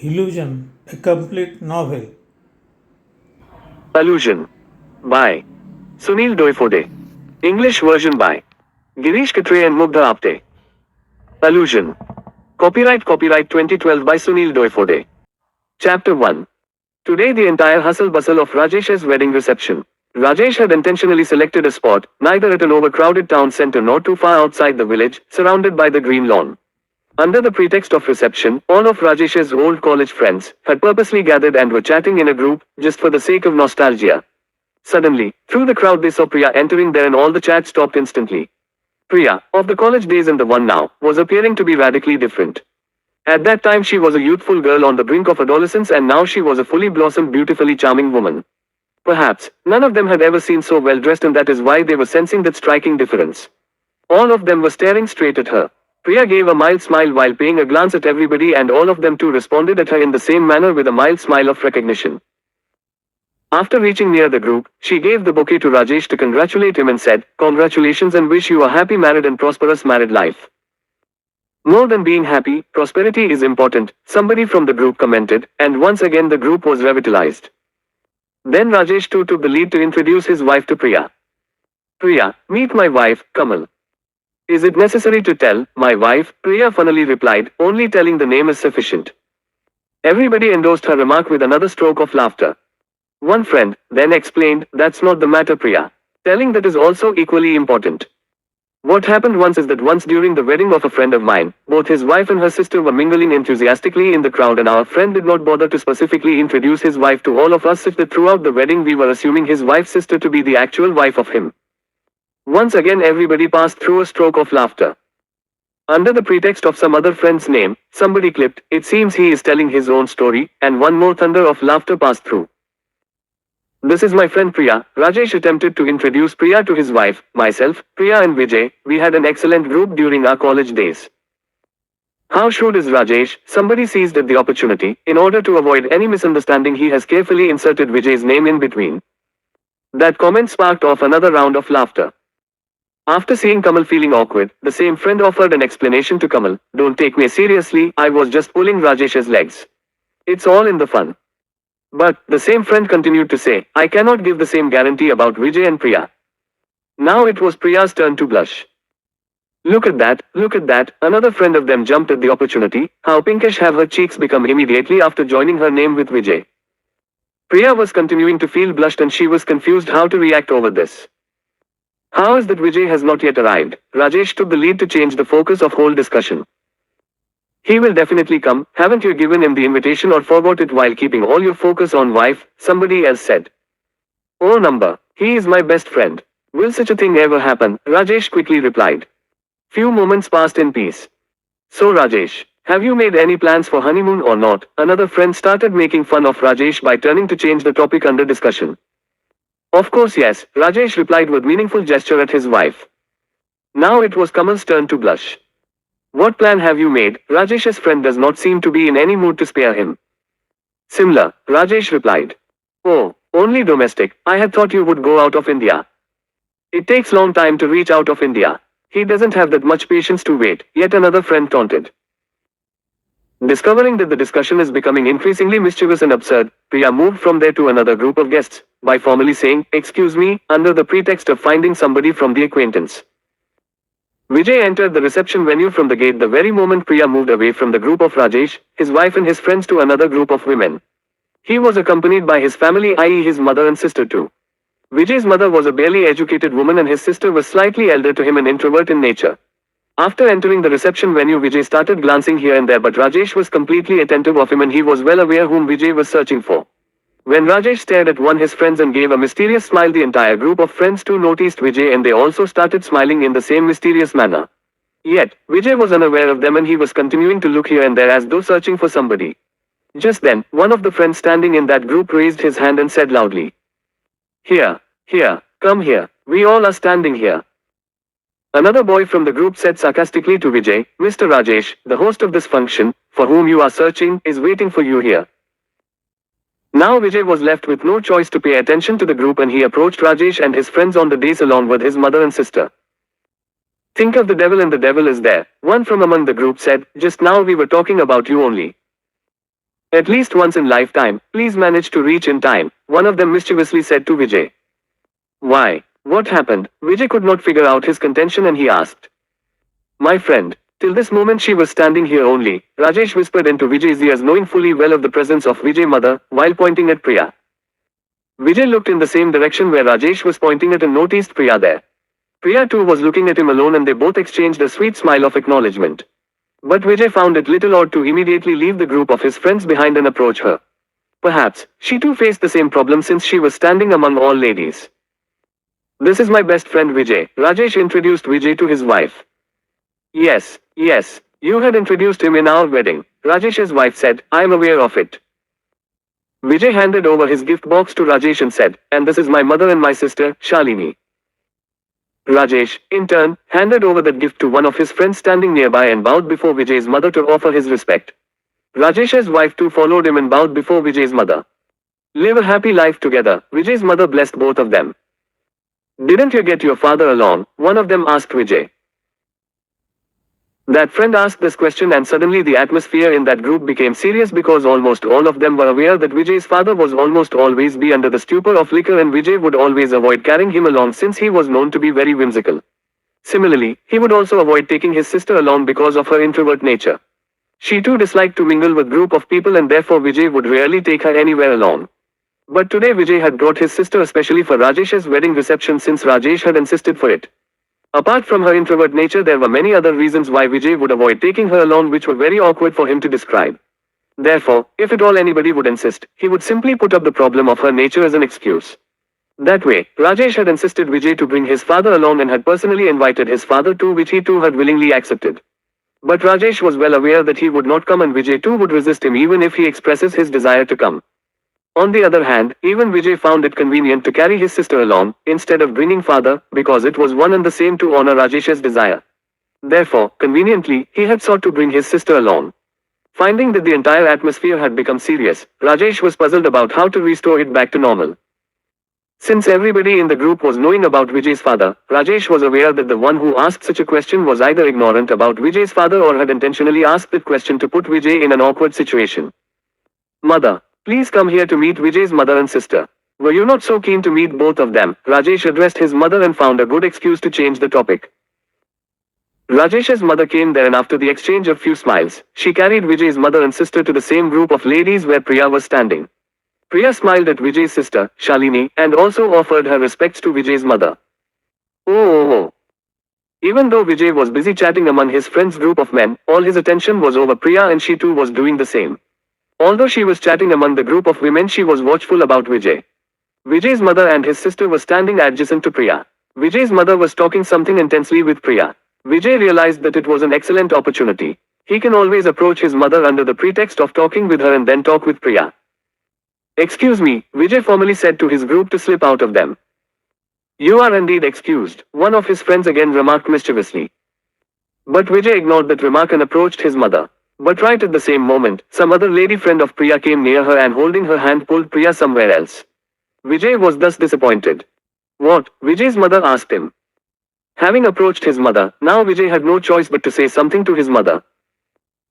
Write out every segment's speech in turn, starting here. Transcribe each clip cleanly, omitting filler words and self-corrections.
Illusion, a complete novel. Allusion by Sunil Doiphode. English version by Girish Katre and Mugdha Apte. Allusion. Copyright 2012 by Sunil Doiphode. Chapter 1. Today the entire hustle bustle of Rajesh's wedding reception. Rajesh had intentionally selected a spot, neither at an overcrowded town center nor too far outside the village, surrounded by the green lawn. Under the pretext of reception, all of Rajesh's old college friends had purposely gathered and were chatting in a group, just for the sake of nostalgia. Suddenly, through the crowd they saw Priya entering there and all the chat stopped instantly. Priya, of the college days and the one now, was appearing to be radically different. At that time she was a youthful girl on the brink of adolescence and now she was a fully blossomed beautifully charming woman. Perhaps, none of them had ever seen so well dressed and that is why they were sensing that striking difference. All of them were staring straight at her. Priya gave a mild smile while paying a glance at everybody and all of them too responded at her in the same manner with a mild smile of recognition. After reaching near the group, she gave the bouquet to Rajesh to congratulate him and said, "Congratulations and wish you a happy married and prosperous married life." More than being happy, prosperity is important, somebody from the group commented, and once again the group was revitalized. Then Rajesh too took the lead to introduce his wife to Priya. "Priya, meet my wife, Kamal." "Is it necessary to tell, my wife?" Priya funnily replied, "Only telling the name is sufficient." Everybody endorsed her remark with another stroke of laughter. One friend then explained, "That's not the matter, Priya. Telling that is also equally important. What happened once is that once during the wedding of a friend of mine, both his wife and her sister were mingling enthusiastically in the crowd and our friend did not bother to specifically introduce his wife to all of us such that throughout the wedding we were assuming his wife's sister to be the actual wife of him." Once again everybody passed through a stroke of laughter. Under the pretext of some other friend's name, somebody clipped, "It seems he is telling his own story," and one more thunder of laughter passed through. "This is my friend Priya." Rajesh attempted to introduce Priya to his wife, "Myself, Priya and Vijay, we had an excellent group during our college days." How shrewd is Rajesh, somebody seized at the opportunity. In order to avoid any misunderstanding he has carefully inserted Vijay's name in between. That comment sparked off another round of laughter. After seeing Kamal feeling awkward, the same friend offered an explanation to Kamal, "Don't take me seriously, I was just pulling Rajesh's legs. It's all in the fun." But, the same friend continued to say, "I cannot give the same guarantee about Vijay and Priya." Now it was Priya's turn to blush. Look at that, another friend of them jumped at the opportunity. How pinkish have her cheeks become immediately after joining her name with Vijay. Priya was continuing to feel blushed and she was confused how to react over this. How is that Vijay has not yet arrived? Rajesh took the lead to change the focus of whole discussion. "He will definitely come, haven't you given him the invitation or forgot it while keeping all your focus on wife?" somebody else said. "Oh number, he is my best friend. Will such a thing ever happen?" Rajesh quickly replied. Few moments passed in peace. "So Rajesh, have you made any plans for honeymoon or not?" Another friend started making fun of Rajesh by turning to change the topic under discussion. "Of course yes," Rajesh replied with meaningful gesture at his wife. Now it was Kamal's turn to blush. "What plan have you made?" Rajesh's friend does not seem to be in any mood to spare him. "Similar," Rajesh replied. "Oh, only domestic, I had thought you would go out of India. It takes long time to reach out of India. He doesn't have that much patience to wait," yet another friend taunted. Discovering that the discussion is becoming increasingly mischievous and absurd, Priya moved from there to another group of guests, by formally saying, "Excuse me," under the pretext of finding somebody from the acquaintance. Vijay entered the reception venue from the gate the very moment Priya moved away from the group of Rajesh, his wife and his friends to another group of women. He was accompanied by his family, i.e. his mother and sister too. Vijay's mother was a barely educated woman and his sister was slightly elder to him, an introvert in nature. After entering the reception venue Vijay started glancing here and there but Rajesh was completely attentive of him and he was well aware whom Vijay was searching for. When Rajesh stared at one his friends and gave a mysterious smile, the entire group of friends too noticed Vijay and they also started smiling in the same mysterious manner. Yet, Vijay was unaware of them and he was continuing to look here and there as though searching for somebody. Just then, one of the friends standing in that group raised his hand and said loudly, Here, come here, we all are standing here." Another boy from the group said sarcastically to Vijay, "Mr. Rajesh, the host of this function, for whom you are searching, is waiting for you here." Now Vijay was left with no choice to pay attention to the group and he approached Rajesh and his friends on the dais along with his mother and sister. "Think of the devil and the devil is there," one from among the group said, "Just now we were talking about you only." At least once in lifetime, please manage to reach in time, one of them mischievously said to Vijay. Why? What happened? Vijay could not figure out his contention and he asked. My friend, till this moment she was standing here only, Rajesh whispered into Vijay's ears knowing fully well of the presence of Vijay's mother, while pointing at Priya. Vijay looked in the same direction where Rajesh was pointing at and noticed Priya there. Priya too was looking at him alone and they both exchanged a sweet smile of acknowledgement. But Vijay found it little odd to immediately leave the group of his friends behind and approach her. Perhaps, she too faced the same problem since she was standing among all ladies. This is my best friend Vijay, Rajesh introduced Vijay to his wife. Yes, you had introduced him in our wedding, Rajesh's wife said, I am aware of it. Vijay handed over his gift box to Rajesh and said, and this is my mother and my sister, Shalini. Rajesh, in turn, handed over that gift to one of his friends standing nearby and bowed before Vijay's mother to offer his respect. Rajesh's wife too followed him and bowed before Vijay's mother. Live a happy life together, Vijay's mother blessed both of them. Didn't you get your father along? One of them asked Vijay. That friend asked this question and suddenly the atmosphere in that group became serious because almost all of them were aware that Vijay's father was almost always be under the stupor of liquor and Vijay would always avoid carrying him along since he was known to be very whimsical. Similarly, he would also avoid taking his sister along because of her introvert nature. She too disliked to mingle with group of people and therefore Vijay would rarely take her anywhere alone. But today Vijay had brought his sister especially for Rajesh's wedding reception since Rajesh had insisted for it. Apart from her introvert nature there were many other reasons why Vijay would avoid taking her along which were very awkward for him to describe. Therefore, if at all anybody would insist, he would simply put up the problem of her nature as an excuse. That way, Rajesh had insisted Vijay to bring his father along and had personally invited his father too which he too had willingly accepted. But Rajesh was well aware that he would not come and Vijay too would resist him even if he expresses his desire to come. On the other hand, even Vijay found it convenient to carry his sister along, instead of bringing father, because it was one and the same to honor Rajesh's desire. Therefore, conveniently, he had sought to bring his sister along. Finding that the entire atmosphere had become serious, Rajesh was puzzled about how to restore it back to normal. Since everybody in the group was knowing about Vijay's father, Rajesh was aware that the one who asked such a question was either ignorant about Vijay's father or had intentionally asked that question to put Vijay in an awkward situation. Mother. Please come here to meet Vijay's mother and sister. Were you not so keen to meet both of them? Rajesh addressed his mother and found a good excuse to change the topic. Rajesh's mother came there and after the exchange of few smiles, she carried Vijay's mother and sister to the same group of ladies where Priya was standing. Priya smiled at Vijay's sister, Shalini, and also offered her respects to Vijay's mother. Oh. Even though Vijay was busy chatting among his friends' group of men, all his attention was over Priya and she too was doing the same. Although she was chatting among the group of women she was watchful about Vijay. Vijay's mother and his sister were standing adjacent to Priya. Vijay's mother was talking something intensely with Priya. Vijay realized that it was an excellent opportunity. He can always approach his mother under the pretext of talking with her and then talk with Priya. Excuse me, Vijay formally said to his group to slip out of them. You are indeed excused, one of his friends again remarked mischievously. But Vijay ignored that remark and approached his mother. But right at the same moment, some other lady friend of Priya came near her and holding her hand pulled Priya somewhere else. Vijay was thus disappointed. What? Vijay's mother asked him. Having approached his mother, now Vijay had no choice but to say something to his mother.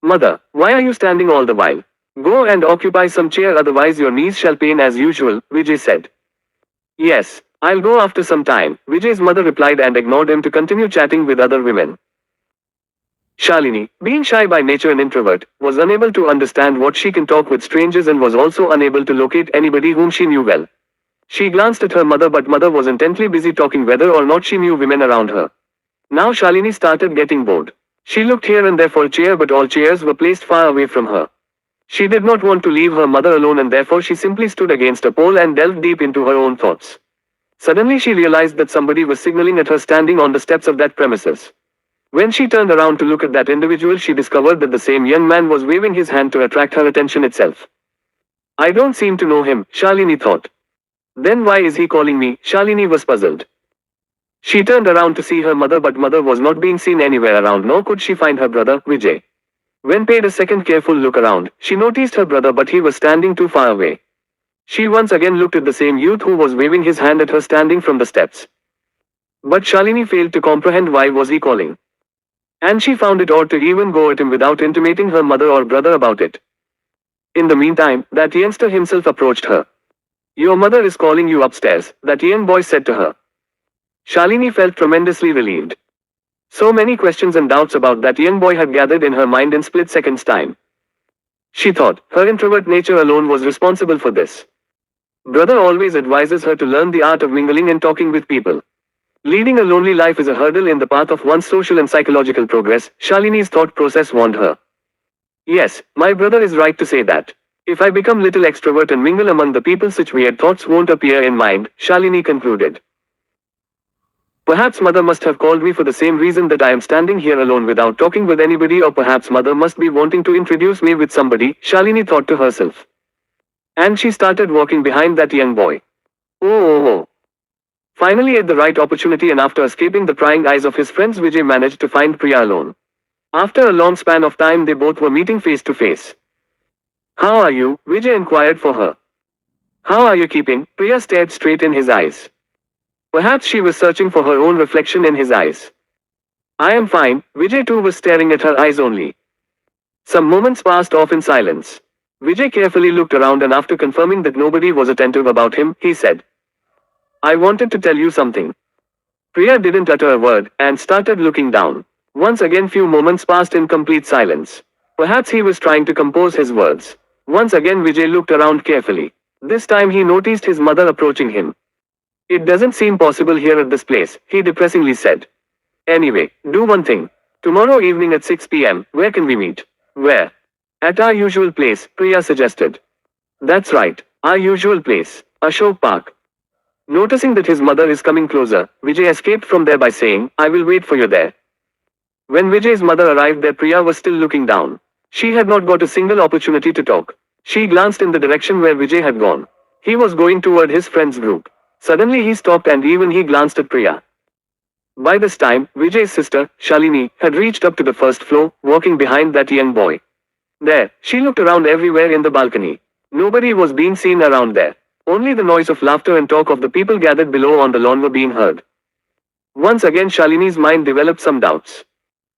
Mother, why are you standing all the while? Go and occupy some chair otherwise your knees shall pain as usual, Vijay said. Yes, I'll go after some time, Vijay's mother replied and ignored him to continue chatting with other women. Shalini, being shy by nature and introvert, was unable to understand what she can talk with strangers and was also unable to locate anybody whom she knew well. She glanced at her mother but mother was intently busy talking whether or not she knew women around her. Now Shalini started getting bored. She looked here and there for a chair but all chairs were placed far away from her. She did not want to leave her mother alone and therefore she simply stood against a pole and delved deep into her own thoughts. Suddenly she realized that somebody was signaling at her standing on the steps of that premises. When she turned around to look at that individual she discovered that the same young man was waving his hand to attract her attention itself. I don't seem to know him, Shalini thought. Then why is he calling me? Shalini was puzzled. She turned around to see her mother but mother was not being seen anywhere around nor could she find her brother, Vijay. When paid a second careful look around, she noticed her brother but he was standing too far away. She once again looked at the same youth who was waving his hand at her standing from the steps. But Shalini failed to comprehend why was he calling. And she found it odd to even go at him without intimating her mother or brother about it. In the meantime, that youngster himself approached her. "Your mother is calling you upstairs," that young boy said to her. Shalini felt tremendously relieved. So many questions and doubts about that young boy had gathered in her mind in split seconds' time. She thought, her introvert nature alone was responsible for this. Brother always advises her to learn the art of mingling and talking with people. Leading a lonely life is a hurdle in the path of one's social and psychological progress, Shalini's thought process warned her. Yes, my brother is right to say that. If I become little extrovert and mingle among the people, such weird thoughts won't appear in mind, Shalini concluded. Perhaps mother must have called me for the same reason that I am standing here alone without talking with anybody, or perhaps mother must be wanting to introduce me with somebody, Shalini thought to herself. And she started walking behind that young boy. Oh. Finally, at the right opportunity and after escaping the prying eyes of his friends, Vijay managed to find Priya alone. After a long span of time, they both were meeting face to face. "How are you?" Vijay inquired for her. "How are you keeping?" Priya stared straight in his eyes. Perhaps she was searching for her own reflection in his eyes. "I am fine." Vijay too was staring at her eyes only. Some moments passed off in silence. Vijay carefully looked around and after confirming that nobody was attentive about him, he said, "I wanted to tell you something." Priya didn't utter a word, and started looking down. Once again few moments passed in complete silence. Perhaps he was trying to compose his words. Once again Vijay looked around carefully. This time he noticed his mother approaching him. "It doesn't seem possible here at this place," he depressingly said. "Anyway, do one thing. Tomorrow evening at 6 p.m., where can we meet?" "Where?" "At our usual place," Priya suggested. "That's right, our usual place, Ashok Park." Noticing that his mother is coming closer, Vijay escaped from there by saying, "I will wait for you there." When Vijay's mother arrived there, Priya was still looking down. She had not got a single opportunity to talk. She glanced in the direction where Vijay had gone. He was going toward his friend's group. Suddenly he stopped and even he glanced at Priya. By this time, Vijay's sister, Shalini, had reached up to the first floor, walking behind that young boy. There, she looked around everywhere in the balcony. Nobody was being seen around there. Only the noise of laughter and talk of the people gathered below on the lawn were being heard. Once again Shalini's mind developed some doubts.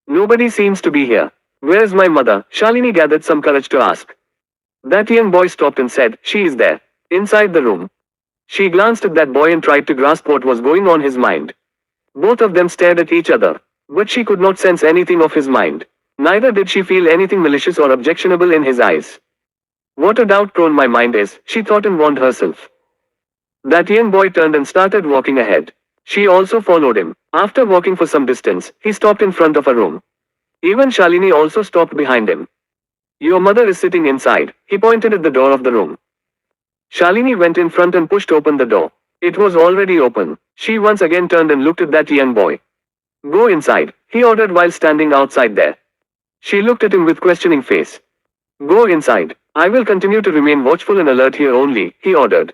Nobody seems to be here. Where's my mother? Shalini gathered some courage to ask. That young boy stopped and said, "She is there. Inside the room." She glanced at that boy and tried to grasp what was going on his mind. Both of them stared at each other. But she could not sense anything of his mind. Neither did she feel anything malicious or objectionable in his eyes. What a doubt-prone my mind is, she thought and warned herself. That young boy turned and started walking ahead. She also followed him. After walking for some distance, he stopped in front of a room. Even Shalini also stopped behind him. "Your mother is sitting inside," he pointed at the door of the room. Shalini went in front and pushed open the door. It was already open. She once again turned and looked at that young boy. "Go inside," he ordered while standing outside there. She looked at him with questioning face. "Go inside. I will continue to remain watchful and alert here only," he ordered.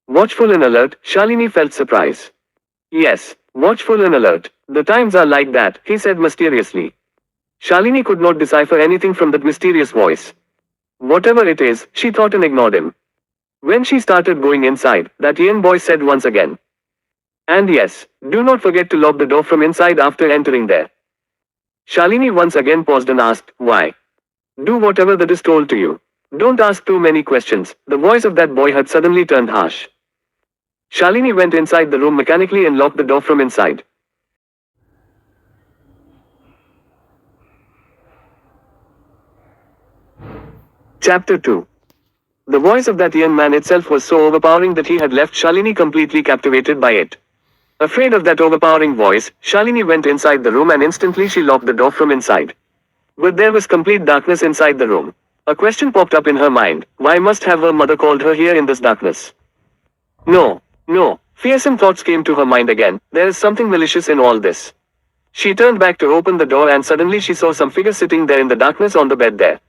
Watchful and alert, Shalini felt surprise. "Yes, watchful and alert. The times are like that," he said mysteriously. Shalini could not decipher anything from that mysterious voice. Whatever it is, she thought and ignored him. When she started going inside, that young boy said once again. "And yes, do not forget to lock the door from inside after entering there." Shalini once again paused and asked, "Why?" "Do whatever that is told to you. Don't ask too many questions." The voice of that boy had suddenly turned harsh. Shalini went inside the room mechanically and locked the door from inside. Chapter 2. The voice of that young man itself was so overpowering that he had left Shalini completely captivated by it. Afraid of that overpowering voice, Shalini went inside the room and instantly she locked the door from inside. But there was complete darkness inside the room. A question popped up in her mind. Why must have her mother called her here in this darkness? No. Fearsome thoughts came to her mind again. There is something malicious in all this. She turned back to open the door and suddenly she saw some figure sitting there in the darkness on the bed there.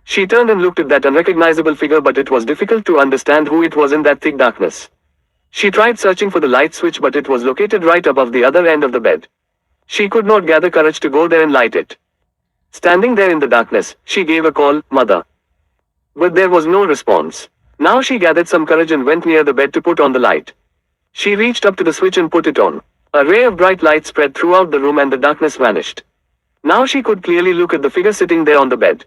She turned and looked at that unrecognizable figure, but it was difficult to understand who it was in that thick darkness. She tried searching for the light switch, but it was located right above the other end of the bed. She could not gather courage to go there and light it. Standing there in the darkness, she gave a call, "Mother." But there was no response. Now she gathered some courage and went near the bed to put on the light. She reached up to the switch and put it on. A ray of bright light spread throughout the room and the darkness vanished. Now she could clearly look at the figure sitting there on the bed.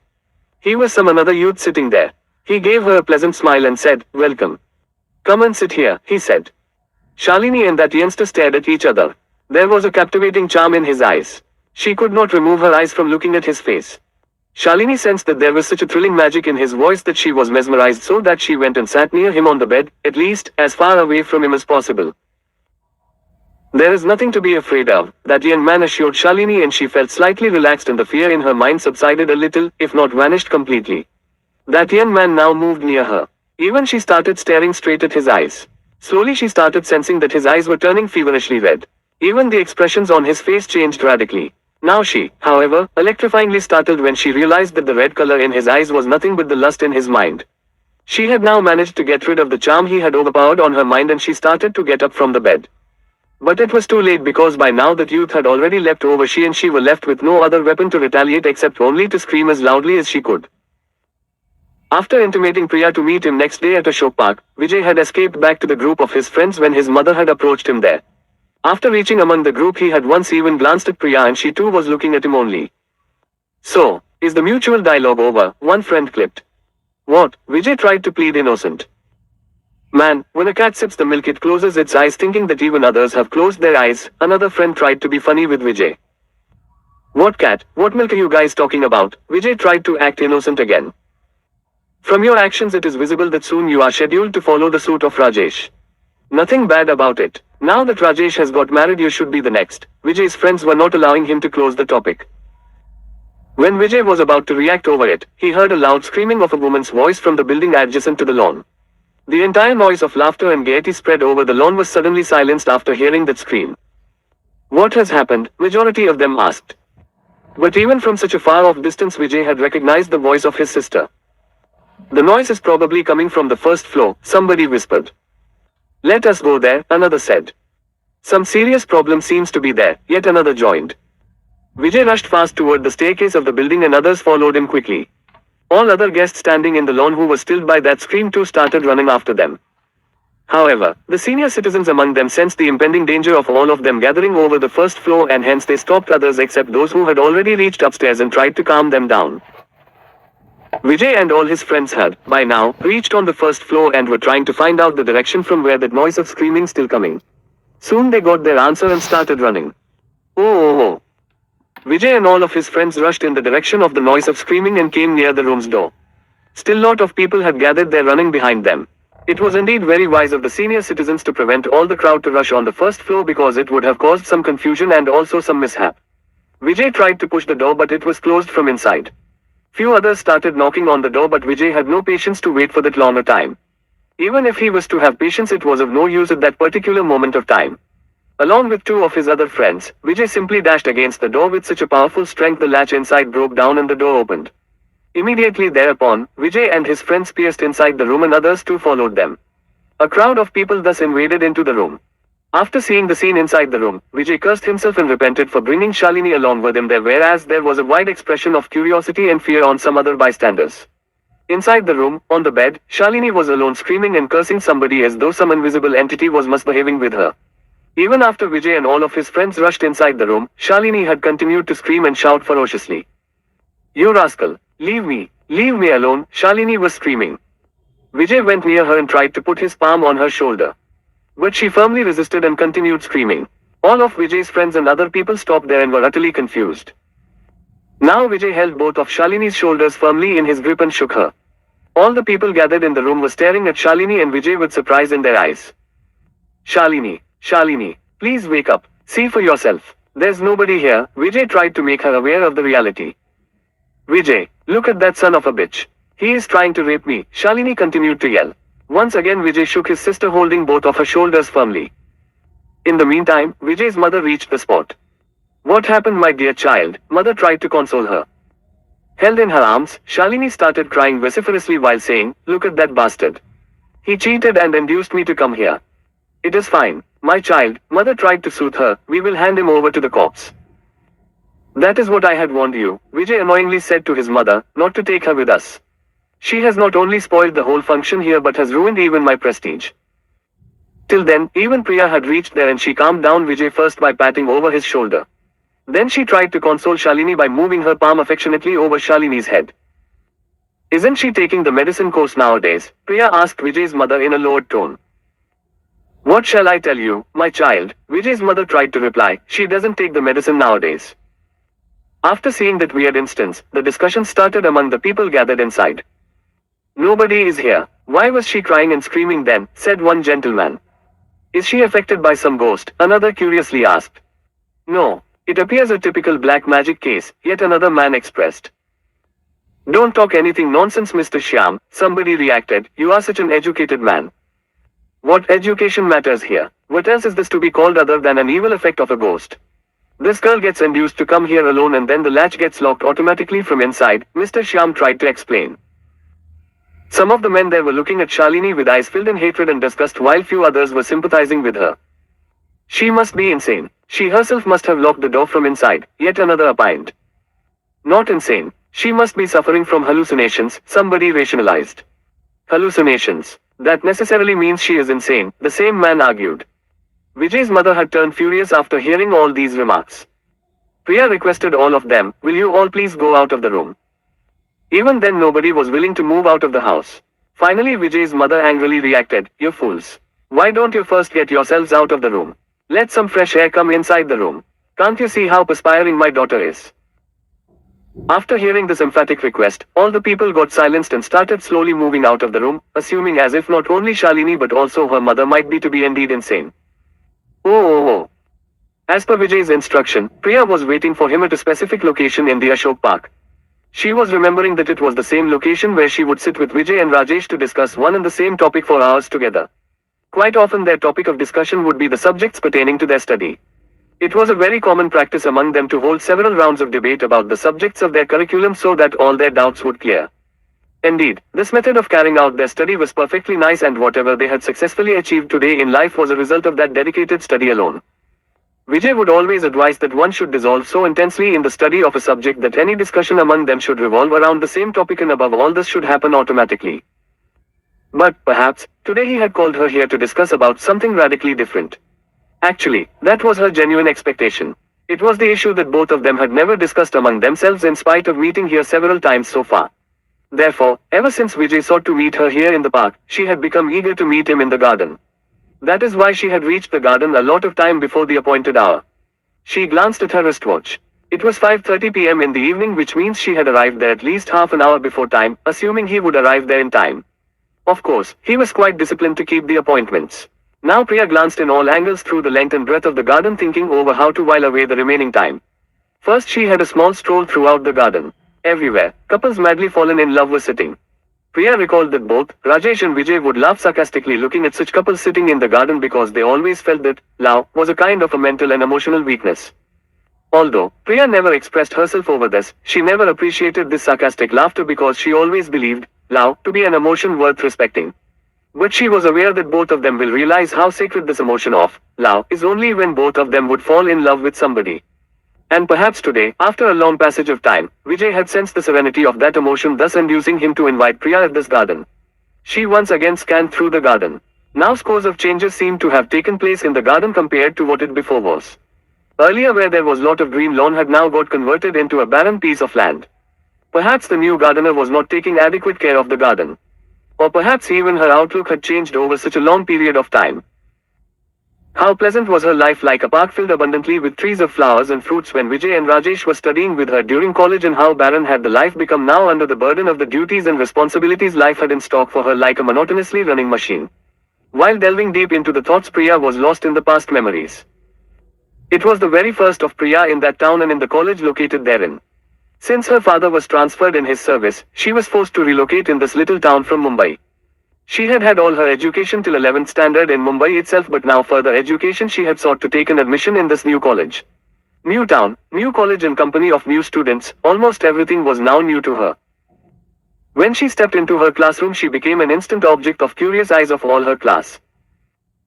He was some another youth sitting there. He gave her a pleasant smile and said, "Welcome. Come and sit here," he said. Shalini and that youngster stared at each other. There was a captivating charm in his eyes. She could not remove her eyes from looking at his face. Shalini sensed that there was such a thrilling magic in his voice that she was mesmerized, so that she went and sat near him on the bed, at least, as far away from him as possible. "There is nothing to be afraid of," that young man assured Shalini, and she felt slightly relaxed and the fear in her mind subsided a little, if not vanished completely. That young man now moved near her. Even she started staring straight at his eyes. Slowly she started sensing that his eyes were turning feverishly red. Even the expressions on his face changed radically. Now she, however, electrifyingly startled when she realized that the red color in his eyes was nothing but the lust in his mind. She had now managed to get rid of the charm he had overpowered on her mind, and she started to get up from the bed. But it was too late, because by now that youth had already leapt over she, and she were left with no other weapon to retaliate except only to scream as loudly as she could. After intimating Priya to meet him next day at Ashok Park, Vijay had escaped back to the group of his friends when his mother had approached him there. After reaching among the group, he had once even glanced at Priya, and she too was looking at him only. "So, is the mutual dialogue over?" one friend clipped. "What?" Vijay tried to plead innocent. "Man, when a cat sips the milk it closes its eyes thinking that even others have closed their eyes," another friend tried to be funny with Vijay. "What cat? What milk are you guys talking about?" Vijay tried to act innocent again. "From your actions it is visible that soon you are scheduled to follow the suit of Rajesh. Nothing bad about it. Now that Rajesh has got married you should be the next." Vijay's friends were not allowing him to close the topic. When Vijay was about to react over it, he heard a loud screaming of a woman's voice from the building adjacent to the lawn. The entire noise of laughter and gaiety spread over the lawn was suddenly silenced after hearing that scream. "What has happened?" majority of them asked. But even from such a far-off distance Vijay had recognized the voice of his sister. "The noise is probably coming from the first floor," somebody whispered. "Let us go there," another said. "Some serious problem seems to be there," yet another joined. Vijay rushed fast toward the staircase of the building and others followed him quickly. All other guests standing in the lawn who were stilled by that scream too started running after them. However, the senior citizens among them sensed the impending danger of all of them gathering over the first floor, and hence they stopped others except those who had already reached upstairs and tried to calm them down. Vijay and all his friends had, by now, reached on the first floor and were trying to find out the direction from where that noise of screaming still coming. Soon they got their answer and started running. Oh. Vijay and all of his friends rushed in the direction of the noise of screaming and came near the room's door. Still lot of people had gathered there running behind them. It was indeed very wise of the senior citizens to prevent all the crowd to rush on the first floor, because it would have caused some confusion and also some mishap. Vijay tried to push the door, but it was closed from inside. Few others started knocking on the door, but Vijay had no patience to wait for that longer time. Even if he was to have patience, it was of no use at that particular moment of time. Along with two of his other friends, Vijay simply dashed against the door with such a powerful strength the latch inside broke down and the door opened. Immediately thereupon, Vijay and his friends pierced inside the room and others too followed them. A crowd of people thus invaded into the room. After seeing the scene inside the room, Vijay cursed himself and repented for bringing Shalini along with him there, whereas there was a wide expression of curiosity and fear on some other bystanders. Inside the room, on the bed, Shalini was alone screaming and cursing somebody as though some invisible entity was misbehaving with her. Even after Vijay and all of his friends rushed inside the room, Shalini had continued to scream and shout ferociously. "You rascal! Leave me! Leave me alone!" Shalini was screaming. Vijay went near her and tried to put his palm on her shoulder. But she firmly resisted and continued screaming. All of Vijay's friends and other people stopped there and were utterly confused. Now Vijay held both of Shalini's shoulders firmly in his grip and shook her. All the people gathered in the room were staring at Shalini and Vijay with surprise in their eyes. "Shalini! Shalini! Please wake up! See for yourself! There's nobody here." Vijay tried to make her aware of the reality. "Vijay, look at that son of a bitch! He is trying to rape me," Shalini continued to yell. Once again Vijay shook his sister, holding both of her shoulders firmly. In the meantime, Vijay's mother reached the spot. "What happened, my dear child?" Mother tried to console her. Held in her arms, Shalini started crying vociferously while saying, "Look at that bastard! He cheated and induced me to come here. It is fine, my child," Mother tried to soothe her, "we will hand him over to the cops." "That is what I had warned you," Vijay annoyingly said to his mother, "not to take her with us. She has not only spoiled the whole function here but has ruined even my prestige." Till then, even Priya had reached there and she calmed down Vijay first by patting over his shoulder. Then she tried to console Shalini by moving her palm affectionately over Shalini's head. Isn't she taking the medicine course nowadays? Priya asked Vijay's mother in a lowered tone. What shall I tell you, my child? Vijay's mother tried to reply. She doesn't take the medicine nowadays. After seeing that weird instance, the discussion started among the people gathered inside. Nobody is here. Why was she crying and screaming then? Said one gentleman. Is she affected by some ghost? Another curiously asked. No. It appears a typical black magic case, yet another man expressed. Don't talk anything nonsense, Mr. Shyam, somebody reacted. You are such an educated man. What education matters here? What else is this to be called other than an evil effect of a ghost? This girl gets induced to come here alone and then the latch gets locked automatically from inside, Mr. Shyam tried to explain. Some of the men there were looking at Shalini with eyes filled in hatred and disgust while few others were sympathizing with her. She must be insane. She herself must have locked the door from inside, yet another opined. Not insane. She must be suffering from hallucinations, somebody rationalized. Hallucinations. That necessarily means she is insane, the same man argued. Vijay's mother had turned furious after hearing all these remarks. Priya requested all of them, will you all please go out of the room? Even then nobody was willing to move out of the house. Finally Vijay's mother angrily reacted, you fools. Why don't you first get yourselves out of the room? Let some fresh air come inside the room. Can't you see how perspiring my daughter is? After hearing this emphatic request, all the people got silenced and started slowly moving out of the room, assuming as if not only Shalini but also her mother might be to be indeed insane. Oh. As per Vijay's instruction, Priya was waiting for him at a specific location in the Ashok Park. She was remembering that it was the same location where she would sit with Vijay and Rajesh to discuss one and the same topic for hours together. Quite often their topic of discussion would be the subjects pertaining to their study. It was a very common practice among them to hold several rounds of debate about the subjects of their curriculum so that all their doubts would clear. Indeed, this method of carrying out their study was perfectly nice and whatever they had successfully achieved today in life was a result of that dedicated study alone. Vijay would always advise that one should dissolve so intensely in the study of a subject that any discussion among them should revolve around the same topic and above all this should happen automatically. But, perhaps, today he had called her here to discuss about something radically different. Actually, that was her genuine expectation. It was the issue that both of them had never discussed among themselves in spite of meeting here several times so far. Therefore, ever since Vijay sought to meet her here in the park, she had become eager to meet him in the garden. That is why she had reached the garden a lot of time before the appointed hour. She glanced at her wristwatch. It was 5:30 p.m. in the evening, which means she had arrived there at least half an hour before time, assuming he would arrive there in time. Of course, he was quite disciplined to keep the appointments. Now Priya glanced in all angles through the length and breadth of the garden, thinking over how to while away the remaining time. First she had a small stroll throughout the garden. Everywhere, couples madly fallen in love were sitting. Priya recalled that both Rajesh and Vijay would laugh sarcastically looking at such couples sitting in the garden because they always felt that love was a kind of a mental and emotional weakness. Although Priya never expressed herself over this, she never appreciated this sarcastic laughter because she always believed love to be an emotion worth respecting. But she was aware that both of them will realize how sacred this emotion of love is only when both of them would fall in love with somebody. And perhaps today, after a long passage of time, Vijay had sensed the serenity of that emotion, thus inducing him to invite Priya at this garden. She once again scanned through the garden. Now scores of changes seemed to have taken place in the garden compared to what it before was. Earlier where there was lot of green lawn had now got converted into a barren piece of land. Perhaps the new gardener was not taking adequate care of the garden. Or perhaps even her outlook had changed over such a long period of time. How pleasant was her life, like a park filled abundantly with trees of flowers and fruits when Vijay and Rajesh were studying with her during college, and how barren had the life become now under the burden of the duties and responsibilities life had in stock for her like a monotonously running machine. While delving deep into the thoughts, Priya was lost in the past memories. It was the very first of Priya in that town and in the college located therein. Since her father was transferred in his service, she was forced to relocate in this little town from Mumbai. She had had all her education till 11th standard in Mumbai itself, but now further education she had sought to take an admission in this new college. New town, new college and company of new students, almost everything was now new to her. When she stepped into her classroom, she became an instant object of curious eyes of all her class.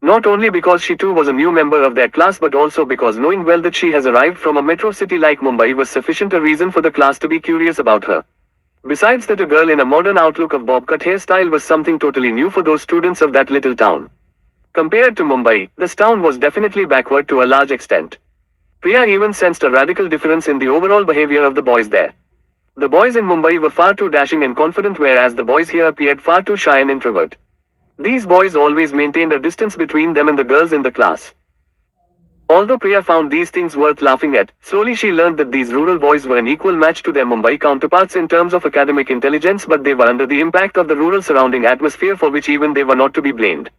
Not only because she too was a new member of their class, but also because knowing well that she has arrived from a metro city like Mumbai was sufficient a reason for the class to be curious about her. Besides that, a girl in a modern outlook of bob cut hairstyle was something totally new for those students of that little town. Compared to Mumbai, this town was definitely backward to a large extent. Priya even sensed a radical difference in the overall behavior of the boys there. The boys in Mumbai were far too dashing and confident, whereas the boys here appeared far too shy and introvert. These boys always maintained a distance between them and the girls in the class. Although Priya found these things worth laughing at, slowly she learned that these rural boys were an equal match to their Mumbai counterparts in terms of academic intelligence, but they were under the impact of the rural surrounding atmosphere, for which even they were not to be blamed.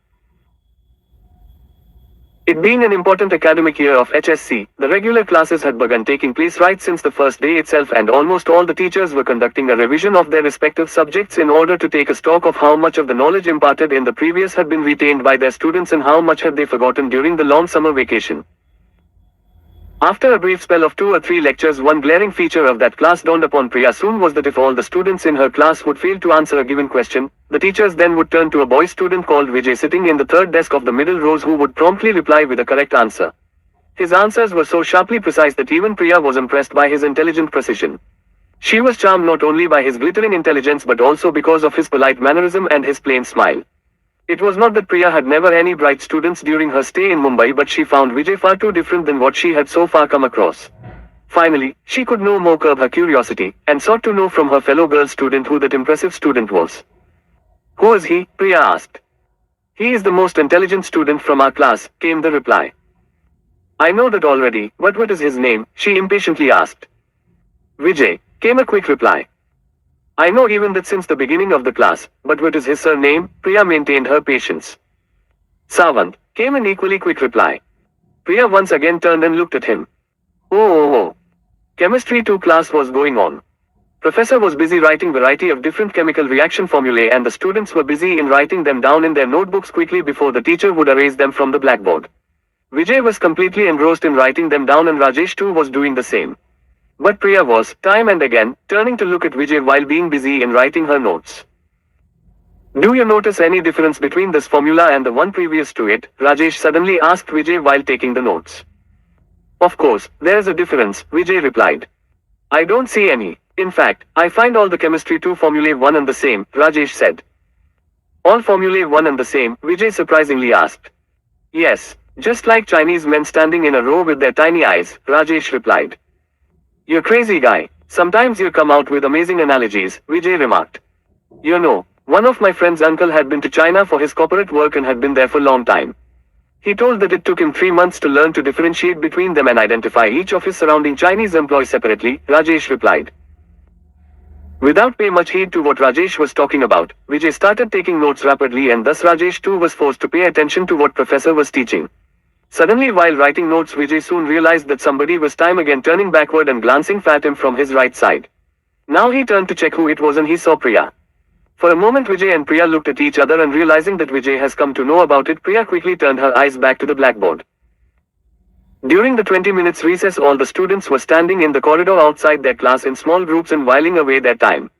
It being an important academic year of HSC, the regular classes had begun taking place right since the first day itself, and almost all the teachers were conducting a revision of their respective subjects in order to take a stock of how much of the knowledge imparted in the previous had been retained by their students and how much had they forgotten during the long summer vacation. After a brief spell of 2 or 3 lectures, one glaring feature of that class dawned upon Priya soon was that if all the students in her class would fail to answer a given question, the teachers then would turn to a boy student called Vijay sitting in the third desk of the middle rows, who would promptly reply with a correct answer. His answers were so sharply precise that even Priya was impressed by his intelligent precision. She was charmed not only by his glittering intelligence but also because of his polite mannerism and his plain smile. It was not that Priya had never any bright students during her stay in Mumbai, but she found Vijay far too different than what she had so far come across. Finally, she could no more curb her curiosity, and sought to know from her fellow girl student who that impressive student was. "Who is he?" Priya asked. "He is the most intelligent student from our class," came the reply. "I know that already, but what is his name?" she impatiently asked. "Vijay," came a quick reply. "I know even that since the beginning of the class, but what is his surname?" Priya maintained her patience. "Savant," came an equally quick reply. Priya once again turned and looked at him. Oh. Chemistry 2 class was going on. Professor was busy writing variety of different chemical reaction formulae, and the students were busy in writing them down in their notebooks quickly before the teacher would erase them from the blackboard. Vijay was completely engrossed in writing them down, and Rajesh too was doing the same. But Priya was, time and again, turning to look at Vijay while being busy in writing her notes. "Do you notice any difference between this formula and the one previous to it?" Rajesh suddenly asked Vijay while taking the notes. "Of course, there is a difference," Vijay replied. "I don't see any. In fact, I find all the chemistry 2 formulae one and the same," Rajesh said. "All formulae one and the same?" Vijay surprisingly asked. "Yes, just like Chinese men standing in a row with their tiny eyes," Rajesh replied. "You're crazy guy. Sometimes you come out with amazing analogies," Vijay remarked. "You know, one of my friend's uncle had been to China for his corporate work and had been there for a long time. He told that it took him 3 months to learn to differentiate between them and identify each of his surrounding Chinese employees separately," Rajesh replied. Without paying much heed to what Rajesh was talking about, Vijay started taking notes rapidly, and thus Rajesh too was forced to pay attention to what professor was teaching. Suddenly, while writing notes, Vijay soon realized that somebody was time again turning backward and glancing at him from his right side. Now he turned to check who it was, and he saw Priya. For a moment Vijay and Priya looked at each other, and realizing that Vijay has come to know about it, Priya quickly turned her eyes back to the blackboard. During the 20 minutes recess, all the students were standing in the corridor outside their class in small groups and whiling away their time.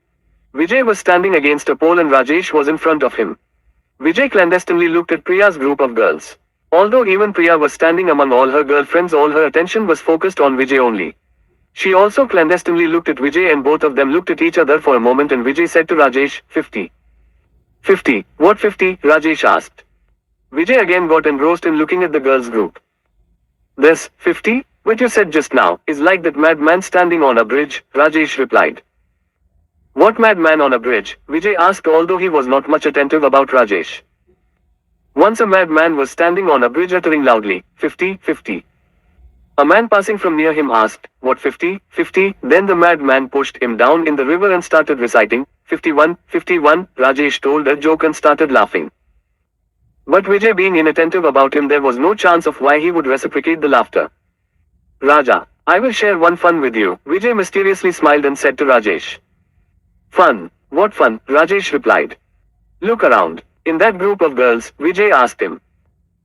Vijay was standing against a pole and Rajesh was in front of him. Vijay clandestinely looked at Priya's group of girls. Although even Priya was standing among all her girlfriends, all her attention was focused on Vijay only. She also clandestinely looked at Vijay, and both of them looked at each other for a moment, and Vijay said to Rajesh, 50. 50. What 50? Rajesh asked. Vijay again got engrossed in looking at the girls' group. This, 50, what you said just now, is like that madman standing on a bridge, Rajesh replied. What madman on a bridge? Vijay asked, although he was not much attentive about Rajesh. Once a madman was standing on a bridge uttering loudly, 50, 50. A man passing from near him asked, what 50, 50? Then the madman pushed him down in the river and started reciting, 51, 51. Rajesh told a joke and started laughing. But Vijay being inattentive about him, there was no chance of why he would reciprocate the laughter. Raja, I will share one fun with you, Vijay mysteriously smiled and said to Rajesh. Fun? What fun? Rajesh replied. Look around. In that group of girls, Vijay asked him.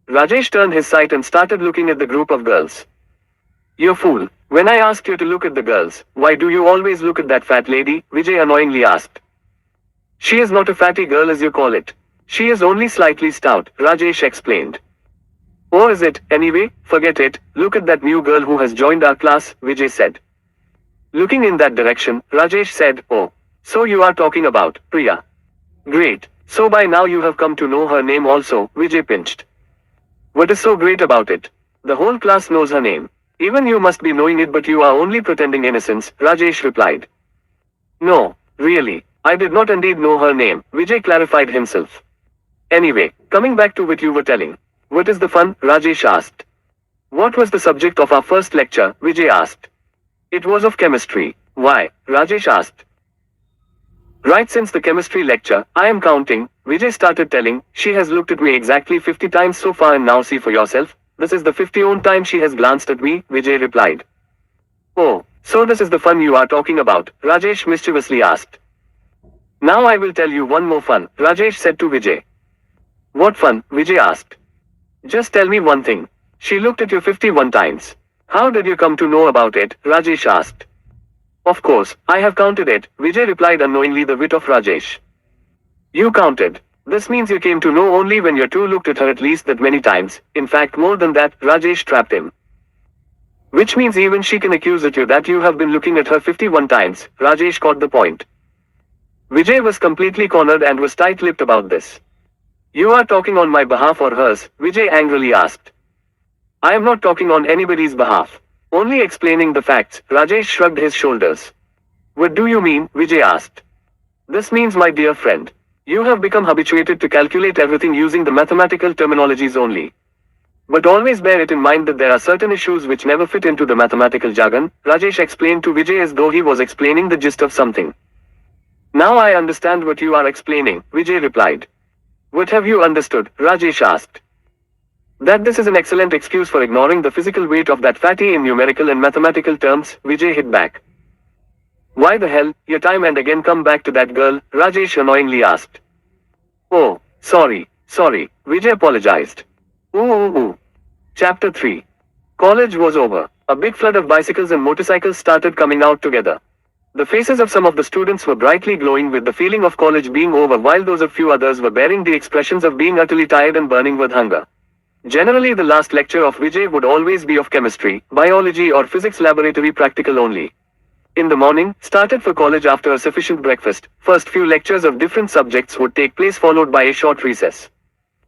Rajesh turned his sight and started looking at the group of girls. You fool. When I asked you to look at the girls, why do you always look at that fat lady? Vijay annoyingly asked. She is not a fatty girl as you call it. She is only slightly stout, Rajesh explained. Oh, is it? Anyway, forget it. Look at that new girl who has joined our class, Vijay said. Looking in that direction, Rajesh said, oh, so you are talking about Priya. Great. So by now you have come to know her name also, Vijay pinched. What is so great about it? The whole class knows her name. Even you must be knowing it, but you are only pretending innocence, Rajesh replied. No, really, I did not indeed know her name, Vijay clarified himself. Anyway, coming back to what you were telling. What is the fun? Rajesh asked. What was the subject of our first lecture? Vijay asked. It was of chemistry. Why? Rajesh asked. Right since the chemistry lecture, I am counting, Vijay started telling, she has looked at me exactly 50 times so far and now see for yourself. This is the 50th time she has glanced at me, Vijay replied. Oh, so this is the fun you are talking about, Rajesh mischievously asked. Now I will tell you one more fun, Rajesh said to Vijay. What fun? Vijay asked. Just tell me one thing. She looked at you 51 times. How did you come to know about it? Rajesh asked. Of course, I have counted it, Vijay replied unknowingly the wit of Rajesh. You counted. This means you came to know only when you two looked at her at least that many times, in fact more than that, Rajesh trapped him. Which means even she can accuse at you that you have been looking at her 51 times, Rajesh caught the point. Vijay was completely cornered and was tight-lipped about this. You are talking on my behalf or hers? Vijay angrily asked. I am not talking on anybody's behalf. Only explaining the facts, Rajesh shrugged his shoulders. What do you mean? Vijay asked. This means, my dear friend, you have become habituated to calculate everything using the mathematical terminologies only. But always bear it in mind that there are certain issues which never fit into the mathematical jargon, Rajesh explained to Vijay as though he was explaining the gist of something. Now I understand what you are explaining, Vijay replied. What have you understood? Rajesh asked. That this is an excellent excuse for ignoring the physical weight of that fatty in numerical and mathematical terms, Vijay hit back. Why the hell, you time and again come back to that girl, Rajesh annoyingly asked. Oh, sorry, Vijay apologized. Ooh. Chapter 3. College was over. A big flood of bicycles and motorcycles started coming out together. The faces of some of the students were brightly glowing with the feeling of college being over, while those of few others were bearing the expressions of being utterly tired and burning with hunger. Generally, the last lecture of Vijay would always be of chemistry, biology or physics laboratory practical only. In the morning, started for college after a sufficient breakfast, first few lectures of different subjects would take place followed by a short recess.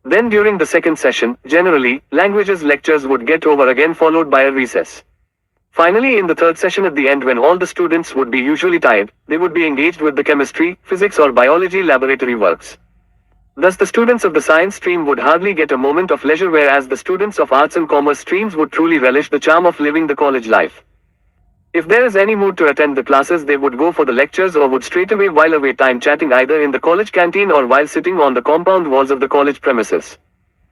Then during the second session, generally, languages lectures would get over again followed by a recess. Finally, in the third session at the end, when all the students would be usually tired, they would be engaged with the chemistry, physics or biology laboratory works. Thus the students of the science stream would hardly get a moment of leisure, whereas the students of arts and commerce streams would truly relish the charm of living the college life. If there is any mood to attend the classes, they would go for the lectures or would straightaway while away time chatting either in the college canteen or while sitting on the compound walls of the college premises.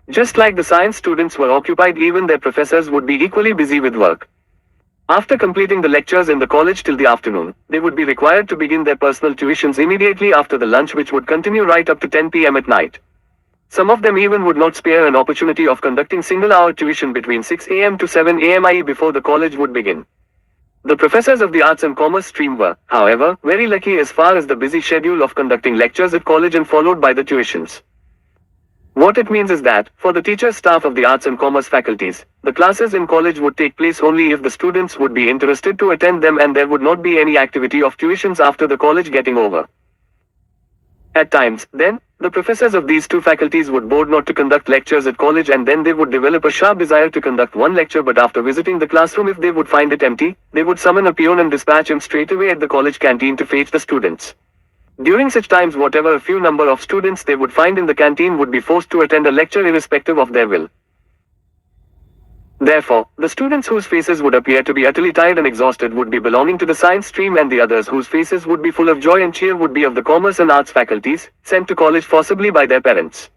Just like the science students were occupied, even their professors would be equally busy with work. After completing the lectures in the college till the afternoon, they would be required to begin their personal tuitions immediately after the lunch, which would continue right up to 10 p.m. at night. Some of them even would not spare an opportunity of conducting single-hour tuition between 6 a.m. to 7 a.m. i.e. before the college would begin. The professors of the arts and commerce stream were, however, very lucky as far as the busy schedule of conducting lectures at college and followed by the tuitions. What it means is that, for the teachers staff of the arts and commerce faculties, the classes in college would take place only if the students would be interested to attend them, and there would not be any activity of tuitions after the college getting over. At times, then, the professors of these two faculties would board not to conduct lectures at college, and then they would develop a sharp desire to conduct one lecture, but after visiting the classroom, if they would find it empty, they would summon a peon and dispatch him straightaway at the college canteen to fetch the students. During such times, whatever a few number of students they would find in the canteen would be forced to attend a lecture irrespective of their will. Therefore, the students whose faces would appear to be utterly tired and exhausted would be belonging to the science stream, and the others whose faces would be full of joy and cheer would be of the commerce and arts faculties, sent to college forcibly by their parents.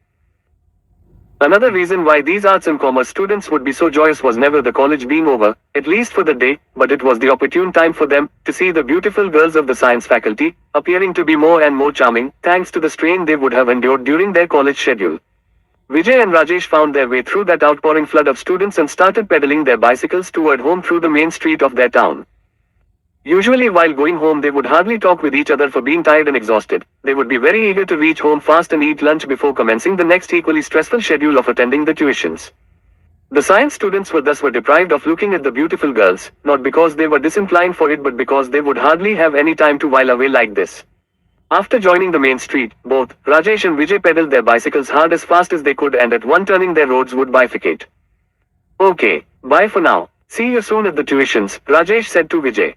Another reason why these arts and commerce students would be so joyous was never the college being over, at least for the day, but it was the opportune time for them to see the beautiful girls of the science faculty, appearing to be more and more charming, thanks to the strain they would have endured during their college schedule. Vijay and Rajesh found their way through that outpouring flood of students and started pedaling their bicycles toward home through the main street of their town. Usually while going home they would hardly talk with each other for being tired and exhausted. They would be very eager to reach home fast and eat lunch before commencing the next equally stressful schedule of attending the tuitions. The science students were deprived of looking at the beautiful girls, not because they were disinclined for it, but because they would hardly have any time to while away like this. After joining the main street, both Rajesh and Vijay pedaled their bicycles hard as fast as they could, and at one turning their roads would bifurcate. Okay, bye for now. See you soon at the tuitions, Rajesh said to Vijay.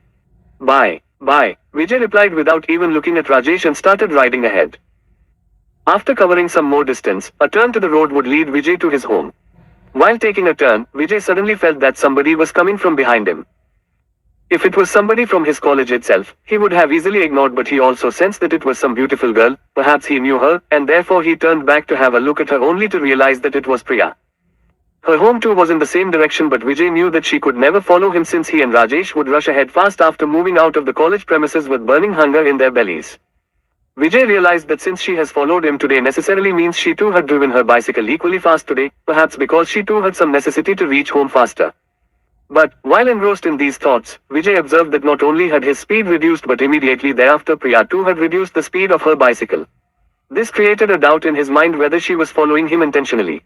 Bye. Bye, Vijay replied without even looking at Rajesh and started riding ahead. After covering some more distance, a turn to the road would lead Vijay to his home. While taking a turn, Vijay suddenly felt that somebody was coming from behind him. If it was somebody from his college itself, he would have easily ignored, but he also sensed that it was some beautiful girl, perhaps he knew her, and therefore he turned back to have a look at her only to realize that it was Priya. Her home too was in the same direction, but Vijay knew that she could never follow him since he and Rajesh would rush ahead fast after moving out of the college premises with burning hunger in their bellies. Vijay realized that since she has followed him today necessarily means she too had driven her bicycle equally fast today, perhaps because she too had some necessity to reach home faster. But, while engrossed in these thoughts, Vijay observed that not only had his speed reduced but immediately thereafter Priya too had reduced the speed of her bicycle. This created a doubt in his mind whether she was following him intentionally.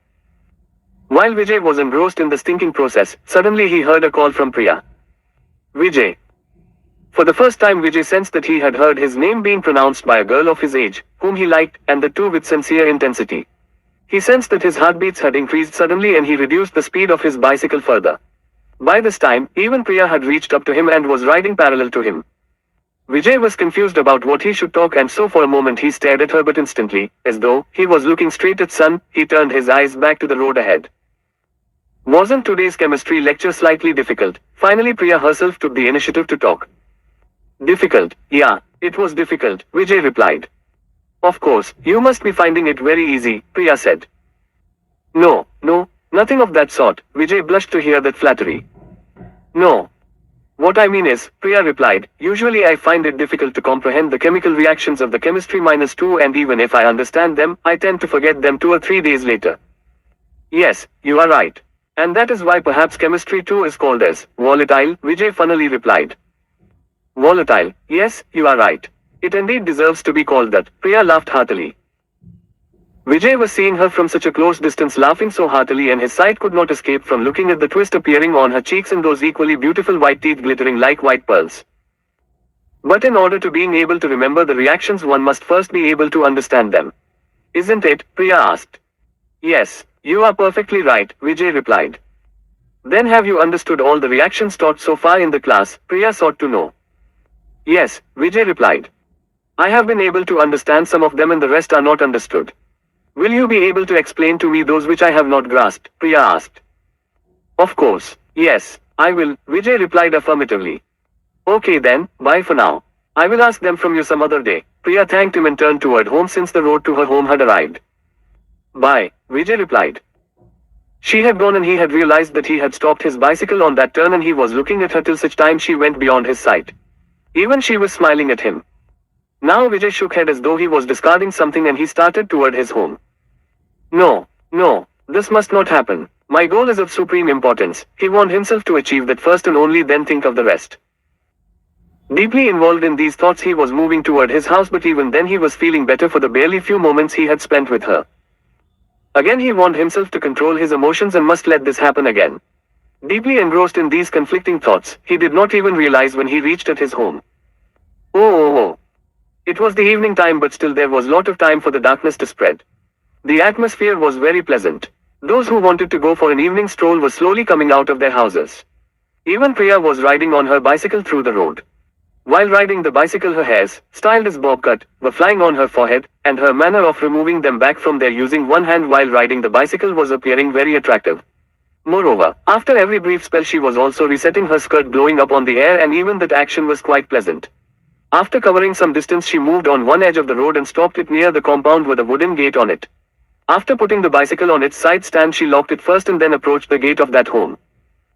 While Vijay was engrossed in this thinking process, suddenly he heard a call from Priya. Vijay. For the first time Vijay sensed that he had heard his name being pronounced by a girl of his age, whom he liked, and the two with sincere intensity. He sensed that his heartbeats had increased suddenly and he reduced the speed of his bicycle further. By this time, even Priya had reached up to him and was riding parallel to him. Vijay was confused about what he should talk, and so for a moment he stared at her, but instantly, as though he was looking straight at sun, he turned his eyes back to the road ahead. Wasn't today's chemistry lecture slightly difficult? Finally Priya herself took the initiative to talk. Difficult? Yeah, it was difficult, Vijay replied. Of course, you must be finding it very easy, Priya said. No, nothing of that sort, Vijay blushed to hear that flattery. No. What I mean is, Priya replied, usually I find it difficult to comprehend the chemical reactions of the chemistry -2, and even if I understand them, I tend to forget them 2 or 3 days later. Yes, you are right. And that is why perhaps chemistry too is called as volatile, Vijay funnily replied. Volatile, yes, you are right. It indeed deserves to be called that, Priya laughed heartily. Vijay was seeing her from such a close distance laughing so heartily, and his sight could not escape from looking at the twist appearing on her cheeks and those equally beautiful white teeth glittering like white pearls. But in order to being able to remember the reactions one must first be able to understand them. Isn't it? Priya asked. Yes, you are perfectly right, Vijay replied. Then have you understood all the reactions taught so far in the class? Priya sought to know. Yes, Vijay replied. I have been able to understand some of them and the rest are not understood. Will you be able to explain to me those which I have not grasped? Priya asked. Of course, yes, I will, Vijay replied affirmatively. Okay then, bye for now. I will ask them from you some other day. Priya thanked him and turned toward home since the road to her home had arrived. Bye, Vijay replied. She had gone and he had realized that he had stopped his bicycle on that turn, and he was looking at her till such time she went beyond his sight. Even she was smiling at him. Now Vijay shook head as though he was discarding something and he started toward his home. No, this must not happen. My goal is of supreme importance. He warned himself to achieve that first and only then think of the rest. Deeply involved in these thoughts he was moving toward his house, but even then he was feeling better for the barely few moments he had spent with her. Again he warned himself to control his emotions and must let this happen again. Deeply engrossed in these conflicting thoughts, he did not even realize when he reached at his home. Oh. It was the evening time, but still there was lot of time for the darkness to spread. The atmosphere was very pleasant. Those who wanted to go for an evening stroll were slowly coming out of their houses. Even Priya was riding on her bicycle through the road. While riding the bicycle, her hairs, styled as bob cut, were flying on her forehead, and her manner of removing them back from there using one hand while riding the bicycle was appearing very attractive. Moreover, after every brief spell she was also resetting her skirt blowing up on the air, and even that action was quite pleasant. After covering some distance she moved on one edge of the road and stopped it near the compound with a wooden gate on it. After putting the bicycle on its side stand she locked it first and then approached the gate of that home.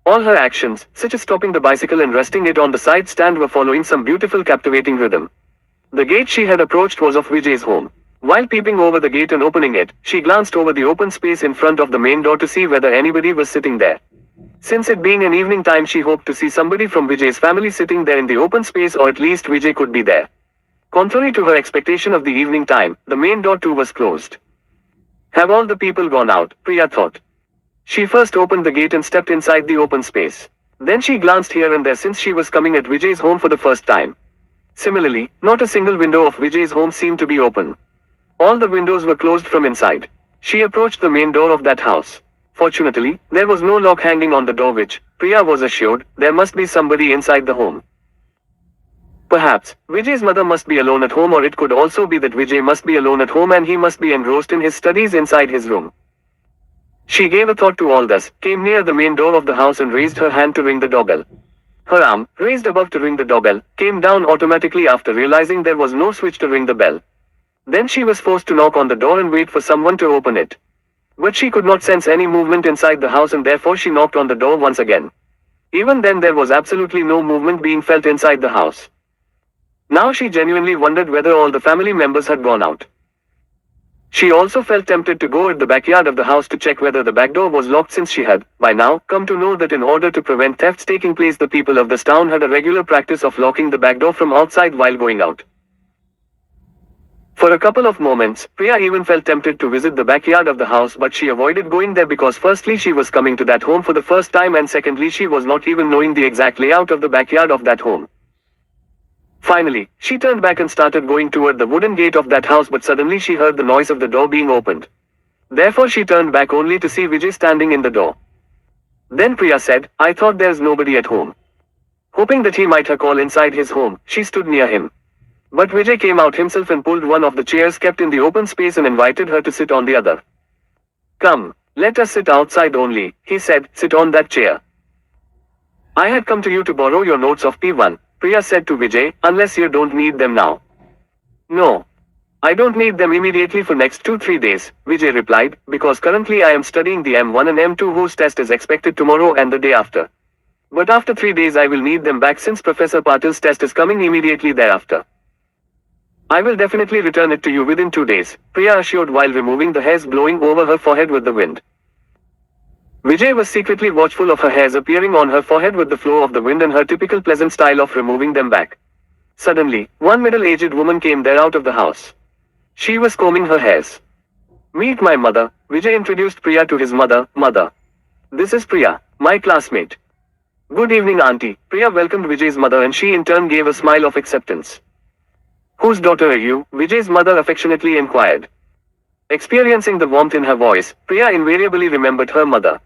All her actions, such as stopping the bicycle and resting it on the side stand, were following some beautiful captivating rhythm. The gate she had approached was of Vijay's home. While peeping over the gate and opening it, she glanced over the open space in front of the main door to see whether anybody was sitting there. Since it being an evening time she hoped to see somebody from Vijay's family sitting there in the open space, or at least Vijay could be there. Contrary to her expectation of the evening time, the main door too was closed. Have all the people gone out? Priya thought. She first opened the gate and stepped inside the open space. Then she glanced here and there since she was coming at Vijay's home for the first time. Similarly, not a single window of Vijay's home seemed to be open. All the windows were closed from inside. She approached the main door of that house. Fortunately, there was no lock hanging on the door, which, Priya was assured, there must be somebody inside the home. Perhaps, Vijay's mother must be alone at home, or it could also be that Vijay must be alone at home and he must be engrossed in his studies inside his room. She gave a thought to all this, came near the main door of the house and raised her hand to ring the doorbell. Her arm, raised above to ring the doorbell, came down automatically after realizing there was no switch to ring the bell. Then she was forced to knock on the door and wait for someone to open it. But she could not sense any movement inside the house and therefore she knocked on the door once again. Even then there was absolutely no movement being felt inside the house. Now she genuinely wondered whether all the family members had gone out. She also felt tempted to go at the backyard of the house to check whether the back door was locked, since she had, by now, come to know that in order to prevent thefts taking place, the people of this town had a regular practice of locking the back door from outside while going out. For a couple of moments, Priya even felt tempted to visit the backyard of the house, but she avoided going there because firstly she was coming to that home for the first time and secondly she was not even knowing the exact layout of the backyard of that home. Finally, she turned back and started going toward the wooden gate of that house, but suddenly she heard the noise of the door being opened. Therefore she turned back only to see Vijay standing in the door. Then Priya said, "I thought there's nobody at home." Hoping that he might have called inside his home, she stood near him. But Vijay came out himself and pulled one of the chairs kept in the open space and invited her to sit on the other. "Come, let us sit outside only," he said, "sit on that chair." "I had come to you to borrow your notes of P1, Priya said to Vijay, "unless you don't need them now." "No. I don't need them immediately for next 2-3 days, Vijay replied, "because currently I am studying the M1 and M2 whose test is expected tomorrow and the day after. But after 3 days I will need them back since Professor Patil's test is coming immediately thereafter." "I will definitely return it to you within 2 days, Priya assured while removing the hairs blowing over her forehead with the wind. Vijay was secretly watchful of her hairs appearing on her forehead with the flow of the wind and her typical pleasant style of removing them back. Suddenly, one middle-aged woman came there out of the house. She was combing her hairs. "Meet my mother," Vijay introduced Priya to his mother. "Mother. This is Priya, my classmate." "Good evening, auntie," Priya welcomed Vijay's mother and she in turn gave a smile of acceptance. "Whose daughter are you?" Vijay's mother affectionately inquired. Experiencing the warmth in her voice, Priya invariably remembered her mother.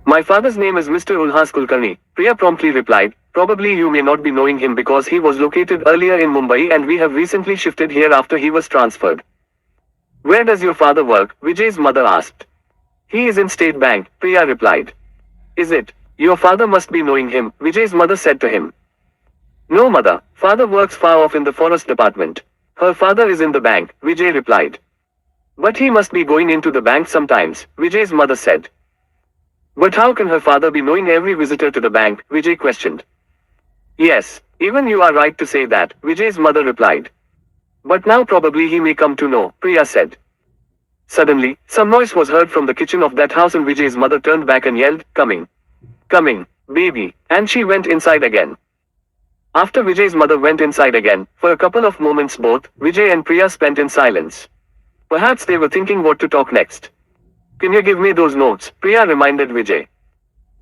"My father's name is Mr. Ulhas Kulkarni," Priya promptly replied. "Probably you may not be knowing him because he was located earlier in Mumbai and we have recently shifted here after he was transferred." "Where does your father work?" Vijay's mother asked. "He is in State Bank," Priya replied. "Is it? Your father must be knowing him," Vijay's mother said to him. "No, mother, father works far off in the forest department. Her father is in the bank," Vijay replied. "But he must be going into the bank sometimes," Vijay's mother said. "But how can her father be knowing every visitor to the bank?" Vijay questioned. "Yes, even you are right to say that," Vijay's mother replied. "But now probably he may come to know," Priya said. Suddenly, some noise was heard from the kitchen of that house and Vijay's mother turned back and yelled, "Coming! Coming, baby," and she went inside again. After Vijay's mother went inside again, for a couple of moments both, Vijay and Priya spent in silence. Perhaps they were thinking what to talk next. "Can you give me those notes?" Priya reminded Vijay.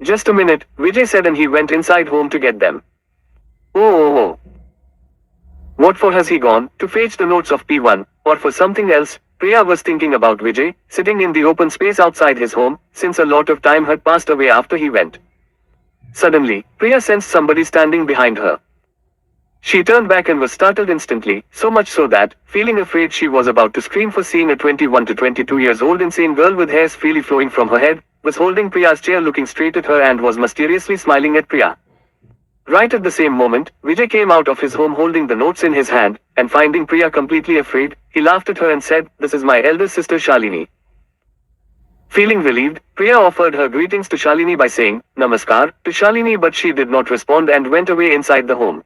"Just a minute," Vijay said and he went inside home to get them. Oh. What for has he gone? To fetch the notes of P1, or for something else? Priya was thinking about Vijay, sitting in the open space outside his home, since a lot of time had passed away after he went. Suddenly, Priya sensed somebody standing behind her. She turned back and was startled instantly, so much so that, feeling afraid she was about to scream for seeing a 21 to 22 years old insane girl with hairs freely flowing from her head, was holding Priya's chair looking straight at her and was mysteriously smiling at Priya. Right at the same moment, Vijay came out of his home holding the notes in his hand, and finding Priya completely afraid, he laughed at her and said, "This is my elder sister Shalini." Feeling relieved, Priya offered her greetings to Shalini by saying, "Namaskar," to Shalini, but she did not respond and went away inside the home.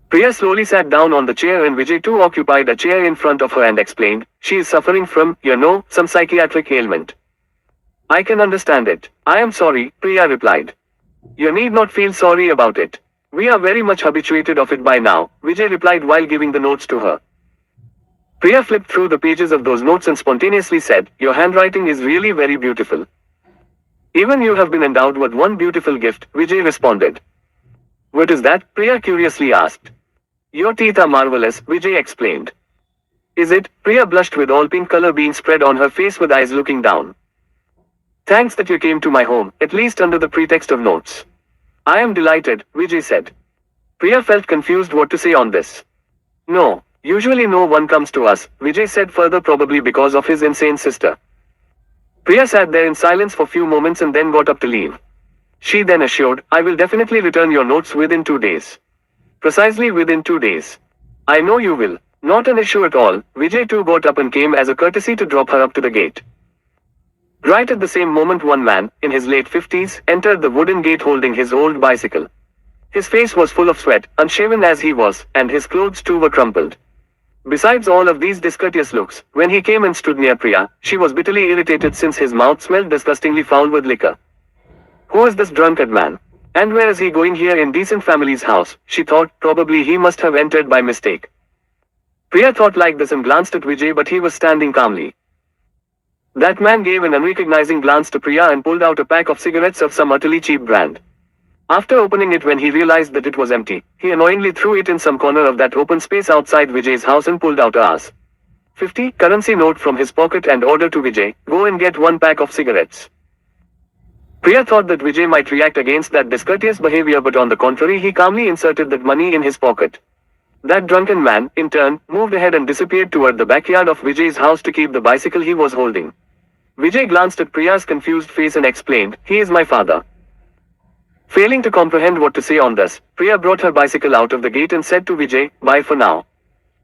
Priya slowly sat down on the chair and Vijay too occupied a chair in front of her and explained, "She is suffering from, some psychiatric ailment." "I can understand it. I am sorry," Priya replied. "You need not feel sorry about it. We are very much habituated of it by now," Vijay replied while giving the notes to her. Priya flipped through the pages of those notes and spontaneously said, "Your handwriting is really very beautiful." "Even you have been endowed with one beautiful gift," Vijay responded. "What is that?" Priya curiously asked. "Your teeth are marvelous," Vijay explained. "Is it?" Priya blushed with all pink color being spread on her face with eyes looking down. "Thanks that you came to my home, at least under the pretext of notes." "I am delighted," Vijay said. Priya felt confused what to say on this. No, usually no one comes to us, Vijay said further, probably because of his insane sister. Priya sat there in silence for few moments and then got up to leave. She then assured, I will definitely return your notes within 2 days. Precisely within 2 days. I know you will. Not an issue at all. Vijay too got up and came as a courtesy to drop her up to the gate. Right at the same moment one man, in his late 50s, entered the wooden gate holding his old bicycle. His face was full of sweat, unshaven as he was, and his clothes too were crumpled. Besides all of these discourteous looks, when he came and stood near Priya, she was bitterly irritated since his mouth smelled disgustingly foul with liquor. Who is this drunkard man? And where is he going here in decent family's house? She thought, probably he must have entered by mistake. Priya thought like this and glanced at Vijay, but he was standing calmly. That man gave an unrecognizing glance to Priya and pulled out a pack of cigarettes of some utterly cheap brand. After opening it when he realized that it was empty, he annoyingly threw it in some corner of that open space outside Vijay's house and pulled out a Rs. 50 currency note from his pocket and ordered to Vijay, go and get one pack of cigarettes. Priya thought that Vijay might react against that discourteous behavior, but on the contrary he calmly inserted that money in his pocket. That drunken man, in turn, moved ahead and disappeared toward the backyard of Vijay's house to keep the bicycle he was holding. Vijay glanced at Priya's confused face and explained, he is my father. Failing to comprehend what to say on this, Priya brought her bicycle out of the gate and said to Vijay, bye for now.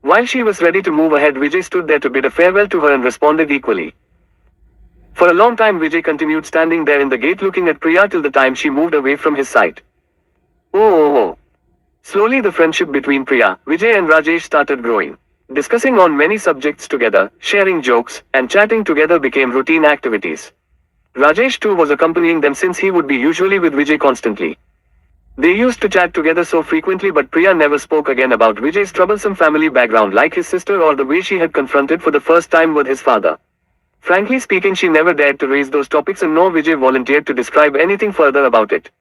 While she was ready to move ahead, Vijay stood there to bid a farewell to her and responded equally. For a long time Vijay continued standing there in the gate looking at Priya till the time she moved away from his sight. Oh. Slowly the friendship between Priya, Vijay and Rajesh started growing. Discussing on many subjects together, sharing jokes, and chatting together became routine activities. Rajesh too was accompanying them since he would be usually with Vijay constantly. They used to chat together so frequently, but Priya never spoke again about Vijay's troublesome family background like his sister or the way she had confronted for the first time with his father. Frankly speaking, she never dared to raise those topics and nor Vijay volunteered to describe anything further about it.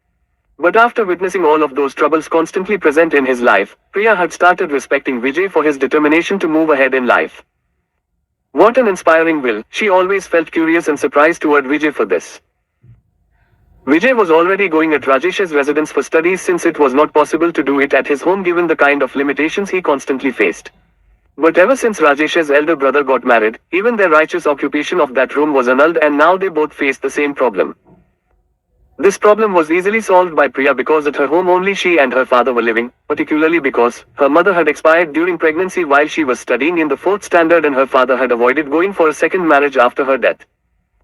But after witnessing all of those troubles constantly present in his life, Priya had started respecting Vijay for his determination to move ahead in life. What an inspiring will, she always felt curious and surprised toward Vijay for this. Vijay was already going at Rajesh's residence for studies since it was not possible to do it at his home given the kind of limitations he constantly faced. But ever since Rajesh's elder brother got married, even their righteous occupation of that room was annulled and now they both faced the same problem. This problem was easily solved by Priya because at her home only she and her father were living, particularly because her mother had expired during pregnancy while she was studying in the 4th standard and her father had avoided going for a second marriage after her death.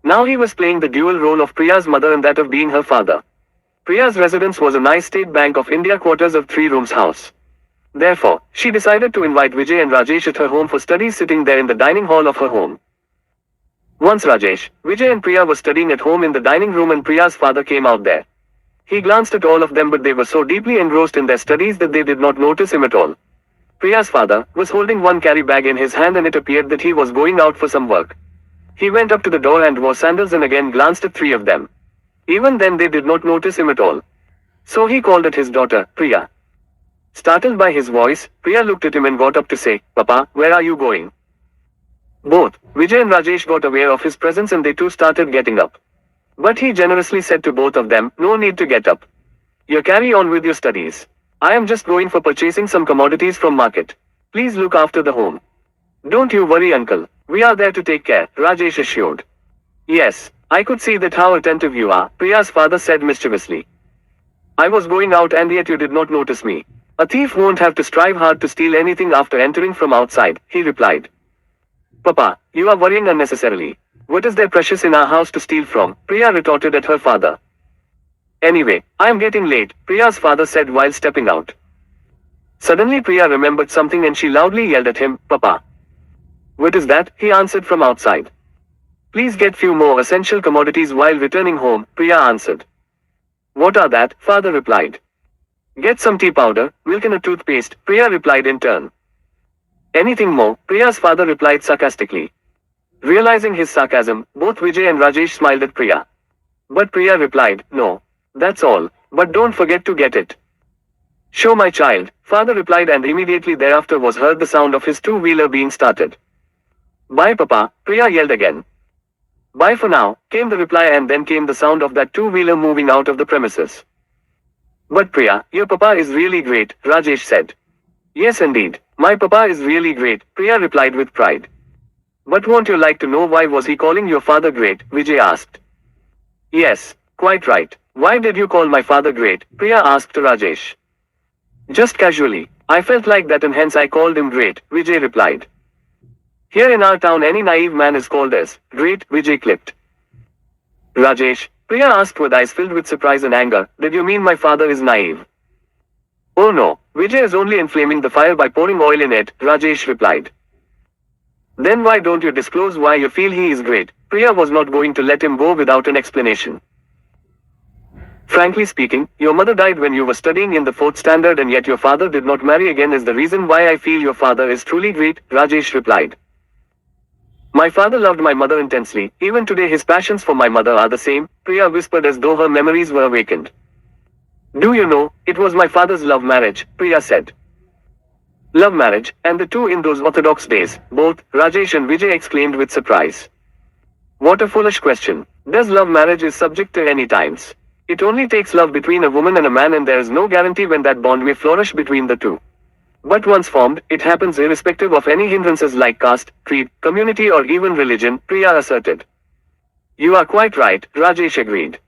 Now he was playing the dual role of Priya's mother and that of being her father. Priya's residence was a nice State Bank of India quarters of 3 rooms house. Therefore, she decided to invite Vijay and Rajesh at her home for studies, sitting there in the dining hall of her home. Once Rajesh, Vijay and Priya were studying at home in the dining room and Priya's father came out there. He glanced at all of them, but they were so deeply engrossed in their studies that they did not notice him at all. Priya's father was holding one carry bag in his hand and it appeared that he was going out for some work. He went up to the door and wore sandals and again glanced at 3 of them. Even then they did not notice him at all. So he called at his daughter, Priya. Startled by his voice, Priya looked at him and got up to say, Papa, where are you going? Both Vijay and Rajesh got aware of his presence and they too started getting up. But he generously said to both of them, no need to get up. You carry on with your studies. I am just going for purchasing some commodities from market. Please look after the home. Don't you worry, uncle. We are there to take care, Rajesh assured. Yes, I could see that how attentive you are, Priya's father said mischievously. I was going out and yet you did not notice me. A thief won't have to strive hard to steal anything after entering from outside, he replied. Papa, you are worrying unnecessarily. What is there precious in our house to steal from? Priya retorted at her father. Anyway, I am getting late, Priya's father said while stepping out. Suddenly Priya remembered something and she loudly yelled at him, Papa. What is that? He answered from outside. Please get few more essential commodities while returning home, Priya answered. What are that? Father replied. Get some tea powder, milk and a toothpaste, Priya replied in turn. Anything more? Priya's father replied sarcastically. Realizing his sarcasm, both Vijay and Rajesh smiled at Priya. But Priya replied, no. That's all. But don't forget to get it. Show my child, father replied, and immediately thereafter was heard the sound of his two-wheeler being started. Bye Papa, Priya yelled again. Bye for now, came the reply, and then came the sound of that two-wheeler moving out of the premises. But Priya, your papa is really great, Rajesh said. Yes indeed, my papa is really great, Priya replied with pride. But won't you like to know why was he calling your father great, Vijay asked. Yes, quite right. Why did you call my father great, Priya asked Rajesh. Just casually. I felt like that and hence I called him great, Vijay replied. Here in our town any naive man is called as great, Vijay clipped. Rajesh, Priya asked with eyes filled with surprise and anger, did you mean my father is naive? Oh no, Vijay is only inflaming the fire by pouring oil in it, Rajesh replied. Then why don't you disclose why you feel he is great? Priya was not going to let him go without an explanation. Frankly speaking, your mother died when you were studying in the 4th standard and yet your father did not marry again is the reason why I feel your father is truly great, Rajesh replied. My father loved my mother intensely, even today his passions for my mother are the same, Priya whispered as though her memories were awakened. Do you know, it was my father's love marriage, Priya said. Love marriage, and the two in those orthodox days, both, Rajesh and Vijay exclaimed with surprise. What a foolish question. Does love marriage is subject to any times? It only takes love between a woman and a man and there is no guarantee when that bond may flourish between the two. But once formed, it happens irrespective of any hindrances like caste, creed, community or even religion, Priya asserted. You are quite right, Rajesh agreed.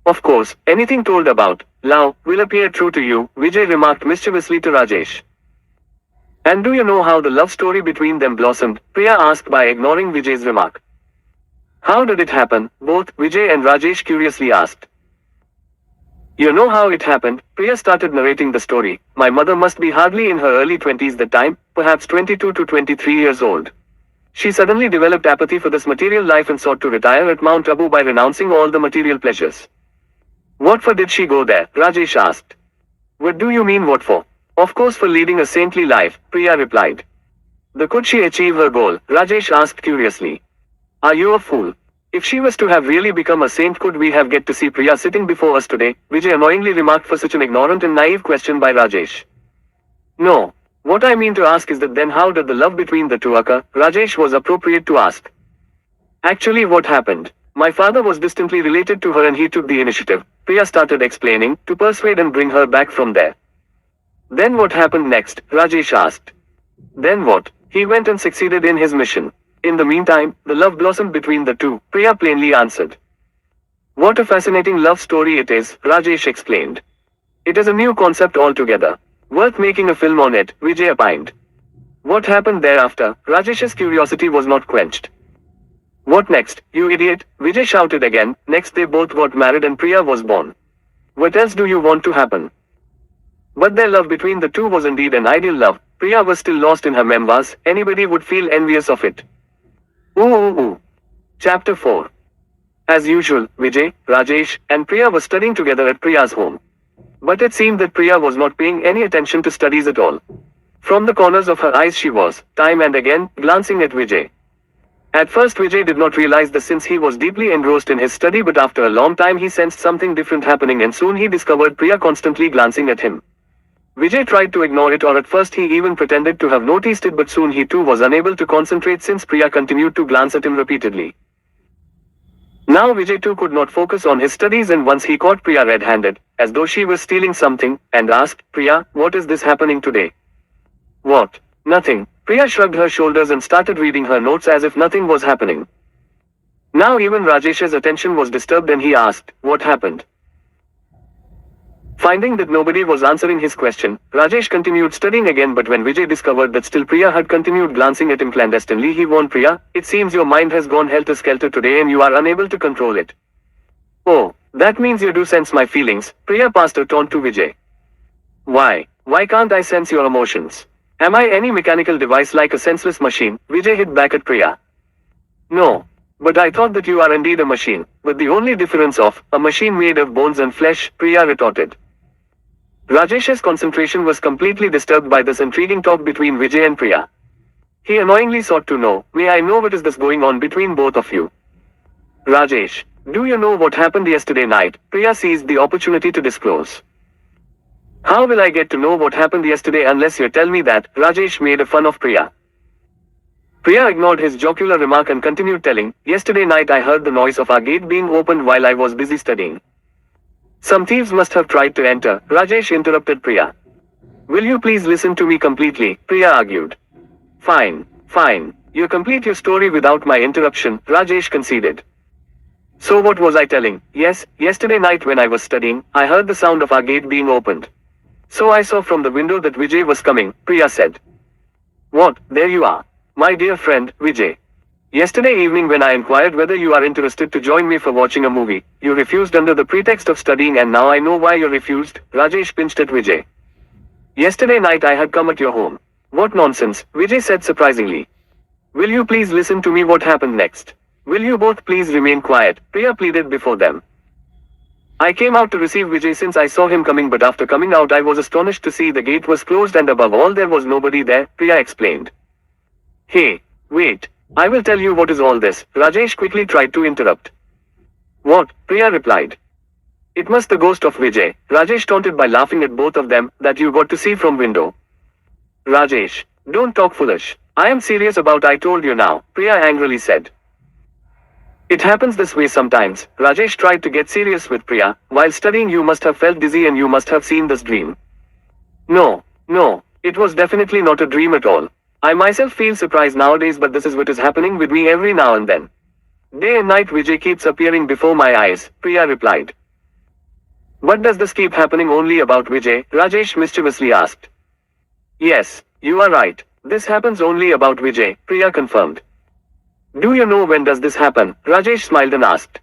Of course, anything told about love will appear true to you, Vijay remarked mischievously to Rajesh. And do you know how the love story between them blossomed? Priya asked by ignoring Vijay's remark. How did it happen? Both Vijay and Rajesh curiously asked. You know how it happened? Priya started narrating the story. My mother must be hardly in her early 20s that time, perhaps 22 to 23 years old. She suddenly developed apathy for this material life and sought to retire at Mount Abu by renouncing all the material pleasures. What for did she go there? Rajesh asked. What do you mean what for? Of course for leading a saintly life, Priya replied. Then could she achieve her goal? Rajesh asked curiously. Are you a fool? If she was to have really become a saint could we have get to see Priya sitting before us today? Vijay annoyingly remarked for such an ignorant and naive question by Rajesh. No. What I mean to ask is that then how did the love between the two occur? Rajesh was appropriate to ask. Actually what happened? My father was distantly related to her and he took the initiative, Priya started explaining, to persuade and bring her back from there. Then what happened next? Rajesh asked. Then what? He went and succeeded in his mission. In the meantime, the love blossomed between the two, Priya plainly answered. What a fascinating love story it is, Rajesh explained. It is a new concept altogether. Worth making a film on it, Vijay opined. What happened thereafter? Rajesh's curiosity was not quenched. What next, you idiot? Vijay shouted again. Next they both got married and Priya was born. What else do you want to happen? But their love between the two was indeed an ideal love. Priya was still lost in her memoirs, anybody would feel envious of it. Ooh. Chapter 4. As usual, Vijay, Rajesh, and Priya were studying together at Priya's home. But it seemed that Priya was not paying any attention to studies at all. From the corners of her eyes she was, time and again, glancing at Vijay. At first Vijay did not realize this since he was deeply engrossed in his study but after a long time he sensed something different happening and soon he discovered Priya constantly glancing at him. Vijay tried to ignore it or at first he even pretended to have noticed it but soon he too was unable to concentrate since Priya continued to glance at him repeatedly. Now Vijay too could not focus on his studies and once he caught Priya red-handed, as though she was stealing something, and asked, Priya, what is this happening today? What? Nothing. Priya shrugged her shoulders and started reading her notes as if nothing was happening. Now even Rajesh's attention was disturbed and he asked, what happened? Finding that nobody was answering his question, Rajesh continued studying again but when Vijay discovered that still Priya had continued glancing at him clandestinely he warned Priya, it seems your mind has gone helter-skelter today and you are unable to control it. Oh, that means you do sense my feelings, Priya passed her taunt to Vijay. Why? Why can't I sense your emotions? Am I any mechanical device like a senseless machine? Vijay hit back at Priya. No. But I thought that you are indeed a machine, with the only difference of, a machine made of bones and flesh, Priya retorted. Rajesh's concentration was completely disturbed by this intriguing talk between Vijay and Priya. He annoyingly sought to know, may I know what is this going on between both of you? Rajesh, do you know what happened yesterday night? Priya seized the opportunity to disclose. How will I get to know what happened yesterday unless you tell me that? Rajesh made a fun of Priya. Priya ignored his jocular remark and continued telling, yesterday night I heard the noise of our gate being opened while I was busy studying. Some thieves must have tried to enter, Rajesh interrupted Priya. Will you please listen to me completely, Priya argued. Fine, fine. You complete your story without my interruption, Rajesh conceded. So what was I telling? Yes, yesterday night when I was studying, I heard the sound of our gate being opened. So I saw from the window that Vijay was coming, Priya said. What, there you are. My dear friend, Vijay. Yesterday evening when I inquired whether you are interested to join me for watching a movie, you refused under the pretext of studying and now I know why you refused, Rajesh pinched at Vijay. Yesterday night I had come at your home. What nonsense, Vijay said surprisingly. Will you please listen to me what happened next? Will you both please remain quiet, Priya pleaded before them. I came out to receive Vijay since I saw him coming but after coming out I was astonished to see the gate was closed and above all there was nobody there, Priya explained. Hey, wait. I will tell you what is all this, Rajesh quickly tried to interrupt. What? Priya replied. It must the ghost of Vijay, Rajesh taunted by laughing at both of them, that you got to see from window. Rajesh, don't talk foolish. I am serious about I told you now, Priya angrily said. It happens this way sometimes, Rajesh tried to get serious with Priya, while studying you must have felt dizzy and you must have seen this dream. No, it was definitely not a dream at all. I myself feel surprised nowadays but this is what is happening with me every now and then. Day and night Vijay keeps appearing before my eyes, Priya replied. But does this keep happening only about Vijay? Rajesh mischievously asked. Yes, you are right. This happens only about Vijay, Priya confirmed. Do you know when does this happen? Rajesh smiled and asked.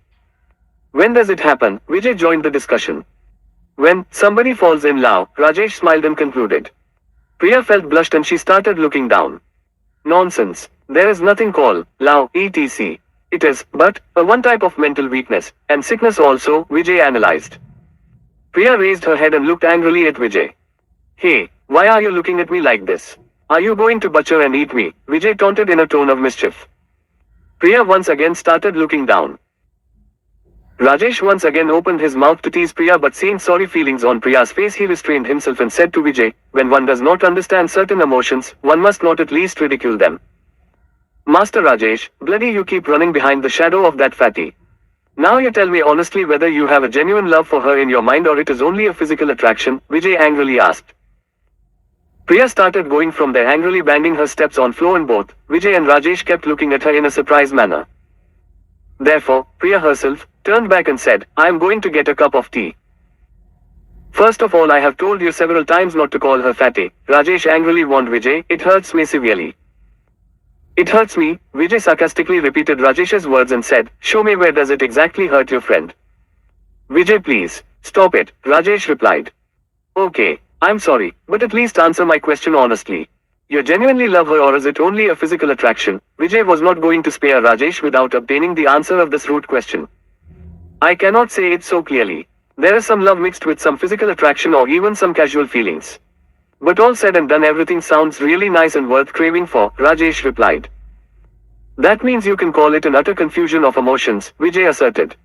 When does it happen? Vijay joined the discussion. When somebody falls in love, Rajesh smiled and concluded. Priya felt blushed and she started looking down. Nonsense. There is nothing called love, etc. It is, but, a one type of mental weakness, and sickness also, Vijay analyzed. Priya raised her head and looked angrily at Vijay. Hey, why are you looking at me like this? Are you going to butcher and eat me? Vijay taunted in a tone of mischief. Priya once again started looking down. Rajesh once again opened his mouth to tease Priya but seeing sorry feelings on Priya's face he restrained himself and said to Vijay, when one does not understand certain emotions, one must not at least ridicule them. Master Rajesh, bloody you keep running behind the shadow of that fatty. Now you tell me honestly whether you have a genuine love for her in your mind or it is only a physical attraction, Vijay angrily asked. Priya started going from there angrily banging her steps on floor and both Vijay and Rajesh kept looking at her in a surprised manner. Therefore, Priya herself turned back and said, I am going to get a cup of tea. First of all I have told you several times not to call her fatty, Rajesh angrily warned Vijay, it hurts me severely. It hurts me, Vijay sarcastically repeated Rajesh's words and said, show me where does it exactly hurt your friend. Vijay please, stop it, Rajesh replied. Okay, I'm sorry, but at least answer my question honestly. You genuinely love her or is it only a physical attraction? Vijay was not going to spare Rajesh without obtaining the answer of this rude question. I cannot say it so clearly. There is some love mixed with some physical attraction or even some casual feelings. But all said and done everything sounds really nice and worth craving for, Rajesh replied. That means you can call it an utter confusion of emotions, Vijay asserted.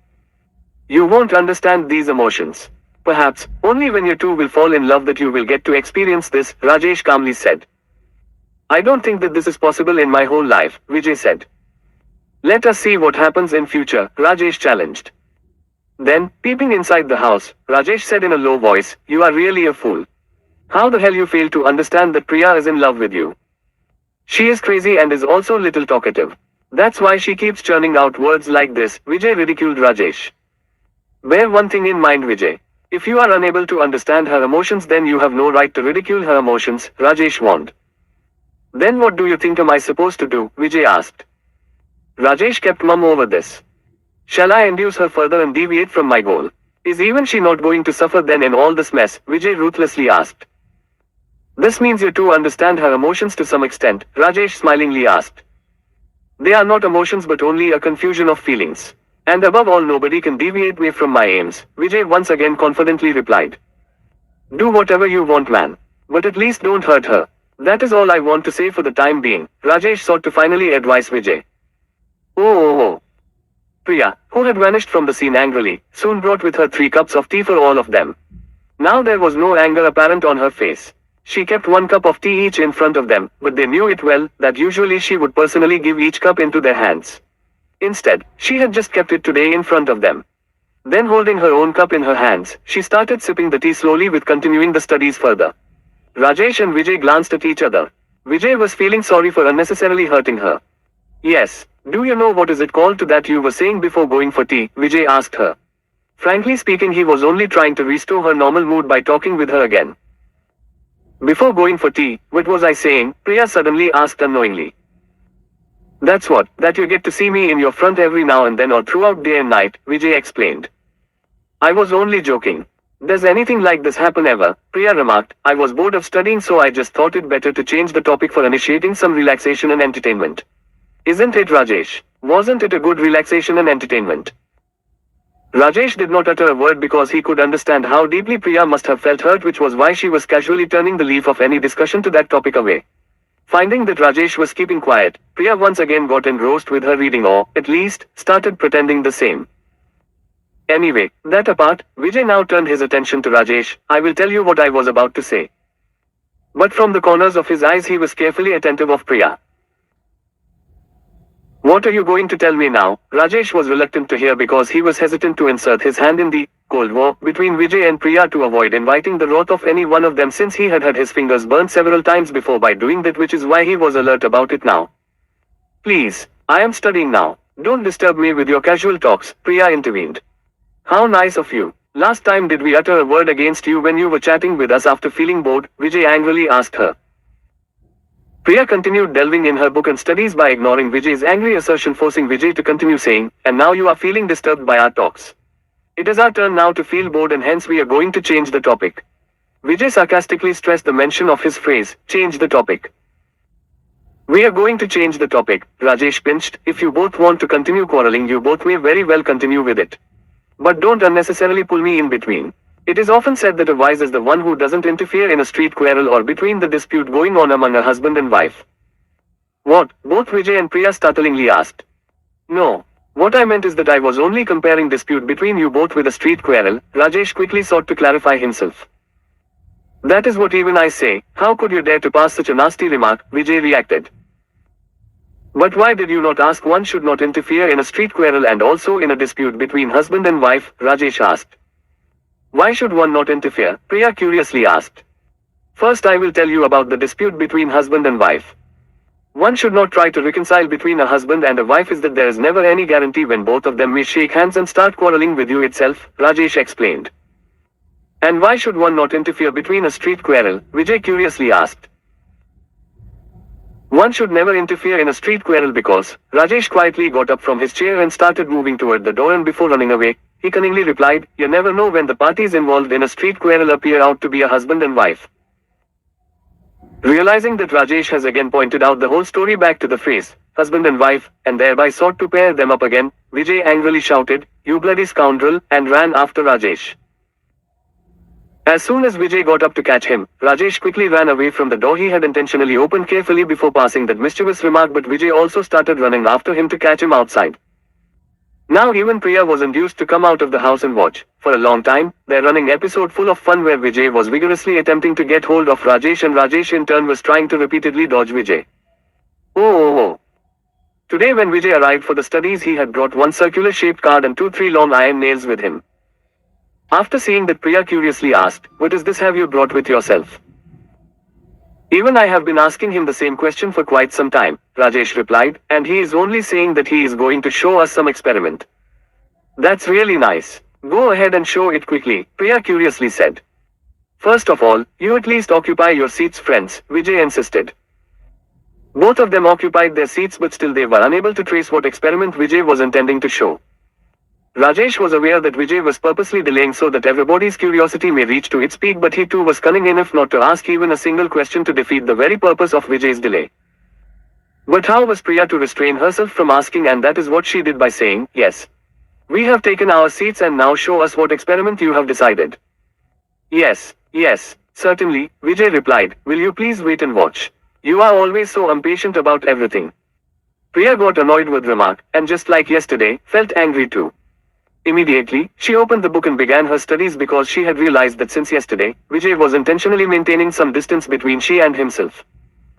You won't understand these emotions. Perhaps, only when you two will fall in love that you will get to experience this, Rajesh calmly said. I don't think that this is possible in my whole life, Vijay said. Let us see what happens in future, Rajesh challenged. Then, peeping inside the house, Rajesh said in a low voice, you are really a fool. How the hell you fail to understand that Priya is in love with you? She is crazy and is also little talkative. That's why she keeps churning out words like this, Vijay ridiculed Rajesh. Bear one thing in mind Vijay. If you are unable to understand her emotions then you have no right to ridicule her emotions, Rajesh warned. Then what do you think am I supposed to do, Vijay asked. Rajesh kept mum over this. Shall I induce her further and deviate from my goal? Is even she not going to suffer then in all this mess, Vijay ruthlessly asked. This means you two understand her emotions to some extent, Rajesh smilingly asked. They are not emotions but only a confusion of feelings. And above all nobody can deviate me from my aims, Vijay once again confidently replied. Do whatever you want man. But at least don't hurt her. That is all I want to say for the time being, Rajesh sought to finally advise Vijay. Oh. Priya, who had vanished from the scene angrily, soon brought with her 3 cups of tea for all of them. Now there was no anger apparent on her face. She kept 1 cup of tea each in front of them, but they knew it well, that usually she would personally give each cup into their hands. Instead, she had just kept it today in front of them. Then holding her own cup in her hands, she started sipping the tea slowly with continuing the studies further. Rajesh and Vijay glanced at each other. Vijay was feeling sorry for unnecessarily hurting her. Yes, do you know what is it called to that you were saying before going for tea? Vijay asked her. Frankly speaking, he was only trying to restore her normal mood by talking with her again. Before going for tea, what was I saying? Priya suddenly asked unknowingly. That's what, that you get to see me in your front every now and then or throughout day and night, Vijay explained. I was only joking. Does anything like this happen ever? Priya remarked. I was bored of studying, so I just thought it better to change the topic for initiating some relaxation and entertainment. Isn't it, Rajesh? Wasn't it a good relaxation and entertainment? Rajesh did not utter a word because he could understand how deeply Priya must have felt hurt, which was why she was casually turning the leaf of any discussion to that topic away. Finding that Rajesh was keeping quiet, Priya once again got engrossed with her reading, or, at least, started pretending the same. Anyway, that apart, Vijay now turned his attention to Rajesh. I will tell you what I was about to say. But from the corners of his eyes he was carefully attentive of Priya. What are you going to tell me now? Rajesh was reluctant to hear because he was hesitant to insert his hand in the Cold War between Vijay and Priya to avoid inviting the wrath of any one of them, since he had his fingers burned several times before by doing that, which is why he was alert about it now. Please, I am studying now. Don't disturb me with your casual talks, Priya intervened. How nice of you. Last time did we utter a word against you when you were chatting with us after feeling bored? Vijay angrily asked her. Priya continued delving in her book and studies by ignoring Vijay's angry assertion, forcing Vijay to continue saying, and now you are feeling disturbed by our talks. It is our turn now to feel bored, and hence we are going to change the topic. Vijay sarcastically stressed the mention of his phrase, change the topic. We are going to change the topic, Rajesh pinched. If you both want to continue quarreling, you both may very well continue with it. But don't unnecessarily pull me in between. It is often said that a wise is the one who doesn't interfere in a street quarrel or between the dispute going on among a husband and wife. What? Both Vijay and Priya startlingly asked. No. What I meant is that I was only comparing dispute between you both with a street quarrel. Rajesh quickly sought to clarify himself. That is what even I say. How could you dare to pass such a nasty remark? Vijay reacted. But why did you not ask? One should not interfere in a street quarrel and also in a dispute between husband and wife, Rajesh asked. Why should one not interfere? Priya curiously asked. First I will tell you about the dispute between husband and wife. One should not try to reconcile between a husband and a wife is that there is never any guarantee when both of them may shake hands and start quarreling with you itself, Rajesh explained. And why should one not interfere between a street quarrel? Vijay curiously asked. One should never interfere in a street quarrel because, Rajesh quietly got up from his chair and started moving toward the door, and before running away, he cunningly replied, you never know when the parties involved in a street quarrel appear out to be a husband and wife. Realizing that Rajesh has again pointed out the whole story back to the phrase, husband and wife, and thereby sought to pair them up again, Vijay angrily shouted, you bloody scoundrel, and ran after Rajesh. As soon as Vijay got up to catch him, Rajesh quickly ran away from the door he had intentionally opened carefully before passing that mischievous remark, but Vijay also started running after him to catch him outside. Now even Priya was induced to come out of the house and watch. For a long time, their running episode full of fun where Vijay was vigorously attempting to get hold of Rajesh and Rajesh in turn was trying to repeatedly dodge Vijay. Oh. Today when Vijay arrived for the studies, he had brought one circular-shaped card and 2-3 long iron nails with him. After seeing that, Priya curiously asked, what is this have you brought with yourself? Even I have been asking him the same question for quite some time, Rajesh replied, and he is only saying that he is going to show us some experiment. That's really nice. Go ahead and show it quickly, Priya curiously said. First of all, you at least occupy your seats, friends, Vijay insisted. Both of them occupied their seats, but still they were unable to trace what experiment Vijay was intending to show. Rajesh was aware that Vijay was purposely delaying so that everybody's curiosity may reach to its peak, but he too was cunning enough not to ask even a single question to defeat the very purpose of Vijay's delay. But how was Priya to restrain herself from asking? And that is what she did by saying, yes. We have taken our seats and now show us what experiment you have decided. Yes, certainly, Vijay replied. Will you please wait and watch? You are always so impatient about everything. Priya got annoyed with the remark, and just like yesterday, felt angry too. Immediately, she opened the book and began her studies because she had realized that since yesterday, Vijay was intentionally maintaining some distance between she and himself.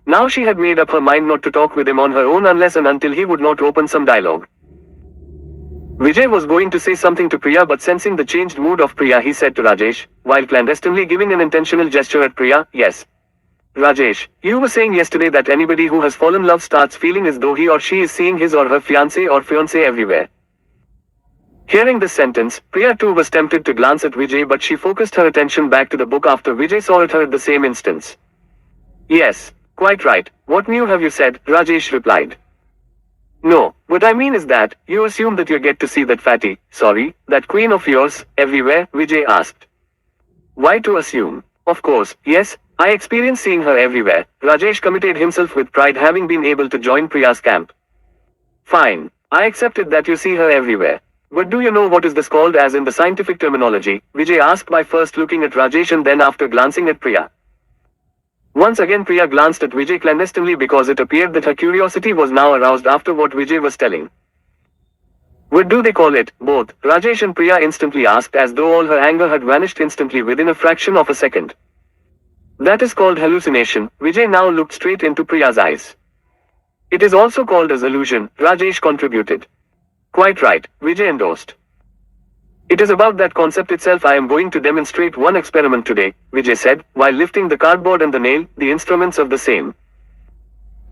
Now she had made up her mind not to talk with him on her own unless and until he would not open some dialogue. Vijay was going to say something to Priya, but sensing the changed mood of Priya, he said to Rajesh, while clandestinely giving an intentional gesture at Priya, "Yes. Rajesh, you were saying yesterday that anybody who has fallen in love starts feeling as though he or she is seeing his or her fiancé or fiancé everywhere." Hearing this sentence, Priya too was tempted to glance at Vijay, but she focused her attention back to the book after Vijay saw at her at the same instance. "Yes, quite right. What new have you said?" Rajesh replied. "No, what I mean is that, you assume that you get to see that that queen of yours, everywhere," Vijay asked. "Why to assume? Of course, yes, I experience seeing her everywhere." Rajesh committed himself with pride, having been able to join Priya's camp. "Fine. I accepted that you see her everywhere. But do you know what is this called as in the scientific terminology?" Vijay asked, by first looking at Rajesh and then after glancing at Priya. Once again Priya glanced at Vijay clandestinely because it appeared that her curiosity was now aroused after what Vijay was telling. "What do they call it?" both Rajesh and Priya instantly asked, as though all her anger had vanished instantly within a fraction of a second. "That is called hallucination." Vijay now looked straight into Priya's eyes. "It is also called as illusion," Rajesh contributed. "Quite right," Vijay endorsed. "It is about that concept itself. I am going to demonstrate one experiment today," Vijay said, while lifting the cardboard and the nail, the instruments of the same.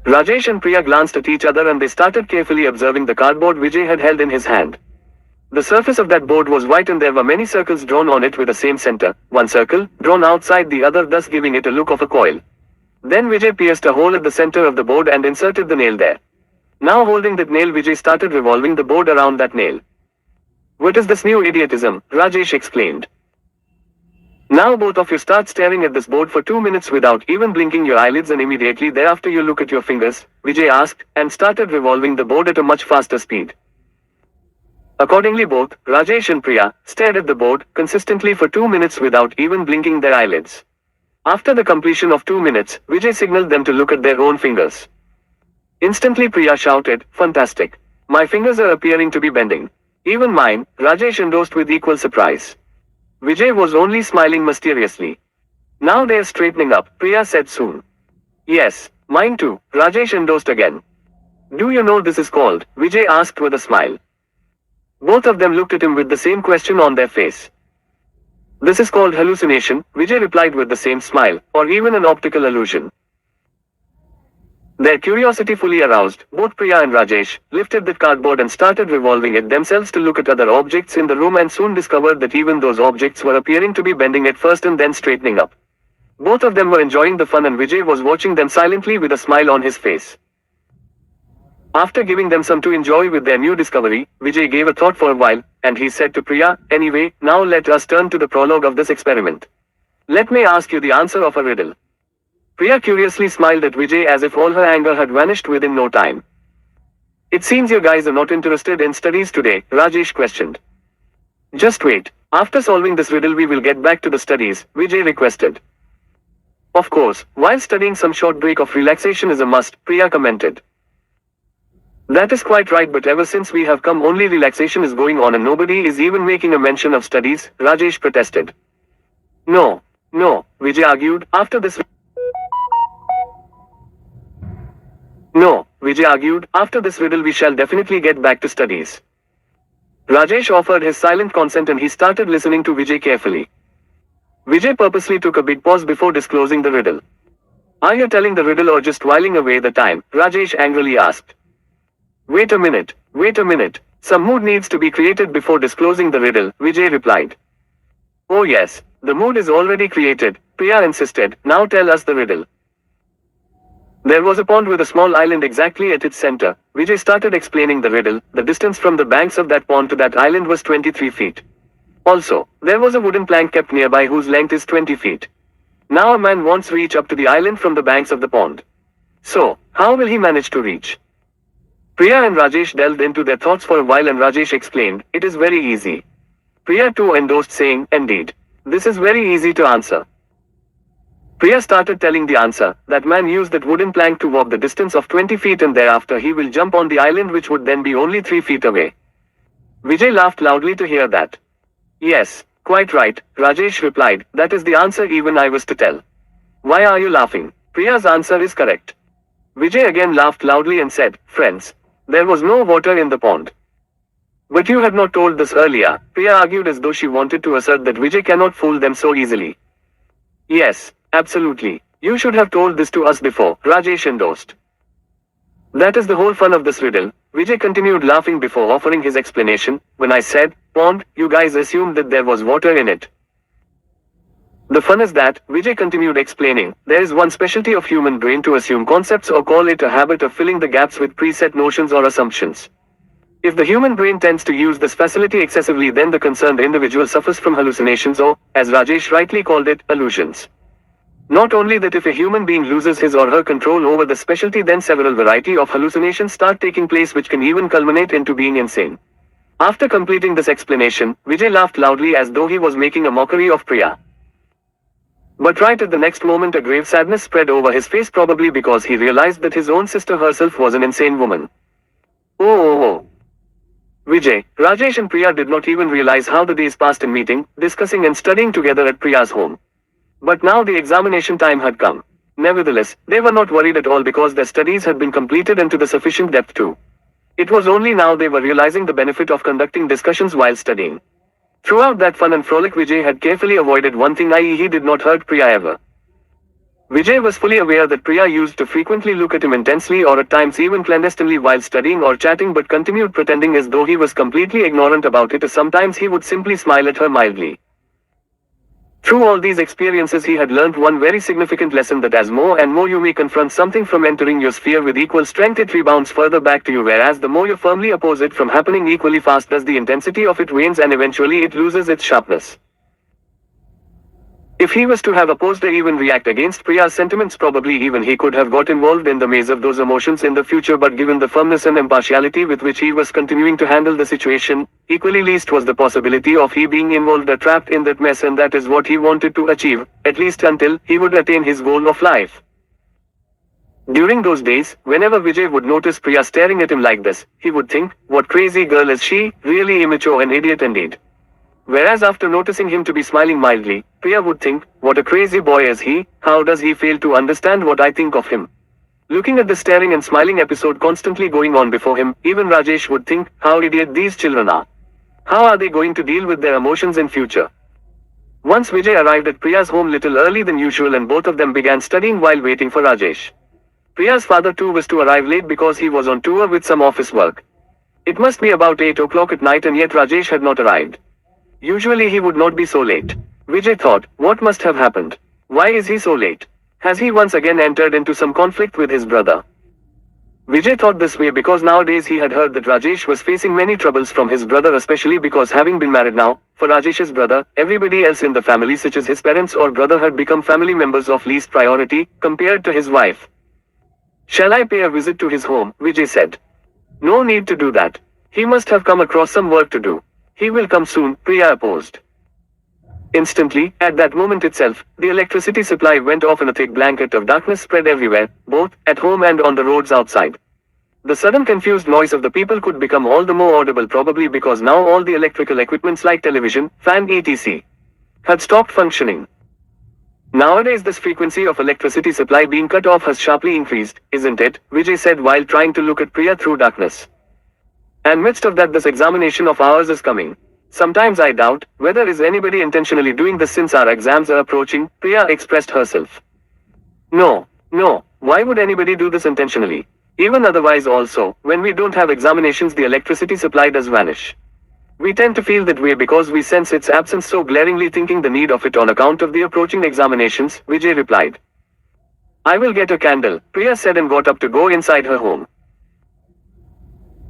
Rajesh and Priya glanced at each other and they started carefully observing the cardboard Vijay had held in his hand. The surface of that board was white and there were many circles drawn on it with the same center, one circle, drawn outside the other, thus giving it a look of a coil. Then Vijay pierced a hole at the center of the board and inserted the nail there. Now holding that nail, Vijay started revolving the board around that nail. "What is this new idiotism?" Rajesh exclaimed. "Now both of you start staring at this board for 2 minutes without even blinking your eyelids, and immediately thereafter you look at your fingers," Vijay asked, and started revolving the board at a much faster speed. Accordingly both Rajesh and Priya stared at the board consistently for 2 minutes without even blinking their eyelids. After the completion of 2 minutes, Vijay signaled them to look at their own fingers. Instantly Priya shouted, "Fantastic! My fingers are appearing to be bending." "Even mine," Rajesh endorsed with equal surprise. Vijay was only smiling mysteriously. "Now they're straightening up," Priya said soon. "Yes, mine too," Rajesh endorsed again. "Do you know this is called?" Vijay asked with a smile. Both of them looked at him with the same question on their face. "This is called hallucination," Vijay replied with the same smile, "or even an optical illusion." Their curiosity fully aroused, both Priya and Rajesh lifted the cardboard and started revolving it themselves to look at other objects in the room, and soon discovered that even those objects were appearing to be bending at first and then straightening up. Both of them were enjoying the fun and Vijay was watching them silently with a smile on his face. After giving them some to enjoy with their new discovery, Vijay gave a thought for a while, and he said to Priya, "Anyway, now let us turn to the prologue of this experiment. Let me ask you the answer of a riddle." Priya curiously smiled at Vijay as if all her anger had vanished within no time. "It seems you guys are not interested in studies today," Rajesh questioned. "Just wait. After solving this riddle we will get back to the studies," Vijay requested. "Of course, while studying some short break of relaxation is a must," Priya commented. "That is quite right, but ever since we have come only relaxation is going on and nobody is even making a mention of studies," Rajesh protested. No, Vijay argued, after this riddle we shall definitely get back to studies." Rajesh offered his silent consent and he started listening to Vijay carefully. Vijay purposely took a big pause before disclosing the riddle. "Are you telling the riddle or just whiling away the time?" Rajesh angrily asked. Wait a minute. Some mood needs to be created before disclosing the riddle," Vijay replied. "Oh yes, the mood is already created," Priya insisted. "Now tell us the riddle." There was a pond with a small island exactly at its center. Vijay started explaining the riddle. The distance from the banks of that pond to that island was 23 feet. Also, there was a wooden plank kept nearby whose length is 20 feet. Now a man wants to reach up to the island from the banks of the pond. So, how will he manage to reach? Priya and Rajesh delved into their thoughts for a while and Rajesh explained, "It is very easy." Priya too endorsed, saying, "Indeed. This is very easy to answer." Priya started telling the answer. That man used that wooden plank to walk the distance of 20 feet and thereafter he will jump on the island, which would then be only 3 feet away. Vijay laughed loudly to hear that. "Yes, quite right," Rajesh replied. "That is the answer even I was to tell." "Why are you laughing?" "Priya's answer is correct." Vijay again laughed loudly and said, "Friends, there was no water in the pond." But you had not told this earlier, Priya argued as though she wanted to assert that Vijay cannot fool them so easily. Yes, absolutely. You should have told this to us before, Rajesh endorsed. That is the whole fun of this riddle, Vijay continued laughing before offering his explanation. When I said, pond, you guys assumed that there was water in it. The fun is that, Vijay continued explaining, there is one specialty of human brain to assume concepts or call it a habit of filling the gaps with preset notions or assumptions. If the human brain tends to use this facility excessively, then the concerned individual suffers from hallucinations or, as Rajesh rightly called it, illusions. Not only that, if a human being loses his or her control over the specialty, then several variety of hallucinations start taking place which can even culminate into being insane. After completing this explanation, Vijay laughed loudly as though he was making a mockery of Priya. But right at the next moment a grave sadness spread over his face, probably because he realized that his own sister herself was an insane woman. Oh. Vijay, Rajesh and Priya did not even realize how the days passed in meeting, discussing and studying together at Priya's home. But now the examination time had come. Nevertheless, they were not worried at all because their studies had been completed and to the sufficient depth too. It was only now they were realizing the benefit of conducting discussions while studying. Throughout that fun and frolic, Vijay had carefully avoided one thing, i.e. he did not hurt Priya ever. Vijay was fully aware that Priya used to frequently look at him intensely or at times even clandestinely while studying or chatting, but continued pretending as though he was completely ignorant about it, as sometimes he would simply smile at her mildly. Through all these experiences he had learnt one very significant lesson, that as more and more you may confront something from entering your sphere with equal strength, it rebounds further back to you, whereas the more you firmly oppose it from happening equally fast does the intensity of it wanes and eventually it loses its sharpness. If he was to have opposed or even react against Priya's sentiments, probably even he could have got involved in the maze of those emotions in the future, but given the firmness and impartiality with which he was continuing to handle the situation, equally least was the possibility of he being involved or trapped in that mess, and that is what he wanted to achieve, at least until he would attain his goal of life. During those days, whenever Vijay would notice Priya staring at him like this, he would think, what crazy girl is she, really immature and idiot indeed. Whereas after noticing him to be smiling mildly, Priya would think, what a crazy boy is he, how does he fail to understand what I think of him? Looking at the staring and smiling episode constantly going on before him, even Rajesh would think, how idiot these children are. How are they going to deal with their emotions in future? Once Vijay arrived at Priya's home little early than usual and both of them began studying while waiting for Rajesh. Priya's father too was to arrive late because he was on tour with some office work. It must be about 8 o'clock at night and yet Rajesh had not arrived. Usually he would not be so late. Vijay thought, what must have happened? Why is he so late? Has he once again entered into some conflict with his brother? Vijay thought this way because nowadays he had heard that Rajesh was facing many troubles from his brother, especially because having been married now, for Rajesh's brother, everybody else in the family such as his parents or brother had become family members of least priority, compared to his wife. Shall I pay a visit to his home? Vijay said. No need to do that. He must have come across some work to do. He will come soon, Priya opposed. Instantly, at that moment itself, the electricity supply went off and a thick blanket of darkness spread everywhere, both at home and on the roads outside. The sudden confused noise of the people could become all the more audible, probably because now all the electrical equipments like television, fan etc. had stopped functioning. Nowadays this frequency of electricity supply being cut off has sharply increased, isn't it? Vijay said while trying to look at Priya through darkness. And midst of that this examination of ours is coming. Sometimes I doubt whether is anybody intentionally doing this since our exams are approaching, Priya expressed herself. No, why would anybody do this intentionally? Even otherwise also, when we don't have examinations the electricity supply does vanish. We tend to feel that way because we sense its absence so glaringly, thinking the need of it on account of the approaching examinations, Vijay replied. I will get a candle, Priya said and got up to go inside her home.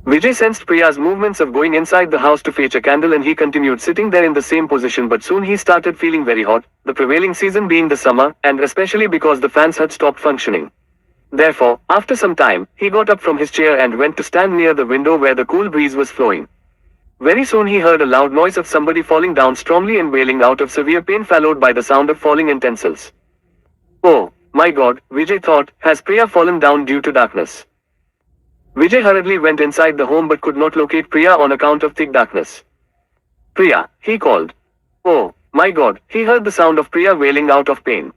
Vijay sensed Priya's movements of going inside the house to fetch a candle and he continued sitting there in the same position, but soon he started feeling very hot, the prevailing season being the summer, and especially because the fans had stopped functioning. Therefore, after some time, he got up from his chair and went to stand near the window where the cool breeze was flowing. Very soon he heard a loud noise of somebody falling down strongly and wailing out of severe pain, followed by the sound of falling utensils. Oh, my God, Vijay thought, has Priya fallen down due to darkness? Vijay hurriedly went inside the home but could not locate Priya on account of thick darkness. Priya, he called. Oh, my God, he heard the sound of Priya wailing out of pain.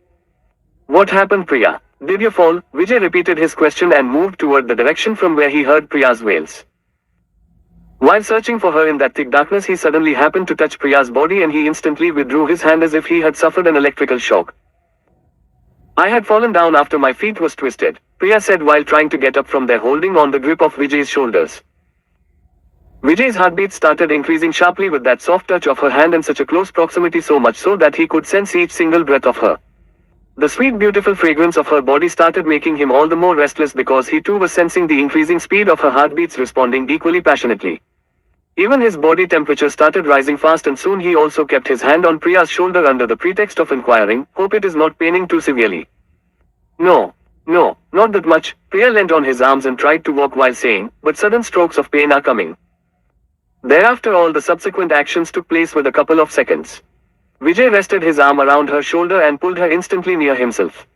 What happened, Priya? Did you fall? Vijay repeated his question and moved toward the direction from where he heard Priya's wails. While searching for her in that thick darkness, he suddenly happened to touch Priya's body and he instantly withdrew his hand as if he had suffered an electrical shock. I had fallen down after my feet was twisted, Priya said while trying to get up from there holding on the grip of Vijay's shoulders. Vijay's heartbeat started increasing sharply with that soft touch of her hand in such a close proximity, so much so that he could sense each single breath of her. The sweet beautiful fragrance of her body started making him all the more restless because he too was sensing the increasing speed of her heartbeats responding equally passionately. Even his body temperature started rising fast and soon he also kept his hand on Priya's shoulder under the pretext of inquiring, "Hope it is not paining too severely." "No, no, not that much." Priya leant on his arms and tried to walk while saying, "But sudden strokes of pain are coming." Thereafter all the subsequent actions took place with a couple of seconds. Vijay rested his arm around her shoulder and pulled her instantly near himself.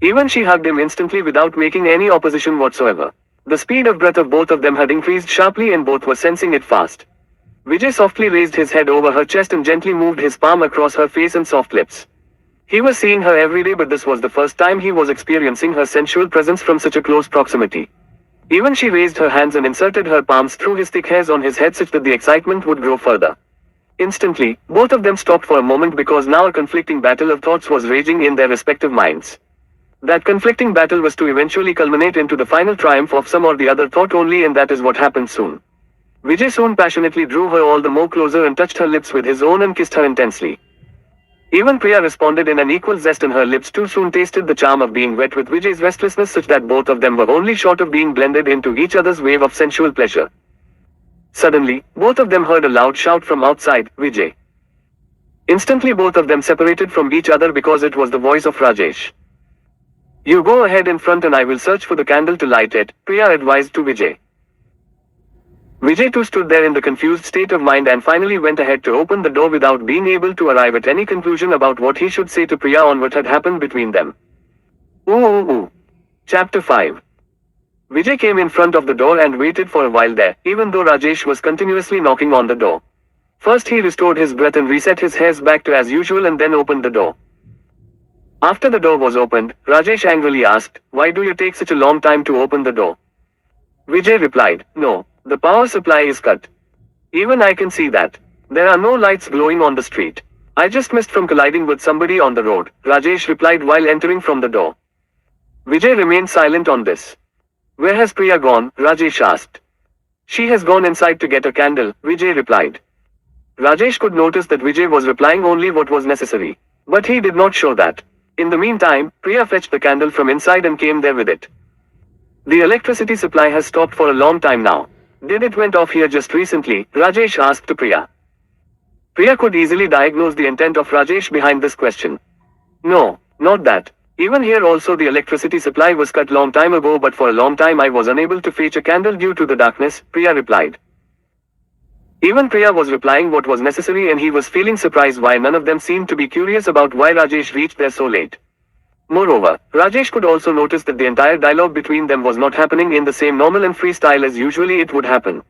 Even she hugged him instantly without making any opposition whatsoever. The speed of breath of both of them had increased sharply and both were sensing it fast. Vijay softly raised his head over her chest and gently moved his palm across her face and soft lips. He was seeing her every day, but this was the first time he was experiencing her sensual presence from such a close proximity. Even she raised her hands and inserted her palms through his thick hairs on his head such that the excitement would grow further. Instantly, both of them stopped for a moment because now a conflicting battle of thoughts was raging in their respective minds. That conflicting battle was to eventually culminate into the final triumph of some or the other thought only, and that is what happened soon. Vijay soon passionately drew her all the more closer and touched her lips with his own and kissed her intensely. Even Priya responded in an equal zest, and her lips too soon tasted the charm of being wet with Vijay's restlessness such that both of them were only short of being blended into each other's wave of sensual pleasure. Suddenly, both of them heard a loud shout from outside, "Vijay!" Instantly both of them separated from each other because it was the voice of Rajesh. "You go ahead in front and I will search for the candle to light it," Priya advised to Vijay. Vijay too stood there in the confused state of mind and finally went ahead to open the door without being able to arrive at any conclusion about what he should say to Priya on what had happened between them. Ooh. Chapter 5. Vijay came in front of the door and waited for a while there, even though Rajesh was continuously knocking on the door. First he restored his breath and reset his hairs back to as usual and then opened the door. After the door was opened, Rajesh angrily asked, "Why do you take such a long time to open the door?" Vijay replied, "No, the power supply is cut. Even I can see that. There are no lights glowing on the street. I just missed from colliding with somebody on the road," Rajesh replied while entering from the door. Vijay remained silent on this. "Where has Priya gone?" Rajesh asked. "She has gone inside to get a candle," Vijay replied. Rajesh could notice that Vijay was replying only what was necessary. But he did not show that. In the meantime, Priya fetched the candle from inside and came there with it. "The electricity supply has stopped for a long time now. Did it went off here just recently?" Rajesh asked to Priya. Priya could easily diagnose the intent of Rajesh behind this question. "No, not that. Even here also the electricity supply was cut long time ago, but for a long time I was unable to fetch a candle due to the darkness," Priya replied. Even Priya was replying what was necessary and he was feeling surprised why none of them seemed to be curious about why Rajesh reached there so late. Moreover, Rajesh could also notice that the entire dialogue between them was not happening in the same normal and free style as usually it would happen.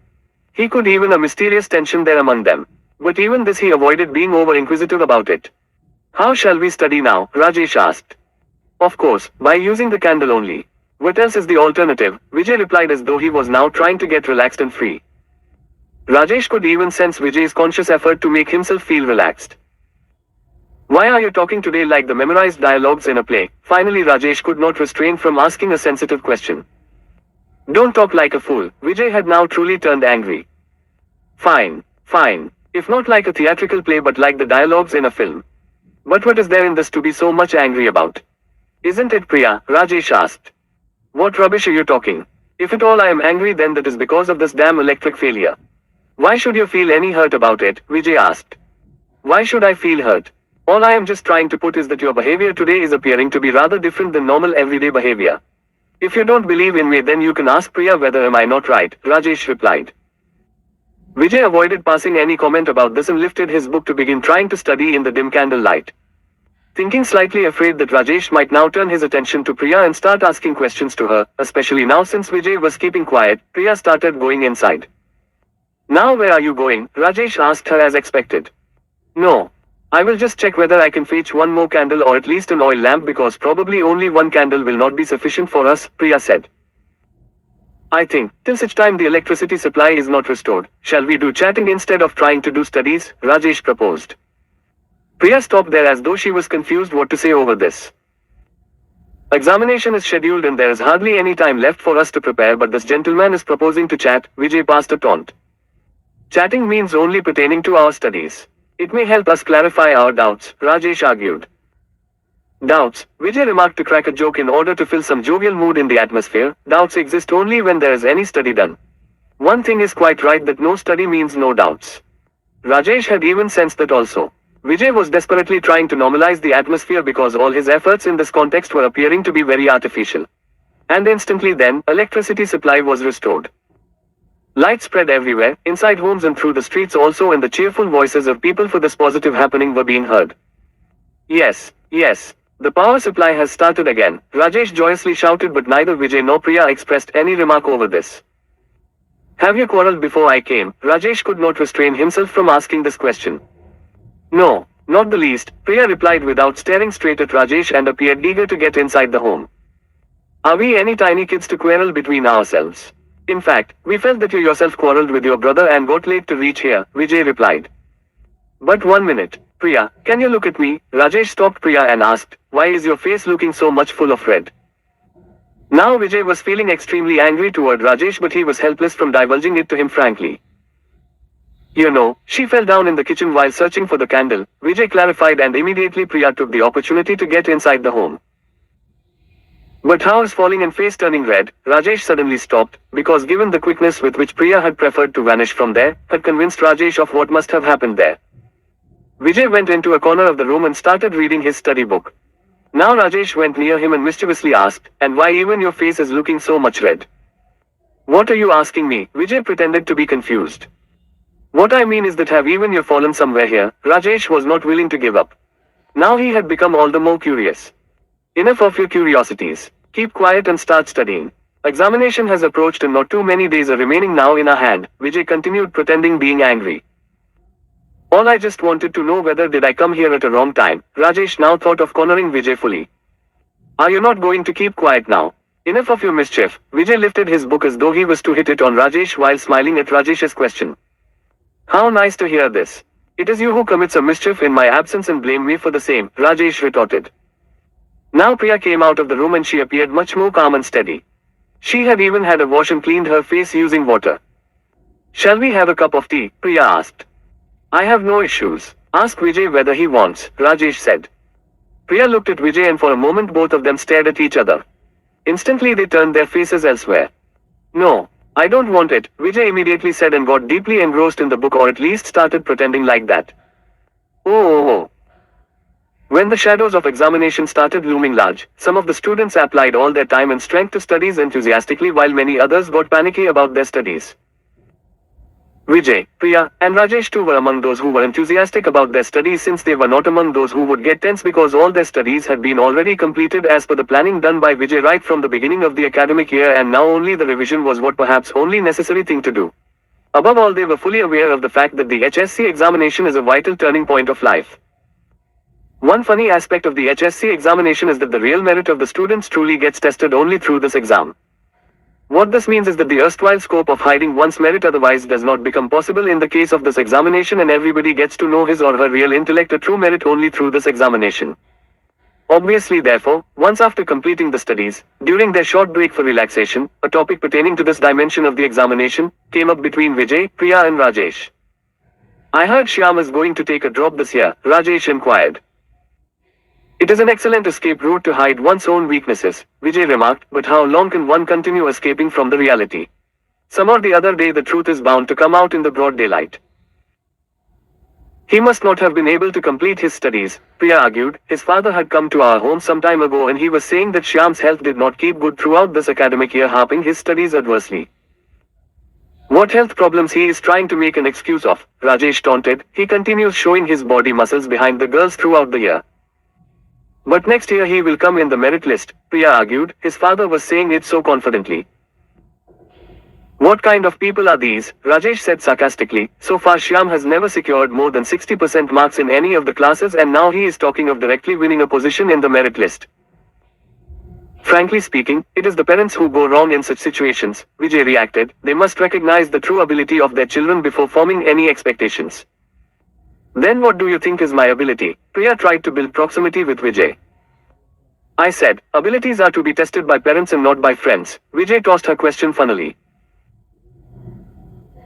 He could even a mysterious tension there among them. But even this he avoided being over-inquisitive about it. "How shall we study now?" Rajesh asked. "Of course, by using the candle only. What else is the alternative?" Vijay replied as though he was now trying to get relaxed and free. Rajesh could even sense Vijay's conscious effort to make himself feel relaxed. "Why are you talking today like the memorized dialogues in a play?" Finally Rajesh could not restrain from asking a sensitive question. "Don't talk like a fool." Vijay had now truly turned angry. Fine. If not like a theatrical play but like the dialogues in a film. But what is there in this to be so much angry about? Isn't it, Priya?" Rajesh asked. "What rubbish are you talking? If at all I am angry, then that is because of this damn electric failure." "Why should you feel any hurt about it?" Vijay asked. "Why should I feel hurt? All I am just trying to put is that your behavior today is appearing to be rather different than normal everyday behavior. If you don't believe in me, then you can ask Priya whether am I not right," Rajesh replied. Vijay avoided passing any comment about this and lifted his book to begin trying to study in the dim candle light. Thinking slightly afraid that Rajesh might now turn his attention to Priya and start asking questions to her, especially now since Vijay was keeping quiet, Priya started going inside. "Now where are you going?" Rajesh asked her as expected. "No. I will just check whether I can fetch one more candle or at least an oil lamp because probably only one candle will not be sufficient for us," Priya said. I think, till such time the electricity supply is not restored, shall we do chatting instead of trying to do studies? Rajesh proposed. Priya stopped there as though she was confused what to say over this. Examination is scheduled and there is hardly any time left for us to prepare, but this gentleman is proposing to chat, Vijay passed a taunt. Chatting means only pertaining to our studies. It may help us clarify our doubts, Rajesh argued. Doubts, Vijay remarked to crack a joke in order to fill some jovial mood in the atmosphere. Doubts exist only when there is any study done. One thing is quite right, that no study means no doubts. Rajesh had even sensed that also. Vijay was desperately trying to normalize the atmosphere because all his efforts in this context were appearing to be very artificial. And instantly then, electricity supply was restored. Light spread everywhere, inside homes and through the streets also, and the cheerful voices of people for this positive happening were being heard. Yes, yes. The power supply has started again, Rajesh joyously shouted, but neither Vijay nor Priya expressed any remark over this. Have you quarreled before I came? Rajesh could not restrain himself from asking this question. No, not the least, Priya replied without staring straight at Rajesh and appeared eager to get inside the home. Are we any tiny kids to quarrel between ourselves? In fact, we felt that you yourself quarreled with your brother and got late to reach here, Vijay replied. But 1 minute, Priya, can you look at me? Rajesh stopped Priya and asked, why is your face looking so much full of red? Now Vijay was feeling extremely angry toward Rajesh, but he was helpless from divulging it to him frankly. You know, she fell down in the kitchen while searching for the candle, Vijay clarified, and immediately Priya took the opportunity to get inside the home. But how is falling and face turning red? Rajesh suddenly stopped, because given the quickness with which Priya had preferred to vanish from there, had convinced Rajesh of what must have happened there. Vijay went into a corner of the room and started reading his study book. Now Rajesh went near him and mischievously asked, and why even your face is looking so much red? What are you asking me? Vijay pretended to be confused. What I mean is that have even you fallen somewhere here? Rajesh was not willing to give up. Now he had become all the more curious. Enough of your curiosities. Keep quiet and start studying. Examination has approached and not too many days are remaining now in our hand, Vijay continued, pretending being angry. All I just wanted to know whether did I come here at a wrong time? Rajesh now thought of cornering Vijay fully. Are you not going to keep quiet now? Enough of your mischief. Vijay lifted his book as though he was to hit it on Rajesh while smiling at Rajesh's question. How nice to hear this. It is you who commits a mischief in my absence and blame me for the same, Rajesh retorted. Now Priya came out of the room and she appeared much more calm and steady. She had even had a wash and cleaned her face using water. Shall we have a cup of tea? Priya asked. I have no issues. Ask Vijay whether he wants, Rajesh said. Priya looked at Vijay and for a moment both of them stared at each other. Instantly they turned their faces elsewhere. No, I don't want it, Vijay immediately said and got deeply engrossed in the book, or at least started pretending like that. Oh. When the shadows of examination started looming large, some of the students applied all their time and strength to studies enthusiastically while many others got panicky about their studies. Vijay, Priya, and Rajesh too were among those who were enthusiastic about their studies, since they were not among those who would get tense because all their studies had been already completed as per the planning done by Vijay right from the beginning of the academic year, and now only the revision was what perhaps only necessary thing to do. Above all, they were fully aware of the fact that the HSC examination is a vital turning point of life. One funny aspect of the HSC examination is that the real merit of the students truly gets tested only through this exam. What this means is that the erstwhile scope of hiding one's merit otherwise does not become possible in the case of this examination, and everybody gets to know his or her real intellect or true merit only through this examination. Obviously, therefore, once after completing the studies, during their short break for relaxation, a topic pertaining to this dimension of the examination came up between Vijay, Priya and Rajesh. I heard Shyam is going to take a drop this year, Rajesh inquired. It is an excellent escape route to hide one's own weaknesses, Vijay remarked, but how long can one continue escaping from the reality? Some or the other day the truth is bound to come out in the broad daylight. He must not have been able to complete his studies, Priya argued. His father had come to our home some time ago and he was saying that Shyam's health did not keep good throughout this academic year, harping his studies adversely. What health problems he is trying to make an excuse of, Rajesh taunted. He continues showing his body muscles behind the girls throughout the year. But next year he will come in the merit list, Priya argued. His father was saying it so confidently. What kind of people are these? Rajesh said sarcastically. So far Shyam has never secured more than 60% marks in any of the classes, and now he is talking of directly winning a position in the merit list. Frankly speaking, it is the parents who go wrong in such situations, Vijay reacted. They must recognize the true ability of their children before forming any expectations. Then what do you think is my ability? Priya tried to build proximity with Vijay. I said, abilities are to be tested by parents and not by friends. Vijay tossed her question funnily.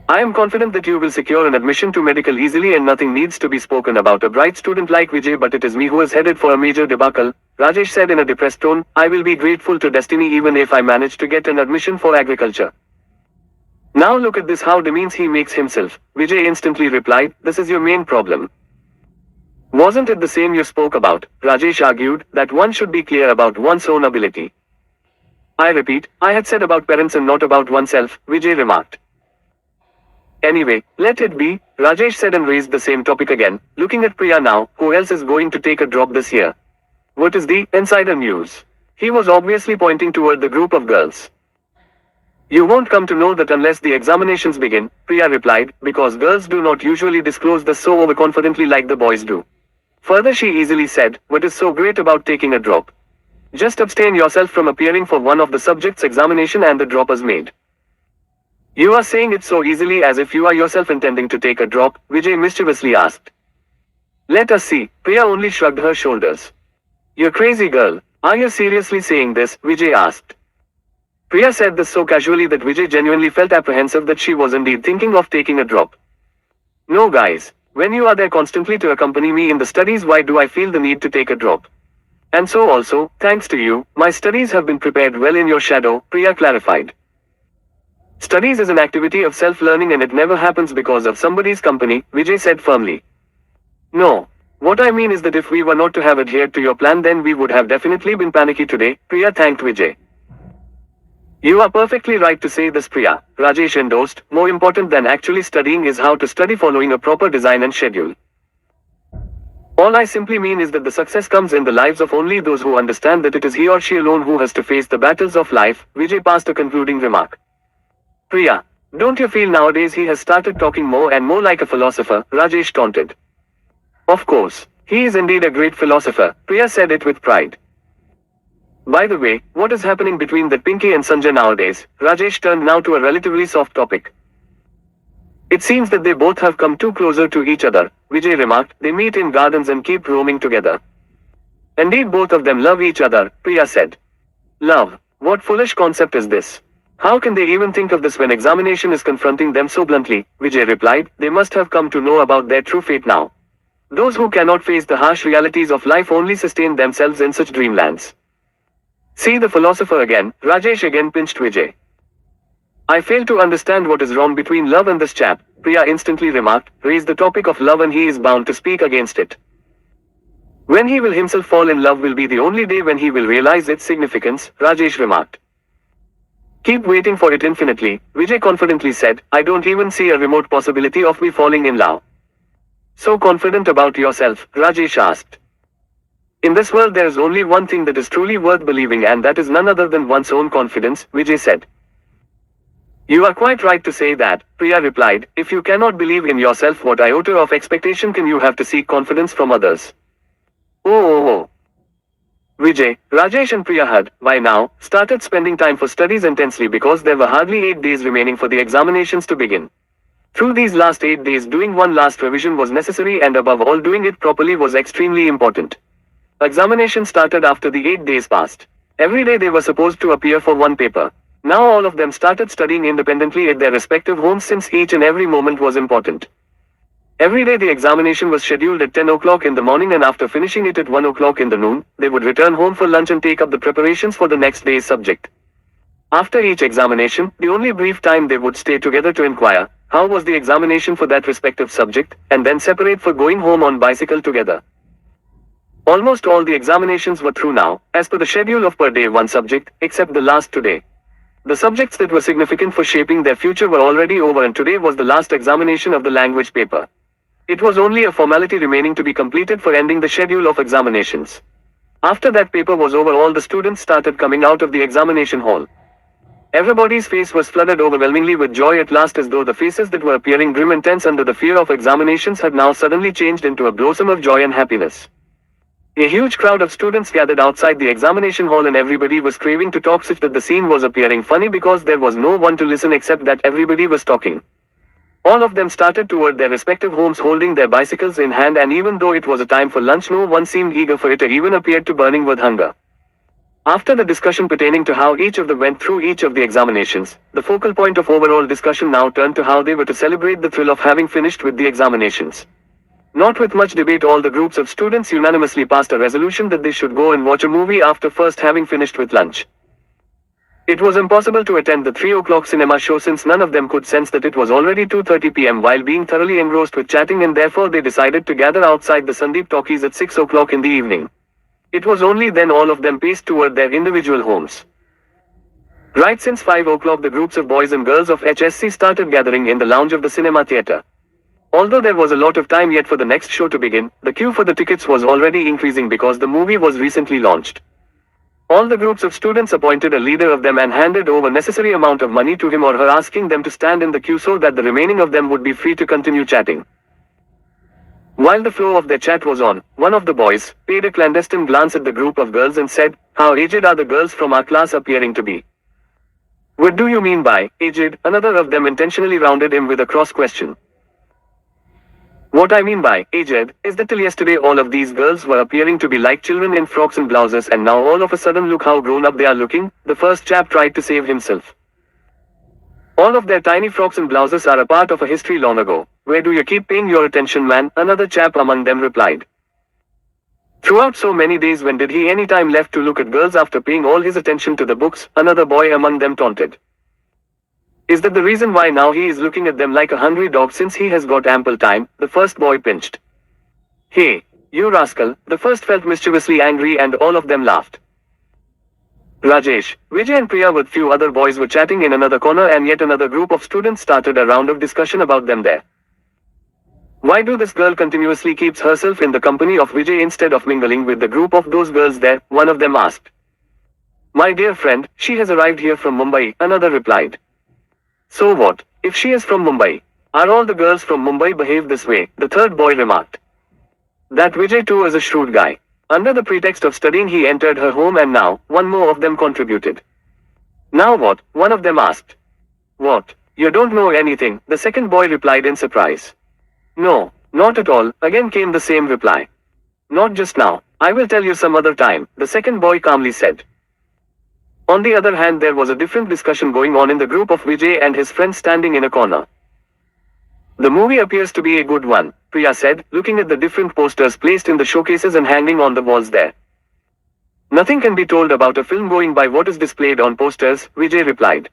I am confident that you will secure an admission to medical easily and nothing needs to be spoken about a bright student like Vijay, but it is me who is headed for a major debacle, Rajesh said in a depressed tone. I will be grateful to destiny even if I manage to get an admission for agriculture. Now look at this, how demeans he makes himself. Vijay instantly replied, this is your main problem. Wasn't it the same you spoke about? Rajesh argued, that one should be clear about one's own ability. I repeat, I had said about parents and not about oneself, Vijay remarked. Anyway, let it be, Rajesh said and raised the same topic again, looking at Priya now. Who else is going to take a drop this year? What is the insider news? He was obviously pointing toward the group of girls. You won't come to know that unless the examinations begin, Priya replied, because girls do not usually disclose this so overconfidently like the boys do. Further she easily said, what is so great about taking a drop? Just abstain yourself from appearing for one of the subjects' examination and the drop is made. You are saying it so easily as if you are yourself intending to take a drop, Vijay mischievously asked. Let us see, Priya only shrugged her shoulders. You crazy girl, are you seriously saying this? Vijay asked. Priya said this so casually that Vijay genuinely felt apprehensive that she was indeed thinking of taking a drop. No guys, when you are there constantly to accompany me in the studies, why do I feel the need to take a drop? And so also, thanks to you, my studies have been prepared well in your shadow, Priya clarified. Studies is an activity of self-learning and it never happens because of somebody's company, Vijay said firmly. No. What I mean is that if we were not to have adhered to your plan, then we would have definitely been panicky today, Priya thanked Vijay. You are perfectly right to say this, Priya, Rajesh endorsed. More important than actually studying is how to study following a proper design and schedule. All I simply mean is that the success comes in the lives of only those who understand that it is he or she alone who has to face the battles of life, Vijay passed a concluding remark. Priya, don't you feel nowadays he has started talking more and more like a philosopher? Rajesh taunted. Of course, he is indeed a great philosopher, Priya said it with pride. By the way, what is happening between that Pinky and Sanjay nowadays? Rajesh turned now to a relatively soft topic. It seems that they both have come too closer to each other, Vijay remarked. They meet in gardens and keep roaming together. Indeed both of them love each other, Priya said. Love? What foolish concept is this? How can they even think of this when examination is confronting them so bluntly? Vijay replied, they must have come to know about their true fate now. Those who cannot face the harsh realities of life only sustain themselves in such dreamlands. See the philosopher again, Rajesh again pinched Vijay. I fail to understand what is wrong between love and this chap, Priya instantly remarked. Raise the topic of love and he is bound to speak against it. When he will himself fall in love will be the only day when he will realize its significance, Rajesh remarked. Keep waiting for it infinitely, Vijay confidently said. I don't even see a remote possibility of me falling in love. So confident about yourself, Rajesh asked. In this world there is only one thing that is truly worth believing and that is none other than one's own confidence, Vijay said. You are quite right to say that, Priya replied. If you cannot believe in yourself, what iota of expectation can you have to seek confidence from others? Oh. Vijay, Rajesh and Priya had, by now, started spending time for studies intensely because there were hardly 8 days remaining for the examinations to begin. Through these last 8 days doing one last revision was necessary and above all doing it properly was extremely important. Examination started after the 8 days passed. Every day they were supposed to appear for one paper. Now all of them started studying independently at their respective homes since each and every moment was important. Every day the examination was scheduled at 10 o'clock in the morning and after finishing it at 1 o'clock in the noon, they would return home for lunch and take up the preparations for the next day's subject. After each examination, the only brief time they would stay together to inquire, how was the examination for that respective subject, and then separate for going home on bicycle together. Almost all the examinations were through now, as per the schedule of per day one subject, except the last today. The subjects that were significant for shaping their future were already over and today was the last examination of the language paper. It was only a formality remaining to be completed for ending the schedule of examinations. After that paper was over, all the students started coming out of the examination hall. Everybody's face was flooded overwhelmingly with joy at last, as though the faces that were appearing grim and tense under the fear of examinations had now suddenly changed into a blossom of joy and happiness. A huge crowd of students gathered outside the examination hall and everybody was craving to talk such that the scene was appearing funny because there was no one to listen except that everybody was talking. All of them started toward their respective homes holding their bicycles in hand, and even though it was a time for lunch, no one seemed eager for it or even appeared to burning with hunger. After the discussion pertaining to how each of them went through each of the examinations, the focal point of overall discussion now turned to how they were to celebrate the thrill of having finished with the examinations. Not with much debate, all the groups of students unanimously passed a resolution that they should go and watch a movie after first having finished with lunch. It was impossible to attend the 3 o'clock cinema show since none of them could sense that it was already 2:30 p.m. while being thoroughly engrossed with chatting, and therefore they decided to gather outside the Sandeep talkies at 6 o'clock in the evening. It was only then all of them paced toward their individual homes. Right since 5 o'clock the groups of boys and girls of HSC started gathering in the lounge of the cinema theatre. Although there was a lot of time yet for the next show to begin, the queue for the tickets was already increasing because the movie was recently launched. All the groups of students appointed a leader of them and handed over necessary amount of money to him or her, asking them to stand in the queue so that the remaining of them would be free to continue chatting. While the flow of their chat was on, one of the boys paid a clandestine glance at the group of girls and said, "How aged are the girls from our class appearing to be?" "What do you mean by aged?" Another of them intentionally rounded him with a cross question. "What I mean by aged is that till yesterday all of these girls were appearing to be like children in frocks and blouses, and now all of a sudden look how grown up they are looking," the first chap tried to save himself. "All of their tiny frocks and blouses are a part of a history long ago. Where do you keep paying your attention, man?" another chap among them replied. "Throughout so many days, when did he any time left to look at girls after paying all his attention to the books?" another boy among them taunted. "Is that the reason why now he is looking at them like a hungry dog since he has got ample time?" the first boy pinched. "Hey, you rascal," the first felt mischievously angry, and all of them laughed. Rajesh, Vijay and Priya with few other boys were chatting in another corner, and yet another group of students started a round of discussion about them there. "Why do this girl continuously keeps herself in the company of Vijay instead of mingling with the group of those girls there?" one of them asked. "My dear friend, she has arrived here from Mumbai," another replied. "So what, if she is from Mumbai? Are all the girls from Mumbai behave this way?" the third boy remarked. "That Vijay too is a shrewd guy. Under the pretext of studying he entered her home, and now," one more of them contributed. "Now what?" one of them asked. "What, you don't know anything?" the second boy replied in surprise. "No, not at all," again came the same reply. "Not just now. I will tell you some other time," the second boy calmly said. On the other hand, there was a different discussion going on in the group of Vijay and his friends standing in a corner. "The movie appears to be a good one," Priya said, looking at the different posters placed in the showcases and hanging on the walls there. "Nothing can be told about a film going by what is displayed on posters," Vijay replied.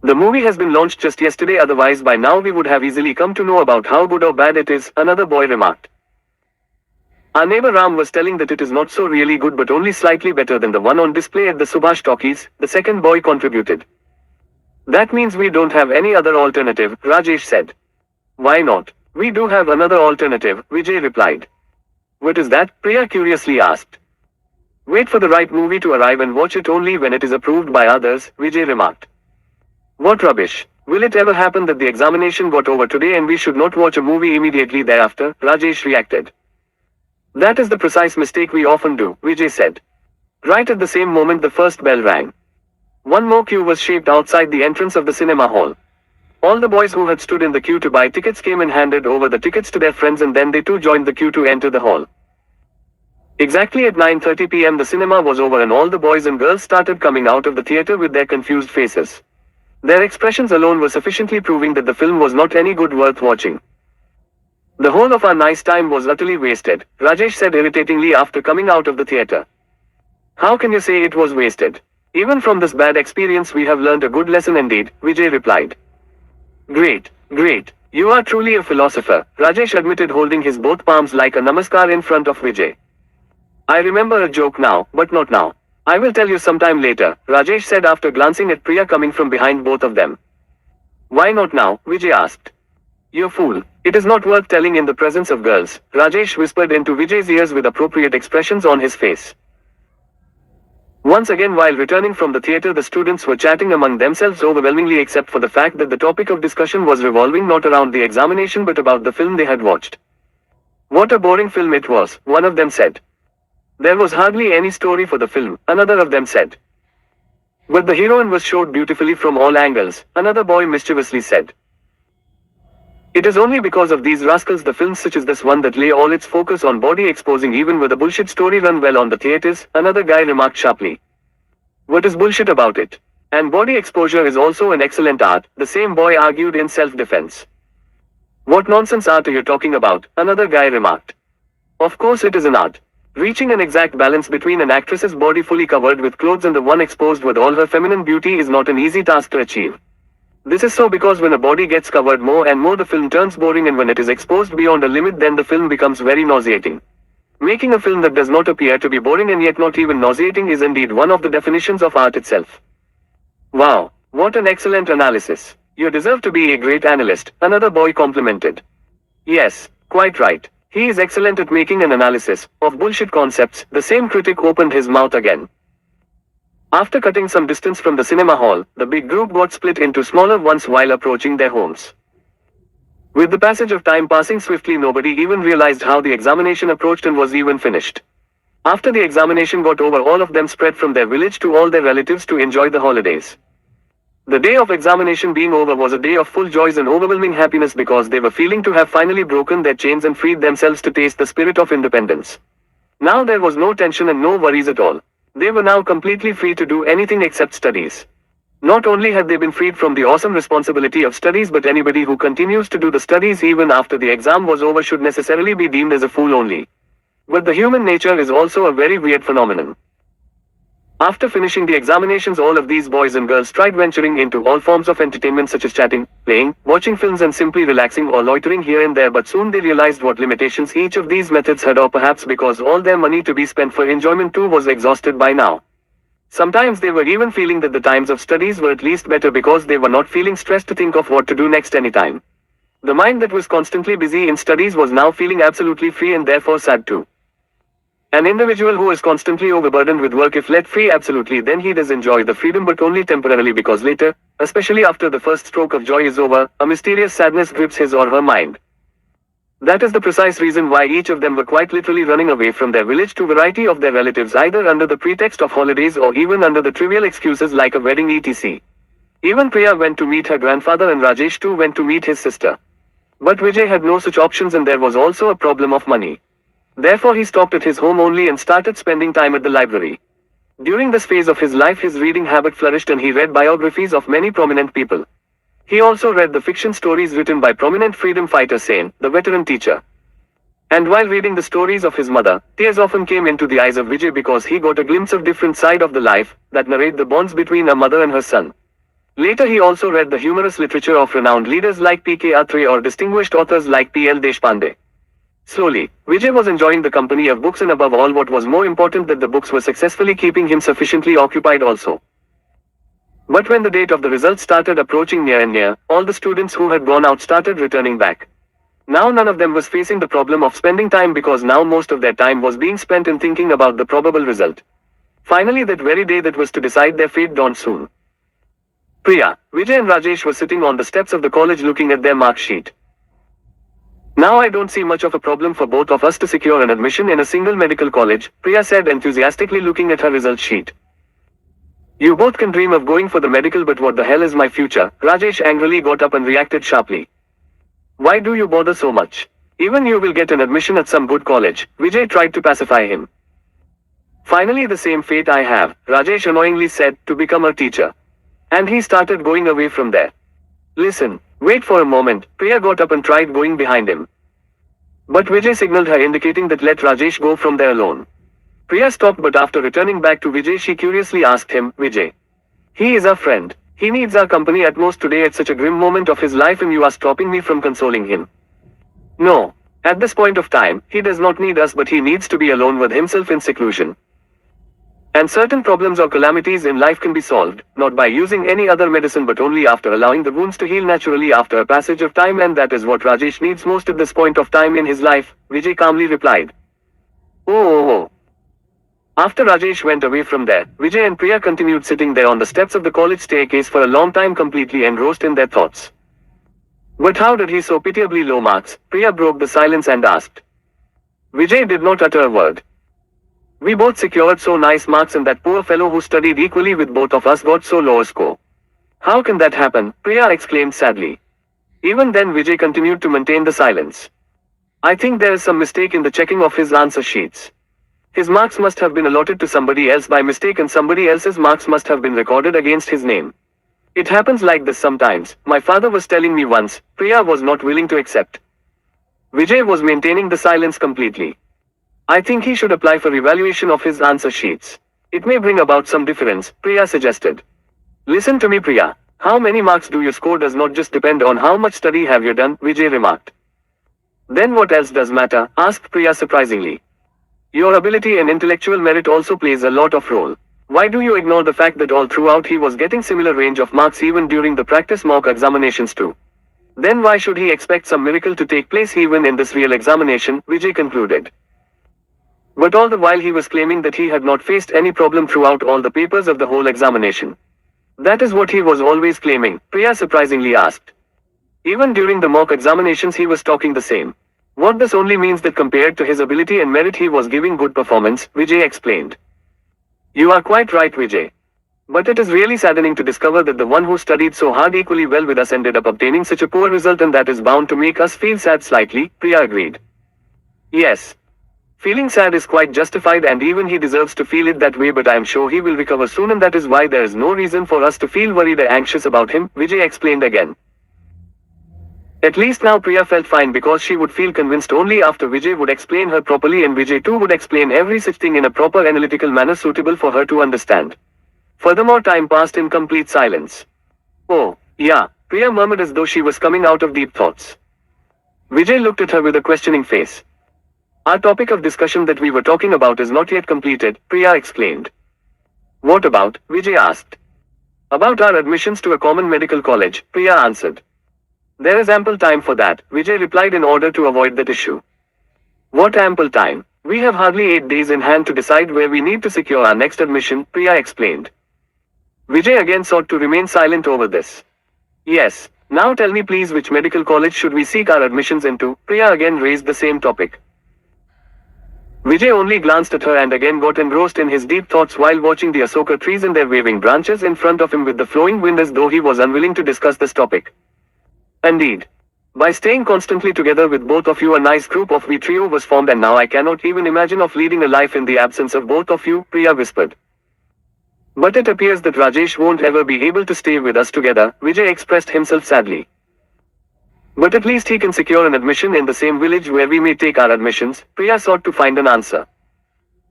"The movie has been launched just yesterday, otherwise by now we would have easily come to know about how good or bad it is," another boy remarked. "Our neighbor Ram was telling that it is not so really good but only slightly better than the one on display at the Subhash talkies," the second boy contributed. "That means we don't have any other alternative," Rajesh said. "Why not? We do have another alternative," Vijay replied. "What is that?" Priya curiously asked. "Wait for the right movie to arrive and watch it only when it is approved by others," Vijay remarked. "What rubbish. Will it ever happen that the examination got over today and we should not watch a movie immediately thereafter?" Rajesh reacted. "That is the precise mistake we often do," Vijay said. Right at the same moment the first bell rang. One more queue was shaped outside the entrance of the cinema hall. All the boys who had stood in the queue to buy tickets came and handed over the tickets to their friends, and then they too joined the queue to enter the hall. Exactly at 9:30 p.m. the cinema was over and all the boys and girls started coming out of the theater with their confused faces. Their expressions alone were sufficiently proving that the film was not any good worth watching. "The whole of our nice time was utterly wasted," Rajesh said irritatingly after coming out of the theater. "How can you say it was wasted? Even from this bad experience we have learned a good lesson indeed," Vijay replied. Great, great. You are truly a philosopher," Rajesh admitted, holding his both palms like a namaskar in front of Vijay. "I remember a joke now, but not now. I will tell you sometime later," Rajesh said after glancing at Priya coming from behind both of them. "Why not now?" Vijay asked. "You fool. It is not worth telling in the presence of girls," Rajesh whispered into Vijay's ears with appropriate expressions on his face. Once again, while returning from the theater, the students were chatting among themselves overwhelmingly, except for the fact that the topic of discussion was revolving not around the examination but about the film they had watched. What a boring film it was, one of them said. There was hardly any story for the film, another of them said. But the heroine was showed beautifully from all angles, another boy mischievously said. It is only because of these rascals the films such as this one that lay all its focus on body exposing even with a bullshit story run well on the theaters, another guy remarked sharply. What is bullshit about it? And body exposure is also an excellent art, the same boy argued in self-defense. What nonsense art are you talking about? Another guy remarked. Of course it is an art. Reaching an exact balance between an actress's body fully covered with clothes and the one exposed with all her feminine beauty is not an easy task to achieve. This is so because when a body gets covered more and more the film turns boring, and when it is exposed beyond a limit then the film becomes very nauseating. Making a film that does not appear to be boring and yet not even nauseating is indeed one of the definitions of art itself. Wow, what an excellent analysis. You deserve to be a great analyst, another boy complimented. Yes, quite right. He is excellent at making an analysis of bullshit concepts, the same critic opened his mouth again. After cutting some distance from the cinema hall, the big group got split into smaller ones while approaching their homes. With the passage of time passing swiftly, nobody even realized how the examination approached and was even finished. After the examination got over, all of them spread from their village to all their relatives to enjoy the holidays. The day of examination being over was a day of full joys and overwhelming happiness because they were feeling to have finally broken their chains and freed themselves to taste the spirit of independence. Now there was no tension and no worries at all. They were now completely free to do anything except studies. Not only had they been freed from the awesome responsibility of studies, but anybody who continues to do the studies even after the exam was over should necessarily be deemed as a fool only. But the human nature is also a very weird phenomenon. After finishing the examinations, all of these boys and girls tried venturing into all forms of entertainment such as chatting, playing, watching films and simply relaxing or loitering here and there, but soon they realized what limitations each of these methods had, or perhaps because all their money to be spent for enjoyment too was exhausted by now. Sometimes they were even feeling that the times of studies were at least better because they were not feeling stressed to think of what to do next anytime. The mind that was constantly busy in studies was now feeling absolutely free and therefore sad too. An individual who is constantly overburdened with work, if let free absolutely, then he does enjoy the freedom, but only temporarily, because later, especially after the first stroke of joy is over, a mysterious sadness grips his or her mind. That is the precise reason why each of them were quite literally running away from their village to variety of their relatives, either under the pretext of holidays or even under the trivial excuses like a wedding etc. Even Priya went to meet her grandfather and Rajesh too went to meet his sister. But Vijay had no such options, and there was also a problem of money. Therefore he stopped at his home only and started spending time at the library. During this phase of his life his reading habit flourished and he read biographies of many prominent people. He also read the fiction stories written by prominent freedom fighter Sen, the veteran teacher. And while reading the stories of his mother, tears often came into the eyes of Vijay because he got a glimpse of different side of the life that narrate the bonds between a mother and her son. Later he also read the humorous literature of renowned leaders like P.K. Atre or distinguished authors like P.L. Deshpande. Slowly, Vijay was enjoying the company of books, and above all what was more important, that the books were successfully keeping him sufficiently occupied also. But when the date of the results started approaching near and near, all the students who had gone out started returning back. Now none of them was facing the problem of spending time, because now most of their time was being spent in thinking about the probable result. Finally, that very day that was to decide their fate dawned soon. Priya, Vijay and Rajesh were sitting on the steps of the college looking at their mark sheet. Now I don't see much of a problem for both of us to secure an admission in a single medical college, Priya said enthusiastically looking at her result sheet. You both can dream of going for the medical, but what the hell is my future? Rajesh angrily got up and reacted sharply. Why do you bother so much? Even you will get an admission at some good college, Vijay tried to pacify him. Finally the same fate I have, Rajesh annoyingly said, to become a teacher. And he started going away from there. Listen, wait for a moment, Priya got up and tried going behind him. But Vijay signaled her, indicating that let Rajesh go from there alone. Priya stopped, but after returning back to Vijay she curiously asked him, Vijay. He is our friend. He needs our company at most today at such a grim moment of his life, and you are stopping me from consoling him. No. At this point of time, he does not need us, but he needs to be alone with himself in seclusion. And certain problems or calamities in life can be solved, not by using any other medicine but only after allowing the wounds to heal naturally after a passage of time, and that is what Rajesh needs most at this point of time in his life, Vijay calmly replied. Oh. After Rajesh went away from there, Vijay and Priya continued sitting there on the steps of the college staircase for a long time, completely engrossed in their thoughts. But how did he so pitiably low marks? Priya broke the silence and asked. Vijay did not utter a word. We both secured so nice marks and that poor fellow who studied equally with both of us got so low a score. How can that happen? Priya exclaimed sadly. Even then Vijay continued to maintain the silence. I think there is some mistake in the checking of his answer sheets. His marks must have been allotted to somebody else by mistake and somebody else's marks must have been recorded against his name. It happens like this sometimes. My father was telling me once. Priya was not willing to accept. Vijay was maintaining the silence completely. I think he should apply for evaluation of his answer sheets. It may bring about some difference, Priya suggested. Listen to me, Priya. How many marks do you score does not just depend on how much study have you done, Vijay remarked. Then what else does matter? Asked Priya surprisingly. Your ability and intellectual merit also plays a lot of role. Why do you ignore the fact that all throughout he was getting similar range of marks even during the practice mock examinations too? Then why should he expect some miracle to take place even in this real examination, Vijay concluded. But all the while he was claiming that he had not faced any problem throughout all the papers of the whole examination. That is what he was always claiming, Priya surprisingly asked. Even during the mock examinations he was talking the same. What this only means that compared to his ability and merit he was giving good performance, Vijay explained. You are quite right, Vijay. But it is really saddening to discover that the one who studied so hard equally well with us ended up obtaining such a poor result, and that is bound to make us feel sad slightly, Priya agreed. Yes. Feeling sad is quite justified and even he deserves to feel it that way, but I am sure he will recover soon and that is why there is no reason for us to feel worried or anxious about him, Vijay explained again. At least now Priya felt fine because she would feel convinced only after Vijay would explain her properly, and Vijay too would explain every such thing in a proper analytical manner suitable for her to understand. Furthermore, time passed in complete silence. Oh, yeah, Priya murmured as though she was coming out of deep thoughts. Vijay looked at her with a questioning face. Our topic of discussion that we were talking about is not yet completed, Priya exclaimed. What about? Vijay asked. About our admissions to a common medical college, Priya answered. There is ample time for that, Vijay replied in order to avoid that issue. What ample time? We have hardly 8 days in hand to decide where we need to secure our next admission, Priya explained. Vijay again sought to remain silent over this. Yes, now tell me please, which medical college should we seek our admissions into? Priya again raised the same topic. Vijay only glanced at her and again got engrossed in his deep thoughts while watching the Asoka trees and their waving branches in front of him with the flowing wind, as though he was unwilling to discuss this topic. Indeed. By staying constantly together with both of you, a nice group of we trio was formed, and now I cannot even imagine of leading a life in the absence of both of you, Priya whispered. But it appears that Rajesh won't ever be able to stay with us together, Vijay expressed himself sadly. But at least he can secure an admission in the same village where we may take our admissions, Priya sought to find an answer.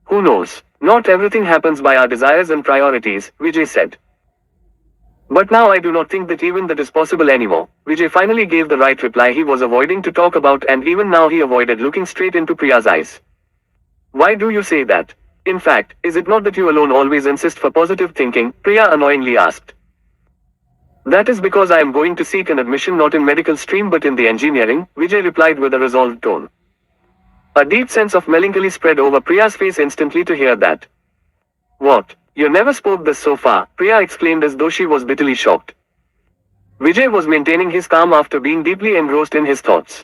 Who knows? Not everything happens by our desires and priorities, Vijay said. But now I do not think that even that is possible anymore. Vijay finally gave the right reply he was avoiding to talk about, and even now he avoided looking straight into Priya's eyes. Why do you say that? In fact, is it not that you alone always insist for positive thinking? Priya annoyingly asked. That is because I am going to seek an admission not in medical stream but in the engineering, Vijay replied with a resolved tone. A deep sense of melancholy spread over Priya's face instantly to hear that. What? You never spoke this so far, Priya exclaimed as though she was bitterly shocked. Vijay was maintaining his calm after being deeply engrossed in his thoughts.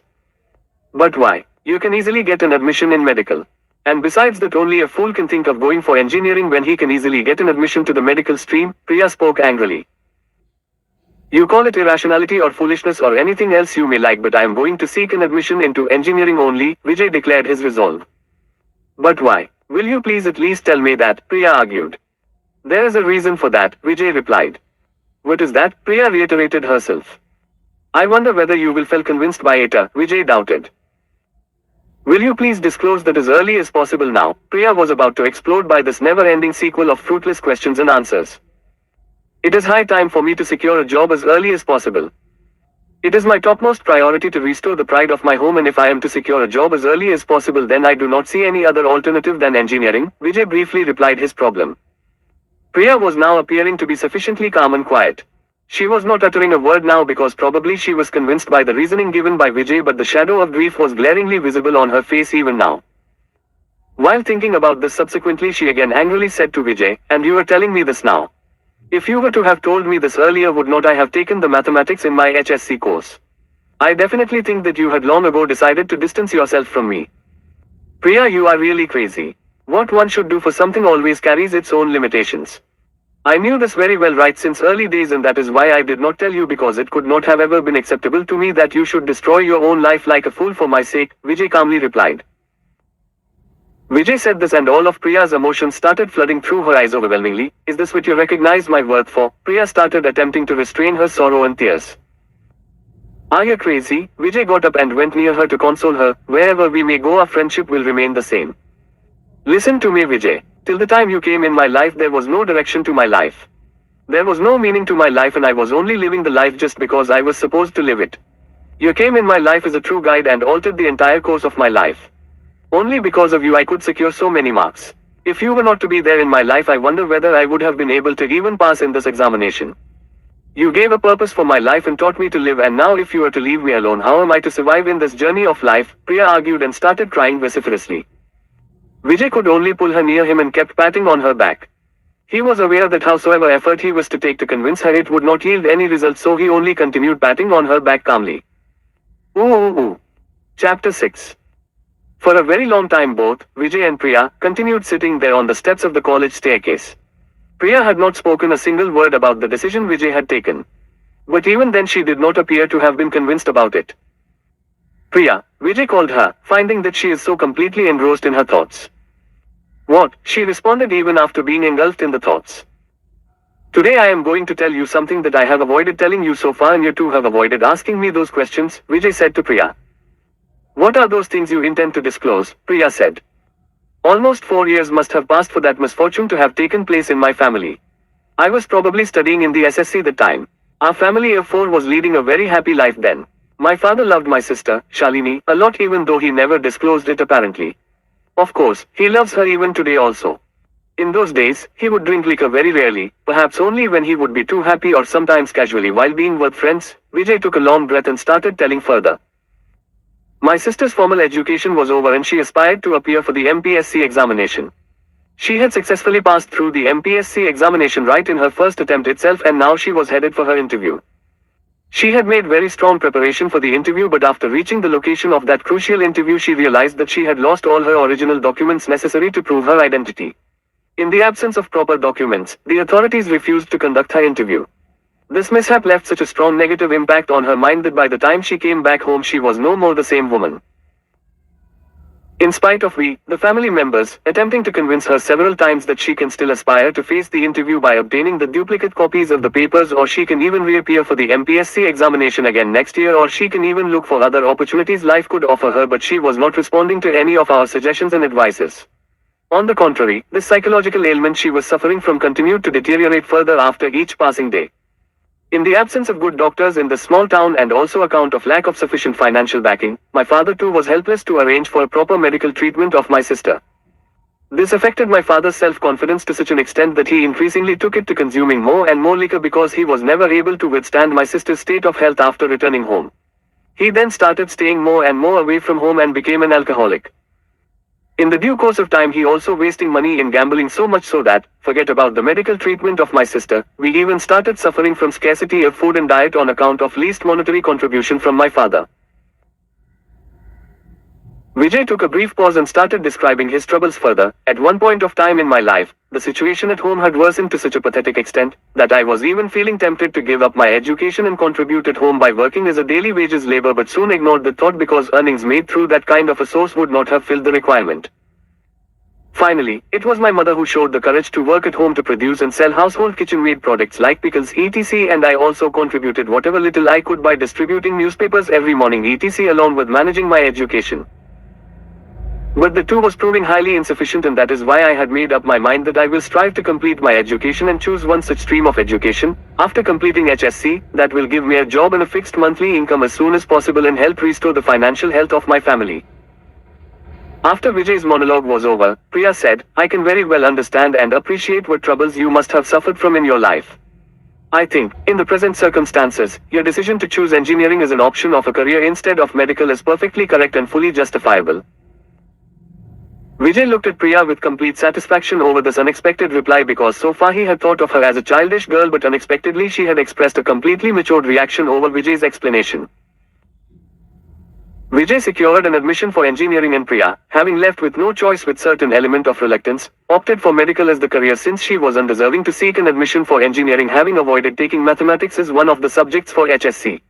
But why? You can easily get an admission in medical. And besides that, only a fool can think of going for engineering when he can easily get an admission to the medical stream, Priya spoke angrily. You call it irrationality or foolishness or anything else you may like, but I am going to seek an admission into engineering only, Vijay declared his resolve. But why? Will you please at least tell me that? Priya argued. There is a reason for that, Vijay replied. What is that? Priya reiterated herself. I wonder whether you will feel convinced by it, Vijay doubted. Will you please disclose that as early as possible now? Priya was about to explode by this never-ending sequel of fruitless questions and answers. It is high time for me to secure a job as early as possible. It is my topmost priority to restore the pride of my home, and if I am to secure a job as early as possible, then I do not see any other alternative than engineering, Vijay briefly replied his problem. Priya was now appearing to be sufficiently calm and quiet. She was not uttering a word now because probably she was convinced by the reasoning given by Vijay, but the shadow of grief was glaringly visible on her face even now. While thinking about this subsequently, she again angrily said to Vijay, and you are telling me this now? If you were to have told me this earlier, would not I have taken the mathematics in my HSC course? I definitely think that you had long ago decided to distance yourself from me. Priya, you are really crazy. What one should do for something always carries its own limitations. I knew this very well right since early days, and that is why I did not tell you, because it could not have ever been acceptable to me that you should destroy your own life like a fool for my sake, Vijay calmly replied. Vijay said this and all of Priya's emotions started flooding through her eyes overwhelmingly. Is this what you recognize my worth for? Priya started attempting to restrain her sorrow and tears. Are you crazy? Vijay got up and went near her to console her. Wherever we may go, our friendship will remain the same. Listen to me, Vijay. Till the time you came in my life, there was no direction to my life. There was no meaning to my life, and I was only living the life just because I was supposed to live it. You came in my life as a true guide and altered the entire course of my life. Only because of you I could secure so many marks. If you were not to be there in my life, I wonder whether I would have been able to even pass in this examination. You gave a purpose for my life and taught me to live, and now if you are to leave me alone, how am I to survive in this journey of life? Priya argued and started crying vociferously. Vijay could only pull her near him and kept patting on her back. He was aware that howsoever effort he was to take to convince her, it would not yield any result, so he only continued patting on her back calmly. Ooh. Chapter 6. For a very long time both, Vijay and Priya, continued sitting there on the steps of the college staircase. Priya had not spoken a single word about the decision Vijay had taken. But even then she did not appear to have been convinced about it. Priya, Vijay called her, finding that she is so completely engrossed in her thoughts. What? She responded even after being engulfed in the thoughts. Today I am going to tell you something that I have avoided telling you so far, and you too have avoided asking me those questions, Vijay said to Priya. What are those things you intend to disclose? Priya said. Almost 4 years must have passed for that misfortune to have taken place in my family. I was probably studying in the SSC that time. Our family of 4 was leading a very happy life then. My father loved my sister, Shalini, a lot, even though he never disclosed it apparently. Of course, he loves her even today also. In those days, he would drink liquor very rarely, perhaps only when he would be too happy, or sometimes casually while being with friends. Vijay took a long breath and started telling further. My sister's formal education was over and she aspired to appear for the MPSC examination. She had successfully passed through the MPSC examination right in her first attempt itself, and now she was headed for her interview. She had made very strong preparation for the interview, but after reaching the location of that crucial interview she realized that she had lost all her original documents necessary to prove her identity. In the absence of proper documents, the authorities refused to conduct her interview. This mishap left such a strong negative impact on her mind that by the time she came back home she was no more the same woman. In spite of the family members, attempting to convince her several times that she can still aspire to face the interview by obtaining the duplicate copies of the papers, or she can even reappear for the MPSC examination again next year, or she can even look for other opportunities life could offer her, but she was not responding to any of our suggestions and advices. On the contrary, this psychological ailment she was suffering from continued to deteriorate further after each passing day. In the absence of good doctors in this small town, and also account of lack of sufficient financial backing, my father too was helpless to arrange for a proper medical treatment of my sister. This affected my father's self-confidence to such an extent that he increasingly took it to consuming more and more liquor because he was never able to withstand my sister's state of health after returning home. He then started staying more and more away from home and became an alcoholic. In the due course of time he also wasting money in gambling, so much so that, forget about the medical treatment of my sister, we even started suffering from scarcity of food and diet on account of least monetary contribution from my father. Vijay took a brief pause and started describing his troubles further. At one point of time in my life, the situation at home had worsened to such a pathetic extent that I was even feeling tempted to give up my education and contribute at home by working as a daily wages labor, but soon ignored the thought because earnings made through that kind of a source would not have filled the requirement. Finally, it was my mother who showed the courage to work at home to produce and sell household kitchen-made products like pickles etc., and I also contributed whatever little I could by distributing newspapers every morning etc., along with managing my education. But the two was proving highly insufficient, and that is why I had made up my mind that I will strive to complete my education and choose one such stream of education, after completing HSC, that will give me a job and a fixed monthly income as soon as possible and help restore the financial health of my family. After Vijay's monologue was over, Priya said, I can very well understand and appreciate what troubles you must have suffered from in your life. I think, in the present circumstances, your decision to choose engineering as an option of a career instead of medical is perfectly correct and fully justifiable. Vijay looked at Priya with complete satisfaction over this unexpected reply, because so far he had thought of her as a childish girl, but unexpectedly she had expressed a completely matured reaction over Vijay's explanation. Vijay secured an admission for engineering and Priya, having left with no choice with certain element of reluctance, opted for medical as the career since she was undeserving to seek an admission for engineering, having avoided taking mathematics as one of the subjects for HSC.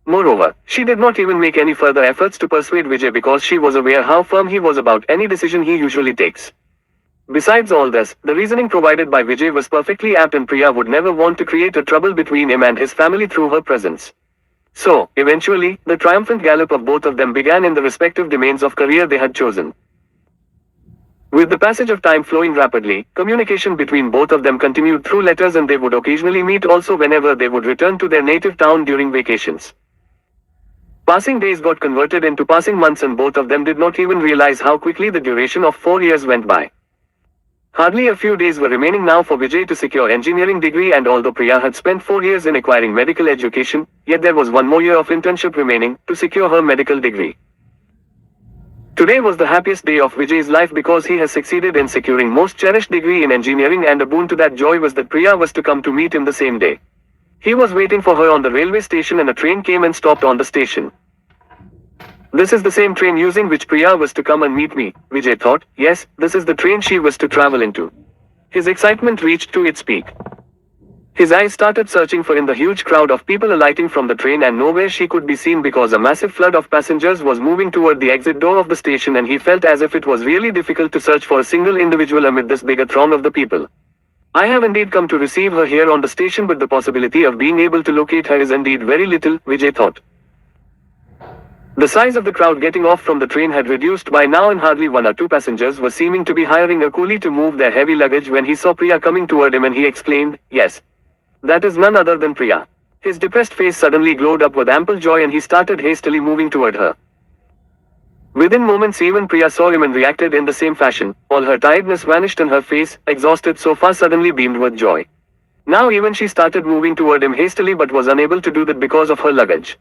Moreover, she did not even make any further efforts to persuade Vijay because she was aware how firm he was about any decision he usually takes. Besides all this, the reasoning provided by Vijay was perfectly apt, and Priya would never want to create a trouble between him and his family through her presence. So, eventually, the triumphant gallop of both of them began in the respective domains of career they had chosen. With the passage of time flowing rapidly, communication between both of them continued through letters, and they would occasionally meet also whenever they would return to their native town during vacations. Passing days got converted into passing months, and both of them did not even realize how quickly the duration of 4 years went by. Hardly a few days were remaining now for Vijay to secure engineering degree, and although Priya had spent 4 years in acquiring medical education, yet there was 1 more year of internship remaining to secure her medical degree. Today was the happiest day of Vijay's life because he has succeeded in securing most cherished degree in engineering, and a boon to that joy was that Priya was to come to meet him the same day. He was waiting for her on the railway station, and a train came and stopped on the station. This is the same train using which Priya was to come and meet me, Vijay thought. Yes, this is the train she was to travel into. His excitement reached to its peak. His eyes started searching for in the huge crowd of people alighting from the train, and nowhere she could be seen because a massive flood of passengers was moving toward the exit door of the station, and he felt as if it was really difficult to search for a single individual amid this bigger throng of the people. I have indeed come to receive her here on the station, but the possibility of being able to locate her is indeed very little, Vijay thought. The size of the crowd getting off from the train had reduced by now, and hardly 1 or 2 passengers were seeming to be hiring a coolie to move their heavy luggage when he saw Priya coming toward him, and he exclaimed, "Yes. That is none other than Priya." His depressed face suddenly glowed up with ample joy, and he started hastily moving toward her. Within moments even Priya saw him and reacted in the same fashion. All her tiredness vanished, and her face, exhausted so far, suddenly beamed with joy. Now even she started moving toward him hastily, but was unable to do that because of her luggage.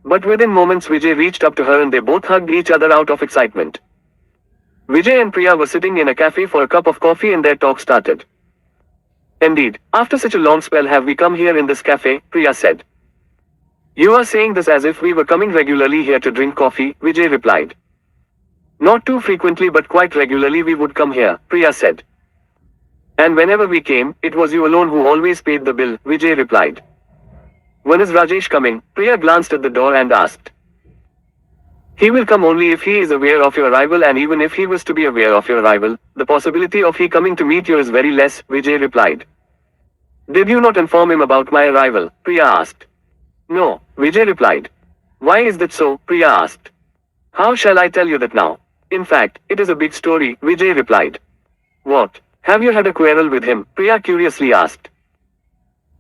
But within moments Vijay reached up to her, and they both hugged each other out of excitement. Vijay and Priya were sitting in a cafe for a cup of coffee, and their talk started. "Indeed, after such a long spell have we come here in this cafe," Priya said. "You are saying this as if we were coming regularly here to drink coffee," Vijay replied. "Not too frequently, but quite regularly we would come here," Priya said. "And whenever we came, it was you alone who always paid the bill," Vijay replied. "When is Rajesh coming?" Priya glanced at the door and asked. "He will come only if he is aware of your arrival, and even if he was to be aware of your arrival, the possibility of he coming to meet you is very less," Vijay replied. "Did you not inform him about my arrival?" Priya asked. "No," Vijay replied. "Why is that so?" Priya asked. "How shall I tell you that now? In fact, it is a big story," Vijay replied. "What? Have you had a quarrel with him?" Priya curiously asked.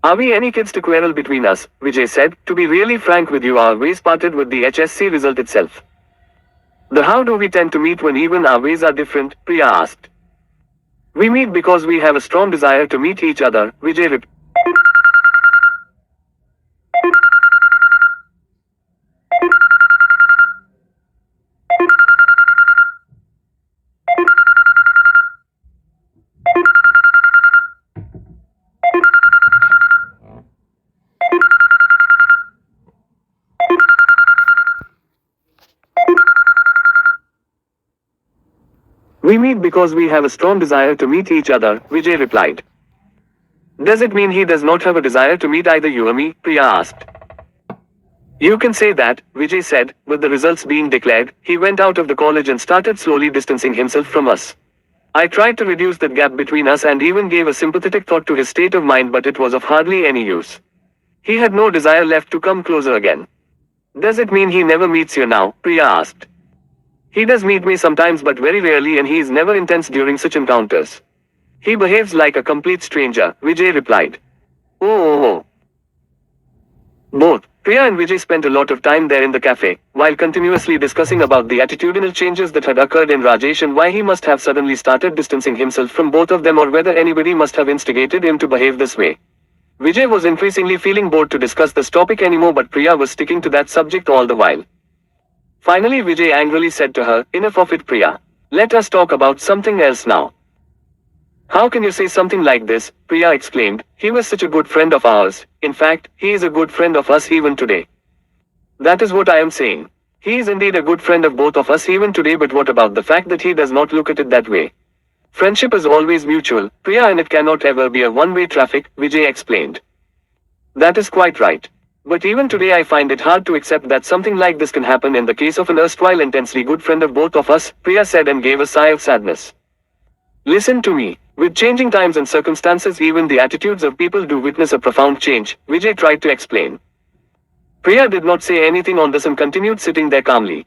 "Are we any kids to quarrel between us?" Vijay said. "To be really frank with you, our ways parted with the HSC result itself." "The how do we tend to meet when even our ways are different?" Priya asked. "We meet because we have a strong desire to meet each other," Vijay replied. "We meet because we have a strong desire to meet each other," Vijay replied. "Does it mean he does not have a desire to meet either you or me?" Priya asked. "You can say that," Vijay said. "With the results being declared, he went out of the college and started slowly distancing himself from us. I tried to reduce that gap between us and even gave a sympathetic thought to his state of mind, but it was of hardly any use. He had no desire left to come closer again." "Does it mean he never meets you now?" Priya asked. "He does meet me sometimes, but very rarely, and he is never intense during such encounters. He behaves like a complete stranger," Vijay replied. Oh. Both Priya and Vijay spent a lot of time there in the cafe, while continuously discussing about the attitudinal changes that had occurred in Rajesh, and why he must have suddenly started distancing himself from both of them, or whether anybody must have instigated him to behave this way. Vijay was increasingly feeling bored to discuss this topic anymore, but Priya was sticking to that subject all the while. Finally Vijay angrily said to her, "Enough of it, Priya. Let us talk about something else now." "How can you say something like this?" Priya exclaimed. "He was such a good friend of ours. In fact, he is a good friend of us even today." "That is what I am saying. He is indeed a good friend of both of us even today, but what about the fact that he does not look at it that way? Friendship is always mutual, Priya, and it cannot ever be a one-way traffic, Vijay explained. That is quite right. But even today I find it hard to accept that something like this can happen in the case of an erstwhile intensely good friend of both of us, Priya said and gave a sigh of sadness. Listen to me. With changing times and circumstances, even the attitudes of people do witness a profound change, Vijay tried to explain. Priya did not say anything on this and continued sitting there calmly.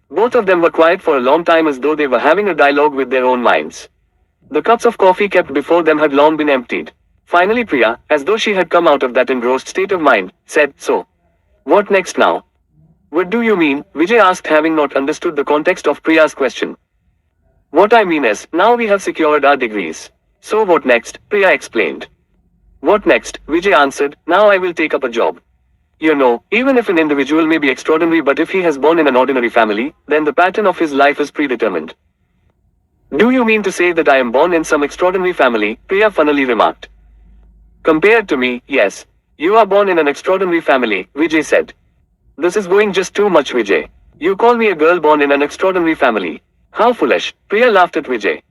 Both of them were quiet for a long time as though they were having a dialogue with their own minds. The cups of coffee kept before them had long been emptied. Finally Priya, as though she had come out of that engrossed state of mind, said, "So, what next now?" "What do you mean?" Vijay asked, having not understood the context of Priya's question. "What I mean is, now we have secured our degrees. So what next?" Priya explained. "What next?" Vijay answered, "Now I will take up a job. You know, even if an individual may be extraordinary, but if he has born in an ordinary family, then the pattern of his life is predetermined." "Do you mean to say that I am born in some extraordinary family?" Priya funnily remarked. "Compared to me, yes. You are born in an extraordinary family," Vijay said. "This is going just too much, Vijay. You call me a girl born in an extraordinary family. How foolish." Priya laughed at Vijay.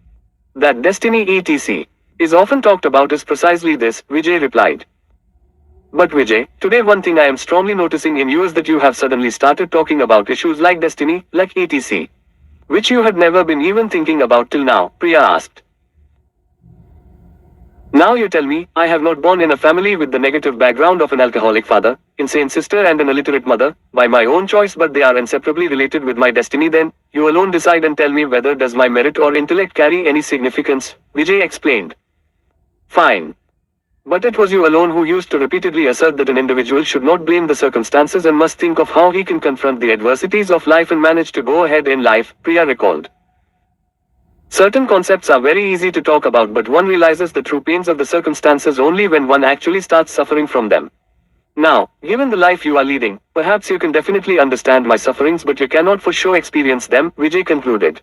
"That destiny etc. is often talked about is precisely this," Vijay replied. "But Vijay, today one thing I am strongly noticing in you is that you have suddenly started talking about issues like destiny, like etc. Which you had never been even thinking about till now," Priya asked. "Now you tell me, I have not born in a family with the negative background of an alcoholic father, insane sister and an illiterate mother, by my own choice, but they are inseparably related with my destiny. Then, you alone decide and tell me whether does my merit or intellect carry any significance," Vijay explained. "Fine. But it was you alone who used to repeatedly assert that an individual should not blame the circumstances and must think of how he can confront the adversities of life and manage to go ahead in life," Priya recalled. "Certain concepts are very easy to talk about, but one realizes the true pains of the circumstances only when one actually starts suffering from them. Now, given the life you are leading, perhaps you can definitely understand my sufferings, but you cannot for sure experience them," Vijay concluded.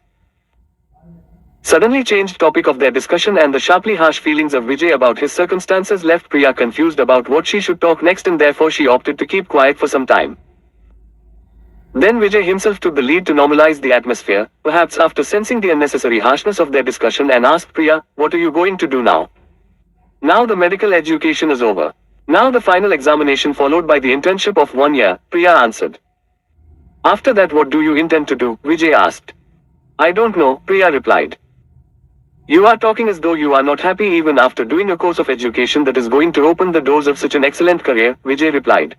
Suddenly changed topic of their discussion, and the sharply harsh feelings of Vijay about his circumstances left Priya confused about what she should talk next, and therefore she opted to keep quiet for some time. Then Vijay himself took the lead to normalize the atmosphere, perhaps after sensing the unnecessary harshness of their discussion, and asked Priya, "What are you going to do now? Now the medical education is over. Now the final examination followed by the internship of 1 year," Priya answered. "After that what do you intend to do?" Vijay asked. "I don't know," Priya replied. "You are talking as though you are not happy even after doing a course of education that is going to open the doors of such an excellent career," Vijay replied.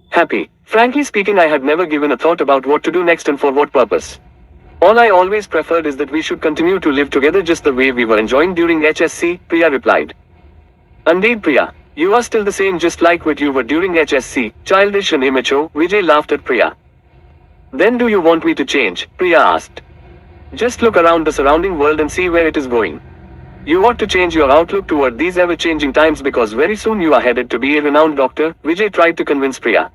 "Happy? Frankly speaking, I had never given a thought about what to do next and for what purpose. All I always preferred is that we should continue to live together just the way we were enjoying during HSC," Priya replied. "Indeed, Priya, you are still the same, just like what you were during HSC, childish and immature," Vijay laughed at Priya. "Then do you want me to change?" Priya asked. "Just look around the surrounding world and see where it is going. You ought to change your outlook toward these ever-changing times, because very soon you are headed to be a renowned doctor," Vijay tried to convince Priya.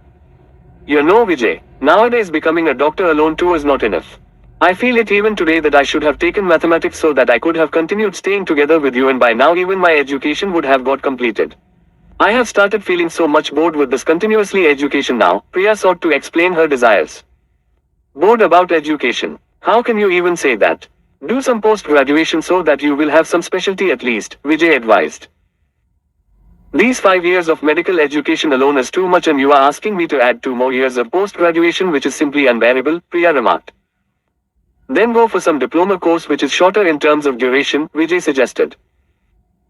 "You know, Vijay, nowadays becoming a doctor alone too is not enough. I feel it even today that I should have taken mathematics so that I could have continued staying together with you, and by now even my education would have got completed. I have started feeling so much bored with this continuously education now," Priya sought to explain her desires. "Bored about education? How can you even say that? Do some post-graduation so that you will have some specialty at least," Vijay advised. "These 5 years of medical education alone is too much, and you are asking me to add 2 more years of post-graduation, which is simply unbearable," Priya remarked. "Then go for some diploma course which is shorter in terms of duration," Vijay suggested.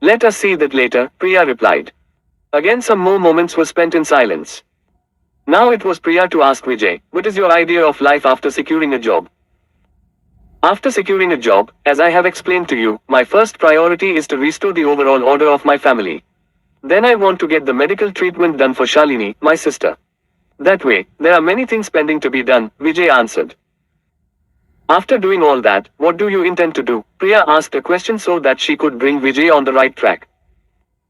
"Let us see that later," Priya replied. Again some more moments were spent in silence. Now it was Priya to ask Vijay, "What is your idea of life after securing a job?" "After securing a job, as I have explained to you, my first priority is to restore the overall order of my family. Then I want to get the medical treatment done for Shalini, my sister. That way, there are many things pending to be done," Vijay answered. "After doing all that, what do you intend to do?" Priya asked a question so that she could bring Vijay on the right track.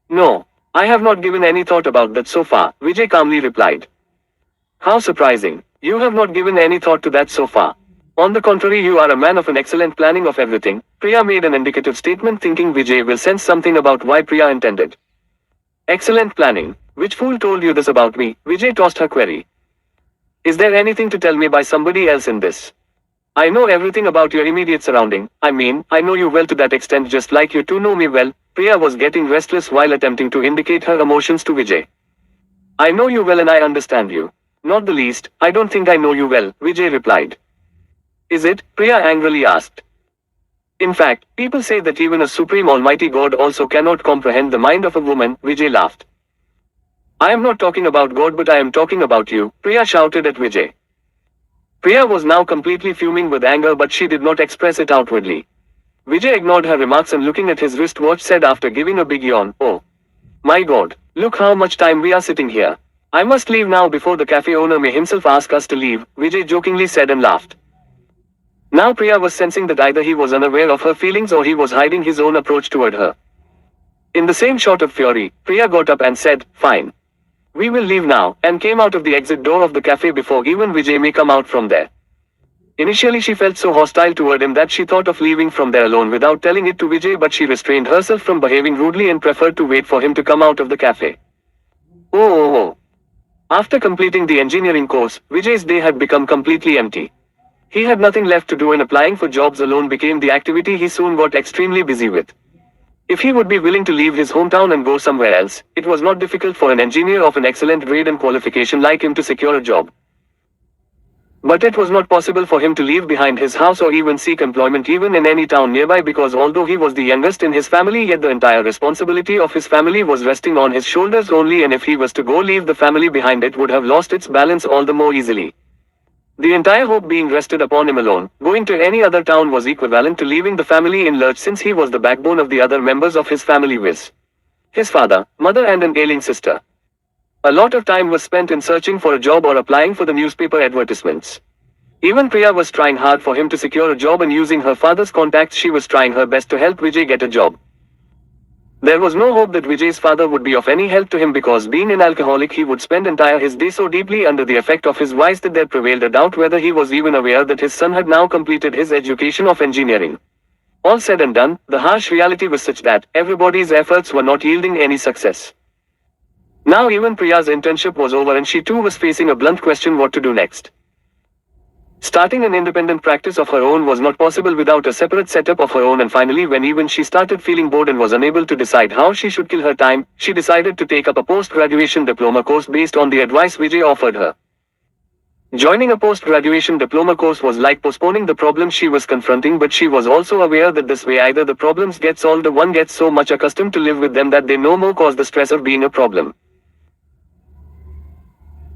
"No, I have not given any thought about that so far," Vijay calmly replied. "How surprising. You have not given any thought to that so far. On the contrary, you are a man of an excellent planning of everything," Priya made an indicative statement, thinking Vijay will sense something about why Priya intended. "Excellent planning. Which fool told you this about me?" Vijay tossed her query. Is there anything to tell me by somebody else in this? I know everything about your immediate surrounding. I mean, I know you well to that extent just like you two know me well. Priya was getting restless while attempting to indicate her emotions to Vijay. I know you well and I understand you. Not the least, I don't think I know you well, Vijay replied. Is it? Priya angrily asked. In fact, people say that even a supreme almighty God also cannot comprehend the mind of a woman, Vijay laughed. I am not talking about God but I am talking about you, Priya shouted at Vijay. Priya was now completely fuming with anger but she did not express it outwardly. Vijay ignored her remarks and looking at his wristwatch said after giving a big yawn, "Oh, my God, look how much time we are sitting here. I must leave now before the cafe owner may himself ask us to leave," Vijay jokingly said and laughed. Now Priya was sensing that either he was unaware of her feelings or he was hiding his own approach toward her. In the same shot of fury, Priya got up and said, "Fine. We will leave now," and came out of the exit door of the cafe before even Vijay may come out from there. Initially she felt so hostile toward him that she thought of leaving from there alone without telling it to Vijay, but she restrained herself from behaving rudely and preferred to wait for him to come out of the cafe. Oh. After completing the engineering course, Vijay's day had become completely empty. He had nothing left to do and applying for jobs alone became the activity he soon got extremely busy with. If he would be willing to leave his hometown and go somewhere else, it was not difficult for an engineer of an excellent grade and qualification like him to secure a job. But it was not possible for him to leave behind his house or even seek employment even in any town nearby because although he was the youngest in his family, yet the entire responsibility of his family was resting on his shoulders only, and if he was to go leave the family behind, it would have lost its balance all the more easily. The entire hope being rested upon him alone. Going to any other town was equivalent to leaving the family in lurch since he was the backbone of the other members of his family, viz. his father, mother and an ailing sister. A lot of time was spent in searching for a job or applying for the newspaper advertisements. Even Priya was trying hard for him to secure a job, and using her father's contacts she was trying her best to help Vijay get a job. There was no hope that Vijay's father would be of any help to him because being an alcoholic he would spend entire his day so deeply under the effect of his vice that there prevailed a doubt whether he was even aware that his son had now completed his education of engineering. All said and done, the harsh reality was such that everybody's efforts were not yielding any success. Now even Priya's internship was over and she too was facing a blunt question: what to do next. Starting an independent practice of her own was not possible without a separate setup of her own, and finally when even she started feeling bored and was unable to decide how she should kill her time, she decided to take up a post-graduation diploma course based on the advice Vijay offered her. Joining a post-graduation diploma course was like postponing the problems she was confronting, but she was also aware that this way either the problems get solved or one gets so much accustomed to live with them that they no more cause the stress of being a problem.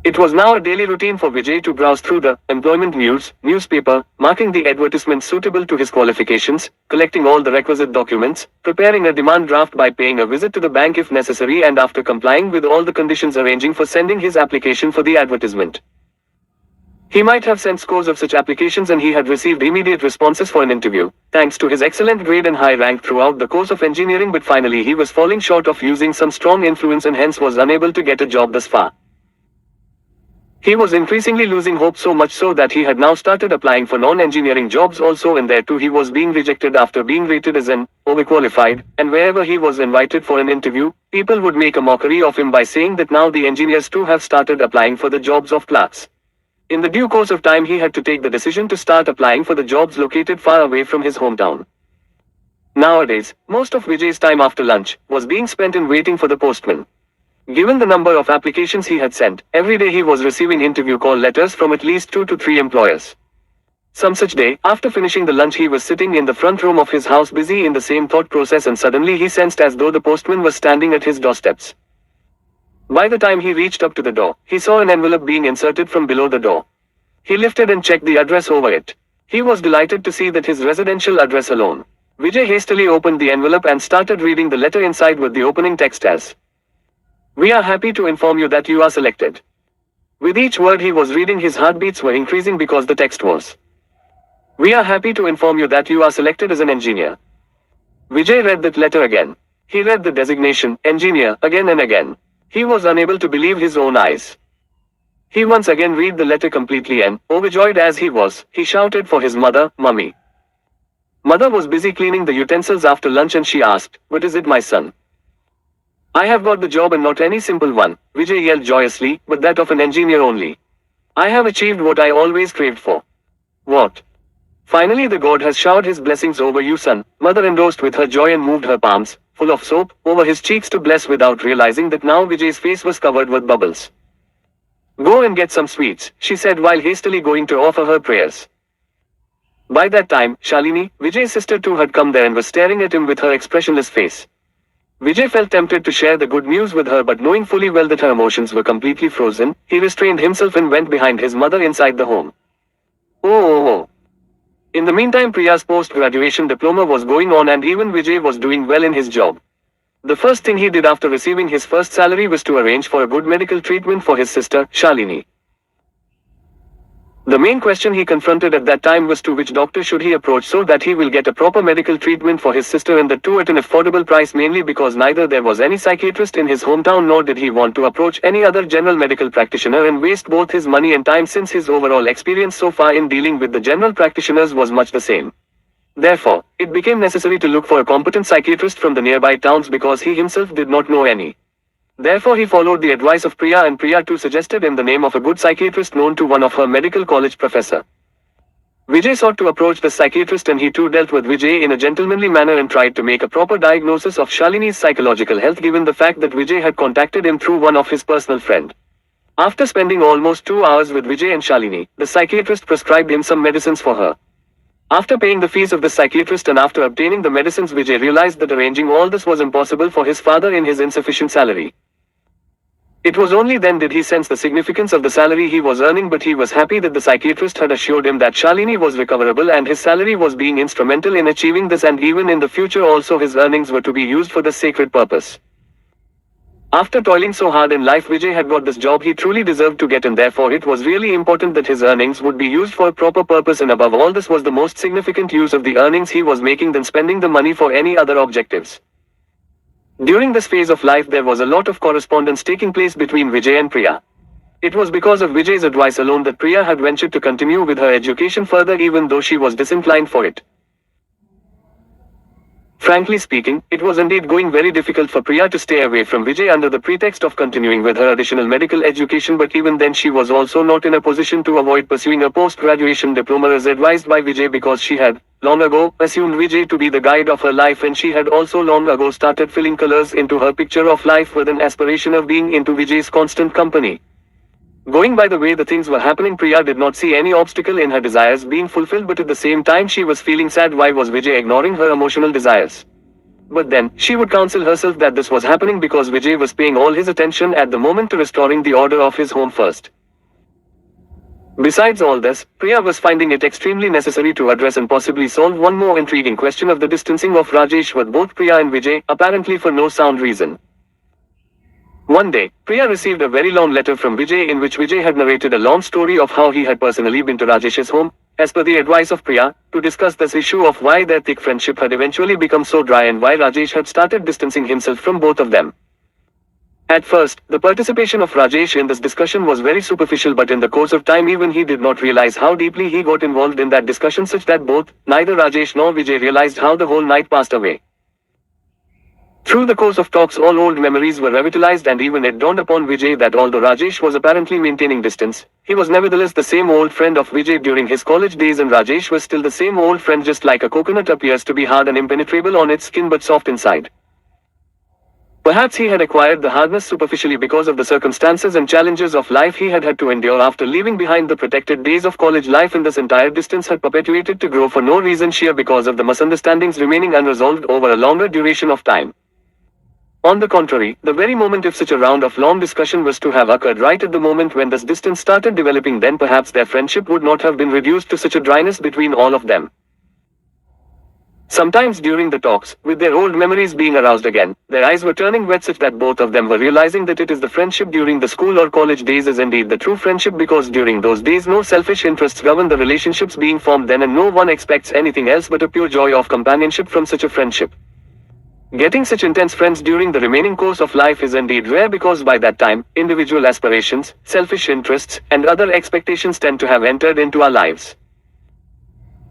It was now a daily routine for Vijay to browse through the employment newspaper, marking the advertisements suitable to his qualifications, collecting all the requisite documents, preparing a demand draft by paying a visit to the bank if necessary, and after complying with all the conditions arranging for sending his application for the advertisement. He might have sent scores of such applications and he had received immediate responses for an interview, thanks to his excellent grade and high rank throughout the course of engineering, but finally he was falling short of using some strong influence and hence was unable to get a job thus far. He was increasingly losing hope, so much so that he had now started applying for non-engineering jobs also, and there too he was being rejected after being rated as an overqualified, and wherever he was invited for an interview, people would make a mockery of him by saying that now the engineers too have started applying for the jobs of clerks. In the due course of time he had to take the decision to start applying for the jobs located far away from his hometown. Nowadays, most of Vijay's time after lunch was being spent in waiting for the postman. Given the number of applications he had sent, every day he was receiving interview call letters from at least 2 to 3 employers. Some such day, after finishing the lunch, he was sitting in the front room of his house busy in the same thought process, and suddenly he sensed as though the postman was standing at his doorsteps. By the time he reached up to the door, he saw an envelope being inserted from below the door. He lifted and checked the address over it. He was delighted to see that his residential address alone. Vijay hastily opened the envelope and started reading the letter inside with the opening text as, "We are happy to inform you that you are selected." With each word he was reading, his heartbeats were increasing because the text was, "We are happy to inform you that you are selected as an engineer." Vijay read that letter again. He read the designation, engineer, again and again. He was unable to believe his own eyes. He once again read the letter completely and, overjoyed as he was, he shouted for his mother, "Mummy." Mother was busy cleaning the utensils after lunch and she asked, "What is it, my son?" "I have got the job, and not any simple one," Vijay yelled joyously, "but that of an engineer only." I have achieved what I always craved for. What? Finally the god has showered his blessings over you, son, mother endorsed with her joy and moved her palms, full of soap, over his cheeks to bless without realizing that now Vijay's face was covered with bubbles. Go and get some sweets, she said while hastily going to offer her prayers. By that time, Shalini, Vijay's sister too, had come there and was staring at him with her expressionless face. Vijay felt tempted to share the good news with her, but knowing fully well that her emotions were completely frozen, he restrained himself and went behind his mother inside the home. Oh. In the meantime, Priya's post-graduation diploma was going on and even Vijay was doing well in his job. The first thing he did after receiving his first salary was to arrange for a good medical treatment for his sister, Shalini. The main question he confronted at that time was to which doctor should he approach so that he will get a proper medical treatment for his sister, and the two at an affordable price, mainly because neither there was any psychiatrist in his hometown nor did he want to approach any other general medical practitioner and waste both his money and time, since his overall experience so far in dealing with the general practitioners was much the same. Therefore, it became necessary to look for a competent psychiatrist from the nearby towns because he himself did not know any. Therefore he followed the advice of Priya, and Priya too suggested him the name of a good psychiatrist known to one of her medical college professor. Vijay sought to approach the psychiatrist, and he too dealt with Vijay in a gentlemanly manner and tried to make a proper diagnosis of Shalini's psychological health, given the fact that Vijay had contacted him through one of his personal friend. After spending almost 2 hours with Vijay and Shalini, the psychiatrist prescribed him some medicines for her. After paying the fees of the psychiatrist and after obtaining the medicines, Vijay realized that arranging all this was impossible for his father in his insufficient salary. It was only then did he sense the significance of the salary he was earning, but he was happy that the psychiatrist had assured him that Shalini was recoverable and his salary was being instrumental in achieving this, and even in the future also his earnings were to be used for this sacred purpose. After toiling so hard in life, Vijay had got this job he truly deserved to get, and therefore it was really important that his earnings would be used for a proper purpose, and above all this was the most significant use of the earnings he was making than spending the money for any other objectives. During this phase of life there was a lot of correspondence taking place between Vijay and Priya. It was because of Vijay's advice alone that Priya had ventured to continue with her education further, even though she was disinclined for it. Frankly speaking, it was indeed going very difficult for Priya to stay away from Vijay under the pretext of continuing with her additional medical education, but even then she was also not in a position to avoid pursuing a post-graduation diploma as advised by Vijay, because she had long ago assumed Vijay to be the guide of her life, and she had also long ago started filling colors into her picture of life with an aspiration of being into Vijay's constant company. Going by the way the things were happening, Priya did not see any obstacle in her desires being fulfilled, but at the same time she was feeling sad. Why was Vijay ignoring her emotional desires? But then, she would counsel herself that this was happening because Vijay was paying all his attention at the moment to restoring the order of his home first. Besides all this, Priya was finding it extremely necessary to address and possibly solve one more intriguing question of the distancing of Rajesh with both Priya and Vijay, apparently for no sound reason. One day, Priya received a very long letter from Vijay in which Vijay had narrated a long story of how he had personally been to Rajesh's home, as per the advice of Priya, to discuss this issue of why their thick friendship had eventually become so dry and why Rajesh had started distancing himself from both of them. At first, the participation of Rajesh in this discussion was very superficial, but in the course of time even he did not realize how deeply he got involved in that discussion, such that neither Rajesh nor Vijay realized how the whole night passed away. Through the course of talks all old memories were revitalized, and even it dawned upon Vijay that although Rajesh was apparently maintaining distance, he was nevertheless the same old friend of Vijay during his college days, and Rajesh was still the same old friend, just like a coconut appears to be hard and impenetrable on its skin but soft inside. Perhaps he had acquired the hardness superficially because of the circumstances and challenges of life he had had to endure after leaving behind the protected days of college life, and this entire distance had perpetuated to grow for no reason, sheer because of the misunderstandings remaining unresolved over a longer duration of time. On the contrary, the very moment if such a round of long discussion was to have occurred right at the moment when this distance started developing, then perhaps their friendship would not have been reduced to such a dryness between all of them. Sometimes during the talks, with their old memories being aroused again, their eyes were turning wet, such that both of them were realizing that it is the friendship during the school or college days is indeed the true friendship, because during those days no selfish interests govern the relationships being formed then, and no one expects anything else but a pure joy of companionship from such a friendship. Getting such intense friends during the remaining course of life is indeed rare, because by that time, individual aspirations, selfish interests, and other expectations tend to have entered into our lives.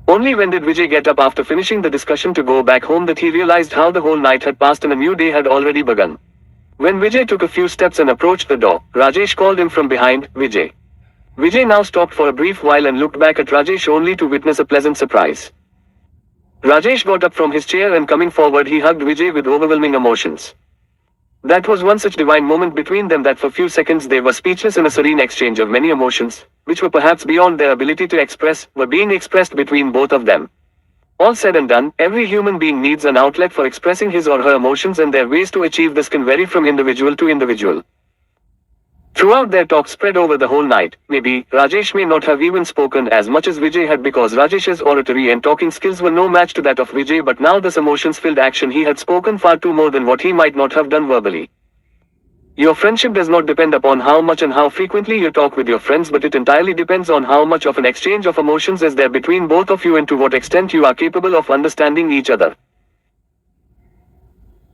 Only when did Vijay get up after finishing the discussion to go back home that he realized how the whole night had passed and a new day had already begun. When Vijay took a few steps and approached the door, Rajesh called him from behind. "Vijay. Vijay now stopped for a brief while and looked back at Rajesh only to witness a pleasant surprise. Rajesh got up from his chair and coming forward he hugged Vijay with overwhelming emotions. That was one such divine moment between them that for few seconds they were speechless in a serene exchange of many emotions, which were perhaps beyond their ability to express, were being expressed between both of them. All said and done, every human being needs an outlet for expressing his or her emotions, and their ways to achieve this can vary from individual to individual. Throughout their talk spread over the whole night, maybe, Rajesh may not have even spoken as much as Vijay had because Rajesh's oratory and talking skills were no match to that of Vijay, but now this emotions-filled action he had spoken far too more than what he might not have done verbally. Your friendship does not depend upon how much and how frequently you talk with your friends, but it entirely depends on how much of an exchange of emotions is there between both of you and to what extent you are capable of understanding each other.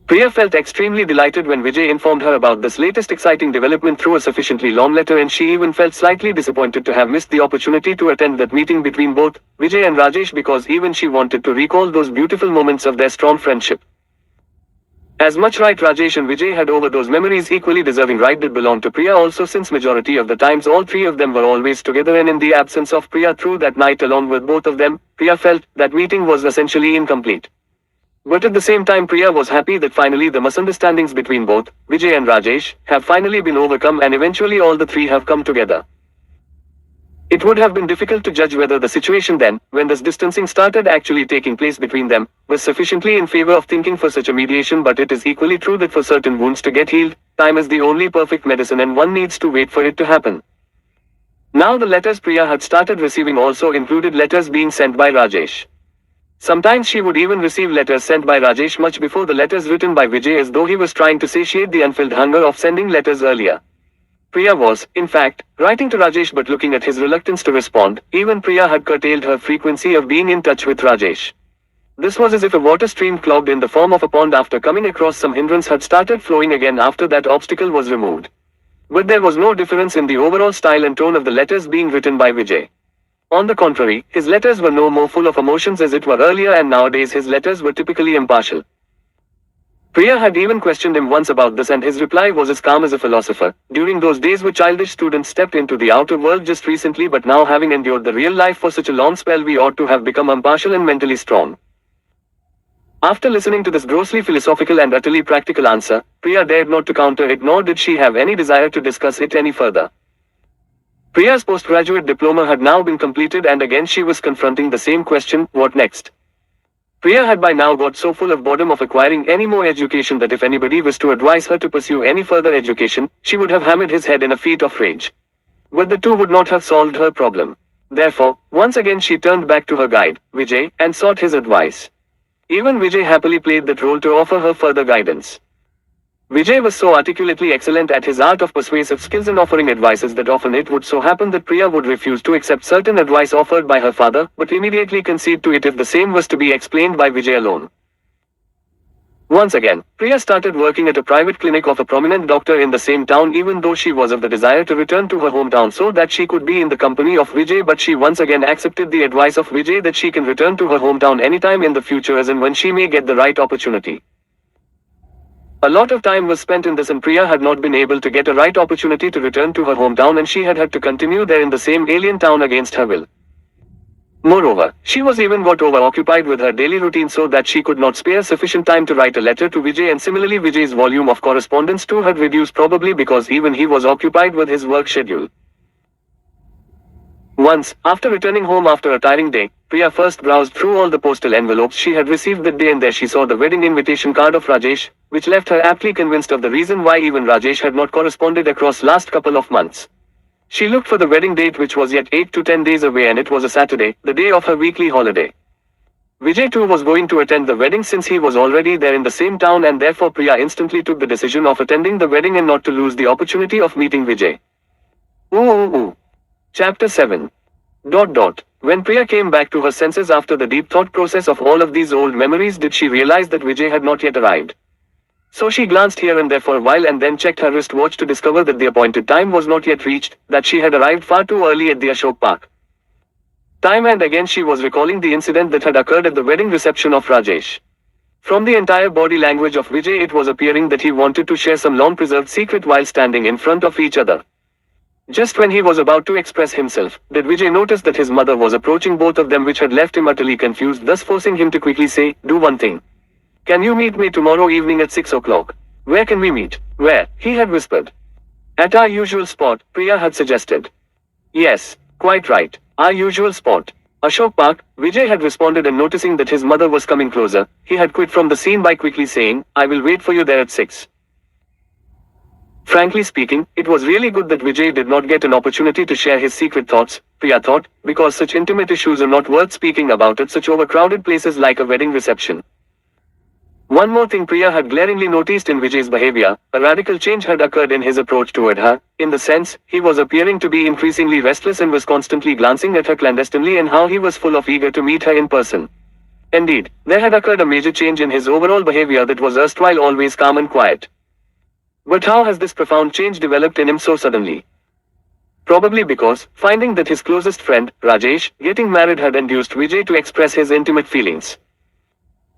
Priya felt extremely delighted when Vijay informed her about this latest exciting development through a sufficiently long letter, and she even felt slightly disappointed to have missed the opportunity to attend that meeting between both Vijay and Rajesh, because even she wanted to recall those beautiful moments of their strong friendship. As much right Rajesh and Vijay had over those memories, equally deserving right did belong to Priya also, since majority of the times all three of them were always together, and in the absence of Priya through that night along with both of them, Priya felt that meeting was essentially incomplete. But at the same time Priya was happy that finally the misunderstandings between both Vijay and Rajesh have finally been overcome, and eventually all the three have come together. It would have been difficult to judge whether the situation then, when this distancing started actually taking place between them, was sufficiently in favor of thinking for such a mediation, but it is equally true that for certain wounds to get healed, time is the only perfect medicine and one needs to wait for it to happen. Now the letters Priya had started receiving also included letters being sent by Rajesh. Sometimes she would even receive letters sent by Rajesh much before the letters written by Vijay, as though he was trying to satiate the unfilled hunger of sending letters earlier. Priya was, in fact, writing to Rajesh, but looking at his reluctance to respond, even Priya had curtailed her frequency of being in touch with Rajesh. This was as if a water stream clogged in the form of a pond after coming across some hindrance had started flowing again after that obstacle was removed. But there was no difference in the overall style and tone of the letters being written by Vijay. On the contrary, his letters were no more full of emotions as it were earlier, and nowadays his letters were typically impartial. Priya had even questioned him once about this, and his reply was as calm as a philosopher. During those days where childish students stepped into the outer world just recently, but now having endured the real life for such a long spell, we ought to have become impartial and mentally strong. After listening to this grossly philosophical and utterly practical answer, Priya dared not to counter it, nor did she have any desire to discuss it any further. Priya's postgraduate diploma had now been completed, and again she was confronting the same question: what next? Priya had by now got so full of boredom of acquiring any more education that if anybody was to advise her to pursue any further education, she would have hammered his head in a fit of rage. But the two would not have solved her problem. Therefore, once again she turned back to her guide, Vijay, and sought his advice. Even Vijay happily played that role to offer her further guidance. Vijay was so articulately excellent at his art of persuasive skills in offering advices that often it would so happen that Priya would refuse to accept certain advice offered by her father, but immediately concede to it if the same was to be explained by Vijay alone. Once again, Priya started working at a private clinic of a prominent doctor in the same town, even though she was of the desire to return to her hometown so that she could be in the company of Vijay, but she once again accepted the advice of Vijay that she can return to her hometown anytime in the future as and when she may get the right opportunity. A lot of time was spent in this, and Priya had not been able to get a right opportunity to return to her hometown, and she had had to continue there in the same alien town against her will. Moreover, she was even got over-occupied with her daily routine so that she could not spare sufficient time to write a letter to Vijay, and similarly Vijay's volume of correspondence too had reduced, probably because even he was occupied with his work schedule. Once, after returning home after a tiring day, Priya first browsed through all the postal envelopes she had received that day, and there she saw the wedding invitation card of Rajesh, which left her aptly convinced of the reason why even Rajesh had not corresponded across last couple of months. She looked for the wedding date, which was yet 8 to 10 days away, and it was a Saturday, the day of her weekly holiday. Vijay too was going to attend the wedding since he was already there in the same town, and therefore Priya instantly took the decision of attending the wedding and not to lose the opportunity of meeting Vijay. Chapter 7. When Priya came back to her senses after the deep thought process of all of these old memories, did she realize that Vijay had not yet arrived. So she glanced here and there for a while and then checked her wristwatch to discover that the appointed time was not yet reached, that she had arrived far too early at the Ashok Park. Time and again she was recalling the incident that had occurred at the wedding reception of Rajesh. From the entire body language of Vijay it was appearing that he wanted to share some long-preserved secret while standing in front of each other. Just when he was about to express himself, did Vijay notice that his mother was approaching both of them, which had left him utterly confused, thus forcing him to quickly say, "Do one thing. Can you meet me tomorrow evening at 6 o'clock? Where can we meet?" "Where?" he had whispered. "At our usual spot," Priya had suggested. "Yes, quite right. Our usual spot. Ashok Park," Vijay had responded, and noticing that his mother was coming closer, he had quit from the scene by quickly saying, "I will wait for you there at 6. Frankly speaking, it was really good that Vijay did not get an opportunity to share his secret thoughts, Priya thought, because such intimate issues are not worth speaking about at such overcrowded places like a wedding reception. One more thing Priya had glaringly noticed in Vijay's behavior: a radical change had occurred in his approach toward her, in the sense, he was appearing to be increasingly restless and was constantly glancing at her clandestinely, and how he was full of eager to meet her in person. Indeed, there had occurred a major change in his overall behavior that was erstwhile always calm and quiet. But how has this profound change developed in him so suddenly? Probably because, finding that his closest friend, Rajesh, getting married had induced Vijay to express his intimate feelings.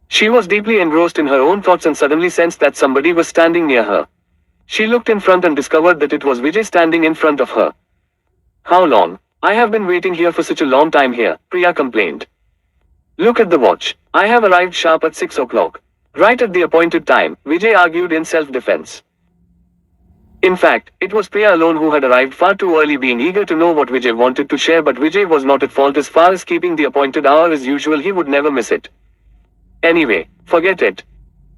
She was deeply engrossed in her own thoughts and suddenly sensed that somebody was standing near her. She looked in front and discovered that it was Vijay standing in front of her. "How long? I have been waiting here for such a long time here," Priya complained. "Look at the watch. I have arrived sharp at 6 o'clock. Right at the appointed time," Vijay argued in self-defense. In fact, it was Priya alone who had arrived far too early, being eager to know what Vijay wanted to share, but Vijay was not at fault as far as keeping the appointed hour as usual. He would never miss it. "Anyway, forget it.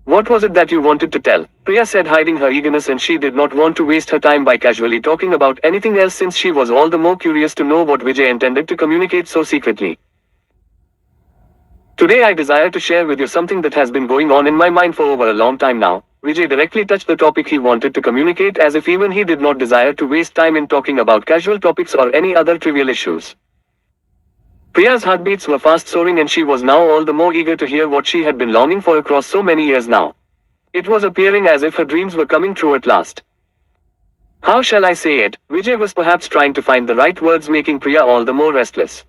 What was it that you wanted to tell?" Priya said, hiding her eagerness, and she did not want to waste her time by casually talking about anything else, since she was all the more curious to know what Vijay intended to communicate so secretly. "Today I desire to share with you something that has been going on in my mind for over a long time now." Vijay directly touched the topic he wanted to communicate, as if even he did not desire to waste time in talking about casual topics or any other trivial issues. Priya's heartbeats were fast soaring, and she was now all the more eager to hear what she had been longing for across so many years now. It was appearing as if her dreams were coming true at last. How shall I say it? Vijay was perhaps trying to find the right words, making Priya all the more restless.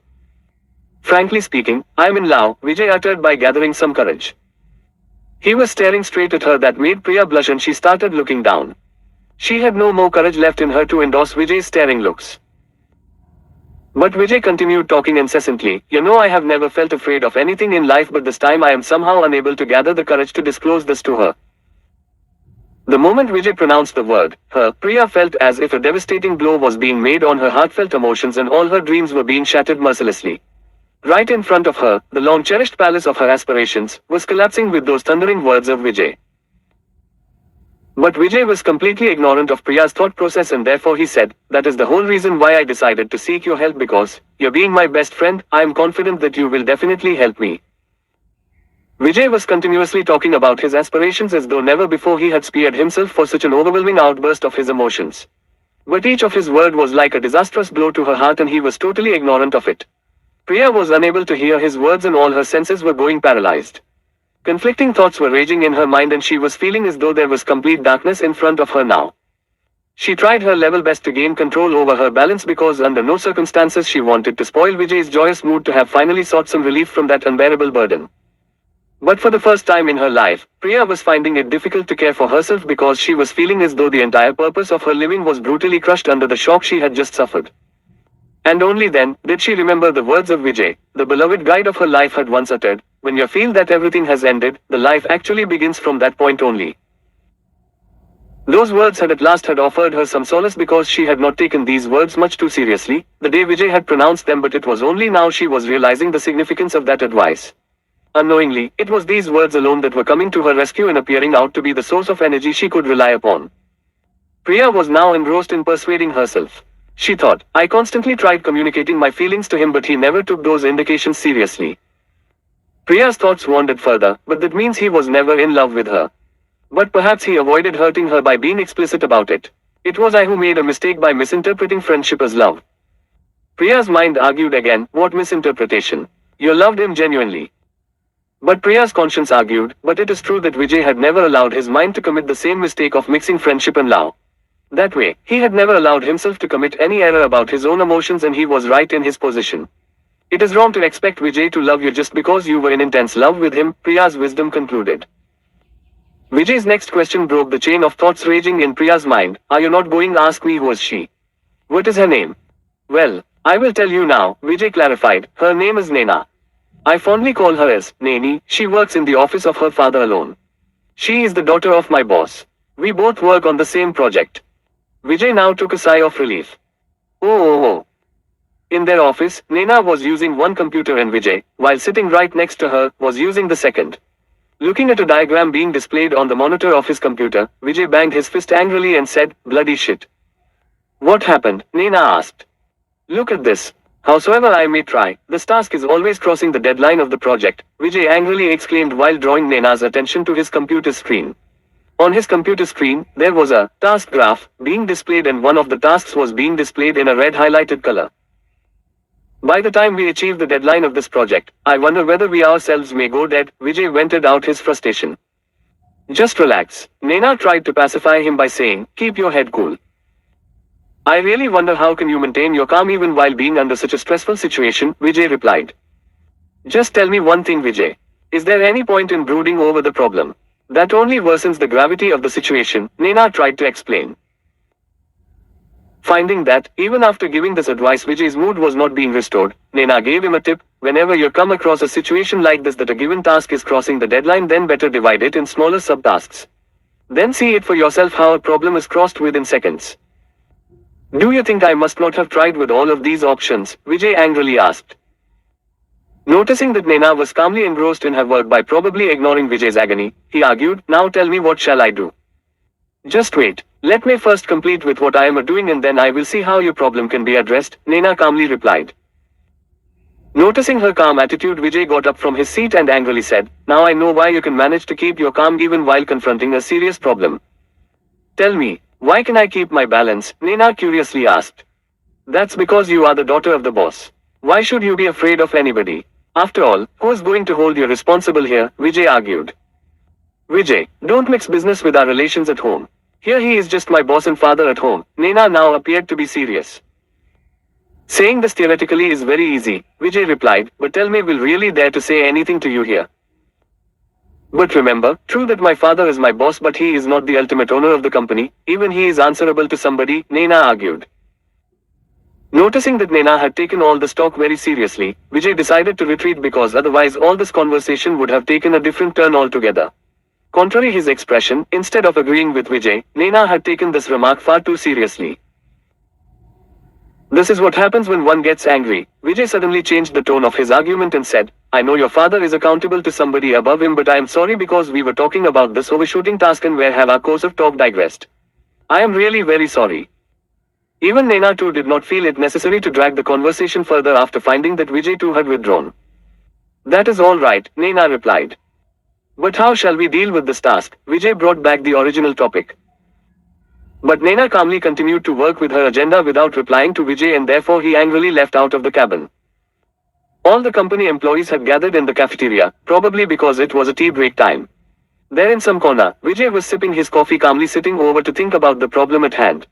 "Frankly speaking, I am in love," Vijay uttered by gathering some courage. He was staring straight at her. That made Priya blush, and she started looking down. She had no more courage left in her to endorse Vijay's staring looks. But Vijay continued talking incessantly. "You know, I have never felt afraid of anything in life, but this time I am somehow unable to gather the courage to disclose this to her." The moment Vijay pronounced the word, her, Priya felt as if a devastating blow was being made on her heartfelt emotions, and all her dreams were being shattered mercilessly. Right in front of her, the long-cherished palace of her aspirations was collapsing with those thundering words of Vijay. But Vijay was completely ignorant of Priya's thought process, and therefore he said, "That is the whole reason why I decided to seek your help, because, you being my best friend, I am confident that you will definitely help me." Vijay was continuously talking about his aspirations as though never before he had spared himself for such an overwhelming outburst of his emotions. But each of his words was like a disastrous blow to her heart, and he was totally ignorant of it. Priya was unable to hear his words, and all her senses were going paralyzed. Conflicting thoughts were raging in her mind, and she was feeling as though there was complete darkness in front of her now. She tried her level best to gain control over her balance, because under no circumstances she wanted to spoil Vijay's joyous mood, to have finally sought some relief from that unbearable burden. But for the first time in her life, Priya was finding it difficult to care for herself, because she was feeling as though the entire purpose of her living was brutally crushed under the shock she had just suffered. And only then did she remember the words of Vijay, the beloved guide of her life, had once uttered: "When you feel that everything has ended, the life actually begins from that point only." Those words had at last offered her some solace, because she had not taken these words much too seriously the day Vijay had pronounced them, but it was only now she was realizing the significance of that advice. Unknowingly, it was these words alone that were coming to her rescue and appearing out to be the source of energy she could rely upon. Priya was now engrossed in persuading herself. She thought, "I constantly tried communicating my feelings to him, but he never took those indications seriously." Priya's thoughts wandered further, but that means he was never in love with her. But perhaps he avoided hurting her by being explicit about it. It was I who made a mistake by misinterpreting friendship as love. Priya's mind argued again, "What misinterpretation? You loved him genuinely." But Priya's conscience argued, "But it is true that Vijay had never allowed his mind to commit the same mistake of mixing friendship and love. That way, he had never allowed himself to commit any error about his own emotions, and he was right in his position. It is wrong to expect Vijay to love you just because you were in intense love with him," Priya's wisdom concluded. Vijay's next question broke the chain of thoughts raging in Priya's mind. "Are you not going to ask me who was she?" What is her name? Well, I will tell you now, Vijay clarified. Her name is Naina. I fondly call her as Nani. She works in the office of her father alone. She is the daughter of my boss. We both work on the same project. Vijay now took a sigh of relief. Oh. In their office, Naina was using one computer and Vijay, while sitting right next to her, was using the second. Looking at a diagram being displayed on the monitor of his computer, Vijay banged his fist angrily and said, "Bloody shit." What happened? Naina asked. Look at this. Howsoever I may try, this task is always crossing the deadline of the project, Vijay angrily exclaimed while drawing Naina's attention to his computer screen. On his computer screen, there was a task graph being displayed and one of the tasks was being displayed in a red highlighted color. By the time we achieve the deadline of this project, I wonder whether we ourselves may go dead, Vijay vented out his frustration. Just relax. Naina tried to pacify him by saying, keep your head cool. I really wonder how can you maintain your calm even while being under such a stressful situation, Vijay replied. Just tell me one thing, Vijay. Is there any point in brooding over the problem? That only worsens the gravity of the situation, Naina tried to explain. Finding that, even after giving this advice Vijay's mood was not being restored, Naina gave him a tip. Whenever you come across a situation like this that a given task is crossing the deadline, then better divide it in smaller subtasks. Then see it for yourself how a problem is crossed within seconds. Do you think I must not have tried with all of these options? Vijay angrily asked. Noticing that Naina was calmly engrossed in her work by probably ignoring Vijay's agony, he argued, now tell me what shall I do? Just wait. Let me first complete with what I am doing and then I will see how your problem can be addressed, Naina calmly replied. Noticing her calm attitude, Vijay got up from his seat and angrily said, now I know why you can manage to keep your calm even while confronting a serious problem. Tell me, why can I keep my balance? Naina curiously asked. That's because you are the daughter of the boss. Why should you be afraid of anybody? After all, who is going to hold you responsible here? Vijay argued. Vijay, don't mix business with our relations at home. Here he is just my boss and father at home. Naina now appeared to be serious. Saying this theoretically is very easy, Vijay replied, but tell me, will really dare to say anything to you here? But remember, true that my father is my boss, but he is not the ultimate owner of the company, even he is answerable to somebody, Naina argued. Noticing that Naina had taken all this talk very seriously, Vijay decided to retreat because otherwise all this conversation would have taken a different turn altogether. Contrary his expression, instead of agreeing with Vijay, Naina had taken this remark far too seriously. This is what happens when one gets angry. Vijay suddenly changed the tone of his argument and said, I know your father is accountable to somebody above him, but I am sorry because we were talking about this overshooting task and where have our course of talk digressed. I am really very sorry. Even Naina too did not feel it necessary to drag the conversation further after finding that Vijay too had withdrawn. That is all right, Naina replied. But how shall we deal with this task? Vijay brought back the original topic. But Naina calmly continued to work with her agenda without replying to Vijay, and therefore he angrily left out of the cabin. All the company employees had gathered in the cafeteria, probably because it was a tea break time. There in some corner, Vijay was sipping his coffee, calmly sitting over to think about the problem at hand.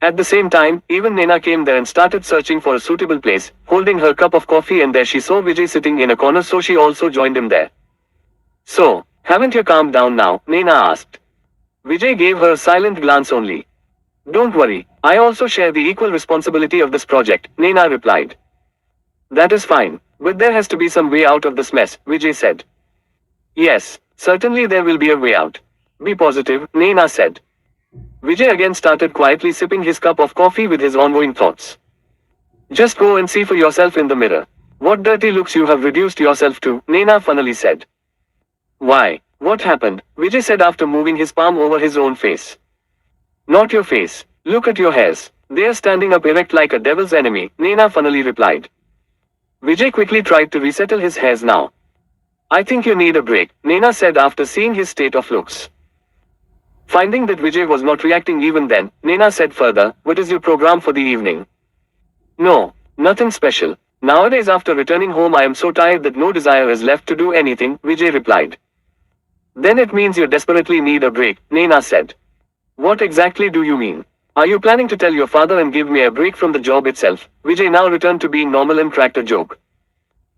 At the same time, even Naina came there and started searching for a suitable place, holding her cup of coffee, and there she saw Vijay sitting in a corner, so she also joined him there. So, haven't you calmed down now? Naina asked. Vijay gave her a silent glance only. Don't worry, I also share the equal responsibility of this project, Naina replied. That is fine, but there has to be some way out of this mess, Vijay said. Yes, certainly there will be a way out. Be positive, Naina said. Vijay again started quietly sipping his cup of coffee with his ongoing thoughts. Just go and see for yourself in the mirror. What dirty looks you have reduced yourself to, Naina finally said. Why, what happened? Vijay said after moving his palm over his own face. Not your face. Look at your hairs. They are standing up erect like a devil's enemy, Naina finally replied. Vijay quickly tried to resettle his hairs now. I think you need a break, Naina said after seeing his state of looks. Finding that Vijay was not reacting even then, Naina said further, what is your program for the evening? No, nothing special. Nowadays after returning home I am so tired that no desire is left to do anything, Vijay replied. Then it means you desperately need a break, Naina said. What exactly do you mean? Are you planning to tell your father and give me a break from the job itself? Vijay now returned to being normal and cracked a joke.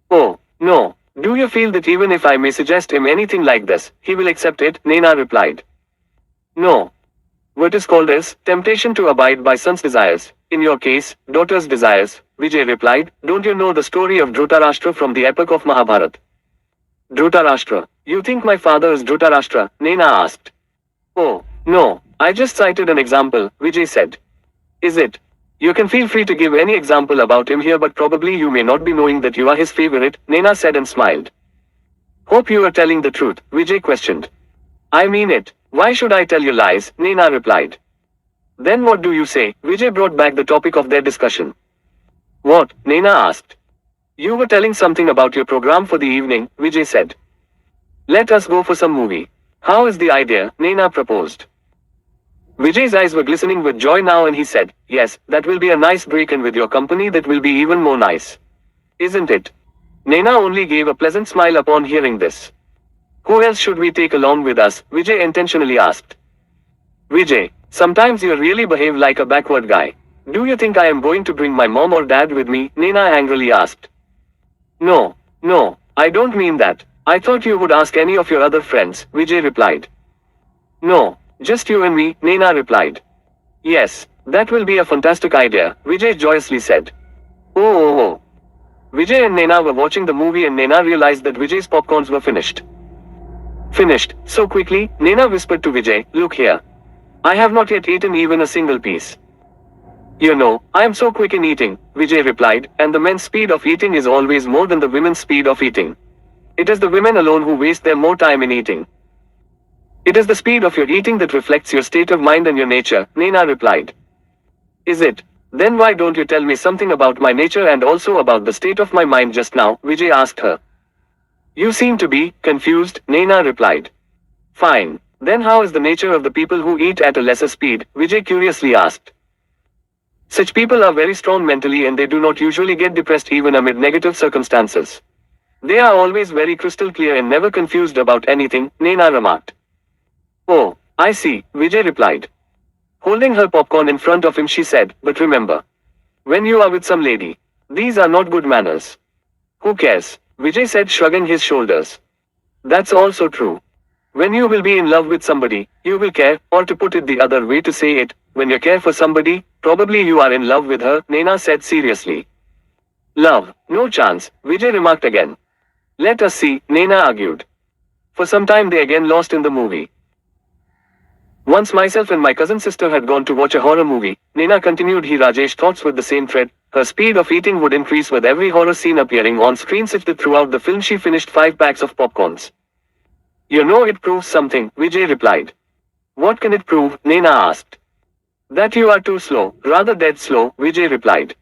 Oh, no. Do you feel that even if I may suggest him anything like this, he will accept it? Naina replied. No. What is called as temptation to abide by son's desires, in your case, daughter's desires, Vijay replied. Don't you know the story of Dhritarashtra from the epic of Mahabharata? Dhritarashtra. You think my father is Dhritarashtra? Naina asked. Oh, no, I just cited an example, Vijay said. Is it? You can feel free to give any example about him here, but probably you may not be knowing that you are his favorite, Naina said and smiled. Hope you are telling the truth, Vijay questioned. I mean it. Why should I tell you lies? Naina replied. Then what do you say? Vijay brought back the topic of their discussion. What? Naina asked. You were telling something about your program for the evening, Vijay said. Let us go for some movie. How is the idea? Naina proposed. Vijay's eyes were glistening with joy now and he said, yes, that will be a nice break, and with your company that will be even more nice. Isn't it? Naina only gave a pleasant smile upon hearing this. Who else should we take along with us? Vijay intentionally asked. Vijay, sometimes you really behave like a backward guy. Do you think I am going to bring my mom or dad with me? Naina angrily asked. No, I don't mean that. I thought you would ask any of your other friends, Vijay replied. No, just you and me, Naina replied. Yes, that will be a fantastic idea, Vijay joyously said. Oh. Vijay and Naina were watching the movie and Naina realized that Vijay's popcorns were finished. Finished, so quickly, Naina whispered to Vijay, look here. I have not yet eaten even a single piece. You know, I am so quick in eating, Vijay replied, and the men's speed of eating is always more than the women's speed of eating. It is the women alone who waste their more time in eating. It is the speed of your eating that reflects your state of mind and your nature, Naina replied. Is it? Then why don't you tell me something about my nature and also about the state of my mind just now? Vijay asked her. You seem to be confused, Naina replied. Fine. Then how is the nature of the people who eat at a lesser speed? Vijay curiously asked. Such people are very strong mentally and they do not usually get depressed even amid negative circumstances. They are always very crystal clear and never confused about anything, Naina remarked. Oh, I see, Vijay replied. Holding her popcorn in front of him she said, but remember. When you are with some lady, these are not good manners. Who cares? Vijay said, shrugging his shoulders. That's also true. When you will be in love with somebody, you will care, or to put it the other way to say it, when you care for somebody, probably you are in love with her, Naina said seriously. Love, no chance, Vijay remarked again. Let us see, Naina argued. For some time they again lost in the movie. Once myself and my cousin sister had gone to watch a horror movie, Naina continued he Rajesh thoughts with the same thread. Her speed of eating would increase with every horror scene appearing on screen such that throughout the film she finished 5 packs of popcorns. You know it proves something, Vijay replied. What can it prove? Naina asked. That you are too slow, rather dead slow, Vijay replied.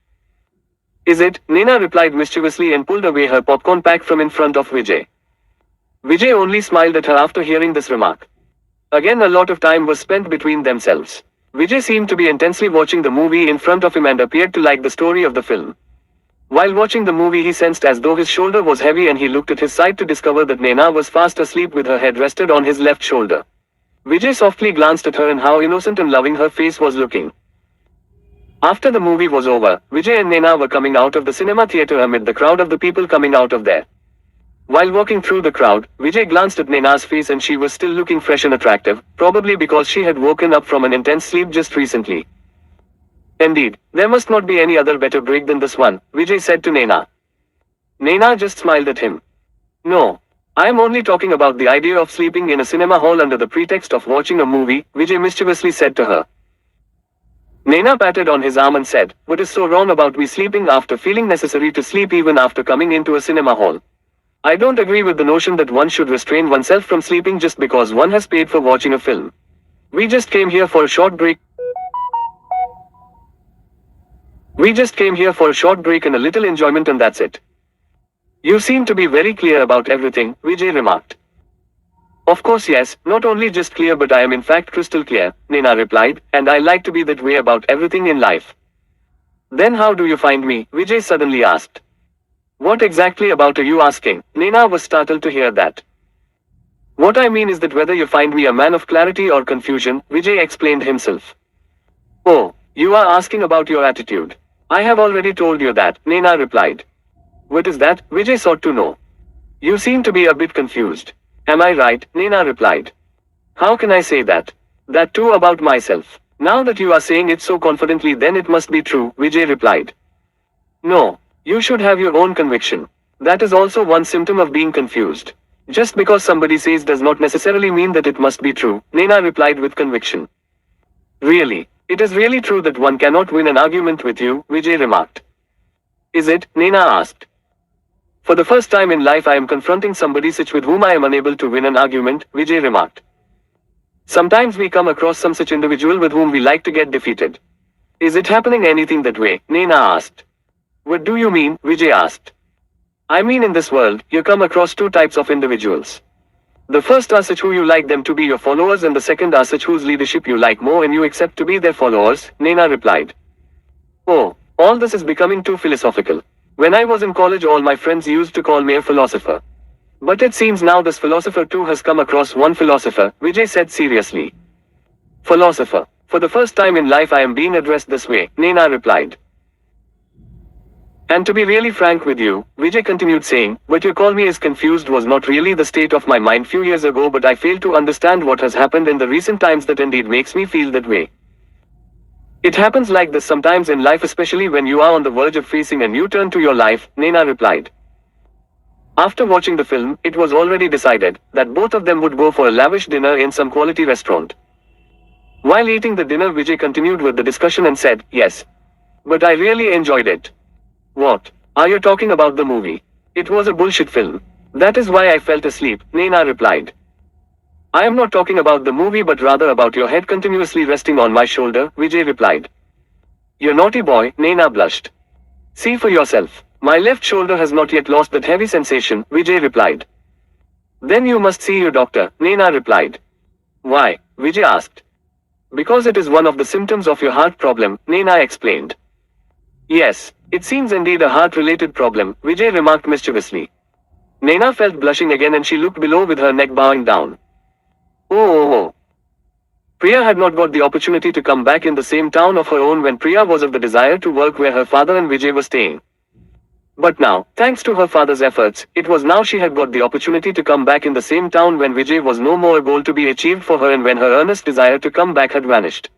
Is it? Naina replied mischievously and pulled away her popcorn pack from in front of Vijay. Vijay only smiled at her after hearing this remark. Again a lot of time was spent between themselves. Vijay seemed to be intensely watching the movie in front of him and appeared to like the story of the film. While watching the movie he sensed as though his shoulder was heavy and he looked at his side to discover that Naina was fast asleep with her head rested on his left shoulder. Vijay softly glanced at her and how innocent and loving her face was looking. After the movie was over, Vijay and Naina were coming out of the cinema theater amid the crowd of the people coming out of there. While walking through the crowd, Vijay glanced at Naina's face and she was still looking fresh and attractive, probably because she had woken up from an intense sleep just recently. Indeed, there must not be any other better break than this one, Vijay said to Naina. Naina just smiled at him. No, I am only talking about the idea of sleeping in a cinema hall under the pretext of watching a movie, Vijay mischievously said to her. Naina patted on his arm and said, what is so wrong about me sleeping after feeling necessary to sleep even after coming into a cinema hall? I don't agree with the notion that one should restrain oneself from sleeping just because one has paid for watching a film. We just came here for a short break and a little enjoyment and that's it. You seem to be very clear about everything, Vijay remarked. Of course yes, not only just clear but I am in fact crystal clear, Naina replied, and I like to be that way about everything in life. Then how do you find me? Vijay suddenly asked. What exactly about are you asking? Naina was startled to hear that. What I mean is that whether you find me a man of clarity or confusion, Vijay explained himself. Oh, you are asking about your attitude. I have already told you that, Naina replied. What is that? Vijay sought to know. You seem to be a bit confused. Am I right? Naina replied. How can I say that? That too about myself. Now that you are saying it so confidently, then it must be true, Vijay replied. No, you should have your own conviction. That is also one symptom of being confused. Just because somebody says does not necessarily mean that it must be true, Naina replied with conviction. Really, it is really true that one cannot win an argument with you, Vijay remarked. Is it? Naina asked. For the first time in life I am confronting somebody such with whom I am unable to win an argument, Vijay remarked. Sometimes we come across some such individual with whom we like to get defeated. Is it happening anything that way? Naina asked. What do you mean? Vijay asked. I mean in this world, you come across two types of individuals. The first are such who you like them to be your followers, and the second are such whose leadership you like more and you accept to be their followers, Naina replied. Oh, all this is becoming too philosophical. When I was in college all my friends used to call me a philosopher. But it seems now this philosopher too has come across one philosopher, Vijay said seriously. Philosopher. For the first time in life I am being addressed this way, Naina replied. And to be really frank with you, Vijay continued saying, what you call me is confused was not really the state of my mind few years ago, but I fail to understand what has happened in the recent times that indeed makes me feel that way. It happens like this sometimes in life, especially when you are on the verge of facing a new turn to your life, Naina replied. After watching the film, it was already decided that both of them would go for a lavish dinner in some quality restaurant. While eating the dinner, Vijay continued with the discussion and said, yes. But I really enjoyed it. What? Are you talking about the movie? It was a bullshit film. That is why I felt asleep, Naina replied. I am not talking about the movie but rather about your head continuously resting on my shoulder, Vijay replied. You naughty boy, Naina blushed. See for yourself. My left shoulder has not yet lost that heavy sensation, Vijay replied. Then you must see your doctor, Naina replied. Why? Vijay asked. Because it is one of the symptoms of your heart problem, Naina explained. Yes, it seems indeed a heart-related problem, Vijay remarked mischievously. Naina felt blushing again and she looked below with her neck bowing down. Oh. Priya had not got the opportunity to come back in the same town of her own when Priya was of the desire to work where her father and Vijay were staying. But now, thanks to her father's efforts, it was now she had got the opportunity to come back in the same town when Vijay was no more a goal to be achieved for her and when her earnest desire to come back had vanished.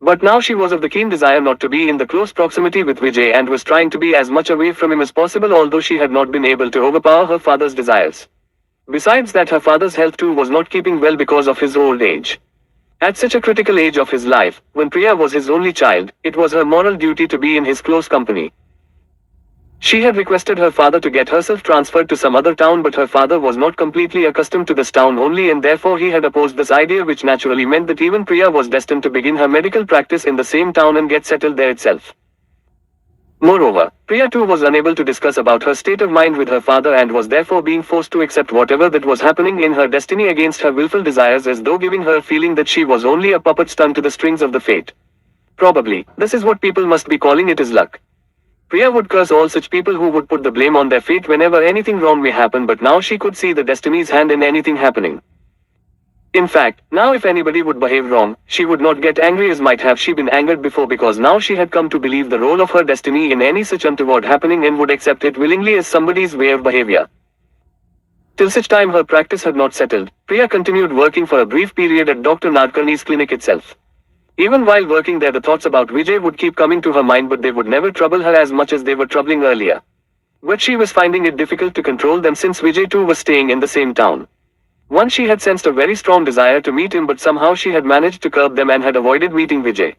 But now she was of the keen desire not to be in the close proximity with Vijay and was trying to be as much away from him as possible, although she had not been able to overpower her father's desires. Besides that, her father's health too was not keeping well because of his old age. At such a critical age of his life, when Priya was his only child, it was her moral duty to be in his close company. She had requested her father to get herself transferred to some other town, but her father was not completely accustomed to this town only, and therefore he had opposed this idea, which naturally meant that even Priya was destined to begin her medical practice in the same town and get settled there itself. Moreover, Priya too was unable to discuss about her state of mind with her father and was therefore being forced to accept whatever that was happening in her destiny against her willful desires, as though giving her feeling that she was only a puppet strung to the strings of the fate. Probably, this is what people must be calling it is luck. Priya would curse all such people who would put the blame on their fate whenever anything wrong may happen, but now she could see the destiny's hand in anything happening. In fact, now if anybody would behave wrong, she would not get angry as might have she been angered before, because now she had come to believe the role of her destiny in any such untoward happening and would accept it willingly as somebody's way of behavior. Till such time her practice had not settled, Priya continued working for a brief period at Dr. Nadkarni's clinic itself. Even while working there, the thoughts about Vijay would keep coming to her mind, but they would never trouble her as much as they were troubling earlier. But she was finding it difficult to control them since Vijay too was staying in the same town. Once she had sensed a very strong desire to meet him, but somehow she had managed to curb them and had avoided meeting Vijay.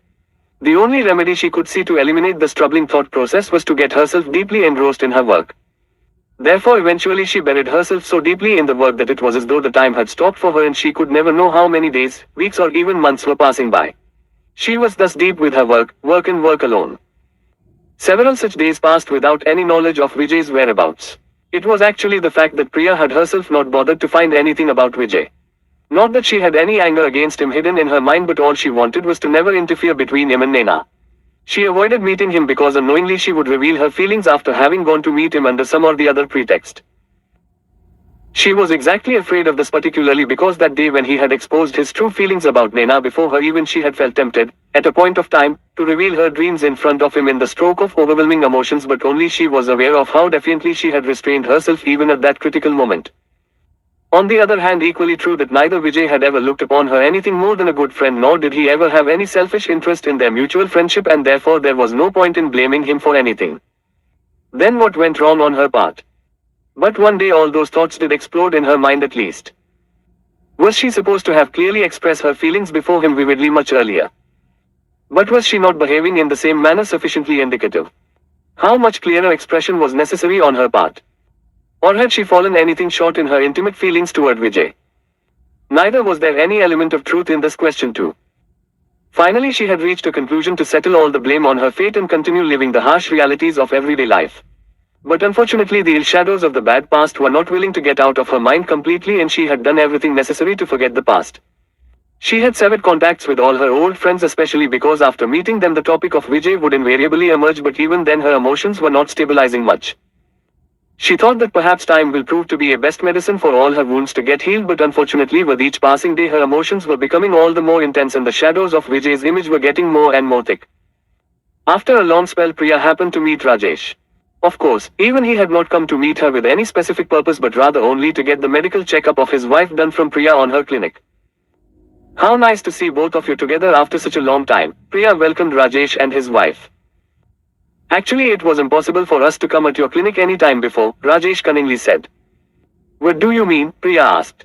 The only remedy she could see to eliminate this troubling thought process was to get herself deeply engrossed in her work. Therefore eventually she buried herself so deeply in the work that it was as though the time had stopped for her and she could never know how many days, weeks or even months were passing by. She was thus deep with her work and work alone. Several such days passed without any knowledge of Vijay's whereabouts. It was actually the fact that Priya had herself not bothered to find anything about Vijay. Not that she had any anger against him hidden in her mind, but all she wanted was to never interfere between him and Naina. She avoided meeting him because unknowingly she would reveal her feelings after having gone to meet him under some or the other pretext. She was exactly afraid of this, particularly because that day when he had exposed his true feelings about Naina before her, even she had felt tempted, at a point of time, to reveal her dreams in front of him in the stroke of overwhelming emotions, but only she was aware of how defiantly she had restrained herself even at that critical moment. On the other hand, equally true that neither Vijay had ever looked upon her anything more than a good friend, nor did he ever have any selfish interest in their mutual friendship, and therefore there was no point in blaming him for anything. Then what went wrong on her part? But one day all those thoughts did explode in her mind at least. Was she supposed to have clearly expressed her feelings before him vividly much earlier? But was she not behaving in the same manner sufficiently indicative? How much clearer expression was necessary on her part? Or had she fallen anything short in her intimate feelings toward Vijay? Neither was there any element of truth in this question too. Finally she had reached a conclusion to settle all the blame on her fate and continue living the harsh realities of everyday life. But unfortunately the ill shadows of the bad past were not willing to get out of her mind completely, and she had done everything necessary to forget the past. She had severed contacts with all her old friends, especially because after meeting them the topic of Vijay would invariably emerge, but even then her emotions were not stabilizing much. She thought that perhaps time will prove to be a best medicine for all her wounds to get healed, but unfortunately with each passing day her emotions were becoming all the more intense and the shadows of Vijay's image were getting more and more thick. After a long spell Priya happened to meet Rajesh. Of course, even he had not come to meet her with any specific purpose, but rather only to get the medical checkup of his wife done from Priya on her clinic. How nice to see both of you together after such a long time, Priya welcomed Rajesh and his wife. Actually, it was impossible for us to come at your clinic any time before, Rajesh cunningly said. What do you mean? Priya asked.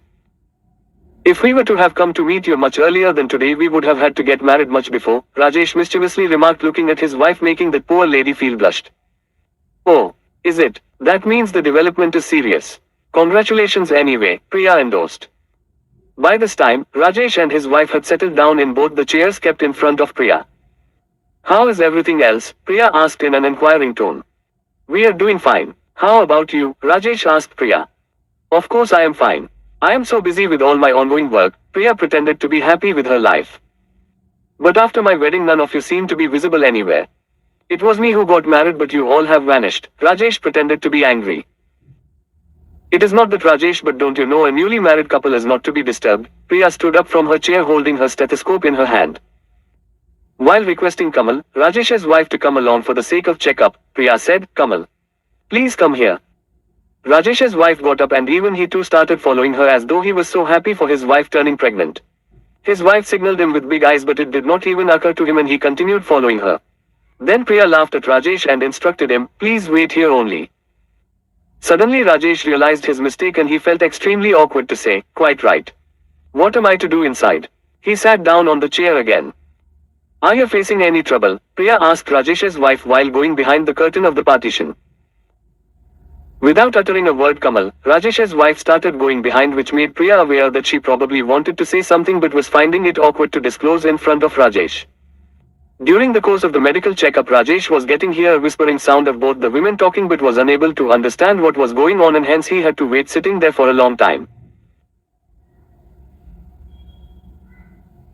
If we were to have come to meet you much earlier than today, we would have had to get married much before, Rajesh mischievously remarked, looking at his wife, making that poor lady feel blushed. Oh, is it? That means the development is serious. Congratulations anyway, Priya endorsed. By this time, Rajesh and his wife had settled down in both the chairs kept in front of Priya. How is everything else? Priya asked in an inquiring tone. We are doing fine. How about you? Rajesh asked Priya. Of course I am fine. I am so busy with all my ongoing work, Priya pretended to be happy with her life. But after my wedding none of you seem to be visible anywhere. It was me who got married, but you all have vanished, Rajesh pretended to be angry. It is not that, Rajesh, but don't you know a newly married couple is not to be disturbed? Priya stood up from her chair holding her stethoscope in her hand. While requesting Kamal, Rajesh's wife, to come along for the sake of checkup, Priya said, Kamal, please come here. Rajesh's wife got up and even he too started following her as though he was so happy for his wife turning pregnant. His wife signaled him with big eyes, but it did not even occur to him and he continued following her. Then Priya laughed at Rajesh and instructed him, please wait here only. Suddenly Rajesh realized his mistake and he felt extremely awkward to say, quite right. What am I to do inside? He sat down on the chair again. Are you facing any trouble? Priya asked Rajesh's wife while going behind the curtain of the partition. Without uttering a word, Kamal, Rajesh's wife started going behind, which made Priya aware that she probably wanted to say something but was finding it awkward to disclose in front of Rajesh. During the course of the medical checkup, Rajesh was getting here a whispering sound of both the women talking but was unable to understand what was going on, and hence he had to wait sitting there for a long time.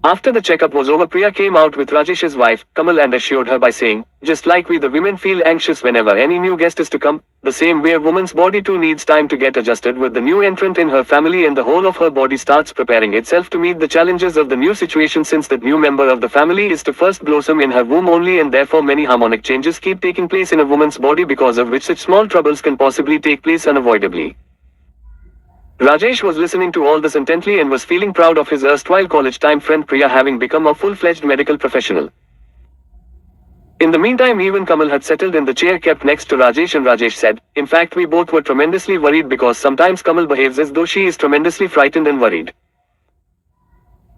After the checkup was over, Priya came out with Rajesh's wife, Kamal, and assured her by saying, just like we the women feel anxious whenever any new guest is to come, the same way a woman's body too needs time to get adjusted with the new entrant in her family, and the whole of her body starts preparing itself to meet the challenges of the new situation, since that new member of the family is to first blossom in her womb only, and therefore many harmonic changes keep taking place in a woman's body, because of which such small troubles can possibly take place unavoidably. Rajesh was listening to all this intently and was feeling proud of his erstwhile college-time friend Priya having become a full-fledged medical professional. In the meantime, even Kamal had settled in the chair kept next to Rajesh, and Rajesh said, in fact we both were tremendously worried because sometimes Kamal behaves as though she is tremendously frightened and worried.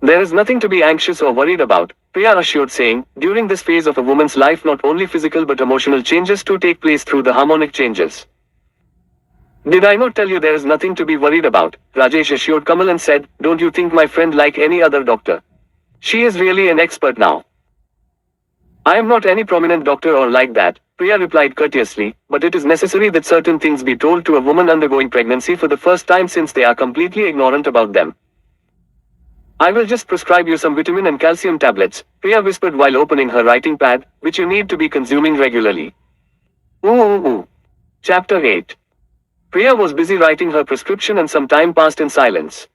There is nothing to be anxious or worried about, Priya assured, saying, during this phase of a woman's life not only physical but emotional changes too take place through the harmonic changes. Did I not tell you there is nothing to be worried about? Rajesh assured Kamal and said, don't you think my friend like any other doctor? She is really an expert now. I am not any prominent doctor or like that, Priya replied courteously, but it is necessary that certain things be told to a woman undergoing pregnancy for the first time, since they are completely ignorant about them. I will just prescribe you some vitamin and calcium tablets, Priya whispered while opening her writing pad, which you need to be consuming regularly. Ooh. Chapter 8. Priya was busy writing her prescription and some time passed in silence.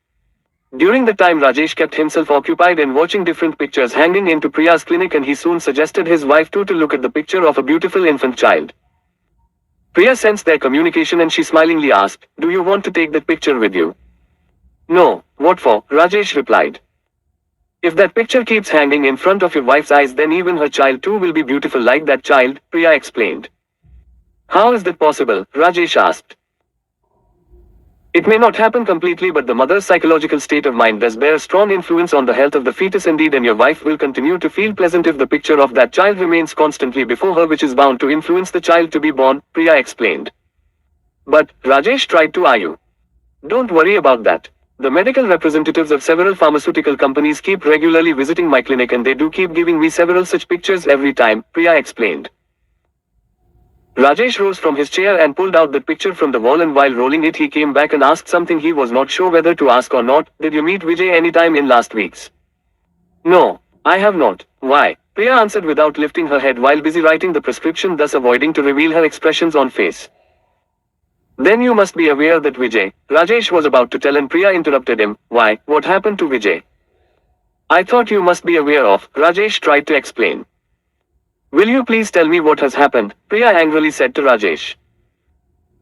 During the time, Rajesh kept himself occupied in watching different pictures hanging into Priya's clinic, and he soon suggested his wife too to look at the picture of a beautiful infant child. Priya sensed their communication and she smilingly asked, do you want to take that picture with you? No, what for? Rajesh replied. If that picture keeps hanging in front of your wife's eyes, then even her child too will be beautiful like that child, Priya explained. How is that possible? Rajesh asked. It may not happen completely, but the mother's psychological state of mind does bear a strong influence on the health of the fetus indeed, and your wife will continue to feel pleasant if the picture of that child remains constantly before her, which is bound to influence the child to be born, Priya explained. But, Rajesh tried to argue. Don't worry about that. The medical representatives of several pharmaceutical companies keep regularly visiting my clinic, and they do keep giving me several such pictures every time, Priya explained. Rajesh rose from his chair and pulled out that picture from the wall, and while rolling it he came back and asked something he was not sure whether to ask or not. Did you meet Vijay anytime in last weeks? No, I have not. Why? Priya answered without lifting her head while busy writing the prescription, thus avoiding to reveal her expressions on face. Then you must be aware that Vijay, Rajesh was about to tell, and Priya interrupted him. Why, what happened to Vijay? I thought you must be aware of, Rajesh tried to explain. Will you please tell me what has happened? Priya angrily said to Rajesh.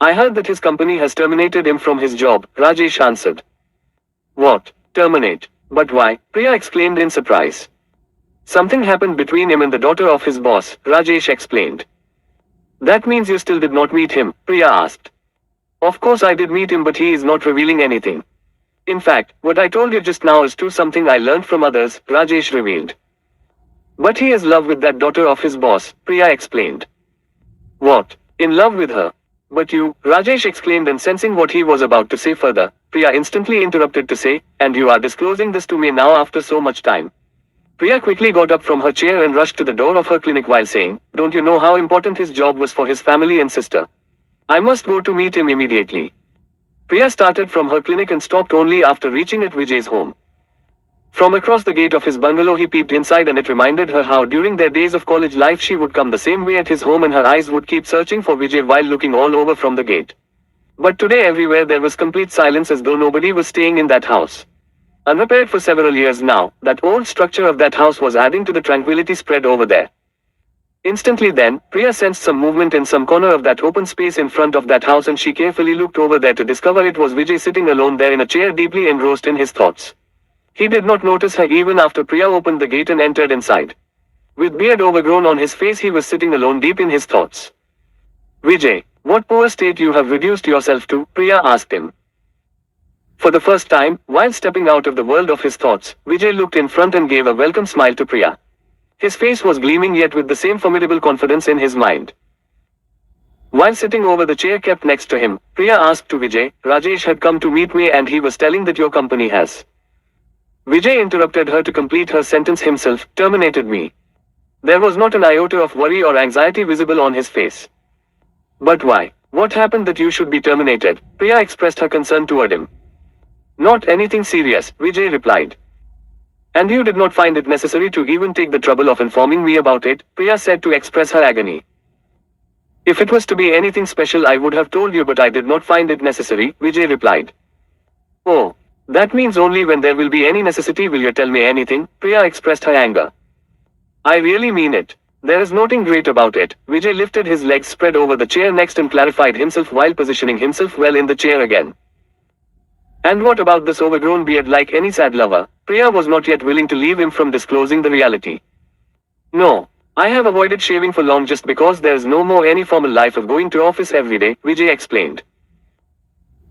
I heard that his company has terminated him from his job, Rajesh answered. What? Terminate? But why? Priya exclaimed in surprise. Something happened between him and the daughter of his boss, Rajesh explained. That means you still did not meet him? Priya asked. Of course I did meet him, but he is not revealing anything. In fact, what I told you just now is true, something I learned from others, Rajesh revealed. But he is in love with that daughter of his boss, Priya explained. What? In love with her? But you, Rajesh exclaimed, and sensing what he was about to say further, Priya instantly interrupted to say, and you are disclosing this to me now after so much time. Priya quickly got up from her chair and rushed to the door of her clinic while saying, don't you know how important his job was for his family and sister? I must go to meet him immediately. Priya started from her clinic and stopped only after reaching at Vijay's home. From across the gate of his bungalow he peeped inside, and it reminded her how during their days of college life she would come the same way at his home, and her eyes would keep searching for Vijay while looking all over from the gate. But today everywhere there was complete silence, as though nobody was staying in that house. Unrepaired for several years now, that old structure of that house was adding to the tranquility spread over there. Instantly then, Priya sensed some movement in some corner of that open space in front of that house, and she carefully looked over there to discover it was Vijay sitting alone there in a chair, deeply engrossed in his thoughts. He did not notice her even after Priya opened the gate and entered inside. With beard overgrown on his face, he was sitting alone deep in his thoughts. Vijay, what poor state you have reduced yourself to, Priya asked him. For the first time, while stepping out of the world of his thoughts, Vijay looked in front and gave a welcome smile to Priya. His face was gleaming, yet with the same formidable confidence in his mind. While sitting over the chair kept next to him, Priya asked to Vijay, Rajesh had come to meet me and he was telling that your company has. Vijay interrupted her to complete her sentence himself, terminated me. There was not an iota of worry or anxiety visible on his face. But why? What happened that you should be terminated? Priya expressed her concern toward him. Not anything serious, Vijay replied. And you did not find it necessary to even take the trouble of informing me about it, Priya said to express her agony. If it was to be anything special I would have told you, but I did not find it necessary, Vijay replied. Oh, that means only when there will be any necessity will you tell me anything, Priya expressed her anger. I really mean it. There is nothing great about it. Vijay lifted his legs spread over the chair next and clarified himself while positioning himself well in the chair again. And what about this overgrown beard? Like any sad lover, Priya was not yet willing to leave him from disclosing the reality. No, I have avoided shaving for long just because there is no more any formal life of going to office every day, Vijay explained.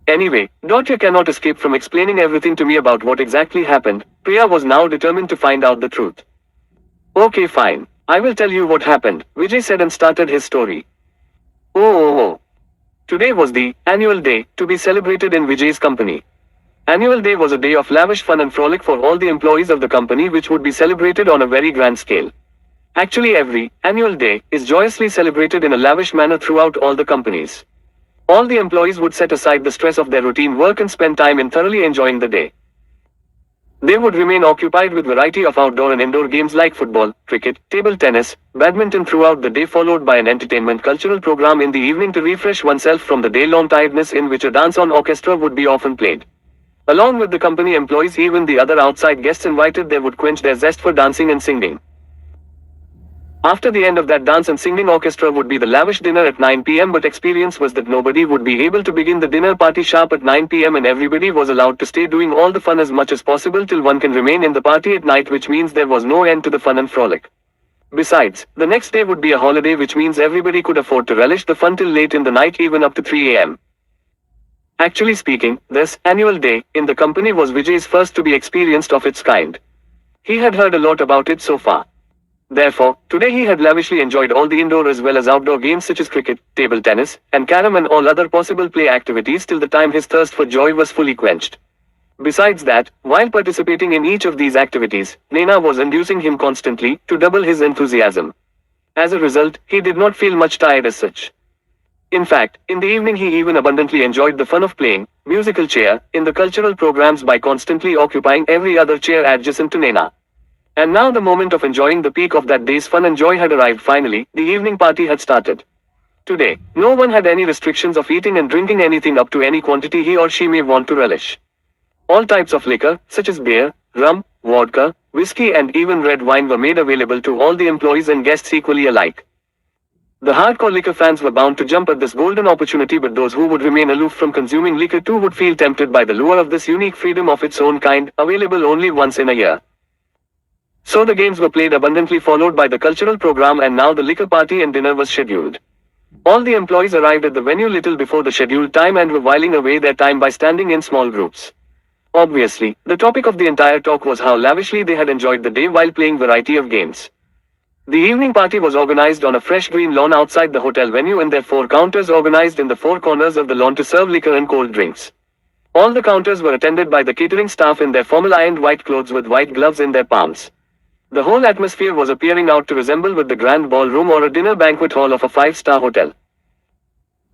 Anyway, you cannot escape from explaining everything to me about what exactly happened. Priya was now determined to find out the truth. Okay, fine. I will tell you what happened, Vijay said and started his story. Oh. Today was the annual day to be celebrated in Vijay's company. Annual day was a day of lavish fun and frolic for all the employees of the company, which would be celebrated on a very grand scale. Actually, every annual day is joyously celebrated in a lavish manner throughout all the companies. All the employees would set aside the stress of their routine work and spend time in thoroughly enjoying the day. They would remain occupied with variety of outdoor and indoor games like football, cricket, table tennis, badminton throughout the day, followed by an entertainment cultural program in the evening to refresh oneself from the day-long tiredness, in which a dance on orchestra would be often played. Along with the company employees, even the other outside guests invited there would quench their zest for dancing and singing. After the end of that dance and singing orchestra would be the lavish dinner at 9 p.m. But experience was that nobody would be able to begin the dinner party sharp at 9 p.m. and everybody was allowed to stay doing all the fun as much as possible till one can remain in the party at night, which means there was no end to the fun and frolic. Besides, the next day would be a holiday, which means everybody could afford to relish the fun till late in the night, even up to 3 a.m. Actually speaking, this annual day in the company was Vijay's first to be experienced of its kind. He had heard a lot about it so far. Therefore, today he had lavishly enjoyed all the indoor as well as outdoor games such as cricket, table tennis, and carom and all other possible play activities till the time his thirst for joy was fully quenched. Besides that, while participating in each of these activities, Naina was inducing him constantly to double his enthusiasm. As a result, he did not feel much tired as such. In fact, in the evening he even abundantly enjoyed the fun of playing musical chair in the cultural programs by constantly occupying every other chair adjacent to Naina. And now the moment of enjoying the peak of that day's fun and joy had arrived finally. The evening party had started. Today, no one had any restrictions of eating and drinking anything up to any quantity he or she may want to relish. All types of liquor, such as beer, rum, vodka, whiskey and even red wine were made available to all the employees and guests equally alike. The hardcore liquor fans were bound to jump at this golden opportunity, but those who would remain aloof from consuming liquor too would feel tempted by the lure of this unique freedom of its own kind, available only once in a year. So the games were played abundantly, followed by the cultural program, and now the liquor party and dinner was scheduled. All the employees arrived at the venue little before the scheduled time and were whiling away their time by standing in small groups. Obviously, the topic of the entire talk was how lavishly they had enjoyed the day while playing variety of games. The evening party was organized on a fresh green lawn outside the hotel venue, and there 4 counters organized in the 4 corners of the lawn to serve liquor and cold drinks. All the counters were attended by the catering staff in their formal ironed white clothes with white gloves in their palms. The whole atmosphere was appearing out to resemble with the grand ballroom or a dinner banquet hall of a 5-star hotel.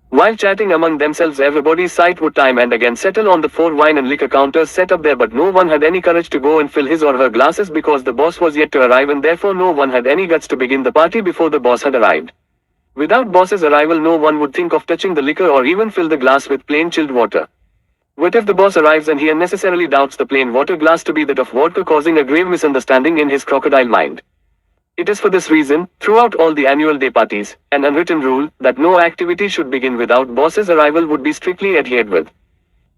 While chatting among themselves, everybody's sight would time and again settle on the 4 wine and liquor counters set up there, but no one had any courage to go and fill his or her glasses because the boss was yet to arrive, and therefore no one had any guts to begin the party before the boss had arrived. Without boss's arrival, no one would think of touching the liquor or even fill the glass with plain chilled water. What if the boss arrives and he unnecessarily doubts the plain water glass to be that of vodka, causing a grave misunderstanding in his crocodile mind? It is for this reason, throughout all the annual day parties, an unwritten rule that no activity should begin without boss's arrival would be strictly adhered with.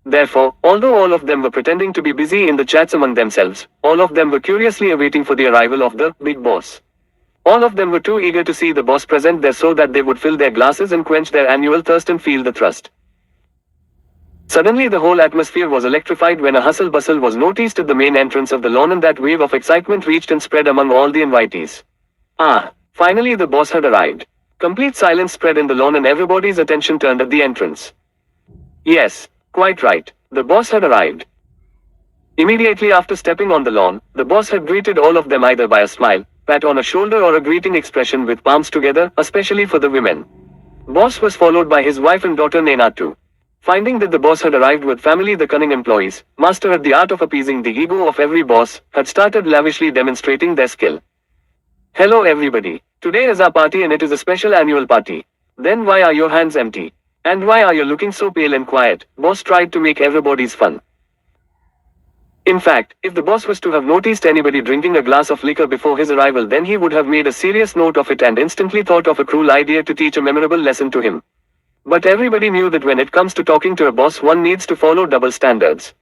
Therefore, although all of them were pretending to be busy in the chats among themselves, all of them were curiously awaiting for the arrival of the big boss. All of them were too eager to see the boss present there so that they would fill their glasses and quench their annual thirst and feel the thrust. Suddenly the whole atmosphere was electrified when a hustle-bustle was noticed at the main entrance of the lawn, and that wave of excitement reached and spread among all the invitees. Finally the boss had arrived. Complete silence spread in the lawn and everybody's attention turned at the entrance. Yes, quite right, the boss had arrived. Immediately after stepping on the lawn, the boss had greeted all of them either by a smile, pat on a shoulder or a greeting expression with palms together, especially for the women. Boss was followed by his wife and daughter Naina too. Finding that the boss had arrived with family, the cunning employees, master at the art of appeasing the ego of every boss, had started lavishly demonstrating their skill. Hello everybody. Today is our party and it is a special annual party. Then why are your hands empty? And why are you looking so pale and quiet? Boss tried to make everybody's fun. In fact, if the boss was to have noticed anybody drinking a glass of liquor before his arrival, then he would have made a serious note of it and instantly thought of a cruel idea to teach a memorable lesson to him. But everybody knew that when it comes to talking to a boss, one needs to follow double standards.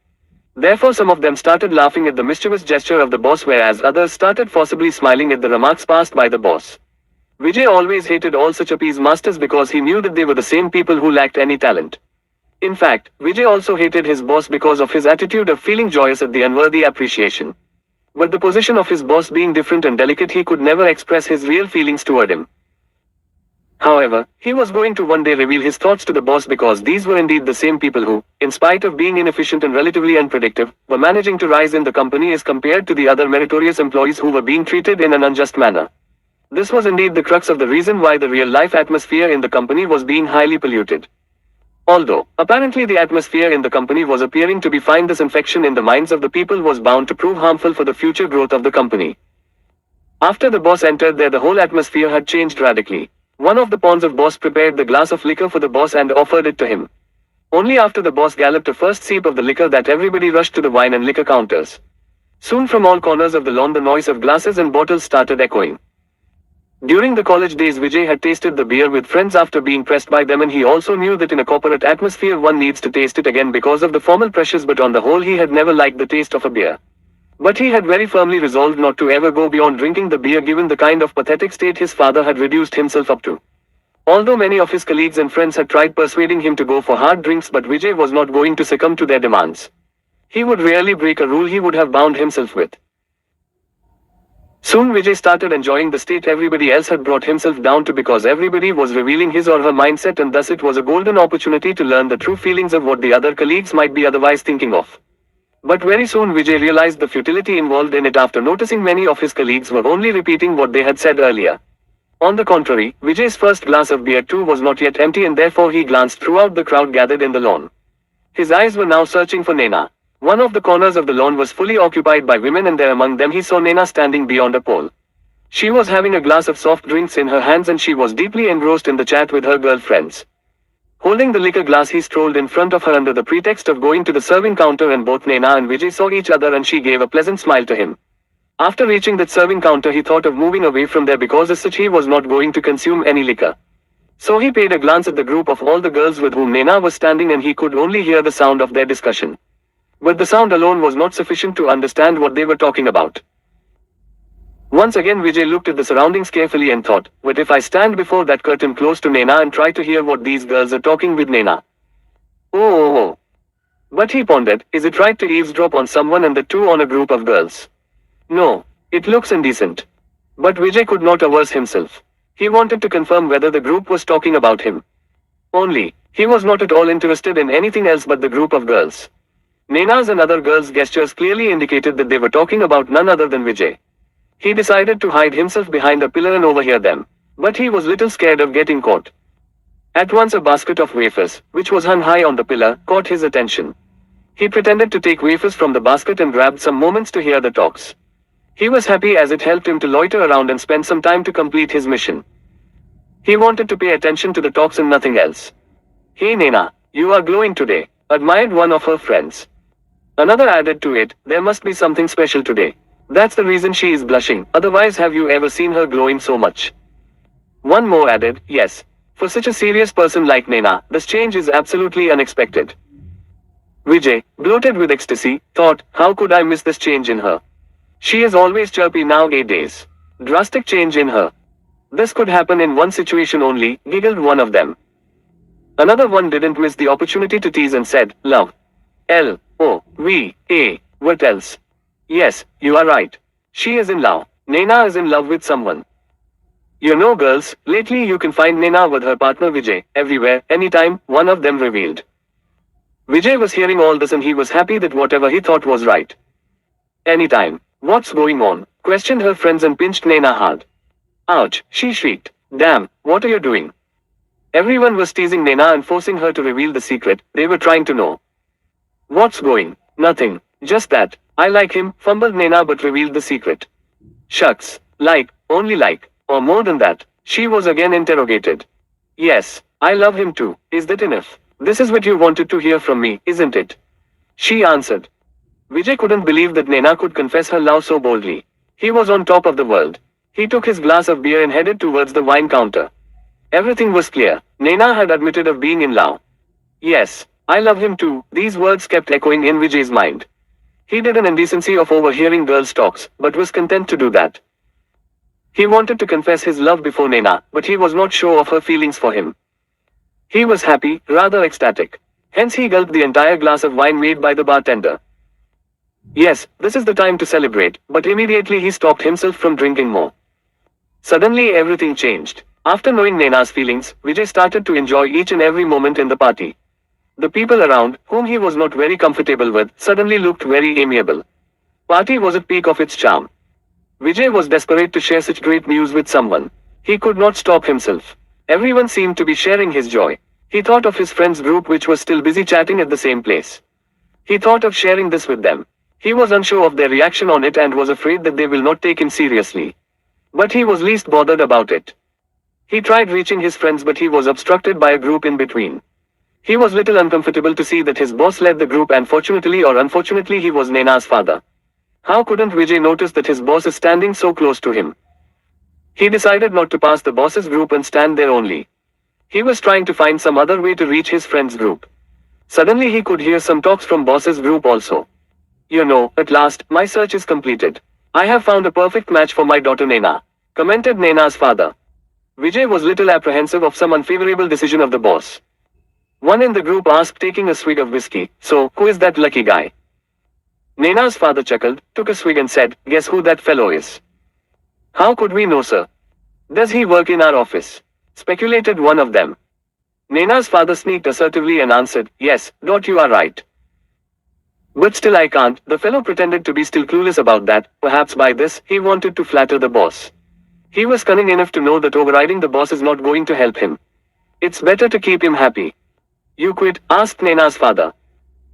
Therefore some of them started laughing at the mischievous gesture of the boss, whereas others started forcibly smiling at the remarks passed by the boss. Vijay always hated all such appease masters because he knew that they were the same people who lacked any talent. In fact, Vijay also hated his boss because of his attitude of feeling joyous at the unworthy appreciation. But the position of his boss being different and delicate, he could never express his real feelings toward him. However, he was going to one day reveal his thoughts to the boss, because these were indeed the same people who, in spite of being inefficient and relatively unproductive, were managing to rise in the company as compared to the other meritorious employees who were being treated in an unjust manner. This was indeed the crux of the reason why the real-life atmosphere in the company was being highly polluted. Although, apparently the atmosphere in the company was appearing to be fine, this infection in the minds of the people was bound to prove harmful for the future growth of the company. After the boss entered there, the whole atmosphere had changed radically. One of the pawns of boss prepared the glass of liquor for the boss and offered it to him. Only after the boss galloped a first sip of the liquor that everybody rushed to the wine and liquor counters. Soon from all corners of the lawn the noise of glasses and bottles started echoing. During the college days, Vijay had tasted the beer with friends after being pressed by them, and he also knew that in a corporate atmosphere one needs to taste it again because of the formal pressures, but on the whole he had never liked the taste of a beer. But he had very firmly resolved not to ever go beyond drinking the beer given the kind of pathetic state his father had reduced himself up to. Although many of his colleagues and friends had tried persuading him to go for hard drinks, but Vijay was not going to succumb to their demands. He would rarely break a rule he would have bound himself with. Soon Vijay started enjoying the state everybody else had brought himself down to, because everybody was revealing his or her mindset, and thus it was a golden opportunity to learn the true feelings of what the other colleagues might be otherwise thinking of. But very soon Vijay realized the futility involved in it after noticing many of his colleagues were only repeating what they had said earlier. On the contrary, Vijay's first glass of beer too was not yet empty, and therefore he glanced throughout the crowd gathered in the lawn. His eyes were now searching for Naina. One of the corners of the lawn was fully occupied by women, and there among them he saw Naina standing beyond a pole. She was having a glass of soft drinks in her hands, and she was deeply engrossed in the chat with her girlfriends. Holding the liquor glass, he strolled in front of her under the pretext of going to the serving counter, and both Naina and Vijay saw each other, and she gave a pleasant smile to him. After reaching that serving counter, he thought of moving away from there because as such he was not going to consume any liquor. So he paid a glance at the group of all the girls with whom Naina was standing, and he could only hear the sound of their discussion. But the sound alone was not sufficient to understand what they were talking about. Once again Vijay looked at the surroundings carefully and thought, what if I stand before that curtain close to Naina and try to hear what these girls are talking with Naina? Oh. But he pondered, is it right to eavesdrop on someone, and the two on a group of girls? No, it looks indecent. But Vijay could not averse himself. He wanted to confirm whether the group was talking about him. Only, he was not at all interested in anything else but the group of girls. Naina's and other girls' gestures clearly indicated that they were talking about none other than Vijay. He decided to hide himself behind a pillar and overhear them. But he was little scared of getting caught. At once a basket of wafers, which was hung high on the pillar, caught his attention. He pretended to take wafers from the basket and grabbed some moments to hear the talks. He was happy as it helped him to loiter around and spend some time to complete his mission. He wanted to pay attention to the talks and nothing else. Hey Naina, you are glowing today, admired one of her friends. Another added to it, there must be something special today. That's the reason she is blushing, otherwise have you ever seen her glowing so much? One more added, yes. For such a serious person like Naina, this change is absolutely unexpected. Vijay, bloated with ecstasy, thought, how could I miss this change in her? She is always chirpy nowadays. Drastic change in her. This could happen in one situation only, giggled one of them. Another one didn't miss the opportunity to tease and said, love. L-O-V-A, what else? Yes, you are right. She is in love. Naina is in love with someone. You know girls, lately you can find Naina with her partner Vijay, everywhere, anytime, one of them revealed. Vijay was hearing all this and he was happy that whatever he thought was right. Anytime. What's going on? Questioned her friends and pinched Naina hard. Ouch, she shrieked. Damn, what are you doing? Everyone was teasing Naina and forcing her to reveal the secret. They were trying to know. What's going? Nothing. Just that. I like him, fumbled Naina but revealed the secret. Shucks. Like, only like, or more than that. She was again interrogated. Yes, I love him too. Is that enough? This is what you wanted to hear from me, isn't it? She answered. Vijay couldn't believe that Naina could confess her love so boldly. He was on top of the world. He took his glass of beer and headed towards the wine counter. Everything was clear. Naina had admitted of being in love. Yes, I love him too. These words kept echoing in Vijay's mind. He did an indecency of overhearing girls' talks, but was content to do that. He wanted to confess his love before Naina, but he was not sure of her feelings for him. He was happy, rather ecstatic. Hence he gulped the entire glass of wine made by the bartender. Yes, this is the time to celebrate, but immediately he stopped himself from drinking more. Suddenly everything changed. After knowing Naina's feelings, Vijay started to enjoy each and every moment in the party. The people around, whom he was not very comfortable with, suddenly looked very amiable. Party was at peak of its charm. Vijay was desperate to share such great news with someone. He could not stop himself. Everyone seemed to be sharing his joy. He thought of his friends' group which was still busy chatting at the same place. He thought of sharing this with them. He was unsure of their reaction on it and was afraid that they will not take him seriously. But he was least bothered about it. He tried reaching his friends but he was obstructed by a group in between. He was little uncomfortable to see that his boss led the group and fortunately or unfortunately he was Naina's father. How couldn't Vijay notice that his boss is standing so close to him? He decided not to pass the boss's group and stand there only. He was trying to find some other way to reach his friend's group. Suddenly he could hear some talks from boss's group also. You know, at last, my search is completed. I have found a perfect match for my daughter Naina, commented Naina's father. Vijay was little apprehensive of some unfavorable decision of the boss. One in the group asked, taking a swig of whiskey, so, who is that lucky guy? Naina's father chuckled, took a swig and said, guess who that fellow is? How could we know, sir? Does he work in our office? Speculated one of them. Naina's father sneaked assertively and answered, yes, you are right. But still I can't. The fellow pretended to be still clueless about that. Perhaps by this, he wanted to flatter the boss. He was cunning enough to know that overriding the boss is not going to help him. It's better to keep him happy. You quit? Asked Naina's father.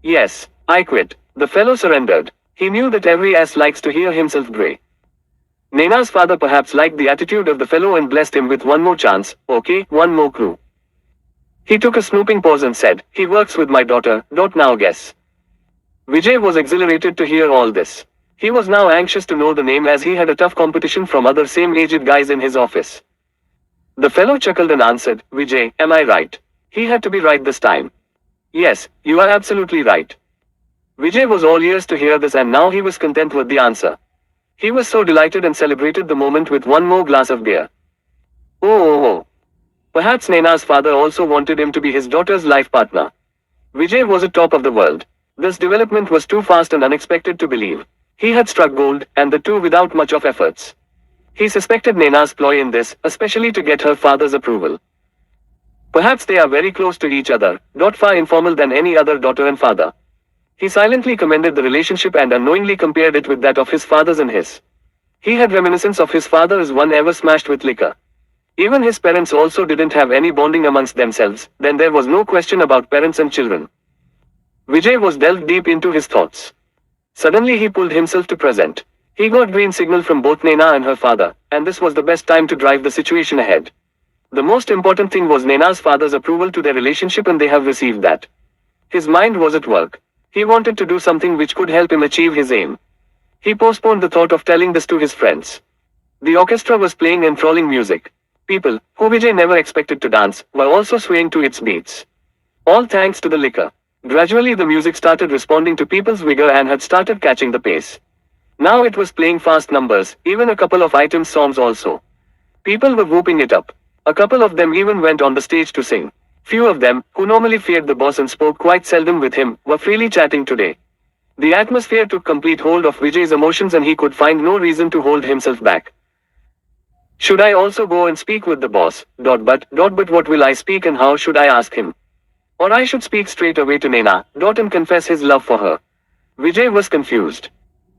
Yes, I quit. The fellow surrendered. He knew that every ass likes to hear himself bray. Naina's father perhaps liked the attitude of the fellow and blessed him with one more chance. Okay, one more clue. He took a snooping pause and said, he works with my daughter, now guess. Vijay was exhilarated to hear all this. He was now anxious to know the name as he had a tough competition from other same-aged guys in his office. The fellow chuckled and answered, Vijay, am I right? He had to be right this time. Yes, you are absolutely right. Vijay was all ears to hear this and now he was content with the answer. He was so delighted and celebrated the moment with one more glass of beer. Oh. Perhaps Naina's father also wanted him to be his daughter's life partner. Vijay was at top of the world. This development was too fast and unexpected to believe. He had struck gold, and the two without much of efforts. He suspected Naina's ploy in this, especially to get her father's approval. Perhaps they are very close to each other, not far informal than any other daughter and father. He silently commended the relationship and unknowingly compared it with that of his father's and his. He had reminiscence of his father as one ever smashed with liquor. Even his parents also didn't have any bonding amongst themselves, then there was no question about parents and children. Vijay was delved deep into his thoughts. Suddenly he pulled himself to present. He got green signal from both Naina and her father, and this was the best time to drive the situation ahead. The most important thing was Naina's father's approval to their relationship and they have received that. His mind was at work. He wanted to do something which could help him achieve his aim. He postponed the thought of telling this to his friends. The orchestra was playing enthralling music. People, who Vijay never expected to dance, were also swaying to its beats. All thanks to the liquor. Gradually the music started responding to people's vigor and had started catching the pace. Now it was playing fast numbers, even a couple of item songs also. People were whooping it up. A couple of them even went on the stage to sing. Few of them, who normally feared the boss and spoke quite seldom with him, were freely chatting today. The atmosphere took complete hold of Vijay's emotions and he could find no reason to hold himself back. Should I also go and speak with the boss? But what will I speak and how should I ask him? Or I should speak straight away to Naina, and confess his love for her. Vijay was confused.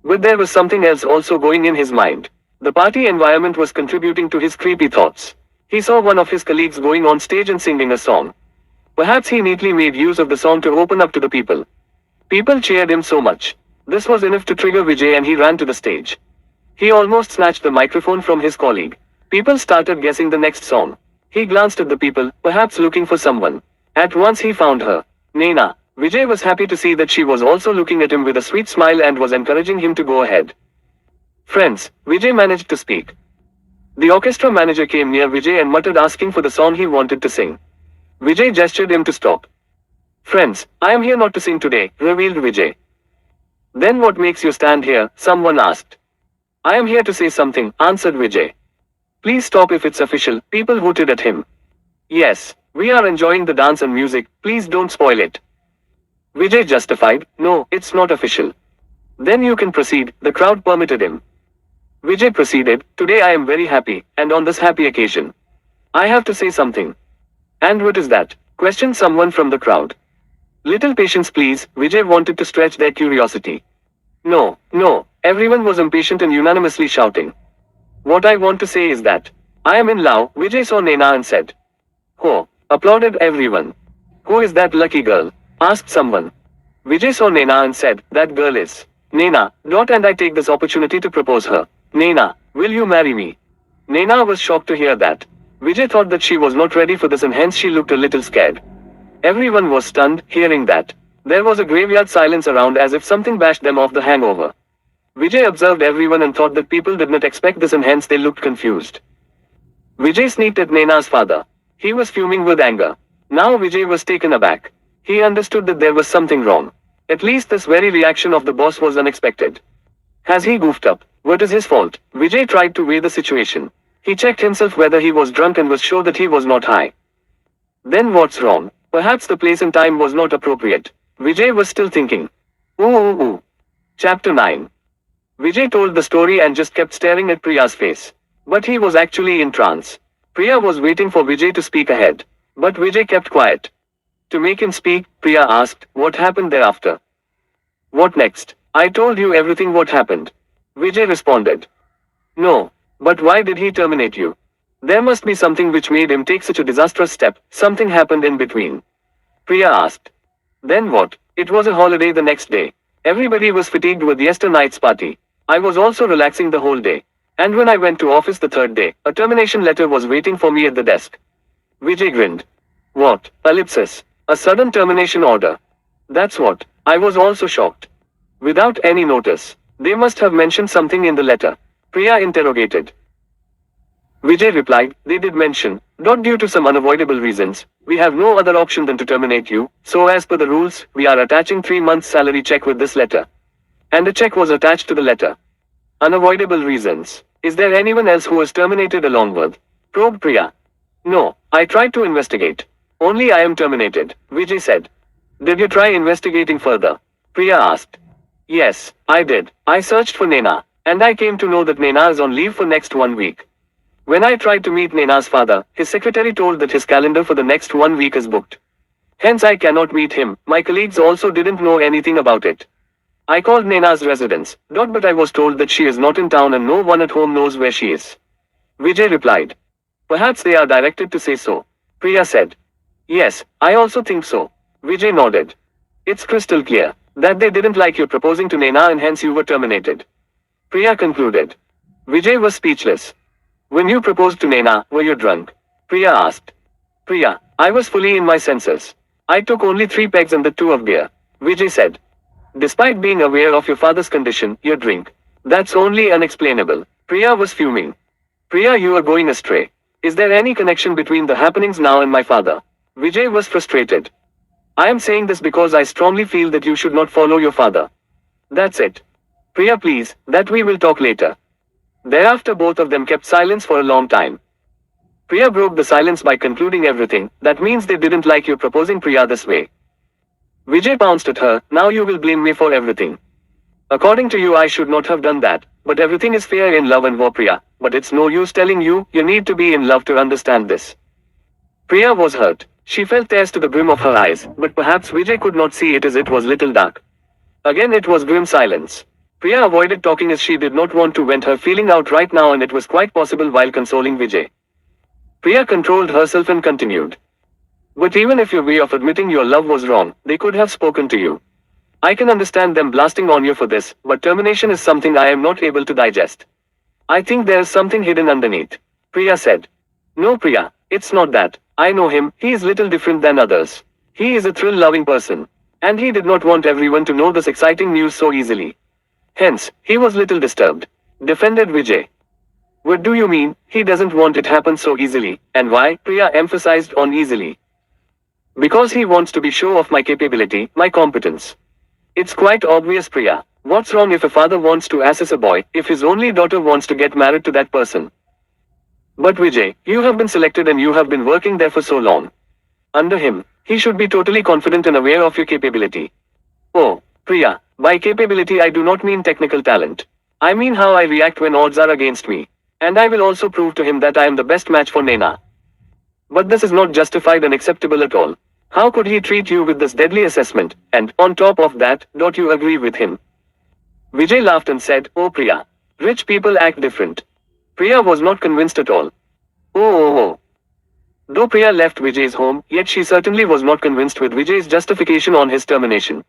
But there was something else also going in his mind. The party environment was contributing to his creepy thoughts. He saw one of his colleagues going on stage and singing a song. Perhaps he neatly made use of the song to open up to the people. People cheered him so much. This was enough to trigger Vijay and he ran to the stage. He almost snatched the microphone from his colleague. People started guessing the next song. He glanced at the people, perhaps looking for someone. At once he found her. Naina. Vijay was happy to see that she was also looking at him with a sweet smile and was encouraging him to go ahead. Friends, Vijay managed to speak. The orchestra manager came near Vijay and muttered asking for the song he wanted to sing. Vijay gestured him to stop. Friends, I am here not to sing today, revealed Vijay. Then what makes you stand here? Someone asked. I am here to say something, answered Vijay. Please stop if it's official, people hooted at him. Yes, we are enjoying the dance and music, please don't spoil it. Vijay justified, no, it's not official. Then you can proceed, the crowd permitted him. Vijay proceeded, today I am very happy, and on this happy occasion, I have to say something. And what is that? Questioned someone from the crowd. Little patience please, Vijay wanted to stretch their curiosity. No, everyone was impatient and unanimously shouting. What I want to say is that, I am in love, Vijay saw Naina and said. Oh, applauded everyone. Who is that lucky girl? Asked someone. Vijay saw Naina and said, that girl is Naina, and I take this opportunity to propose her. Naina, will you marry me? Naina was shocked to hear that. Vijay thought that she was not ready for this and hence she looked a little scared. Everyone was stunned, hearing that. There was a graveyard silence around as if something bashed them off the hangover. Vijay observed everyone and thought that people did not expect this and hence they looked confused. Vijay sneaked at Naina's father. He was fuming with anger. Now Vijay was taken aback. He understood that there was something wrong. At least this very reaction of the boss was unexpected. Has he goofed up? What is his fault? Vijay tried to weigh the situation. He checked himself whether he was drunk and was sure that he was not high. Then what's wrong? Perhaps the place and time was not appropriate. Vijay was still thinking. Ooh, ooh, ooh. Chapter 9. Vijay told the story and just kept staring at Priya's face. But he was actually in trance. Priya was waiting for Vijay to speak ahead. But Vijay kept quiet. To make him speak, Priya asked, what happened thereafter? What next? I told you everything what happened. Vijay responded. No. But why did he terminate you? There must be something which made him take such a disastrous step. Something happened in between. Priya asked. Then what? It was a holiday the next day. Everybody was fatigued with yesternight's party. I was also relaxing the whole day. And when I went to office the third day, a termination letter was waiting for me at the desk. Vijay grinned. What? Ellipsis. A sudden termination order. That's what. I was also shocked. Without any notice. They must have mentioned something in the letter. Priya interrogated. Vijay replied, they did mention, not due to some unavoidable reasons, we have no other option than to terminate you, so as per the rules, we are attaching 3 months salary check with this letter. And a check was attached to the letter. Unavoidable reasons. Is there anyone else who was terminated along with? Probed Priya. No, I tried to investigate. Only I am terminated, Vijay said. Did you try investigating further? Priya asked. Yes, I did. I searched for Naina, and I came to know that Naina is on leave for next 1 week. When I tried to meet Naina's father, his secretary told that his calendar for the next 1 week is booked. Hence I cannot meet him. My colleagues also didn't know anything about it. I called Naina's residence, but I was told that she is not in town and no one at home knows where she is. Vijay replied. Perhaps they are directed to say so. Priya said. Yes, I also think so. Vijay nodded. It's crystal clear that they didn't like you proposing to Naina and hence you were terminated. Priya concluded. Vijay was speechless. When you proposed to Naina, were you drunk? Priya asked. Priya, I was fully in my senses. I took only 3 pegs and the 2 of beer. Vijay said. Despite being aware of your father's condition, you drink. That's only unexplainable. Priya was fuming. Priya, you are going astray. Is there any connection between the happenings now and my father? Vijay was frustrated. I am saying this because I strongly feel that you should not follow your father. That's it. Priya, please, that we will talk later. Thereafter both of them kept silence for a long time. Priya broke the silence by concluding everything. That means they didn't like you proposing Priya this way. Vijay pounced at her. Now you will blame me for everything. According to you I should not have done that. But everything is fair in love and war, Priya. But it's no use telling you, you need to be in love to understand this. Priya was hurt. She felt tears to the brim of her eyes, but perhaps Vijay could not see it as it was little dark. Again it was grim silence. Priya avoided talking as she did not want to vent her feeling out right now, and it was quite possible while consoling Vijay. Priya controlled herself and continued. But even if your way of admitting your love was wrong, they could have spoken to you. I can understand them blasting on you for this, but termination is something I am not able to digest. I think there is something hidden underneath. Priya said. No Priya, it's not that. I know him, he is little different than others. He is a thrill-loving person. And he did not want everyone to know this exciting news so easily. Hence, he was little disturbed. Defended Vijay. What do you mean, he doesn't want it happen so easily, and why? Priya emphasized on easily. Because he wants to be sure of my capability, my competence. It's quite obvious, Priya. What's wrong if a father wants to assess a boy, if his only daughter wants to get married to that person? But Vijay, you have been selected and you have been working there for so long. Under him, he should be totally confident and aware of your capability. Oh, Priya, by capability I do not mean technical talent. I mean how I react when odds are against me. And I will also prove to him that I am the best match for Naina. But this is not justified and acceptable at all. How could he treat you with this deadly assessment, and, on top of that, don't you agree with him? Vijay laughed and said, Oh Priya. Rich people act different. Priya was not convinced at all. Oh. Though Priya left Vijay's home, yet she certainly was not convinced with Vijay's justification on his termination.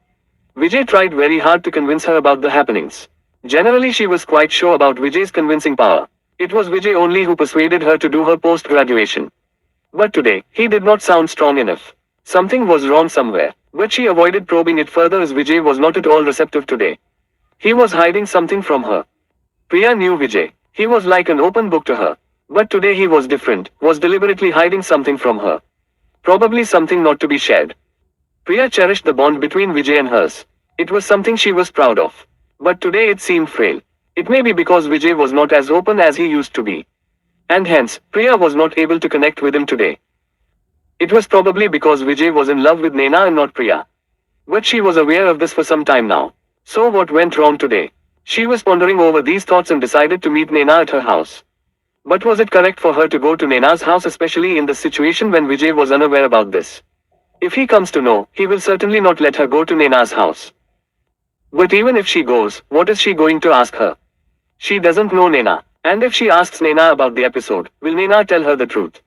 Vijay tried very hard to convince her about the happenings. Generally she was quite sure about Vijay's convincing power. It was Vijay only who persuaded her to do her post-graduation. But today, he did not sound strong enough. Something was wrong somewhere, but she avoided probing it further as Vijay was not at all receptive today. He was hiding something from her. Priya knew Vijay. He was like an open book to her. But today he was different, was deliberately hiding something from her. Probably something not to be shared. Priya cherished the bond between Vijay and hers. It was something she was proud of. But today it seemed frail. It may be because Vijay was not as open as he used to be. And hence, Priya was not able to connect with him today. It was probably because Vijay was in love with Naina and not Priya. But she was aware of this for some time now. So what went wrong today? She was pondering over these thoughts and decided to meet Naina at her house. But was it correct for her to go to Naina's house, especially in this situation when Vijay was unaware about this? If he comes to know, he will certainly not let her go to Naina's house. But even if she goes, what is she going to ask her? She doesn't know Naina. And if she asks Naina about the episode, will Naina tell her the truth?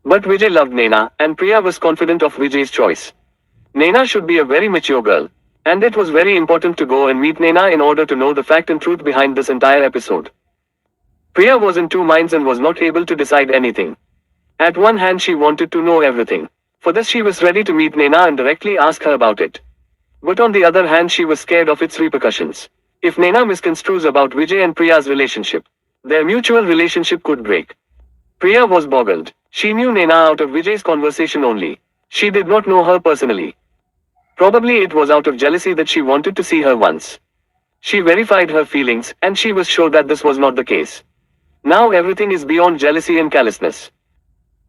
But Vijay loved Naina, and Priya was confident of Vijay's choice. Naina should be a very mature girl. And it was very important to go and meet Naina in order to know the fact and truth behind this entire episode. Priya was in two minds and was not able to decide anything. At one hand she wanted to know everything. For this she was ready to meet Naina and directly ask her about it. But on the other hand she was scared of its repercussions. If Naina misconstrues about Vijay and Priya's relationship, their mutual relationship could break. Priya was boggled. She knew Naina out of Vijay's conversation only. She did not know her personally. Probably it was out of jealousy that she wanted to see her once. She verified her feelings, and she was sure that this was not the case. Now everything is beyond jealousy and callousness.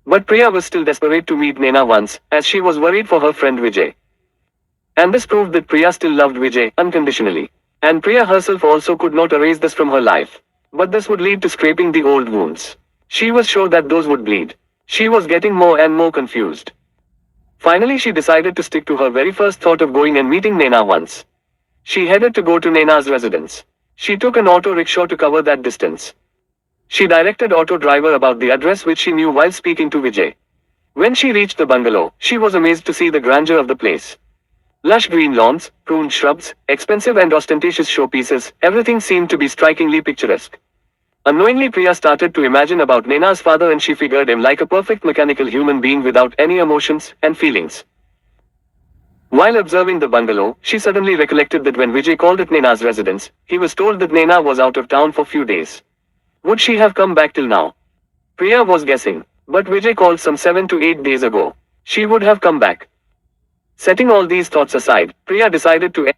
But Priya was still desperate to meet Naina once, as she was worried for her friend Vijay. And this proved that Priya still loved Vijay, unconditionally. And Priya herself also could not erase this from her life. But this would lead to scraping the old wounds. She was sure that those would bleed. She was getting more and more confused. Finally she decided to stick to her very first thought of going and meeting Naina once. She headed to go to Naina's residence. She took an auto rickshaw to cover that distance. She directed auto driver about the address which she knew while speaking to Vijay. When she reached the bungalow, she was amazed to see the grandeur of the place. Lush green lawns, pruned shrubs, expensive and ostentatious showpieces, everything seemed to be strikingly picturesque. Unknowingly Priya started to imagine about Naina's father and she figured him like a perfect mechanical human being without any emotions and feelings. While observing the bungalow, she suddenly recollected that when Vijay called at Naina's residence, he was told that Naina was out of town for few days. Would she have come back till now? Priya was guessing, but Vijay called some 7 to 8 days ago. She would have come back. Setting all these thoughts aside, Priya decided to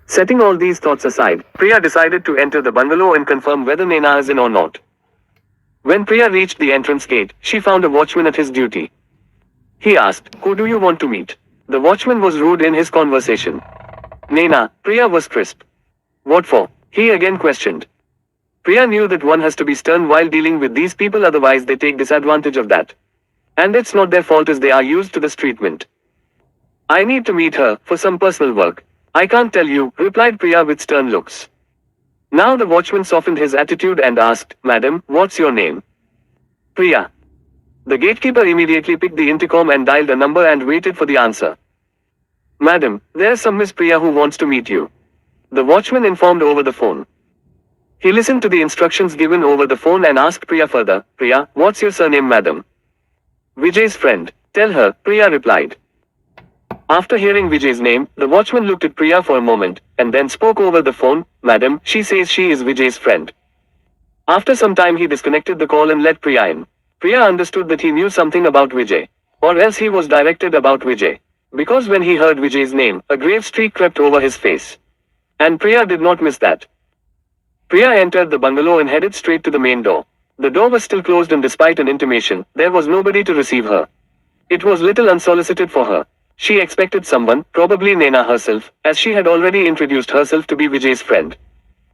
Setting all these thoughts aside, Priya decided to enter the bungalow and confirm whether Naina is in or not. When Priya reached the entrance gate, she found a watchman at his duty. He asked, "Who do you want to meet?" The watchman was rude in his conversation. "Naina," Priya was crisp. "What for?" he again questioned. Priya knew that one has to be stern while dealing with these people, otherwise they take disadvantage of that. And it's not their fault as they are used to this treatment. "I need to meet her, for some personal work." "I can't tell you," replied Priya with stern looks. Now the watchman softened his attitude and asked, "Madam, what's your name?" "Priya." The gatekeeper immediately picked the intercom and dialed a number and waited for the answer. "Madam, there's some Miss Priya who wants to meet you," the watchman informed over the phone. He listened to the instructions given over the phone and asked Priya further, "Priya, what's your surname, madam?" "Vijay's friend. Tell her," Priya replied. After hearing Vijay's name, the watchman looked at Priya for a moment, and then spoke over the phone, "Madam, she says she is Vijay's friend." After some time he disconnected the call and let Priya in. Priya understood that he knew something about Vijay. Or else he was directed about Vijay. Because when he heard Vijay's name, a grave streak crept over his face. And Priya did not miss that. Priya entered the bungalow and headed straight to the main door. The door was still closed and despite an intimation, there was nobody to receive her. It was little unsolicited for her. She expected someone, probably Naina herself, as she had already introduced herself to be Vijay's friend.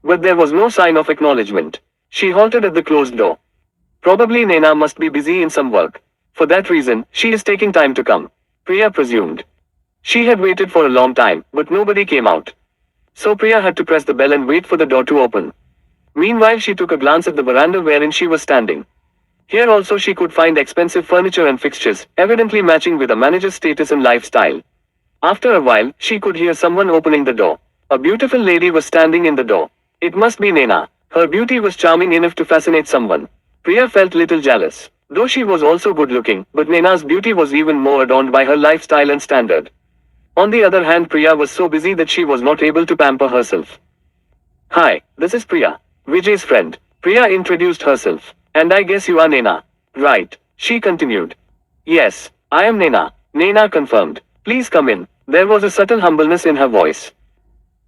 But there was no sign of acknowledgement. She halted at the closed door. Probably Naina must be busy in some work. For that reason, she is taking time to come, Priya presumed. She had waited for a long time, but nobody came out. So Priya had to press the bell and wait for the door to open. Meanwhile she took a glance at the veranda wherein she was standing. Here also she could find expensive furniture and fixtures, evidently matching with a manager's status and lifestyle. After a while, she could hear someone opening the door. A beautiful lady was standing in the door. It must be Naina. Her beauty was charming enough to fascinate someone. Priya felt little jealous. Though she was also good looking, but Naina's beauty was even more adorned by her lifestyle and standard. On the other hand, Priya was so busy that she was not able to pamper herself. Hi, this is Priya, Vijay's friend. Priya introduced herself. And I guess you are Naina. Right, she continued. Yes, I am Naina. Naina confirmed. Please come in. There was a subtle humbleness in her voice.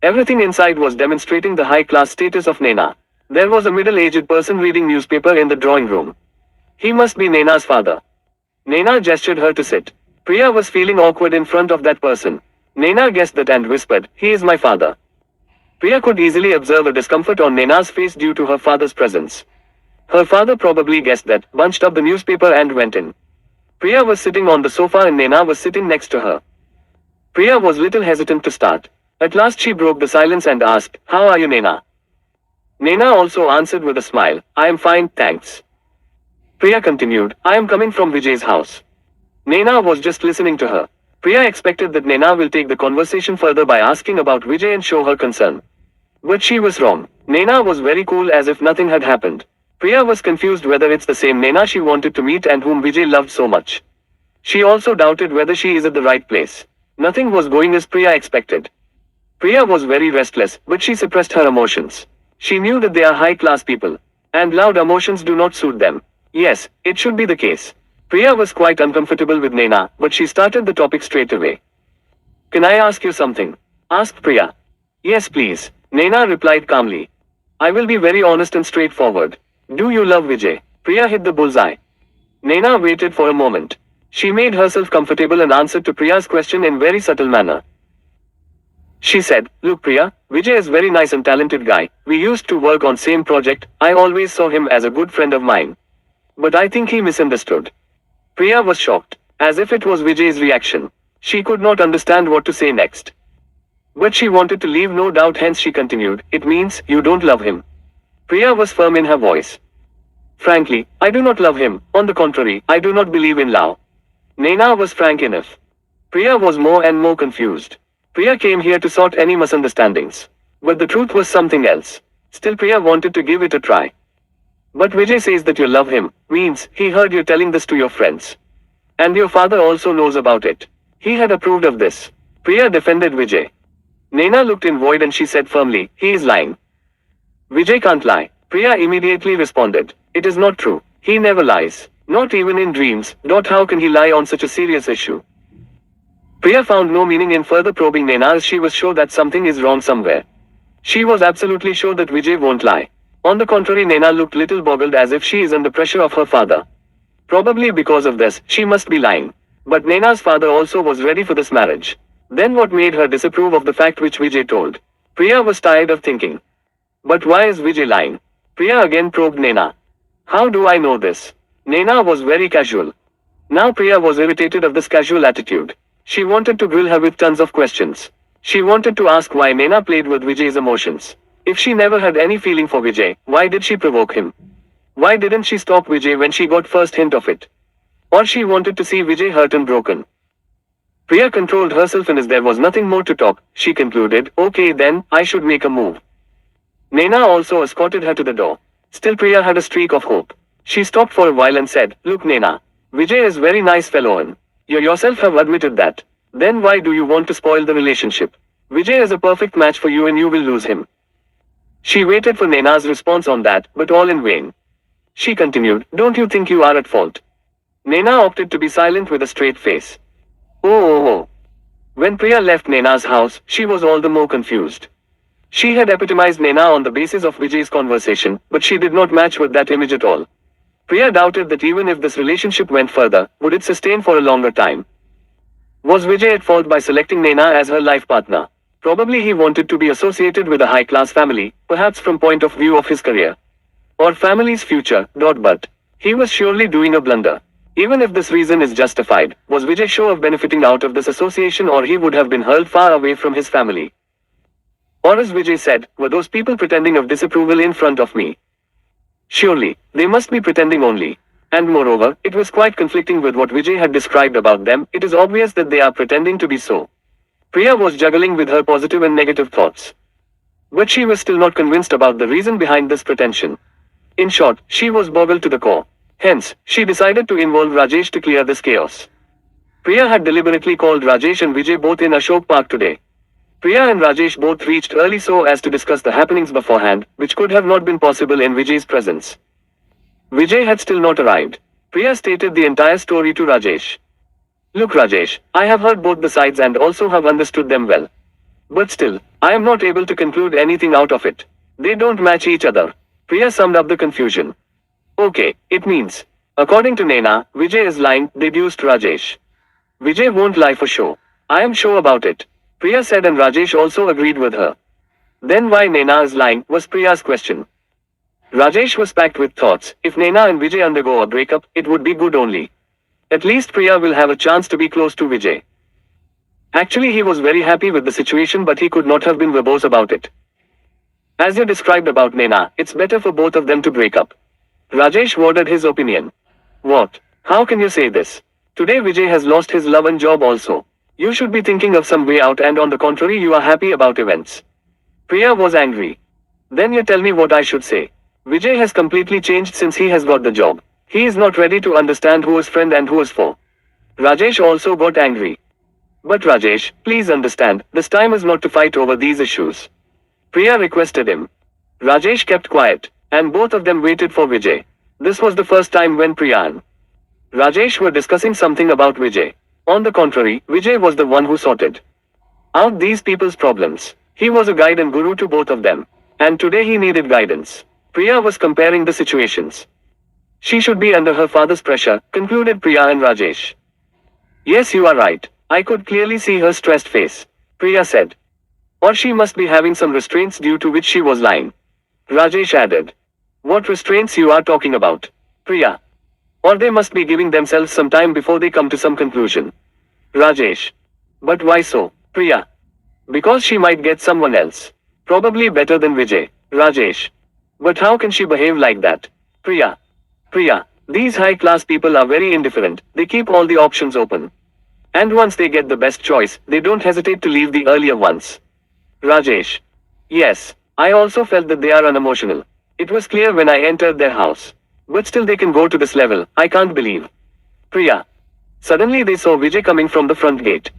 Everything inside was demonstrating the high-class status of Naina. There was a middle-aged person reading newspaper in the drawing room. He must be Naina's father. Naina gestured her to sit. Priya was feeling awkward in front of that person. Naina guessed that and whispered, "He is my father." Priya could easily observe a discomfort on Naina's face due to her father's presence. Her father probably guessed that, bunched up the newspaper and went in. Priya was sitting on the sofa and Naina was sitting next to her. Priya was little hesitant to start. At last she broke the silence and asked, "How are you, Naina?" Naina also answered with a smile, "I am fine, thanks." Priya continued, "I am coming from Vijay's house." Naina was just listening to her. Priya expected that Naina will take the conversation further by asking about Vijay and show her concern. But she was wrong. Naina was very cool as if nothing had happened. Priya was confused whether it's the same Naina she wanted to meet and whom Vijay loved so much. She also doubted whether she is at the right place. Nothing was going as Priya expected. Priya was very restless, but she suppressed her emotions. She knew that they are high-class people, and loud emotions do not suit them. Yes, it should be the case. Priya was quite uncomfortable with Naina, but she started the topic straight away. "Can I ask you something?" asked Priya. "Yes, please," Naina replied calmly. "I will be very honest and straightforward. Do you love Vijay?" Priya hit the bullseye. Naina waited for a moment. She made herself comfortable and answered to Priya's question in very subtle manner. She said, "Look Priya, Vijay is very nice and talented guy. We used to work on same project. I always saw him as a good friend of mine. But I think he misunderstood." Priya was shocked, as if it was Vijay's reaction. She could not understand what to say next. But she wanted to leave no doubt, hence she continued, "It means, you don't love him." Priya was firm in her voice. "Frankly, I do not love him. On the contrary, I do not believe in love." Naina was frank enough. Priya was more and more confused. Priya came here to sort any misunderstandings. But the truth was something else. Still Priya wanted to give it a try. "But Vijay says that you love him, means, he heard you telling this to your friends. And your father also knows about it. He had approved of this." Priya defended Vijay. Naina looked in void and she said firmly, "He is lying." "Vijay can't lie." Priya immediately responded. "It is not true. He never lies. Not even in dreams. How can he lie on such a serious issue?" Priya found no meaning in further probing Naina as she was sure that something is wrong somewhere. She was absolutely sure that Vijay won't lie. On the contrary, Naina looked little boggled as if she is under pressure of her father. Probably because of this, she must be lying. But Naina's father also was ready for this marriage. Then what made her disapprove of the fact which Vijay told? Priya was tired of thinking. But why is Vijay lying? Priya again probed Naina. "How do I know this?" Naina was very casual. Now Priya was irritated of this casual attitude. She wanted to grill her with tons of questions. She wanted to ask why Naina played with Vijay's emotions. If she never had any feeling for Vijay, why did she provoke him? Why didn't she stop Vijay when she got first hint of it? Or she wanted to see Vijay hurt and broken. Priya controlled herself and as there was nothing more to talk, she concluded, "Okay then, I should make a move." Naina also escorted her to the door. Still Priya had a streak of hope. She stopped for a while and said, "Look Naina, Vijay is very nice fellow and you yourself have admitted that. Then why do you want to spoil the relationship? Vijay is a perfect match for you and you will lose him." She waited for Naina's response on that, but all in vain. She continued, "Don't you think you are at fault?" Naina opted to be silent with a straight face. Oh. When Priya left Naina's house, she was all the more confused. She had epitomized Naina on the basis of Vijay's conversation, but she did not match with that image at all. Priya doubted that even if this relationship went further, would it sustain for a longer time? Was Vijay at fault by selecting Naina as her life partner? Probably he wanted to be associated with a high-class family, perhaps from point of view of his career. Or family's future, but he was surely doing a blunder. Even if this reason is justified, was Vijay sure of benefiting out of this association or he would have been hurled far away from his family? Or as Vijay said, were those people pretending of disapproval in front of me? Surely, they must be pretending only. And moreover, it was quite conflicting with what Vijay had described about them. It is obvious that they are pretending to be so. Priya was juggling with her positive and negative thoughts. But she was still not convinced about the reason behind this pretension. In short, she was boggled to the core. Hence, she decided to involve Rajesh to clear this chaos. Priya had deliberately called Rajesh and Vijay both in Ashok Park today. Priya and Rajesh both reached early so as to discuss the happenings beforehand, which could have not been possible in Vijay's presence. Vijay had still not arrived. Priya stated the entire story to Rajesh. Look Rajesh, I have heard both the sides and also have understood them well. But still, I am not able to conclude anything out of it. They don't match each other. Priya summed up the confusion. Okay, it means. According to Naina, Vijay is lying, deduced Rajesh. Vijay won't lie for sure. I am sure about it. Priya said and Rajesh also agreed with her. Then why Naina is lying, was Priya's question. Rajesh was packed with thoughts. If Naina and Vijay undergo a breakup, it would be good only. At least Priya will have a chance to be close to Vijay. Actually he was very happy with the situation but he could not have been verbose about it. As you described about Naina, it's better for both of them to break up. Rajesh worded his opinion. What? How can you say this? Today Vijay has lost his love and job also. You should be thinking of some way out and on the contrary you are happy about events. Priya was angry. Then you tell me what I should say. Vijay has completely changed since he has got the job. He is not ready to understand who is friend and who is foe. Rajesh also got angry. But Rajesh, please understand, this time is not to fight over these issues. Priya requested him. Rajesh kept quiet, and both of them waited for Vijay. This was the first time when Priya and Rajesh were discussing something about Vijay. On the contrary, Vijay was the one who sorted out these people's problems. He was a guide and guru to both of them. And today he needed guidance. Priya was comparing the situations. She should be under her father's pressure, concluded Priya and Rajesh. Yes, you are right. I could clearly see her stressed face. Priya said. Or she must be having some restraints due to which she was lying. Rajesh added. What restraints you are talking about? Priya. Or they must be giving themselves some time before they come to some conclusion. Rajesh. But why so? Priya. Because she might get someone else. Probably better than Vijay. Rajesh. But how can she behave like that? Priya. Priya. These high-class people are very indifferent. They keep all the options open. And once they get the best choice, they don't hesitate to leave the earlier ones. Rajesh. Yes. I also felt that they are unemotional. It was clear when I entered their house. But still they can go to this level. I can't believe. Priya. Suddenly they saw Vijay coming from the front gate.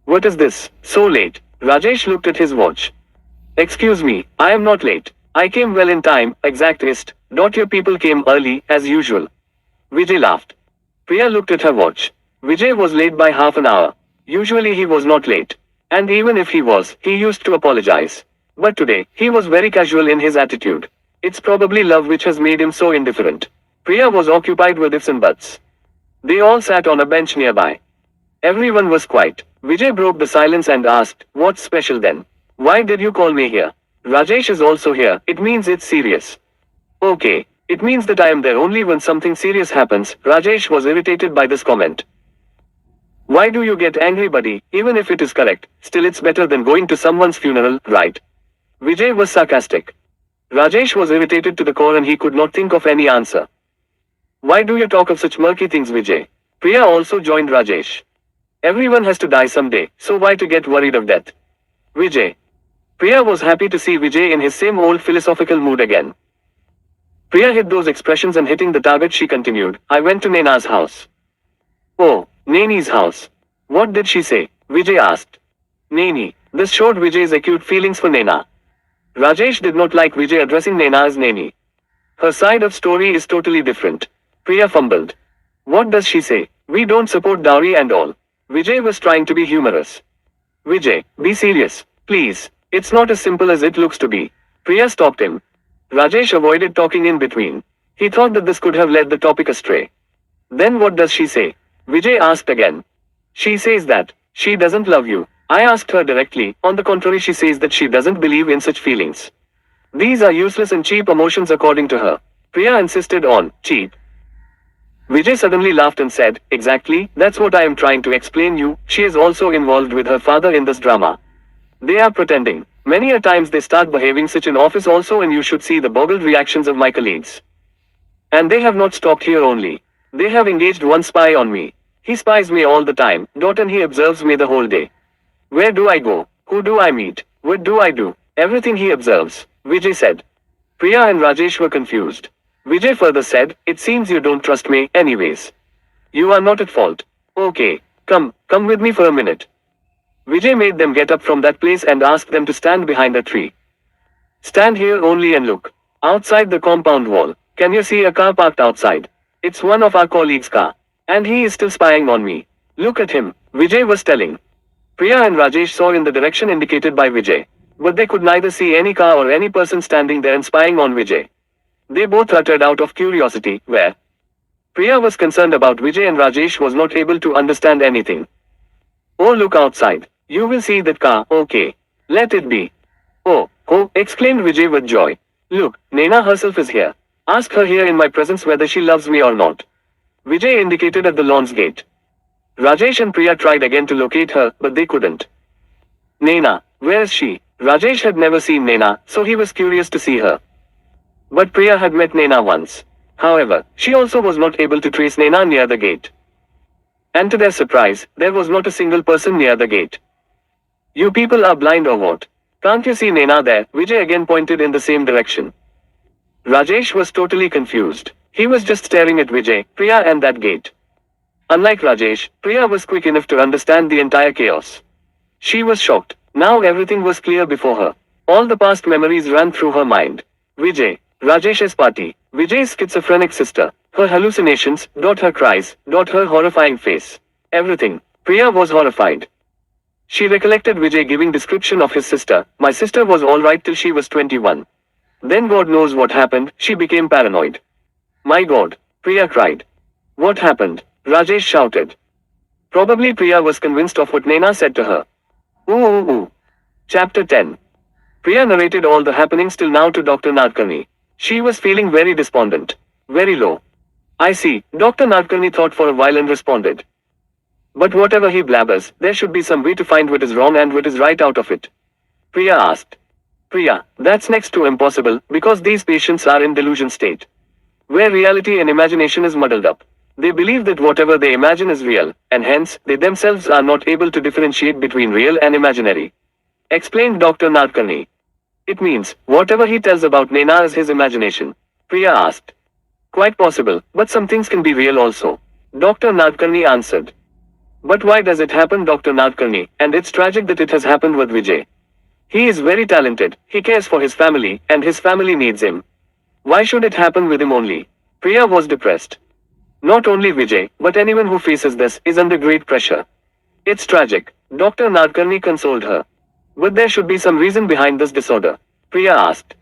What is this? So late. Rajesh looked at his watch. Excuse me, I am not late. I came well in time, exactist. Your people came early, as usual. Vijay laughed. Priya looked at her watch. Vijay was late by half an hour. Usually he was not late. And even if he was, he used to apologize. But today, he was very casual in his attitude. It's probably love which has made him so indifferent. Priya was occupied with ifs and buts. They all sat on a bench nearby. Everyone was quiet. Vijay broke the silence and asked, what's special then? Why did you call me here? Rajesh is also here, it means it's serious. Okay, it means that I am there only when something serious happens. Rajesh was irritated by this comment. Why do you get angry, buddy? Even if it is correct, still it's better than going to someone's funeral, right? Vijay was sarcastic. Rajesh was irritated to the core and he could not think of any answer. Why do you talk of such murky things, Vijay? Priya also joined Rajesh. Everyone has to die someday, so why to get worried of death? Vijay. Priya was happy to see Vijay in his same old philosophical mood again. Priya hid those expressions and hitting the target she continued, I went to Naina's house. Oh, Naini's house. What did she say? Vijay asked. Naini. This showed Vijay's acute feelings for Naina. Rajesh did not like Vijay addressing Naina as Naini. Her side of story is totally different. Priya fumbled. What does she say? We don't support dowry and all. Vijay was trying to be humorous. Vijay, be serious, please. It's not as simple as it looks to be. Priya stopped him. Rajesh avoided talking in between. He thought that this could have led the topic astray. Then what does she say? Vijay asked again. She says that she doesn't love you. I asked her directly. On the contrary, she says that she doesn't believe in such feelings. These are useless and cheap emotions according to her. Priya insisted on cheap. Vijay suddenly laughed and said, exactly, that's what I am trying to explain you. She is also involved with her father in this drama. They are pretending. Many a times they start behaving such in office also, and you should see the boggled reactions of my colleagues. And they have not stopped here only. They have engaged one spy on me. He spies me all the time, and he observes me the whole day. Where do I go? Who do I meet? What do I do? Everything he observes, Vijay said. Priya and Rajesh were confused. Vijay further said, it seems you don't trust me, anyways. You are not at fault. Okay, come with me for a minute. Vijay made them get up from that place and asked them to stand behind a tree. Stand here only and look. Outside the compound wall, can you see a car parked outside? It's one of our colleagues' car. And he is still spying on me. Look at him, Vijay was telling. Priya and Rajesh saw in the direction indicated by Vijay. But they could neither see any car or any person standing there and spying on Vijay. They both uttered out of curiosity, where Priya was concerned about Vijay and Rajesh was not able to understand anything. Oh, look outside. You will see that car, okay. Let it be. Oh, exclaimed Vijay with joy. Look, Naina herself is here. Ask her here in my presence whether she loves me or not. Vijay indicated at the lawn's gate. Rajesh and Priya tried again to locate her, but they couldn't. Naina, where is she? Rajesh had never seen Naina, so he was curious to see her. But Priya had met Naina once. However, she also was not able to trace Naina near the gate. And to their surprise, there was not a single person near the gate. You people are blind or what? Can't you see Naina there? Vijay again pointed in the same direction. Rajesh was totally confused. He was just staring at Vijay, Priya and that gate. Unlike Rajesh, Priya was quick enough to understand the entire chaos. She was shocked. Now everything was clear before her. All the past memories ran through her mind. Vijay, Rajesh's party, Vijay's schizophrenic sister, her hallucinations, her cries, her horrifying face. Everything. Priya was horrified. She recollected Vijay giving description of his sister. My sister was alright till she was 21. Then God knows what happened, she became paranoid. My God, Priya cried. What happened? Rajesh shouted. Probably Priya was convinced of what Naina said to her. Ooh. Chapter 10. Priya narrated all the happenings till now to Dr. Nadkarni. She was feeling very despondent. Very low. I see, Dr. Nadkarni thought for a while and responded. But whatever he blabbers, there should be some way to find what is wrong and what is right out of it. Priya asked. Priya, that's next to impossible, because these patients are in delusion state. Where reality and imagination is muddled up. They believe that whatever they imagine is real, and hence, they themselves are not able to differentiate between real and imaginary. Explained Dr. Nadkarni. It means, whatever he tells about Naina is his imagination. Priya asked. Quite possible, but some things can be real also. Dr. Nadkarni answered. But why does it happen, Dr. Nadkarni? And it's tragic that it has happened with Vijay. He is very talented, he cares for his family, and his family needs him. Why should it happen with him only? Priya was depressed. Not only Vijay, but anyone who faces this is under great pressure. It's tragic. Dr. Nadkarni consoled her. But there should be some reason behind this disorder. Priya asked.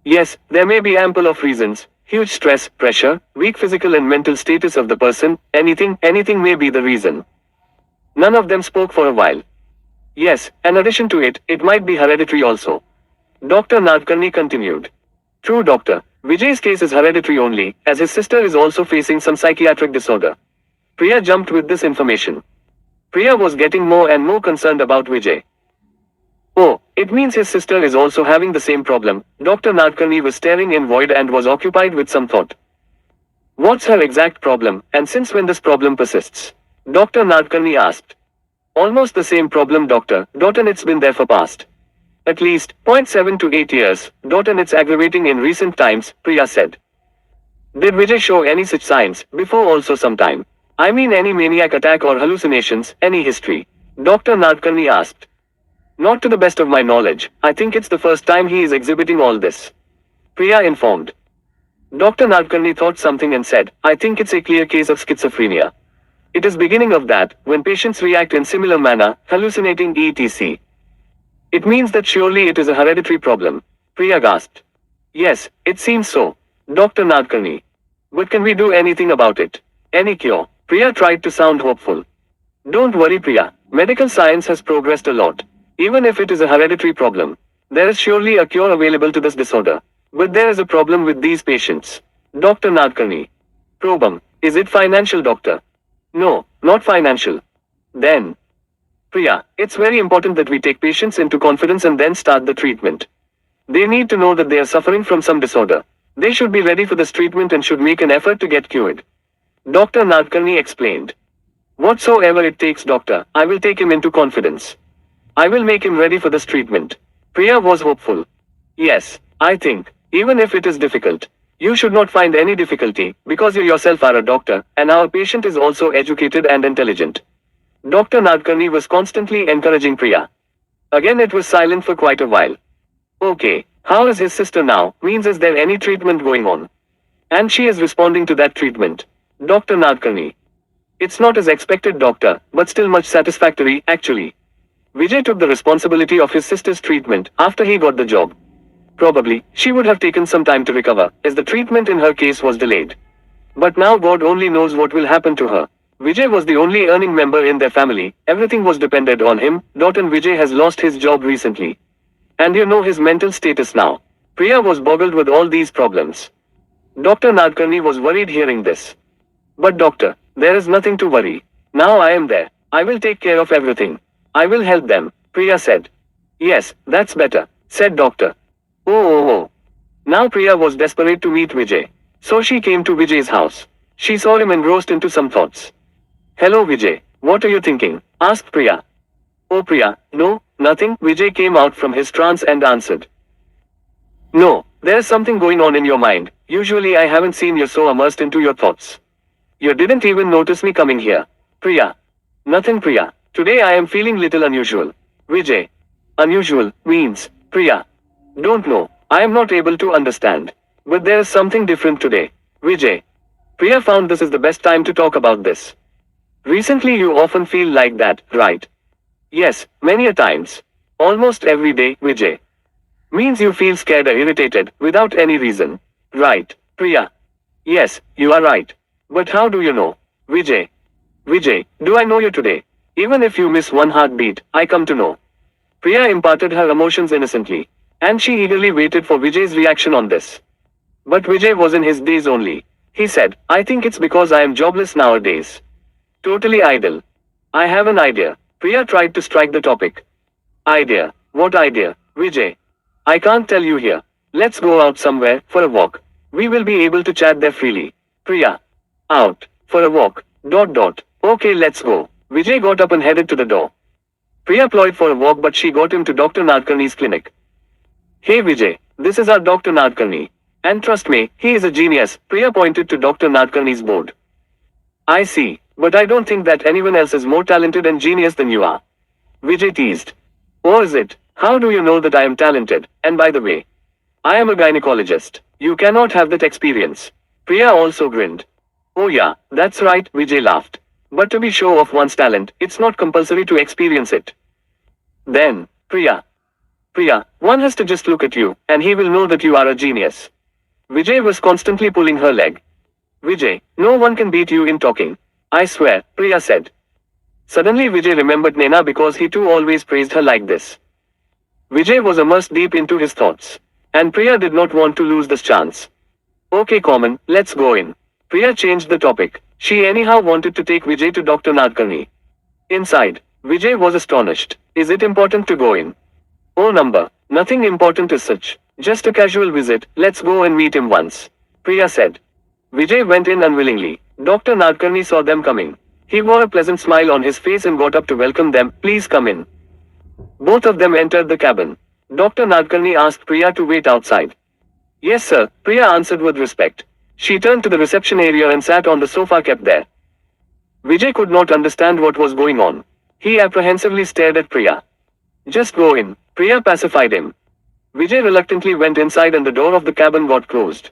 Yes, there may be ample of reasons. Huge stress, pressure, weak physical and mental status of the person, anything may be the reason. None of them spoke for a while. Yes, in addition to it, it might be hereditary also. Dr. Nadkarni continued. True, doctor. Vijay's case is hereditary only, as his sister is also facing some psychiatric disorder. Priya jumped with this information. Priya was getting more and more concerned about Vijay. Oh, it means his sister is also having the same problem. Dr. Nadkarni was staring in void and was occupied with some thought. What's her exact problem, and since when this problem persists? Dr. Nadkarni asked. Almost the same problem, doctor, and it's been there for past. At least, 0.7 to 8 years, and it's aggravating in recent times, Priya said. Did Vijay show any such signs, before also sometime? I mean any maniac attack or hallucinations, any history? Dr. Nadkarni asked. Not to the best of my knowledge, I think it's the first time he is exhibiting all this. Priya informed. Dr. Nadkarni thought something and said, I think it's a clear case of schizophrenia. It is beginning of that, when patients react in similar manner, hallucinating etc. It means that surely it is a hereditary problem. Priya gasped. Yes, it seems so. Dr. Nadkarni. But can we do anything about it? Any cure? Priya tried to sound hopeful. Don't worry, Priya. Medical science has progressed a lot. Even if it is a hereditary problem, there is surely a cure available to this disorder. But there is a problem with these patients. Dr. Nadkarni. Problem. Is it financial, doctor? No, not financial. Then. Priya, it's very important that we take patients into confidence and then start the treatment. They need to know that they are suffering from some disorder. They should be ready for this treatment and should make an effort to get cured. Dr. Nadkarni explained. Whatsoever it takes, doctor, I will take him into confidence. I will make him ready for this treatment. Priya was hopeful. Yes, I think, even if it is difficult, you should not find any difficulty, because you yourself are a doctor, and our patient is also educated and intelligent. Dr. Nadkarni was constantly encouraging Priya. Again it was silent for quite a while. Okay, how is his sister now? Means is there any treatment going on? And she is responding to that treatment. Dr. Nadkarni. It's not as expected, doctor, but still much satisfactory, actually. Vijay took the responsibility of his sister's treatment after he got the job. Probably, she would have taken some time to recover, as the treatment in her case was delayed. But now God only knows what will happen to her. Vijay was the only earning member in their family, everything was dependent on him. And Vijay has lost his job recently. And you know his mental status now. Priya was boggled with all these problems. Dr. Nadkarni was worried hearing this. But doctor, there is nothing to worry. Now I am there. I will take care of everything. I will help them, Priya said. Yes, that's better, said doctor. Oh. Now Priya was desperate to meet Vijay. So she came to Vijay's house. She saw him engrossed into some thoughts. Hello Vijay, what are you thinking? Asked Priya. Oh Priya, no, nothing. Vijay came out from his trance and answered. No, there's something going on in your mind. Usually I haven't seen you so immersed into your thoughts. You didn't even notice me coming here. Priya. Nothing Priya. Today I am feeling little unusual. Vijay. Unusual means, Priya. Don't know. I am not able to understand. But there is something different today. Vijay. Priya found this is the best time to talk about this. Recently you often feel like that, right? Yes, many a times. Almost every day, Vijay. Means you feel scared or irritated, without any reason. Right, Priya. Yes, you are right. But how do you know? Vijay. Vijay, do I know you today? Even if you miss one heartbeat, I come to know. Priya imparted her emotions innocently. And she eagerly waited for Vijay's reaction on this. But Vijay was in his daze only. He said, I think it's because I am jobless nowadays. Totally idle. I have an idea. Priya tried to strike the topic. Idea? What idea, Vijay? I can't tell you here. Let's go out somewhere, for a walk. We will be able to chat there freely. Priya. Out. For a walk. ... Okay, let's go. Vijay got up and headed to the door. Priya ployed for a walk, but she got him to Dr. Nadkarni's clinic. Hey Vijay, this is our Dr. Nadkarni. And trust me, he is a genius. Priya pointed to Dr. Nadkarni's board. I see, but I don't think that anyone else is more talented and genius than you are. Vijay teased. Oh, is it? How do you know that I am talented? And by the way, I am a gynecologist. You cannot have that experience. Priya also grinned. Oh yeah, that's right, Vijay laughed. But to be sure of one's talent, it's not compulsory to experience it. Then, Priya, one has to just look at you, and he will know that you are a genius. Vijay was constantly pulling her leg. Vijay, no one can beat you in talking. I swear, Priya said. Suddenly Vijay remembered Naina because he too always praised her like this. Vijay was immersed deep into his thoughts. And Priya did not want to lose this chance. Okay Common, let's go in. Priya changed the topic. She anyhow wanted to take Vijay to Dr. Nadkarni. Inside, Vijay was astonished. Is it important to go in? Oh number, nothing important as such. Just a casual visit, let's go and meet him once. Priya said. Vijay went in unwillingly. Dr. Nadkarni saw them coming. He wore a pleasant smile on his face and got up to welcome them. Please come in. Both of them entered the cabin. Dr. Nadkarni asked Priya to wait outside. Yes sir, Priya answered with respect. She turned to the reception area and sat on the sofa kept there. Vijay could not understand what was going on. He apprehensively stared at Priya. Just go in, Priya pacified him. Vijay reluctantly went inside and the door of the cabin got closed.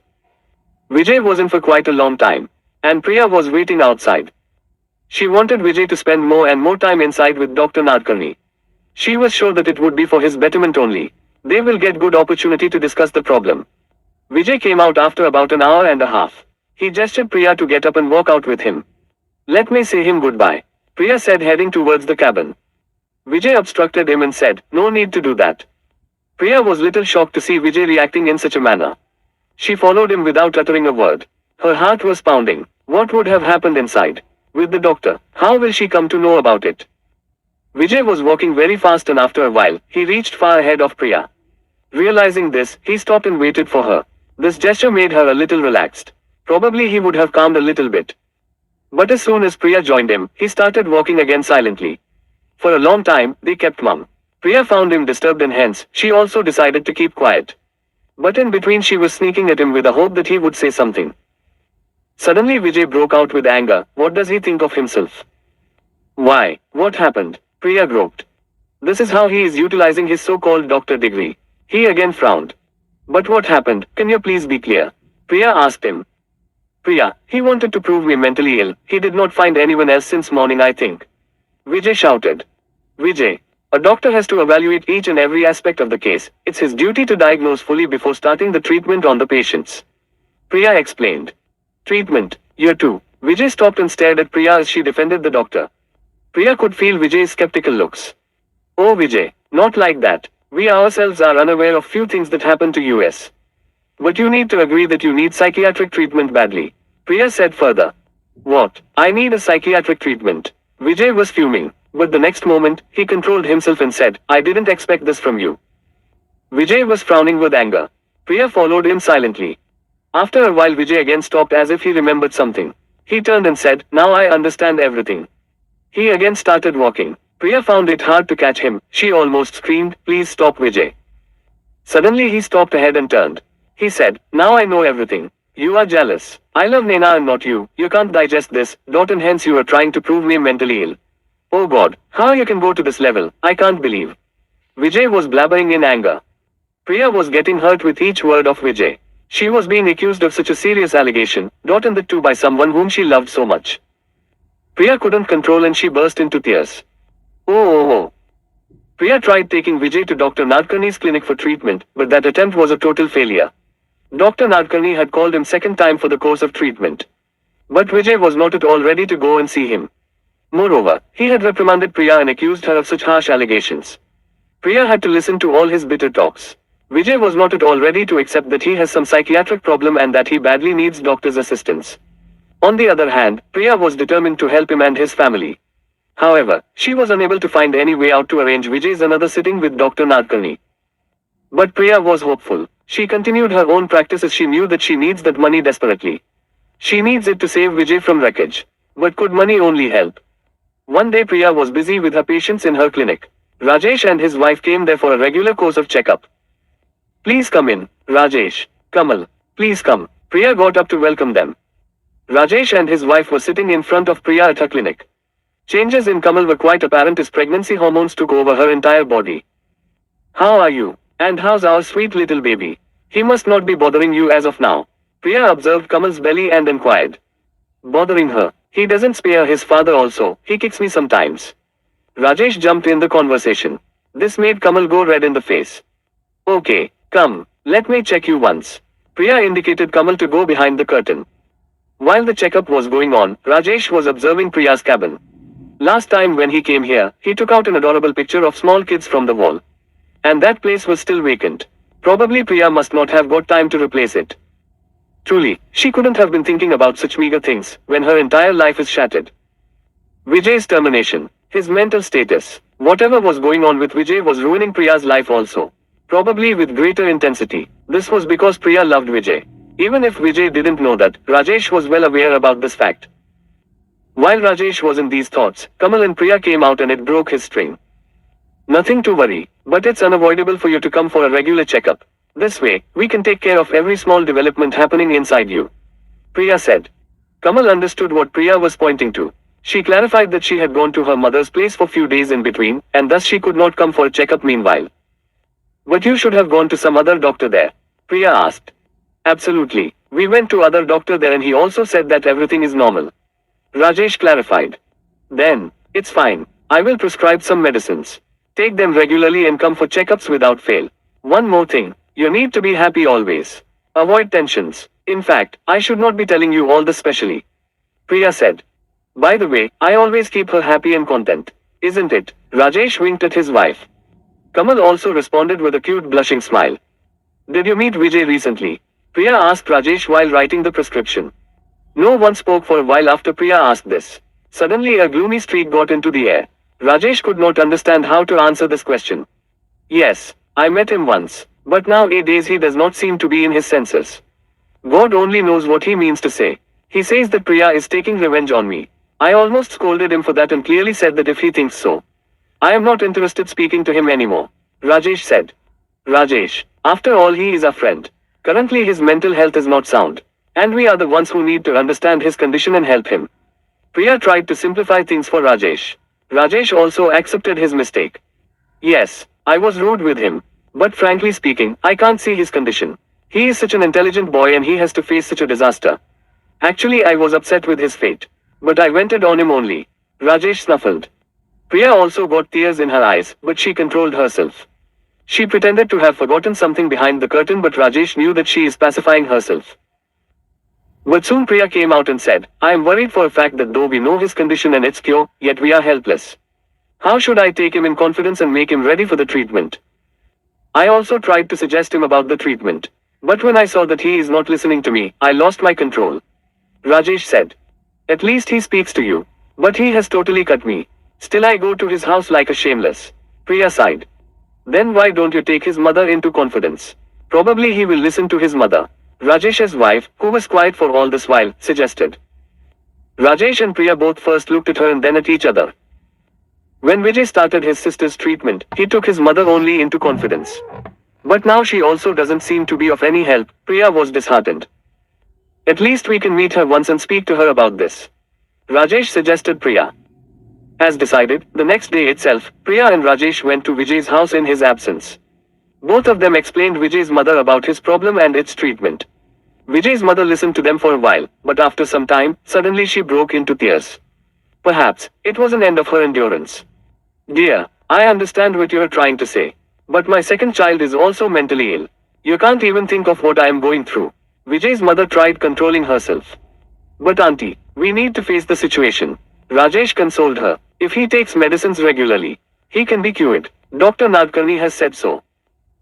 Vijay was in for quite a long time, and Priya was waiting outside. She wanted Vijay to spend more and more time inside with Dr. Nadkarni. She was sure that it would be for his betterment only. They will get good opportunity to discuss the problem. Vijay came out after about an hour and a half. He gestured Priya to get up and walk out with him. Let me say him goodbye, Priya said, heading towards the cabin. Vijay obstructed him and said, no need to do that. Priya was little shocked to see Vijay reacting in such a manner. She followed him without uttering a word. Her heart was pounding. What would have happened inside? With the doctor, how will she come to know about it? Vijay was walking very fast and after a while, he reached far ahead of Priya. Realizing this, he stopped and waited for her. This gesture made her a little relaxed. Probably he would have calmed a little bit. But as soon as Priya joined him, he started walking again silently. For a long time, they kept mum. Priya found him disturbed and hence, she also decided to keep quiet. But in between she was sneaking at him with the hope that he would say something. Suddenly Vijay broke out with anger. What does he think of himself? Why, what happened? Priya groped. This is how he is utilizing his so-called doctor degree. He again frowned. But what happened? Can you please be clear? Priya asked him. Priya, he wanted to prove me mentally ill. He did not find anyone else since morning, I think. Vijay shouted. Vijay, a doctor has to evaluate each and every aspect of the case. It's his duty to diagnose fully before starting the treatment on the patients. Priya explained. Treatment, year 2. Vijay stopped and stared at Priya as she defended the doctor. Priya could feel Vijay's skeptical looks. Oh Vijay, not like that. We ourselves are unaware of few things that happen to us. But you need to agree that you need psychiatric treatment badly. Priya said further. What? I need a psychiatric treatment. Vijay was fuming, but the next moment, he controlled himself and said, I didn't expect this from you. Vijay was frowning with anger. Priya followed him silently. After a while Vijay again stopped as if he remembered something. He turned and said, now I understand everything. He again started walking. Priya found it hard to catch him. She almost screamed, please stop Vijay. Suddenly he stopped ahead and turned. He said, now I know everything. You are jealous. I love Naina and not you. You can't digest this, and hence you are trying to prove me mentally ill. Oh God, how you can go to this level? I can't believe. Vijay was blabbering in anger. Priya was getting hurt with each word of Vijay. She was being accused of such a serious allegation, and that too by someone whom she loved so much. Priya couldn't control and she burst into tears. Oh. Priya tried taking Vijay to Dr. Nadkarni's clinic for treatment, but that attempt was a total failure. Dr. Nadkarni had called him second time for the course of treatment. But Vijay was not at all ready to go and see him. Moreover, he had reprimanded Priya and accused her of such harsh allegations. Priya had to listen to all his bitter talks. Vijay was not at all ready to accept that he has some psychiatric problem and that he badly needs doctor's assistance. On the other hand, Priya was determined to help him and his family. However, she was unable to find any way out to arrange Vijay's another sitting with Dr. Nadkarni. But Priya was hopeful. She continued her own practice as she knew that she needs that money desperately. She needs it to save Vijay from wreckage. But could money only help? One day Priya was busy with her patients in her clinic. Rajesh and his wife came there for a regular course of checkup. Please come in, Rajesh. Kamal, please come. Priya got up to welcome them. Rajesh and his wife were sitting in front of Priya at her clinic. Changes in Kamal were quite apparent as pregnancy hormones took over her entire body. How are you? And how's our sweet little baby? He must not be bothering you as of now. Priya observed Kamal's belly and inquired. Bothering her? He doesn't spare his father also, he kicks me sometimes. Rajesh jumped in the conversation. This made Kamal go red in the face. Okay, come, let me check you once. Priya indicated Kamal to go behind the curtain. While the checkup was going on, Rajesh was observing Priya's cabin. Last time when he came here, he took out an adorable picture of small kids from the wall. And that place was still vacant. Probably Priya must not have got time to replace it. Truly, she couldn't have been thinking about such meager things, when her entire life is shattered. Vijay's termination, his mental status, whatever was going on with Vijay was ruining Priya's life also. Probably with greater intensity. This was because Priya loved Vijay. Even if Vijay didn't know that, Rajesh was well aware about this fact. While Rajesh was in these thoughts, Kamal and Priya came out and it broke his string. Nothing to worry, but it's unavoidable for you to come for a regular checkup. This way, we can take care of every small development happening inside you. Priya said. Kamal understood what Priya was pointing to. She clarified that she had gone to her mother's place for few days in between, and thus she could not come for a checkup meanwhile. But you should have gone to some other doctor there, Priya asked. Absolutely. We went to other doctor there and he also said that everything is normal. Rajesh clarified. Then, it's fine. I will prescribe some medicines. Take them regularly and come for checkups without fail. One more thing, you need to be happy always. Avoid tensions. In fact, I should not be telling you all this specially. Priya said. By the way, I always keep her happy and content. Isn't it? Rajesh winked at his wife. Kamal also responded with a cute blushing smile. Did you meet Vijay recently? Priya asked Rajesh while writing the prescription. No one spoke for a while after Priya asked this. Suddenly a gloomy streak got into the air. Rajesh could not understand how to answer this question. Yes, I met him once, but nowadays he does not seem to be in his senses. God only knows what he means to say. He says that Priya is taking revenge on me. I almost scolded him for that and clearly said that if he thinks so, I am not interested speaking to him anymore. Rajesh said. Rajesh, after all he is our friend. Currently his mental health is not sound. And we are the ones who need to understand his condition and help him. Priya tried to simplify things for Rajesh. Rajesh also accepted his mistake. Yes, I was rude with him. But frankly speaking, I can't see his condition. He is such an intelligent boy and he has to face such a disaster. Actually, I was upset with his fate. But I vented on him only. Rajesh snuffled. Priya also got tears in her eyes, but she controlled herself. She pretended to have forgotten something behind the curtain, but Rajesh knew that she is pacifying herself. But soon Priya came out and said, I am worried for a fact that though we know his condition and its cure, yet we are helpless. How should I take him in confidence and make him ready for the treatment? I also tried to suggest him about the treatment. But when I saw that he is not listening to me, I lost my control. Rajesh said. At least he speaks to you. But he has totally cut me. Still I go to his house like a shameless. Priya sighed. Then why don't you take his mother into confidence? Probably he will listen to his mother. Rajesh's wife, who was quiet for all this while, suggested. Rajesh and Priya both first looked at her and then at each other. When Vijay started his sister's treatment, he took his mother only into confidence. But now she also doesn't seem to be of any help. Priya was disheartened. At least we can meet her once and speak to her about this. Rajesh suggested Priya. As decided, the next day itself, Priya and Rajesh went to Vijay's house in his absence. Both of them explained Vijay's mother about his problem and its treatment. Vijay's mother listened to them for a while, but after some time, suddenly she broke into tears. Perhaps, it was an end of her endurance. Dear, I understand what you are trying to say. But my second child is also mentally ill. You can't even think of what I am going through. Vijay's mother tried controlling herself. But auntie, we need to face the situation. Rajesh consoled her. If he takes medicines regularly, he can be cured. Dr. Nadkarni has said so.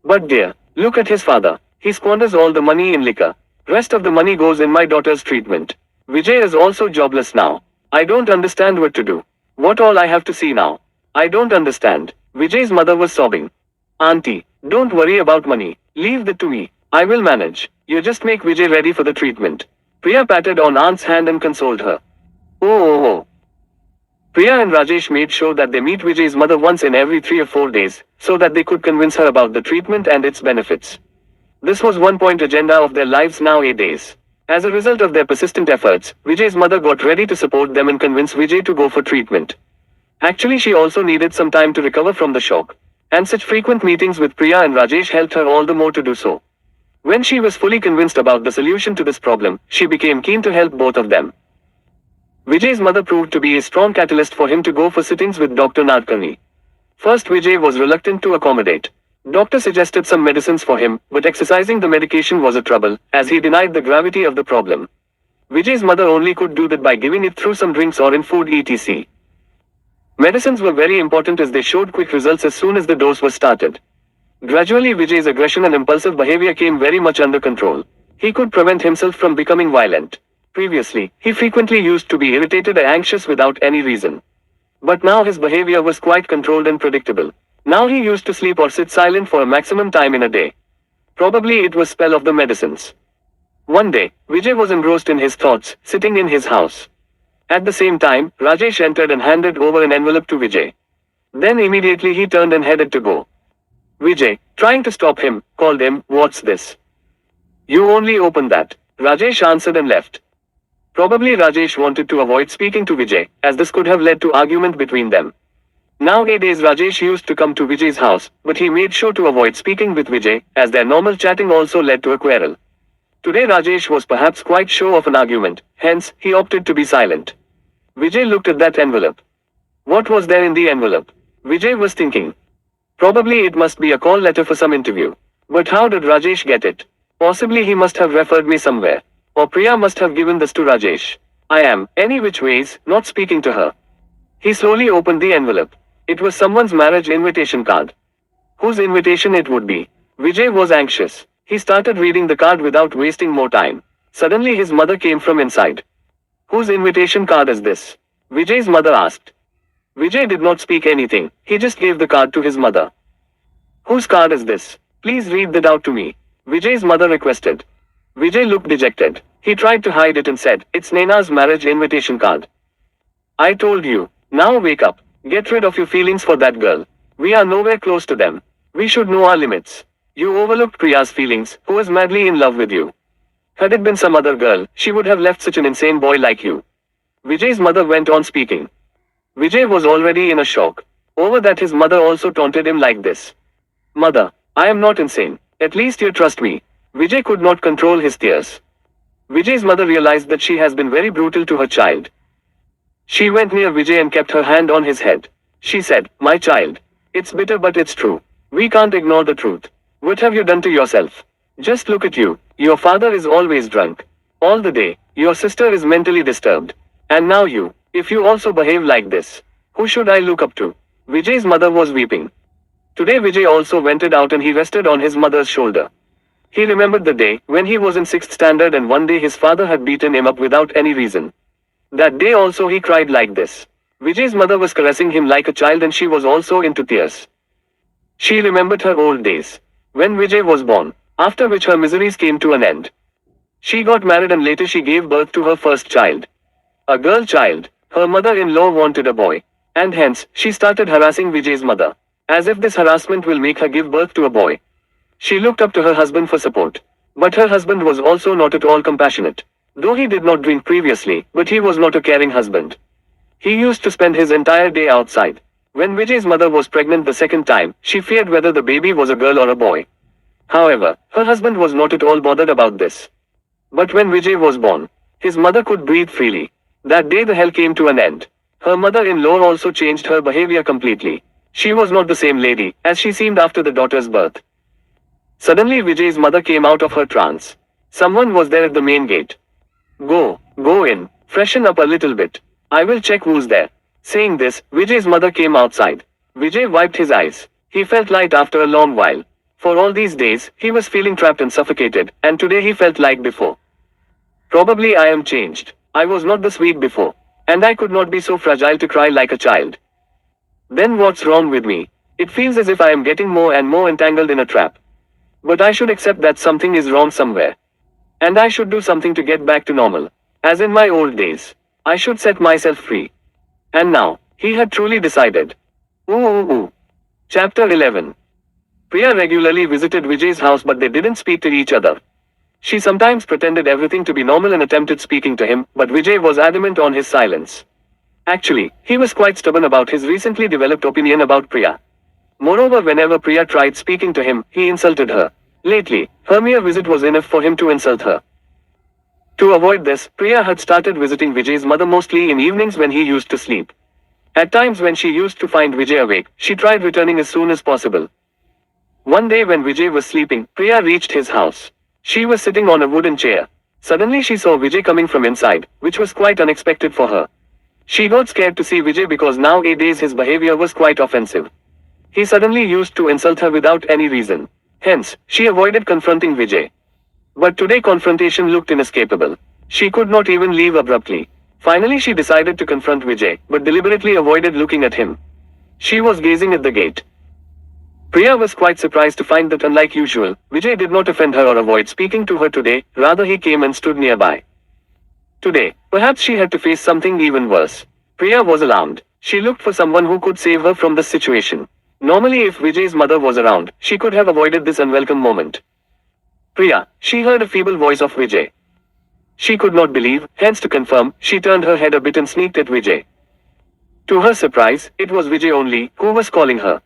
But dear, look at his father. He squanders all the money in liquor. Rest of the money goes in my daughter's treatment. Vijay is also jobless now. I don't understand what to do. What all I have to see now. I don't understand. Vijay's mother was sobbing. Auntie, don't worry about money. Leave that to me. I will manage. You just make Vijay ready for the treatment. Priya patted on aunt's hand and consoled her. Oh. Priya and Rajesh made sure that they meet Vijay's mother once in every 3 or 4 days, so that they could convince her about the treatment and its benefits. This was one point agenda of their lives nowadays. As a result of their persistent efforts, Vijay's mother got ready to support them and convince Vijay to go for treatment. Actually, she also needed some time to recover from the shock. And such frequent meetings with Priya and Rajesh helped her all the more to do so. When she was fully convinced about the solution to this problem, she became keen to help both of them. Vijay's mother proved to be a strong catalyst for him to go for sittings with Dr. Nadkarni. First, Vijay was reluctant to accommodate. Doctor suggested some medicines for him, but exercising the medication was a trouble, as he denied the gravity of the problem. Vijay's mother only could do that by giving it through some drinks or in food etc. Medicines were very important as they showed quick results as soon as the dose was started. Gradually, Vijay's aggression and impulsive behavior came very much under control. He could prevent himself from becoming violent. Previously, he frequently used to be irritated and anxious without any reason. But now his behavior was quite controlled and predictable. Now he used to sleep or sit silent for a maximum time in a day. Probably it was spell of the medicines. One day, Vijay was engrossed in his thoughts, sitting in his house. At the same time, Rajesh entered and handed over an envelope to Vijay. Then immediately he turned and headed to go. Vijay, trying to stop him, called him, "What's this? You only open that." Rajesh answered and left. Probably Rajesh wanted to avoid speaking to Vijay, as this could have led to argument between them. Nowadays Rajesh used to come to Vijay's house, but he made sure to avoid speaking with Vijay, as their normal chatting also led to a quarrel. Today Rajesh was perhaps quite sure of an argument, hence, he opted to be silent. Vijay looked at that envelope. What was there in the envelope? Vijay was thinking. Probably it must be a call letter for some interview. But how did Rajesh get it? Possibly he must have referred me somewhere. Or Priya must have given this to Rajesh. I am, any which ways, not speaking to her. He slowly opened the envelope. It was someone's marriage invitation card. Whose invitation it would be? Vijay was anxious. He started reading the card without wasting more time. Suddenly his mother came from inside. Whose invitation card is this? Vijay's mother asked. Vijay did not speak anything. He just gave the card to his mother. Whose card is this? Please read that out to me. Vijay's mother requested. Vijay looked dejected. He tried to hide it and said, "It's Naina's marriage invitation card." I told you. Now wake up. Get rid of your feelings for that girl. We are nowhere close to them. We should know our limits. You overlooked Priya's feelings, who was madly in love with you. Had it been some other girl, she would have left such an insane boy like you. Vijay's mother went on speaking. Vijay was already in a shock. Over that his mother also taunted him like this. Mother, I am not insane. At least you trust me. Vijay could not control his tears. Vijay's mother realized that she has been very brutal to her child. She went near Vijay and kept her hand on his head. She said, My child. It's bitter but it's true. We can't ignore the truth. What have you done to yourself? Just look at you. Your father is always drunk. All the day. Your sister is mentally disturbed. And now you. If you also behave like this, who should I look up to? Vijay's mother was weeping. Today Vijay also vented out and he rested on his mother's shoulder. He remembered the day when he was in 6th standard and one day his father had beaten him up without any reason. That day also he cried like this. Vijay's mother was caressing him like a child and she was also into tears. She remembered her old days. When Vijay was born, after which her miseries came to an end. She got married and later she gave birth to her first child. A girl child. Her mother-in-law wanted a boy. And hence, she started harassing Vijay's mother. As if this harassment will make her give birth to a boy. She looked up to her husband for support. But her husband was also not at all compassionate. Though he did not drink previously, but he was not a caring husband. He used to spend his entire day outside. When Vijay's mother was pregnant the second time, she feared whether the baby was a girl or a boy. However, her husband was not at all bothered about this. But when Vijay was born, his mother could breathe freely. That day the hell came to an end. Her mother-in-law also changed her behavior completely. She was not the same lady, as she seemed after the daughter's birth. Suddenly Vijay's mother came out of her trance. Someone was there at the main gate. Go in, freshen up a little bit. I will check who's there. Saying this, Vijay's mother came outside. Vijay wiped his eyes. He felt light after a long while. For all these days, he was feeling trapped and suffocated, and today he felt like before. Probably I am changed. I was not this weak before. And I could not be so fragile to cry like a child. Then what's wrong with me? It feels as if I am getting more and more entangled in a trap. But I should accept that something is wrong somewhere. And I should do something to get back to normal. As in my old days. I should set myself free. And now, he had truly decided. Ooh. Chapter 11. Priya regularly visited Vijay's house but they didn't speak to each other. She sometimes pretended everything to be normal and attempted speaking to him, but Vijay was adamant on his silence. Actually, he was quite stubborn about his recently developed opinion about Priya. Moreover, whenever Priya tried speaking to him, he insulted her. Lately, her mere visit was enough for him to insult her. To avoid this, Priya had started visiting Vijay's mother mostly in evenings when he used to sleep. At times when she used to find Vijay awake, she tried returning as soon as possible. One day when Vijay was sleeping, Priya reached his house. She was sitting on a wooden chair. Suddenly she saw Vijay coming from inside, which was quite unexpected for her. She got scared to see Vijay because nowadays his behavior was quite offensive. He suddenly used to insult her without any reason. Hence, she avoided confronting Vijay. But today confrontation looked inescapable. She could not even leave abruptly. Finally she decided to confront Vijay, but deliberately avoided looking at him. She was gazing at the gate. Priya was quite surprised to find that unlike usual, Vijay did not offend her or avoid speaking to her today, rather he came and stood nearby. Today, perhaps she had to face something even worse. Priya was alarmed. She looked for someone who could save her from this situation. Normally if Vijay's mother was around, she could have avoided this unwelcome moment. Priya, she heard a feeble voice of Vijay. She could not believe, hence to confirm, she turned her head a bit and sneaked at Vijay. To her surprise, it was Vijay only, who was calling her.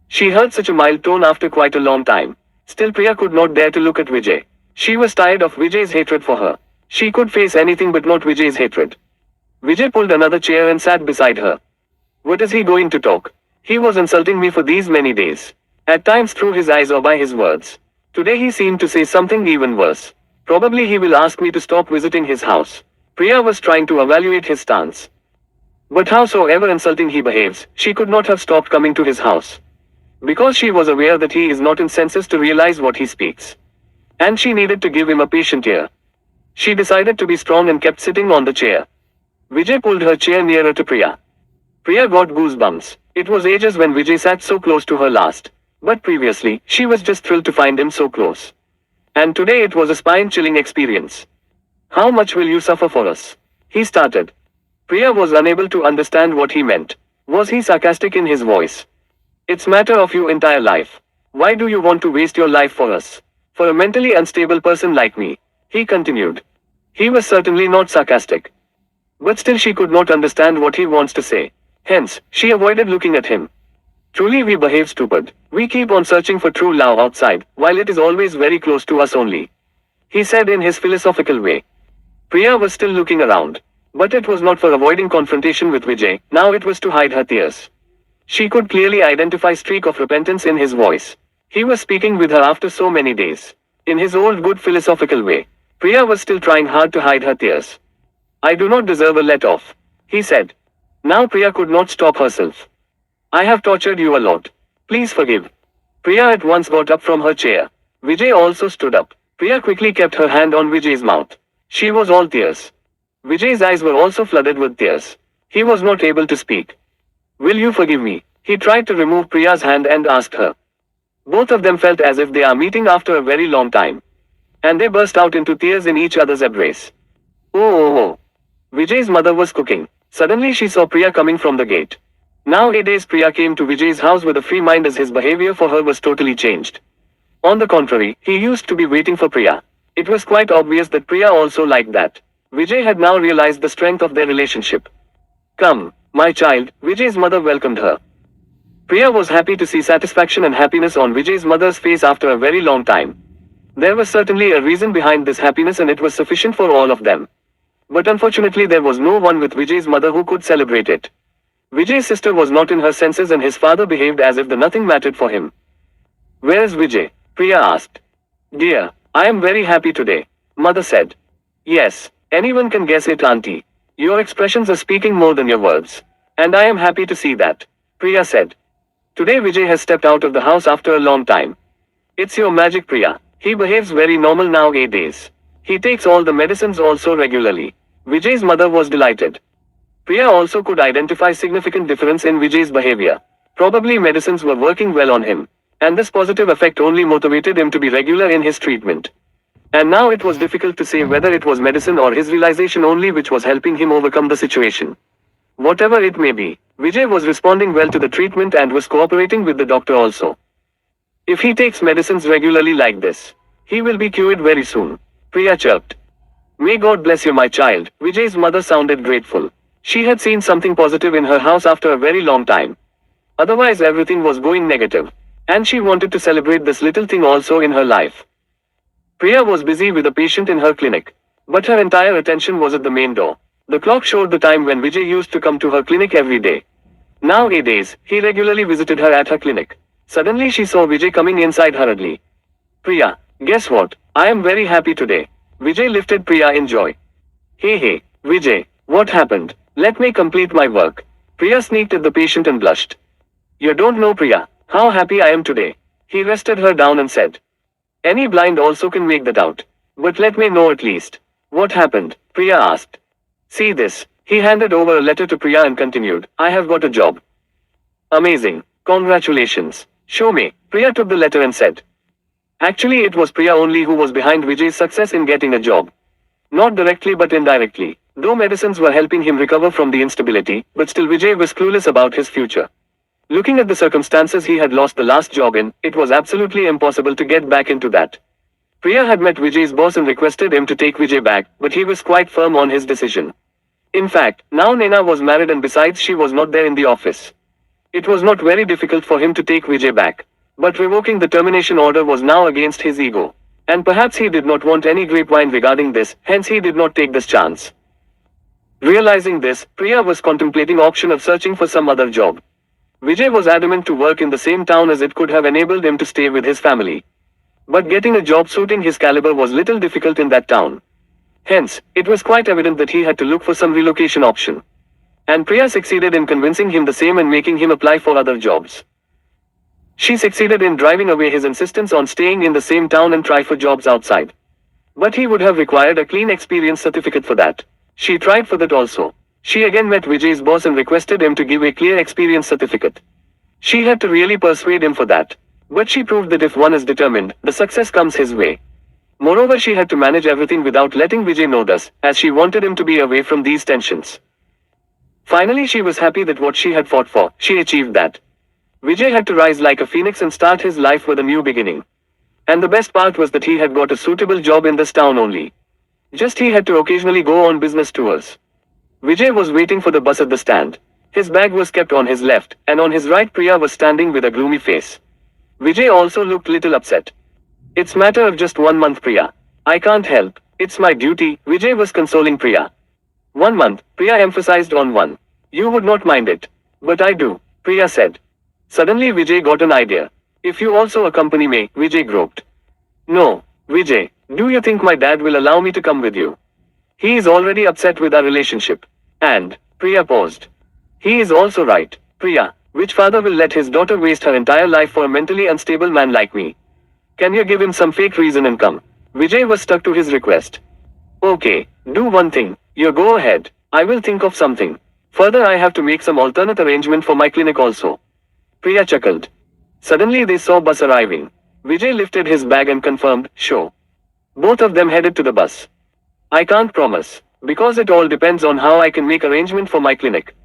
She heard such a mild tone after quite a long time. Still Priya could not dare to look at Vijay. She was tired of Vijay's hatred for her. She could face anything but not Vijay's hatred. Vijay pulled another chair and sat beside her. What is he going to talk? He was insulting me for these many days. At times through his eyes or by his words. Today he seemed to say something even worse. Probably he will ask me to stop visiting his house. Priya was trying to evaluate his stance. But howsoever insulting he behaves, she could not have stopped coming to his house. Because she was aware that he is not in senses to realize what he speaks. And she needed to give him a patient ear. She decided to be strong and kept sitting on the chair. Vijay pulled her chair nearer to Priya. Priya got goosebumps. It was ages when Vijay sat so close to her last. But previously, she was just thrilled to find him so close. And today it was a spine-chilling experience. How much will you suffer for us? He started. Priya was unable to understand what he meant. Was he sarcastic in his voice? It's matter of your entire life. Why do you want to waste your life for us? For a mentally unstable person like me, he continued. He was certainly not sarcastic. But still she could not understand what he wants to say. Hence, she avoided looking at him. Truly we behave stupid. We keep on searching for true love outside, while it is always very close to us only. He said in his philosophical way. Priya was still looking around. But it was not for avoiding confrontation with Vijay, now it was to hide her tears. She could clearly identify a streak of repentance in his voice. He was speaking with her after so many days. In his old good philosophical way, Priya was still trying hard to hide her tears. I do not deserve a let-off, he said. Now Priya could not stop herself. I have tortured you a lot. Please forgive. Priya at once got up from her chair. Vijay also stood up. Priya quickly kept her hand on Vijay's mouth. She was all tears. Vijay's eyes were also flooded with tears. He was not able to speak. Will you forgive me? He tried to remove Priya's hand and asked her. Both of them felt as if they are meeting after a very long time. And they burst out into tears in each other's embrace. Oh. Vijay's mother was cooking. Suddenly she saw Priya coming from the gate. Nowadays Priya came to Vijay's house with a free mind as his behavior for her was totally changed. On the contrary, he used to be waiting for Priya. It was quite obvious that Priya also liked that. Vijay had now realized the strength of their relationship. Come, my child, Vijay's mother welcomed her. Priya was happy to see satisfaction and happiness on Vijay's mother's face after a very long time. There was certainly a reason behind this happiness and it was sufficient for all of them. But unfortunately there was no one with Vijay's mother who could celebrate it. Vijay's sister was not in her senses and his father behaved as if the nothing mattered for him. Where is Vijay? Priya asked. Dear, I am very happy today, mother said. Yes, anyone can guess it, auntie. Your expressions are speaking more than your words. And I am happy to see that, Priya said. Today Vijay has stepped out of the house after a long time. It's your magic, Priya. He behaves very normal nowadays. He takes all the medicines also regularly. Vijay's mother was delighted. Priya also could identify significant difference in Vijay's behavior. Probably medicines were working well on him. And this positive effect only motivated him to be regular in his treatment. And now it was difficult to say whether it was medicine or his realization only which was helping him overcome the situation. Whatever it may be, Vijay was responding well to the treatment and was cooperating with the doctor also. If he takes medicines regularly like this, he will be cured very soon, Priya chirped. May God bless you, my child. Vijay's mother sounded grateful. She had seen something positive in her house after a very long time. Otherwise everything was going negative. And she wanted to celebrate this little thing also in her life. Priya was busy with a patient in her clinic. But her entire attention was at the main door. The clock showed the time when Vijay used to come to her clinic every day. Nowadays, he regularly visited her at her clinic. Suddenly she saw Vijay coming inside hurriedly. Priya, guess what? I am very happy today. Vijay lifted Priya in joy. Hey, Vijay, what happened? Let me complete my work. Priya sneaked at the patient and blushed. You don't know, Priya, how happy I am today. He rested her down and said. Any blind also can make that out. But let me know at least. What happened? Priya asked. See this. He handed over a letter to Priya and continued. I have got a job. Amazing. Congratulations. Show me. Priya took the letter and said. Actually it was Priya only who was behind Vijay's success in getting a job. Not directly but indirectly. Though medicines were helping him recover from the instability, but still Vijay was clueless about his future. Looking at the circumstances he had lost the last job in, it was absolutely impossible to get back into that. Priya had met Vijay's boss and requested him to take Vijay back, but he was quite firm on his decision. In fact, now Naina was married and besides she was not there in the office. It was not very difficult for him to take Vijay back. But revoking the termination order was now against his ego. And perhaps he did not want any grapevine regarding this, hence he did not take this chance. Realizing this, Priya was contemplating option of searching for some other job. Vijay was adamant to work in the same town as it could have enabled him to stay with his family. But getting a job suiting his caliber was little difficult in that town. Hence, it was quite evident that he had to look for some relocation option. And Priya succeeded in convincing him the same and making him apply for other jobs. She succeeded in driving away his insistence on staying in the same town and try for jobs outside. But he would have required a clean experience certificate for that. She tried for that also. She again met Vijay's boss and requested him to give a clear experience certificate. She had to really persuade him for that. But she proved that if one is determined, the success comes his way. Moreover, she had to manage everything without letting Vijay know this, as she wanted him to be away from these tensions. Finally she was happy that what she had fought for, she achieved that. Vijay had to rise like a phoenix and start his life with a new beginning. And the best part was that he had got a suitable job in this town only. Just he had to occasionally go on business tours. Vijay was waiting for the bus at the stand. His bag was kept on his left, and on his right Priya was standing with a gloomy face. Vijay also looked little upset. It's matter of just 1 month, Priya. I can't help. It's my duty, Vijay was consoling Priya. 1 month, Priya emphasized on one. You would not mind it. But I do, Priya said. Suddenly Vijay got an idea. If you also accompany me, Vijay groped. No, Vijay, do you think my dad will allow me to come with you? He is already upset with our relationship. And, Priya paused. He is also right, Priya. Which father will let his daughter waste her entire life for a mentally unstable man like me? Can you give him some fake reason and come? Vijay was stuck to his request. Okay, do one thing. You go ahead. I will think of something. Further, I have to make some alternate arrangement for my clinic also. Priya chuckled. Suddenly they saw bus arriving. Vijay lifted his bag and confirmed, sure. Both of them headed to the bus. I can't promise, because it all depends on how I can make arrangement for my clinic.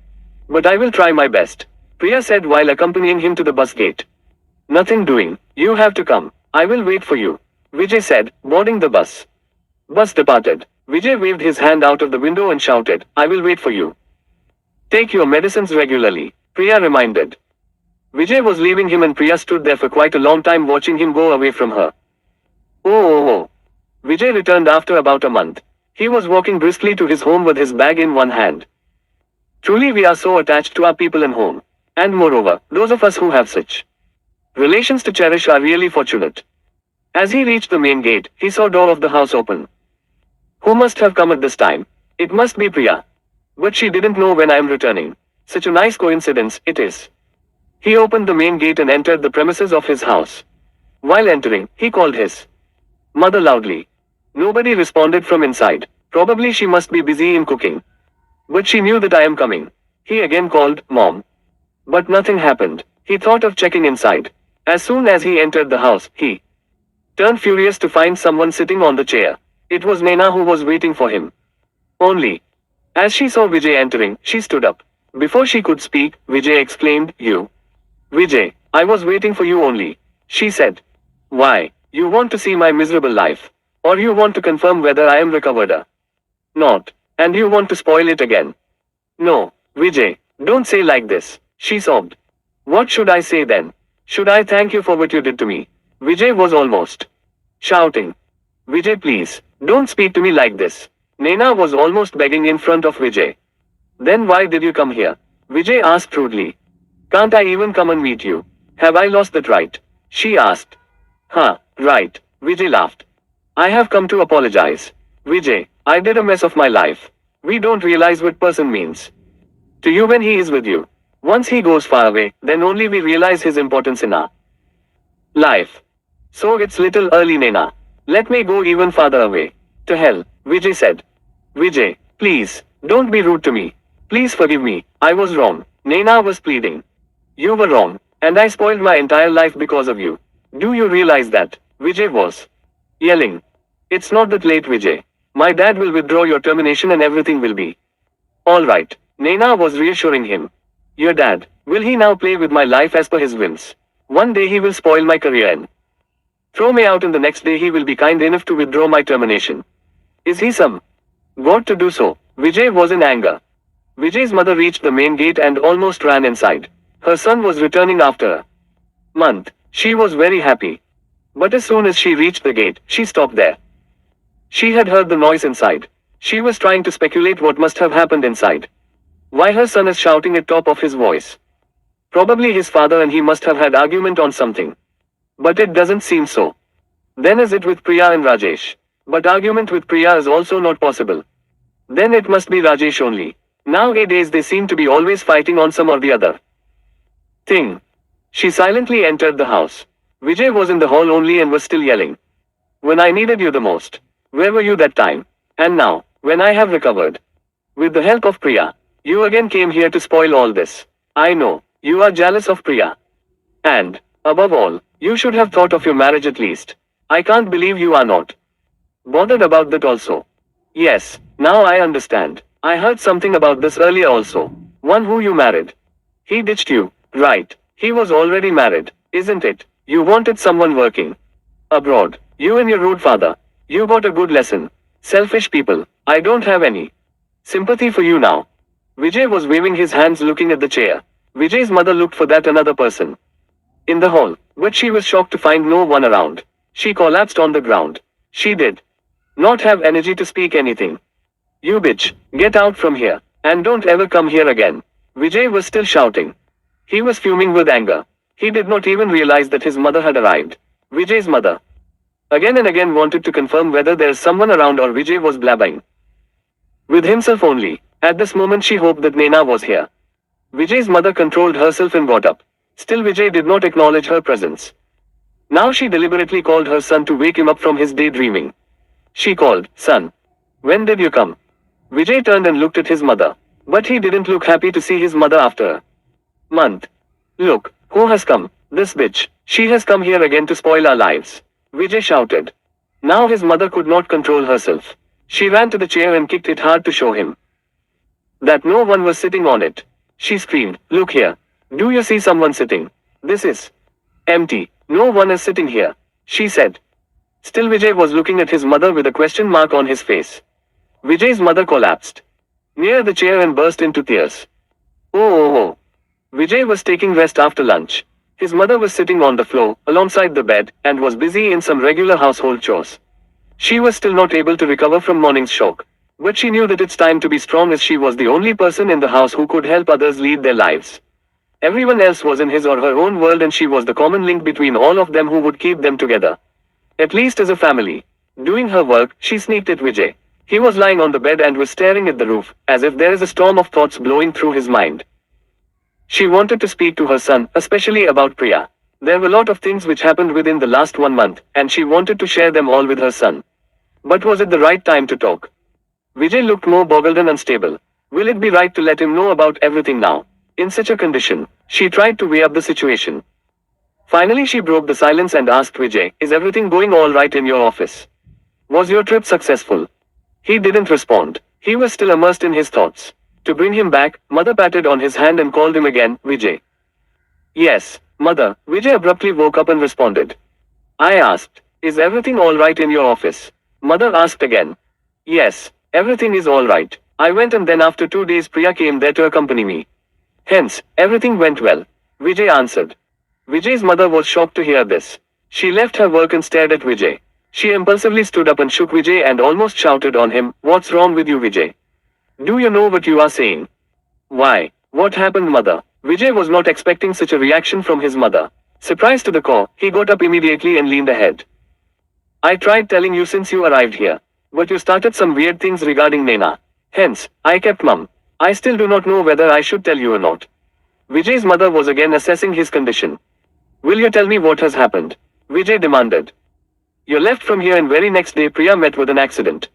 But I will try my best, Priya said while accompanying him to the bus gate. Nothing doing. You have to come. I will wait for you, Vijay said, boarding the bus. Bus departed. Vijay waved his hand out of the window and shouted, I will wait for you. Take your medicines regularly, Priya reminded. Vijay was leaving him and Priya stood there for quite a long time watching him go away from her. Oh. Vijay returned after about a month. He was walking briskly to his home with his bag in one hand. Truly we are so attached to our people and home. And moreover, those of us who have such relations to cherish are really fortunate. As he reached the main gate, he saw door of the house open. Who must have come at this time? It must be Priya. But she didn't know when I am returning. Such a nice coincidence, it is. He opened the main gate and entered the premises of his house. While entering, he called his mother loudly. Nobody responded from inside. Probably she must be busy in cooking. But she knew that I am coming. He again called, Mom. But nothing happened. He thought of checking inside. As soon as he entered the house, he turned furious to find someone sitting on the chair. It was Naina who was waiting for him. Only. As she saw Vijay entering, she stood up. Before she could speak, Vijay exclaimed, You. Vijay, I was waiting for you only, she said. Why, you want to see my miserable life? Or you want to confirm whether I am recovered or not? And you want to spoil it again? No, Vijay, don't say like this, she sobbed. What should I say then? Should I thank you for what you did to me? Vijay was almost shouting. Vijay, please, don't speak to me like this. Naina was almost begging in front of Vijay. Then why did you come here? Vijay asked rudely. Can't I even come and meet you? Have I lost that right? She asked. Right, Vijay laughed. I have come to apologize. Vijay, I did a mess of my life. We don't realize what person means to you when he is with you. Once he goes far away, then only we realize his importance in our life. So it's little early, Naina. Let me go even farther away. To hell, Vijay said. Vijay, please, don't be rude to me. Please forgive me. I was wrong. Naina was pleading. You were wrong, and I spoiled my entire life because of you. Do you realize that? Vijay was yelling. It's not that late, Vijay. My dad will withdraw your termination and everything will be alright. Naina was reassuring him. Your dad, will he now play with my life as per his whims? One day he will spoil my career and throw me out, and the next day he will be kind enough to withdraw my termination. Is he some god to do so? Vijay was in anger. Vijay's mother reached the main gate and almost ran inside. Her son was returning after a month. She was very happy. But as soon as she reached the gate, she stopped there. She had heard the noise inside. She was trying to speculate what must have happened inside. Why her son is shouting at top of his voice? Probably his father and he must have had argument on something. But it doesn't seem so. Then is it with Priya and Rajesh? But argument with Priya is also not possible. Then it must be Rajesh only. Nowadays they seem to be always fighting on some or the other thing. She silently entered the house. Vijay was in the hall only and was still yelling. When I needed you the most. Where were you that time? And now, when I have recovered, with the help of Priya, you again came here to spoil all this. I know, you are jealous of Priya. And, above all, you should have thought of your marriage at least. I can't believe you are not bothered about that also. Yes, now I understand. I heard something about this earlier also. One who you married. He ditched you, right? He was already married, isn't it? You wanted someone working abroad. You and your rude father. You got a good lesson. Selfish people. I don't have any sympathy for you now. Vijay was waving his hands looking at the chair. Vijay's mother looked for that another person in the hall, but she was shocked to find no one around. She collapsed on the ground. She did not have energy to speak anything. You bitch, get out from here, and don't ever come here again. Vijay was still shouting. He was fuming with anger. He did not even realize that his mother had arrived. Vijay's mother again and again wanted to confirm whether there is someone around or Vijay was blabbing with himself only. At this moment she hoped that Naina was here. Vijay's mother controlled herself and got up. Still Vijay did not acknowledge her presence. Now she deliberately called her son to wake him up from his daydreaming. She called, "Son, when did you come?" Vijay turned and looked at his mother. But he didn't look happy to see his mother after a month. "Look, who has come? This bitch. She has come here again to spoil our lives," Vijay shouted. Now his mother could not control herself. She ran to the chair and kicked it hard to show him that no one was sitting on it. She screamed, "Look here. Do you see someone sitting? This is empty. No one is sitting here," she said. Still Vijay was looking at his mother with a question mark on his face. Vijay's mother collapsed near the chair and burst into tears. Oh. Vijay was taking rest after lunch. His mother was sitting on the floor, alongside the bed, and was busy in some regular household chores. She was still not able to recover from morning's shock. But she knew that it's time to be strong, as she was the only person in the house who could help others lead their lives. Everyone else was in his or her own world, and she was the common link between all of them who would keep them together. At least as a family. Doing her work, she sneaked at Vijay. He was lying on the bed and was staring at the roof, as if there is a storm of thoughts blowing through his mind. She wanted to speak to her son, especially about Priya. There were a lot of things which happened within the last 1 month, and she wanted to share them all with her son. But was it the right time to talk? Vijay looked more boggled and unstable. Will it be right to let him know about everything now? In such a condition, she tried to weigh up the situation. Finally she broke the silence and asked Vijay, "Is everything going all right in your office? Was your trip successful?" He didn't respond. He was still immersed in his thoughts. To bring him back, mother patted on his hand and called him again, "Vijay." "Yes, mother." Vijay abruptly woke up and responded. "I asked, is everything all right in your office?" Mother asked again. "Yes, everything is all right. I went, and then after 2 days Priya came there to accompany me. Hence, everything went well," Vijay answered. Vijay's mother was shocked to hear this. She left her work and stared at Vijay. She impulsively stood up and shook Vijay and almost shouted on him, "What's wrong with you, Vijay? Do you know what you are saying?" "Why? What happened, mother?" Vijay was not expecting such a reaction from his mother. Surprised to the core, he got up immediately and leaned ahead. "I tried telling you since you arrived here. But you started some weird things regarding Naina. Hence, I kept mum. I still do not know whether I should tell you or not." Vijay's mother was again assessing his condition. "Will you tell me what has happened?" Vijay demanded. "You left from here, and very next day Priya met with an accident.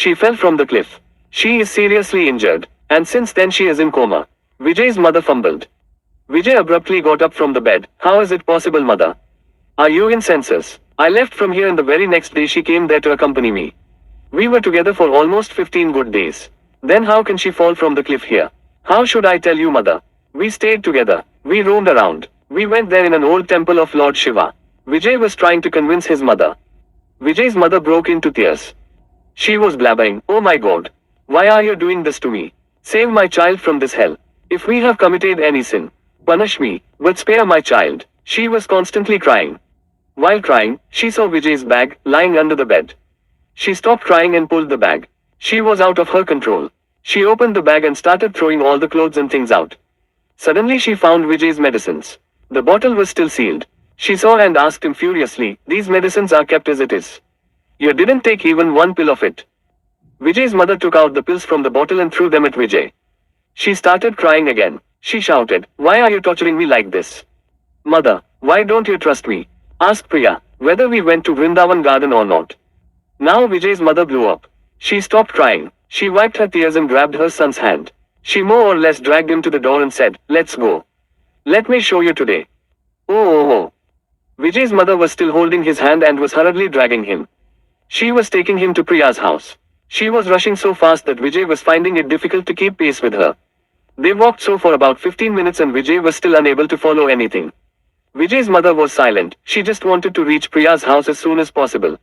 She fell from the cliff. She is seriously injured, and since then she is in coma." Vijay's mother fumbled. Vijay abruptly got up from the bed. "How is it possible, mother? Are you in senses? I left from here, and the very next day she came there to accompany me. We were together for almost 15 good days. Then how can she fall from the cliff here? How should I tell you, mother? We stayed together. We roamed around. We went there in an old temple of Lord Shiva." Vijay was trying to convince his mother. Vijay's mother broke into tears. She was blabbering, "Oh my God. Why are you doing this to me? Save my child from this hell. If we have committed any sin, punish me, but spare my child." She was constantly crying. While crying, she saw Vijay's bag lying under the bed. She stopped crying and pulled the bag. She was out of her control. She opened the bag and started throwing all the clothes and things out. Suddenly she found Vijay's medicines. The bottle was still sealed. She saw and asked him furiously, "These medicines are kept as it is. You didn't take even one pill of it." Vijay's mother took out the pills from the bottle and threw them at Vijay. She started crying again. She shouted, "Why are you torturing me like this? Mother, why don't you trust me? Ask Priya whether we went to Vrindavan garden or not." Now Vijay's mother blew up. She stopped crying. She wiped her tears and grabbed her son's hand. She more or less dragged him to the door and said, "Let's go. Let me show you today." Oh. Vijay's mother was still holding his hand and was hurriedly dragging him. She was taking him to Priya's house. She was rushing so fast that Vijay was finding it difficult to keep pace with her. They walked so for about 15 minutes and Vijay was still unable to follow anything. Vijay's mother was silent, she just wanted to reach Priya's house as soon as possible.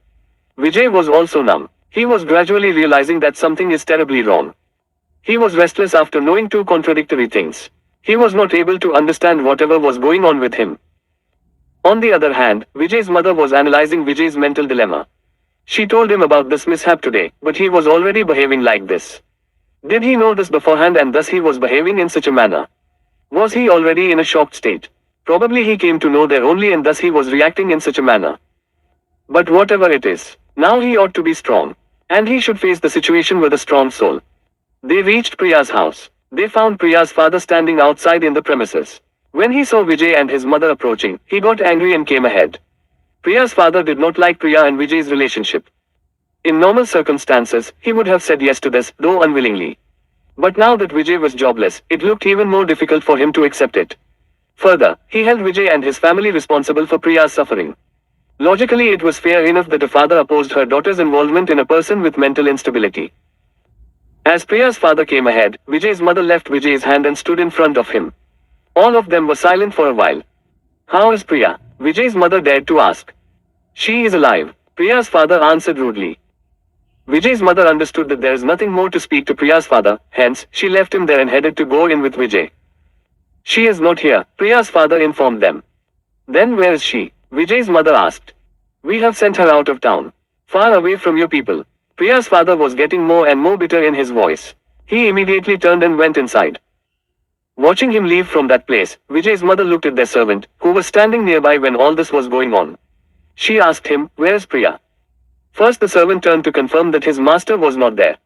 Vijay was also numb. He was gradually realizing that something is terribly wrong. He was restless after knowing two contradictory things. He was not able to understand whatever was going on with him. On the other hand, Vijay's mother was analyzing Vijay's mental dilemma. She told him about this mishap today, but he was already behaving like this. Did he know this beforehand and thus he was behaving in such a manner? Was he already in a shocked state? Probably he came to know there only and thus he was reacting in such a manner. But whatever it is, now he ought to be strong. And he should face the situation with a strong soul. They reached Priya's house. They found Priya's father standing outside in the premises. When he saw Vijay and his mother approaching, he got angry and came ahead. Priya's father did not like Priya and Vijay's relationship. In normal circumstances, he would have said yes to this, though unwillingly. But now that Vijay was jobless, it looked even more difficult for him to accept it. Further, he held Vijay and his family responsible for Priya's suffering. Logically, it was fair enough that a father opposed her daughter's involvement in a person with mental instability. As Priya's father came ahead, Vijay's mother left Vijay's hand and stood in front of him. All of them were silent for a while. "How is Priya?" Vijay's mother dared to ask. "She is alive," Priya's father answered rudely. Vijay's mother understood that there is nothing more to speak to Priya's father, hence, she left him there and headed to go in with Vijay. "She is not here," Priya's father informed them. "Then where is she?" Vijay's mother asked. "We have sent her out of town. Far away from your people." Priya's father was getting more and more bitter in his voice. He immediately turned and went inside. Watching him leave from that place, Vijay's mother looked at their servant, who was standing nearby when all this was going on. She asked him, "Where is Priya?" First the servant turned to confirm that his master was not there.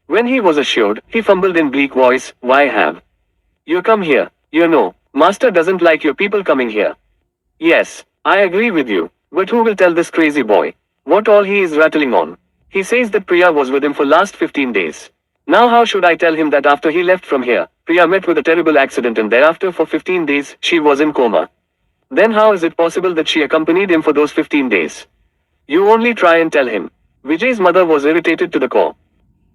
When he was assured, he fumbled in bleak voice, "Why have you come here? You know, master doesn't like your people coming here." "Yes, I agree with you, but who will tell this crazy boy what all he is rattling on? He says that Priya was with him for last 15 days. Now how should I tell him that after he left from here, Priya met with a terrible accident and thereafter for 15 days, she was in coma? Then how is it possible that she accompanied him for those 15 days? You only try and tell him." Vijay's mother was irritated to the core.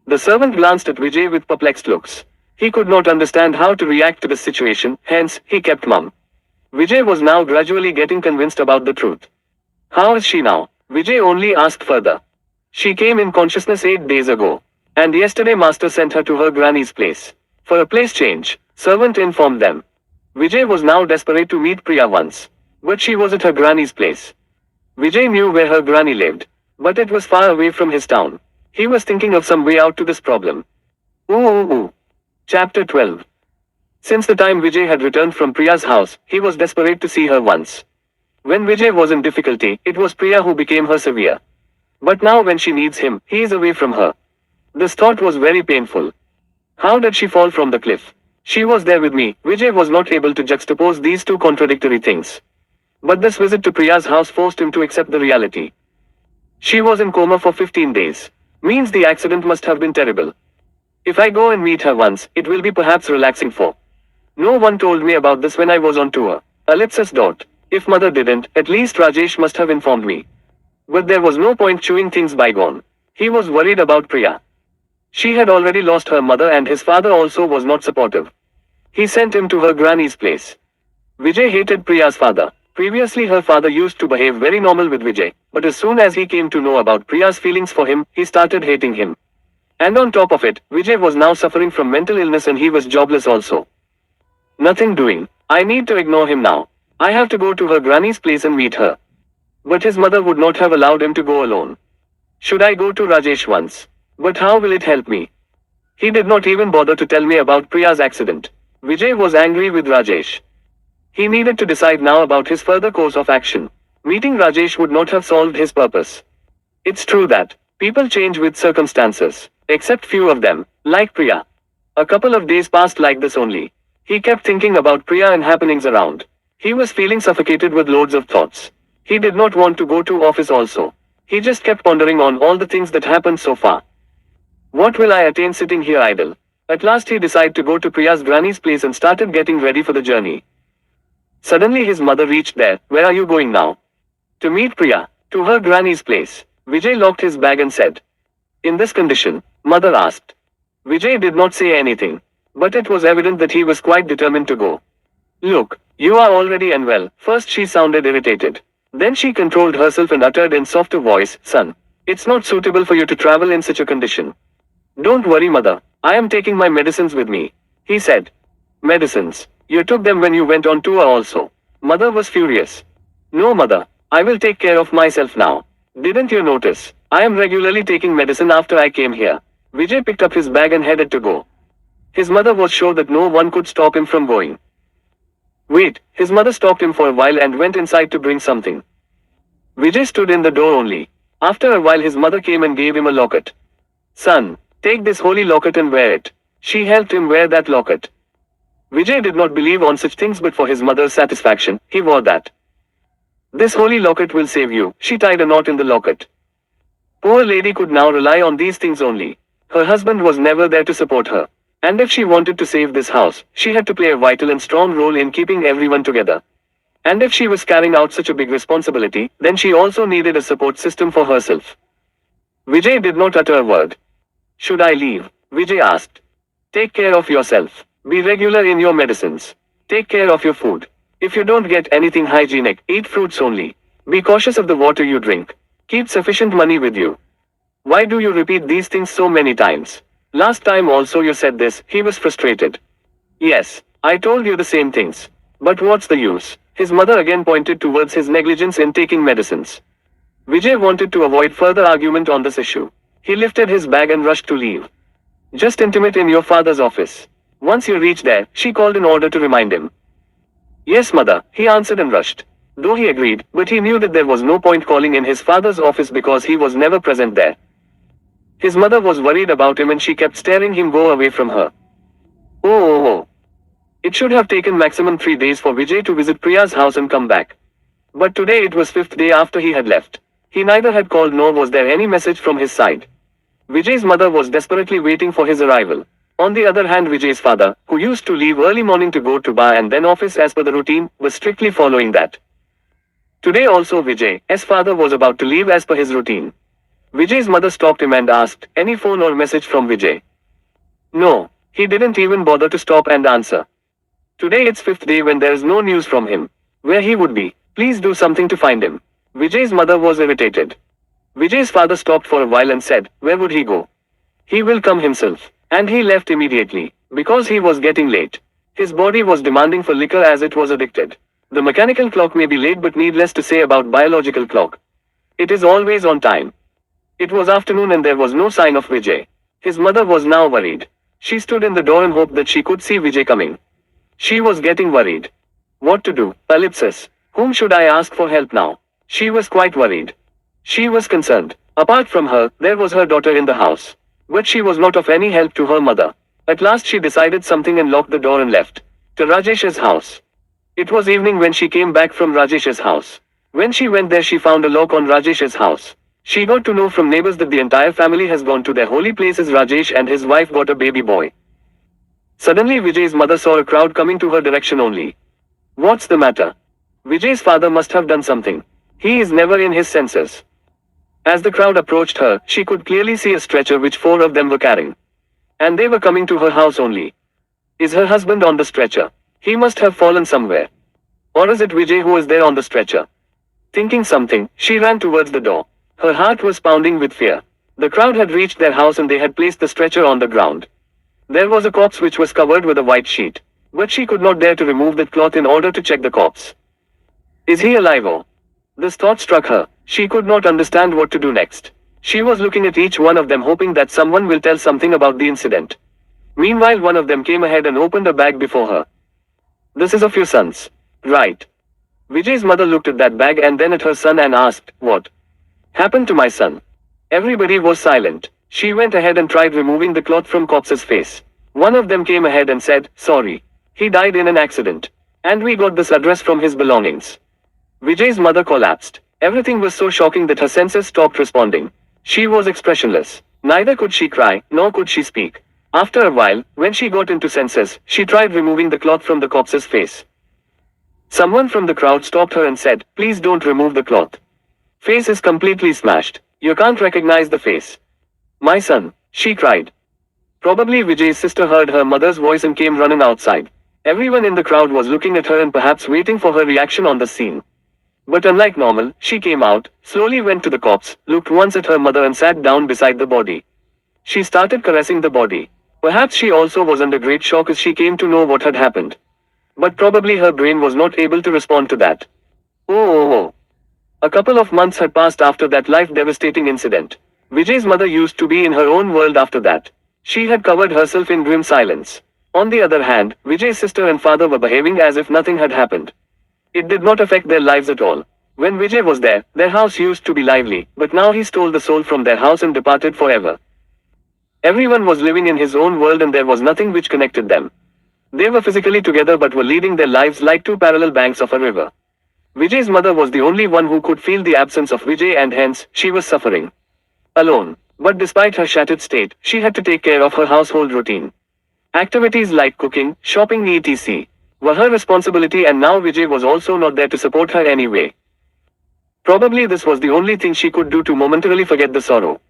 The servant glanced at Vijay with perplexed looks. He could not understand how to react to this situation, hence, he kept mum. Vijay was now gradually getting convinced about the truth. "How is she now?" Vijay only asked further. "She came in consciousness 8 days ago. And yesterday master sent her to her granny's place. For a place change," servant informed them. Vijay was now desperate to meet Priya once. But she was at her granny's place. Vijay knew where her granny lived. But it was far away from his town. He was thinking of some way out to this problem. Ooh. Chapter 12. Since the time Vijay had returned from Priya's house, he was desperate to see her once. When Vijay was in difficulty, it was Priya who became her savior. But now when she needs him, he is away from her. This thought was very painful. How did she fall from the cliff? She was there with me. Vijay was not able to juxtapose these two contradictory things. But this visit to Priya's house forced him to accept the reality. She was in coma for 15 days. Means the accident must have been terrible. If I go and meet her once, it will be perhaps relaxing for. No one told me about this when I was on tour. Ellipsis. If mother didn't, at least Rajesh must have informed me. But there was no point chewing things bygone. He was worried about Priya. She had already lost her mother and his father also was not supportive. He sent him to her granny's place. Vijay hated Priya's father. Previously her father used to behave very normal with Vijay, but as soon as he came to know about Priya's feelings for him, he started hating him. And on top of it, Vijay was now suffering from mental illness and he was jobless also. Nothing doing. I need to ignore him now. I have to go to her granny's place and meet her. But his mother would not have allowed him to go alone. Should I go to Rajesh once? But how will it help me? He did not even bother to tell me about Priya's accident. Vijay was angry with Rajesh. He needed to decide now about his further course of action. Meeting Rajesh would not have solved his purpose. It's true that people change with circumstances, except few of them, like Priya. A couple of days passed like this only. He kept thinking about Priya and happenings around. He was feeling suffocated with loads of thoughts. He did not want to go to office also. He just kept pondering on all the things that happened so far. What will I attain sitting here idle? At last he decided to go to Priya's granny's place and started getting ready for the journey. Suddenly his mother reached there. Where are you going now? To meet Priya. To her granny's place. Vijay locked his bag and said. In this condition? Mother asked. Vijay did not say anything. But it was evident that he was quite determined to go. Look, you are already unwell. First she sounded irritated. Then she controlled herself and uttered in softer voice, Son, it's not suitable for you to travel in such a condition. Don't worry, mother. I am taking my medicines with me, he said. Medicines? You took them when you went on tour also. Mother was furious. No, mother. I will take care of myself now. Didn't you notice? I am regularly taking medicine after I came here. Vijay picked up his bag and headed to go. His mother was sure that no one could stop him from going. Wait, his mother stopped him for a while and went inside to bring something. Vijay stood in the door only. After a while his mother came and gave him a locket. Son, take this holy locket and wear it. She helped him wear that locket. Vijay did not believe on such things, but for his mother's satisfaction, he wore that. This holy locket will save you. She tied a knot in the locket. Poor lady could now rely on these things only. Her husband was never there to support her. And if she wanted to save this house, she had to play a vital and strong role in keeping everyone together. And if she was carrying out such a big responsibility, then she also needed a support system for herself. Vijay did not utter a word. Should I leave? Vijay asked. Take care of yourself. Be regular in your medicines. Take care of your food. If you don't get anything hygienic, eat fruits only. Be cautious of the water you drink. Keep sufficient money with you. Why do you repeat these things so many times? Last time also you said this. He was frustrated. Yes, I told you the same things. But what's the use? His mother again pointed towards his negligence in taking medicines. Vijay wanted to avoid further argument on this issue. He lifted his bag and rushed to leave. Just intimate in your father's office. Once you reach there, she called in order to remind him. Yes, mother, he answered and rushed. Though he agreed, but he knew that there was no point calling in his father's office because he was never present there. His mother was worried about him and she kept staring him go away from her. Oh. It should have taken maximum 3 days for Vijay to visit Priya's house and come back. But today it was 5th day after he had left. He neither had called nor was there any message from his side. Vijay's mother was desperately waiting for his arrival. On the other hand, Vijay's father, who used to leave early morning to go to bar and then office as per the routine, was strictly following that. Today also Vijay's father was about to leave as per his routine. Vijay's mother stopped him and asked, any phone or message from Vijay? No, he didn't even bother to stop and answer. Today it's 5th day when there is no news from him. Where he would be, please do something to find him. Vijay's mother was irritated. Vijay's father stopped for a while and said, where would he go? He will come himself. And he left immediately, because he was getting late. His body was demanding for liquor as it was addicted. The mechanical clock may be late, but needless to say about biological clock. It is always on time. It was afternoon and there was no sign of Vijay. His mother was now worried. She stood in the door and hoped that she could see Vijay coming. She was getting worried. What to do? Ellipsis. Whom should I ask for help now? She was quite worried. She was concerned. Apart from her, there was her daughter in the house. But she was not of any help to her mother. At last she decided something and locked the door and left. To Rajesh's house. It was evening when she came back from Rajesh's house. When she went there she found a lock on Rajesh's house. She got to know from neighbors that the entire family has gone to their holy places. Rajesh and his wife got a baby boy. Suddenly Vijay's mother saw a crowd coming to her direction only. What's the matter? Vijay's father must have done something. He is never in his senses. As the crowd approached her, she could clearly see a stretcher which 4 of them were carrying. And they were coming to her house only. Is her husband on the stretcher? He must have fallen somewhere. Or is it Vijay who is there on the stretcher? Thinking something, she ran towards the door. Her heart was pounding with fear. The crowd had reached their house and they had placed the stretcher on the ground. There was a corpse which was covered with a white sheet. But she could not dare to remove that cloth in order to check the corpse. Is he alive? Oh? This thought struck her. She could not understand what to do next. She was looking at each one of them hoping that someone will tell something about the incident. Meanwhile one of them came ahead and opened a bag before her. This is of your son's. Right. Vijay's mother looked at that bag and then at her son and asked, what happened to my son? Everybody was silent. She went ahead and tried removing the cloth from corpse's face. One of them came ahead and said, sorry. He died in an accident. And we got this address from his belongings. Vijay's mother collapsed. Everything was so shocking that her senses stopped responding. She was expressionless. Neither could she cry, nor could she speak. After a while, when she got into senses, she tried removing the cloth from the corpse's face. Someone from the crowd stopped her and said, please don't remove the cloth. Face is completely smashed. You can't recognize the face. My son, she cried. Probably Vijay's sister heard her mother's voice and came running outside. Everyone in the crowd was looking at her and perhaps waiting for her reaction on the scene. But unlike normal, she came out, slowly went to the corpse, looked once at her mother and sat down beside the body. She started caressing the body. Perhaps she also was under great shock as she came to know what had happened. But probably her brain was not able to respond to that. Oh. A couple of months had passed after that life-devastating incident. Vijay's mother used to be in her own world after that. She had covered herself in grim silence. On the other hand, Vijay's sister and father were behaving as if nothing had happened. It did not affect their lives at all. When Vijay was there, their house used to be lively, but now he stole the soul from their house and departed forever. Everyone was living in his own world and there was nothing which connected them. They were physically together but were leading their lives like two parallel banks of a river. Vijay's mother was the only one who could feel the absence of Vijay and hence, she was suffering alone. But despite her shattered state, she had to take care of her household routine. Activities like cooking, shopping etc. were her responsibility and now Vijay was also not there to support her anyway. Probably this was the only thing she could do to momentarily forget the sorrow.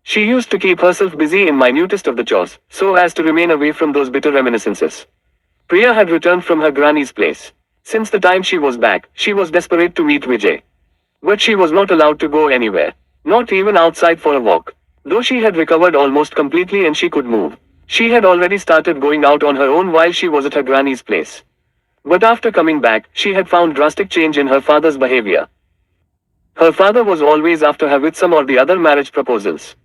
She used to keep herself busy in minutest of the chores, so as to remain away from those bitter reminiscences. Priya had returned from her granny's place. Since the time she was back, she was desperate to meet Vijay. But she was not allowed to go anywhere. Not even outside for a walk. Though she had recovered almost completely and she could move. She had already started going out on her own while she was at her granny's place. But after coming back, she had found drastic change in her father's behavior. Her father was always after her with some or the other marriage proposals.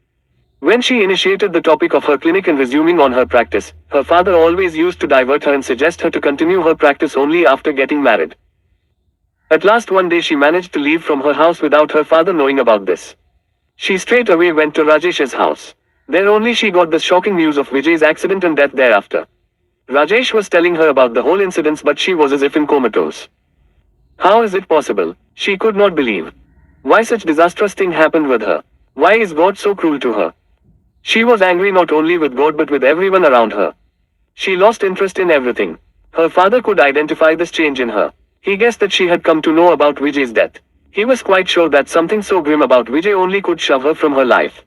When she initiated the topic of her clinic and resuming on her practice, her father always used to divert her and suggest her to continue her practice only after getting married. At last one day she managed to leave from her house without her father knowing about this. She straight away went to Rajesh's house. There only she got the shocking news of Vijay's accident and death thereafter. Rajesh was telling her about the whole incidents but she was as if in comatose. How is it possible? She could not believe. Why such disastrous thing happened with her? Why is God so cruel to her? She was angry not only with God but with everyone around her. She lost interest in everything. Her father could identify this change in her. He guessed that she had come to know about Vijay's death. He was quite sure that something so grim about Vijay only could shove her from her life.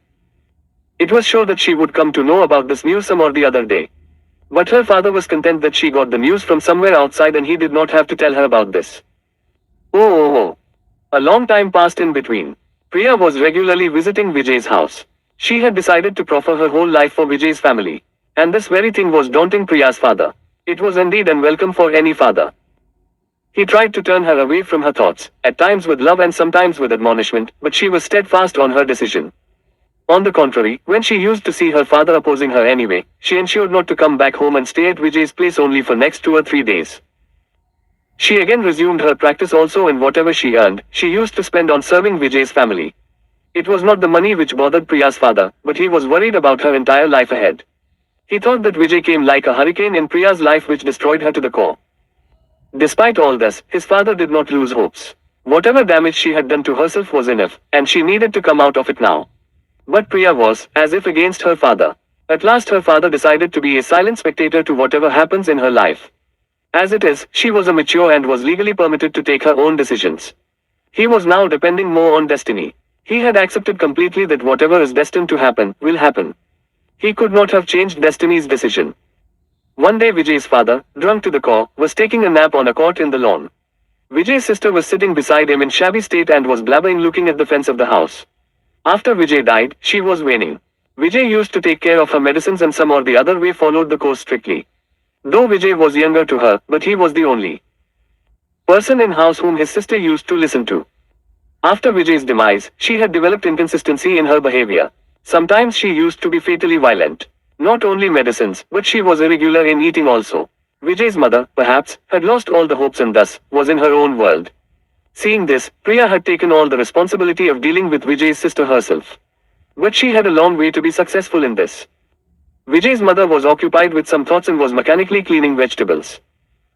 It was sure that she would come to know about this news some or the other day. But her father was content that she got the news from somewhere outside and he did not have to tell her about this. Oh. A long time passed in between. Priya was regularly visiting Vijay's house. She had decided to proffer her whole life for Vijay's family. And this very thing was daunting Priya's father. It was indeed unwelcome for any father. He tried to turn her away from her thoughts, at times with love and sometimes with admonishment, but she was steadfast on her decision. On the contrary, when she used to see her father opposing her anyway, she ensured not to come back home and stay at Vijay's place only for next 2 or 3 days. She again resumed her practice also and whatever she earned, she used to spend on serving Vijay's family. It was not the money which bothered Priya's father, but he was worried about her entire life ahead. He thought that Vijay came like a hurricane in Priya's life which destroyed her to the core. Despite all this, his father did not lose hopes. Whatever damage she had done to herself was enough, and she needed to come out of it now. But Priya was, as if against her father. At last her father decided to be a silent spectator to whatever happens in her life. As it is, she was a mature and was legally permitted to take her own decisions. He was now depending more on destiny. He had accepted completely that whatever is destined to happen, will happen. He could not have changed destiny's decision. One day Vijay's father, drunk to the core, was taking a nap on a cot in the lawn. Vijay's sister was sitting beside him in shabby state and was blabbering looking at the fence of the house. After Vijay died, she was waning. Vijay used to take care of her medicines and some or the other way followed the course strictly. Though Vijay was younger to her, but he was the only person in house whom his sister used to listen to. After Vijay's demise, she had developed inconsistency in her behavior. Sometimes she used to be fatally violent. Not only medicines, but she was irregular in eating also. Vijay's mother, perhaps, had lost all the hopes and thus, was in her own world. Seeing this, Priya had taken all the responsibility of dealing with Vijay's sister herself. But she had a long way to be successful in this. Vijay's mother was occupied with some thoughts and was mechanically cleaning vegetables.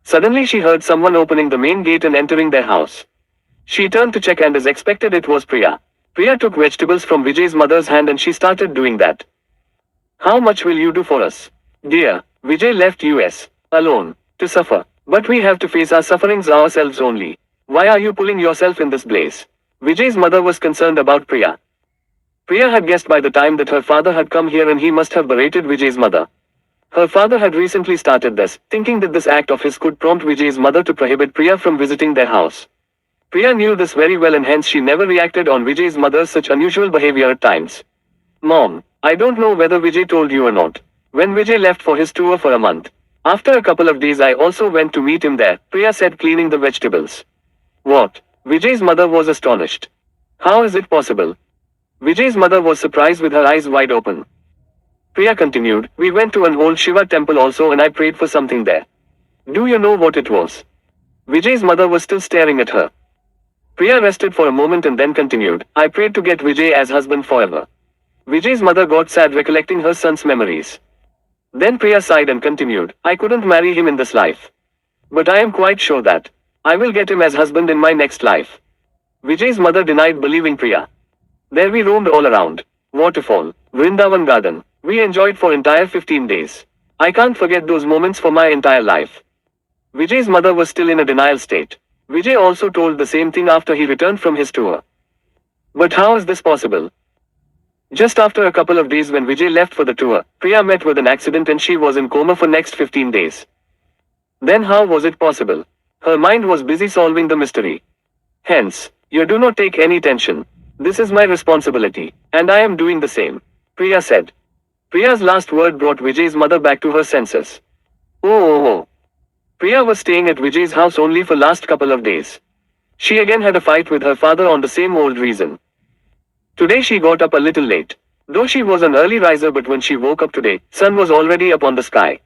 Suddenly she heard someone opening the main gate and entering their house. She turned to check and as expected it was Priya. Priya took vegetables from Vijay's mother's hand and she started doing that. How much will you do for us? Dear, Vijay left US, alone, to suffer. But we have to face our sufferings ourselves only. Why are you pulling yourself in this blaze? Vijay's mother was concerned about Priya. Priya had guessed by the time that her father had come here and he must have berated Vijay's mother. Her father had recently started this, thinking that this act of his could prompt Vijay's mother to prohibit Priya from visiting their house. Priya knew this very well and hence she never reacted on Vijay's mother's such unusual behavior at times. Mom, I don't know whether Vijay told you or not. When Vijay left for his tour for a month, after a couple of days I also went to meet him there, Priya said, cleaning the vegetables. What? Vijay's mother was astonished. How is it possible? Vijay's mother was surprised with her eyes wide open. Priya continued, we went to an old Shiva temple also and I prayed for something there. Do you know what it was? Vijay's mother was still staring at her. Priya rested for a moment and then continued, I prayed to get Vijay as husband forever. Vijay's mother got sad recollecting her son's memories. Then Priya sighed and continued, I couldn't marry him in this life. But I am quite sure that I will get him as husband in my next life. Vijay's mother denied believing Priya. There we roamed all around. Waterfall, Vrindavan garden. We enjoyed for entire 15 days. I can't forget those moments for my entire life. Vijay's mother was still in a denial state. Vijay also told the same thing after he returned from his tour. But how is this possible? Just after a couple of days when Vijay left for the tour, Priya met with an accident and she was in coma for next 15 days. Then how was it possible? Her mind was busy solving the mystery. Hence, you do not take any tension. This is my responsibility, and I am doing the same, Priya said. Priya's last word brought Vijay's mother back to her senses. Oh. Priya was staying at Vijay's house only for last couple of days. She again had a fight with her father on the same old reason. Today she got up a little late. Though she was an early riser, but when she woke up today, sun was already up on the sky.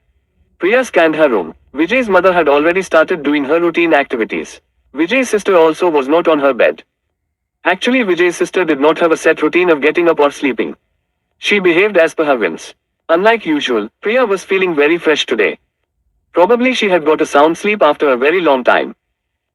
Priya scanned her room. Vijay's mother had already started doing her routine activities. Vijay's sister also was not on her bed. Actually, Vijay's sister did not have a set routine of getting up or sleeping. She behaved as per her whims. Unlike usual, Priya was feeling very fresh today. Probably she had got a sound sleep after a very long time.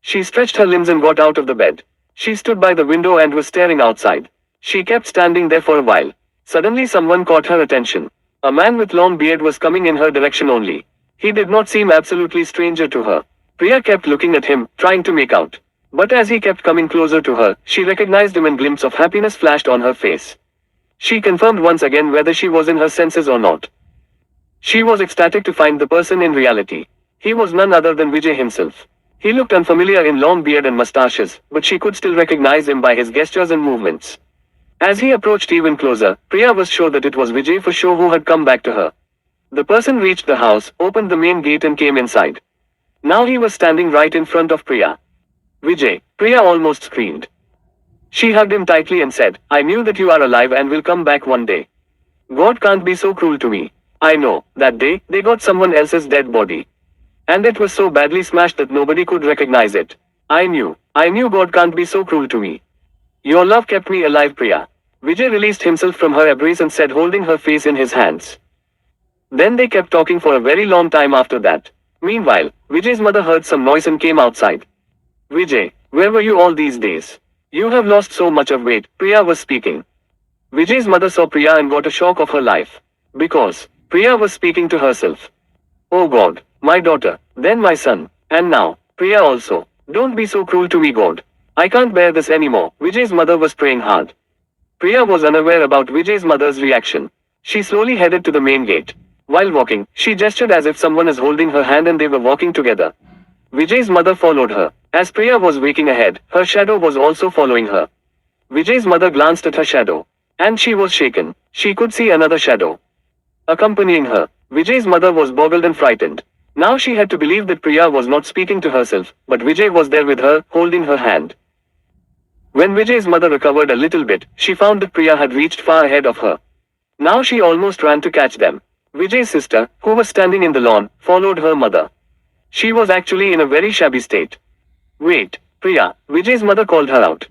She stretched her limbs and got out of the bed. She stood by the window and was staring outside. She kept standing there for a while. Suddenly someone caught her attention. A man with long beard was coming in her direction only. He did not seem absolutely stranger to her. Priya kept looking at him, trying to make out. But as he kept coming closer to her, she recognized him and a glimpse of happiness flashed on her face. She confirmed once again whether she was in her senses or not. She was ecstatic to find the person in reality. He was none other than Vijay himself. He looked unfamiliar in long beard and mustaches, but she could still recognize him by his gestures and movements. As he approached even closer, Priya was sure that it was Vijay for sure who had come back to her. The person reached the house, opened the main gate and came inside. Now he was standing right in front of Priya. Vijay, Priya almost screamed. She hugged him tightly and said, I knew that you are alive and will come back one day. God can't be so cruel to me. I know, that day, they got someone else's dead body. And it was so badly smashed that nobody could recognize it. I knew God can't be so cruel to me. Your love kept me alive, Priya. Vijay released himself from her embrace and said, holding her face in his hands. Then they kept talking for a very long time after that. Meanwhile, Vijay's mother heard some noise and came outside. Vijay, where were you all these days? You have lost so much of weight, Priya was speaking. Vijay's mother saw Priya and got a shock of her life. Because Priya was speaking to herself. Oh God, my daughter, then my son, and now, Priya also. Don't be so cruel to me, God. I can't bear this anymore. Vijay's mother was praying hard. Priya was unaware about Vijay's mother's reaction. She slowly headed to the main gate. While walking, she gestured as if someone is holding her hand and they were walking together. Vijay's mother followed her. As Priya was waking ahead, her shadow was also following her. Vijay's mother glanced at her shadow. And she was shaken. She could see another shadow accompanying her. Vijay's mother was boggled and frightened. Now she had to believe that Priya was not speaking to herself, but Vijay was there with her, holding her hand. When Vijay's mother recovered a little bit, she found that Priya had reached far ahead of her. Now she almost ran to catch them. Vijay's sister, who was standing in the lawn, followed her mother. She was actually in a very shabby state. Wait, Priya, Vijay's mother called her out.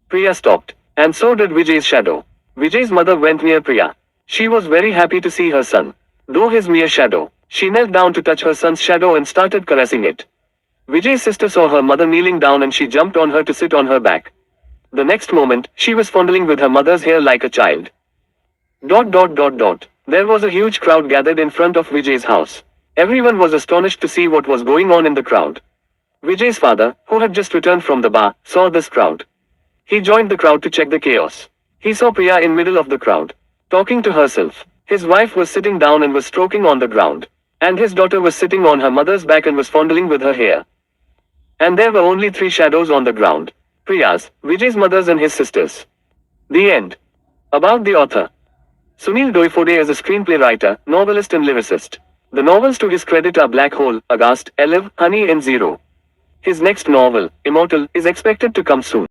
Priya stopped, and so did Vijay's shadow. Vijay's mother went near Priya. She was very happy to see her son. Though his mere shadow, she knelt down to touch her son's shadow and started caressing it. Vijay's sister saw her mother kneeling down and she jumped on her to sit on her back. The next moment, she was fondling with her mother's hair like a child. There was a huge crowd gathered in front of Vijay's house. Everyone was astonished to see what was going on in the crowd. Vijay's father, who had just returned from the bar, saw this crowd. He joined the crowd to check the chaos. He saw Priya in middle of the crowd, talking to herself. His wife was sitting down and was stroking on the ground. And his daughter was sitting on her mother's back and was fondling with her hair. And there were only three shadows on the ground. Priya's, Vijay's mother's and his sister's. The end. About the author. Sunil Doiphode is a screenplay writer, novelist and lyricist. The novels to his credit are Black Hole, Aghast, Elev, Honey and Zero. His next novel, Immortal, is expected to come soon.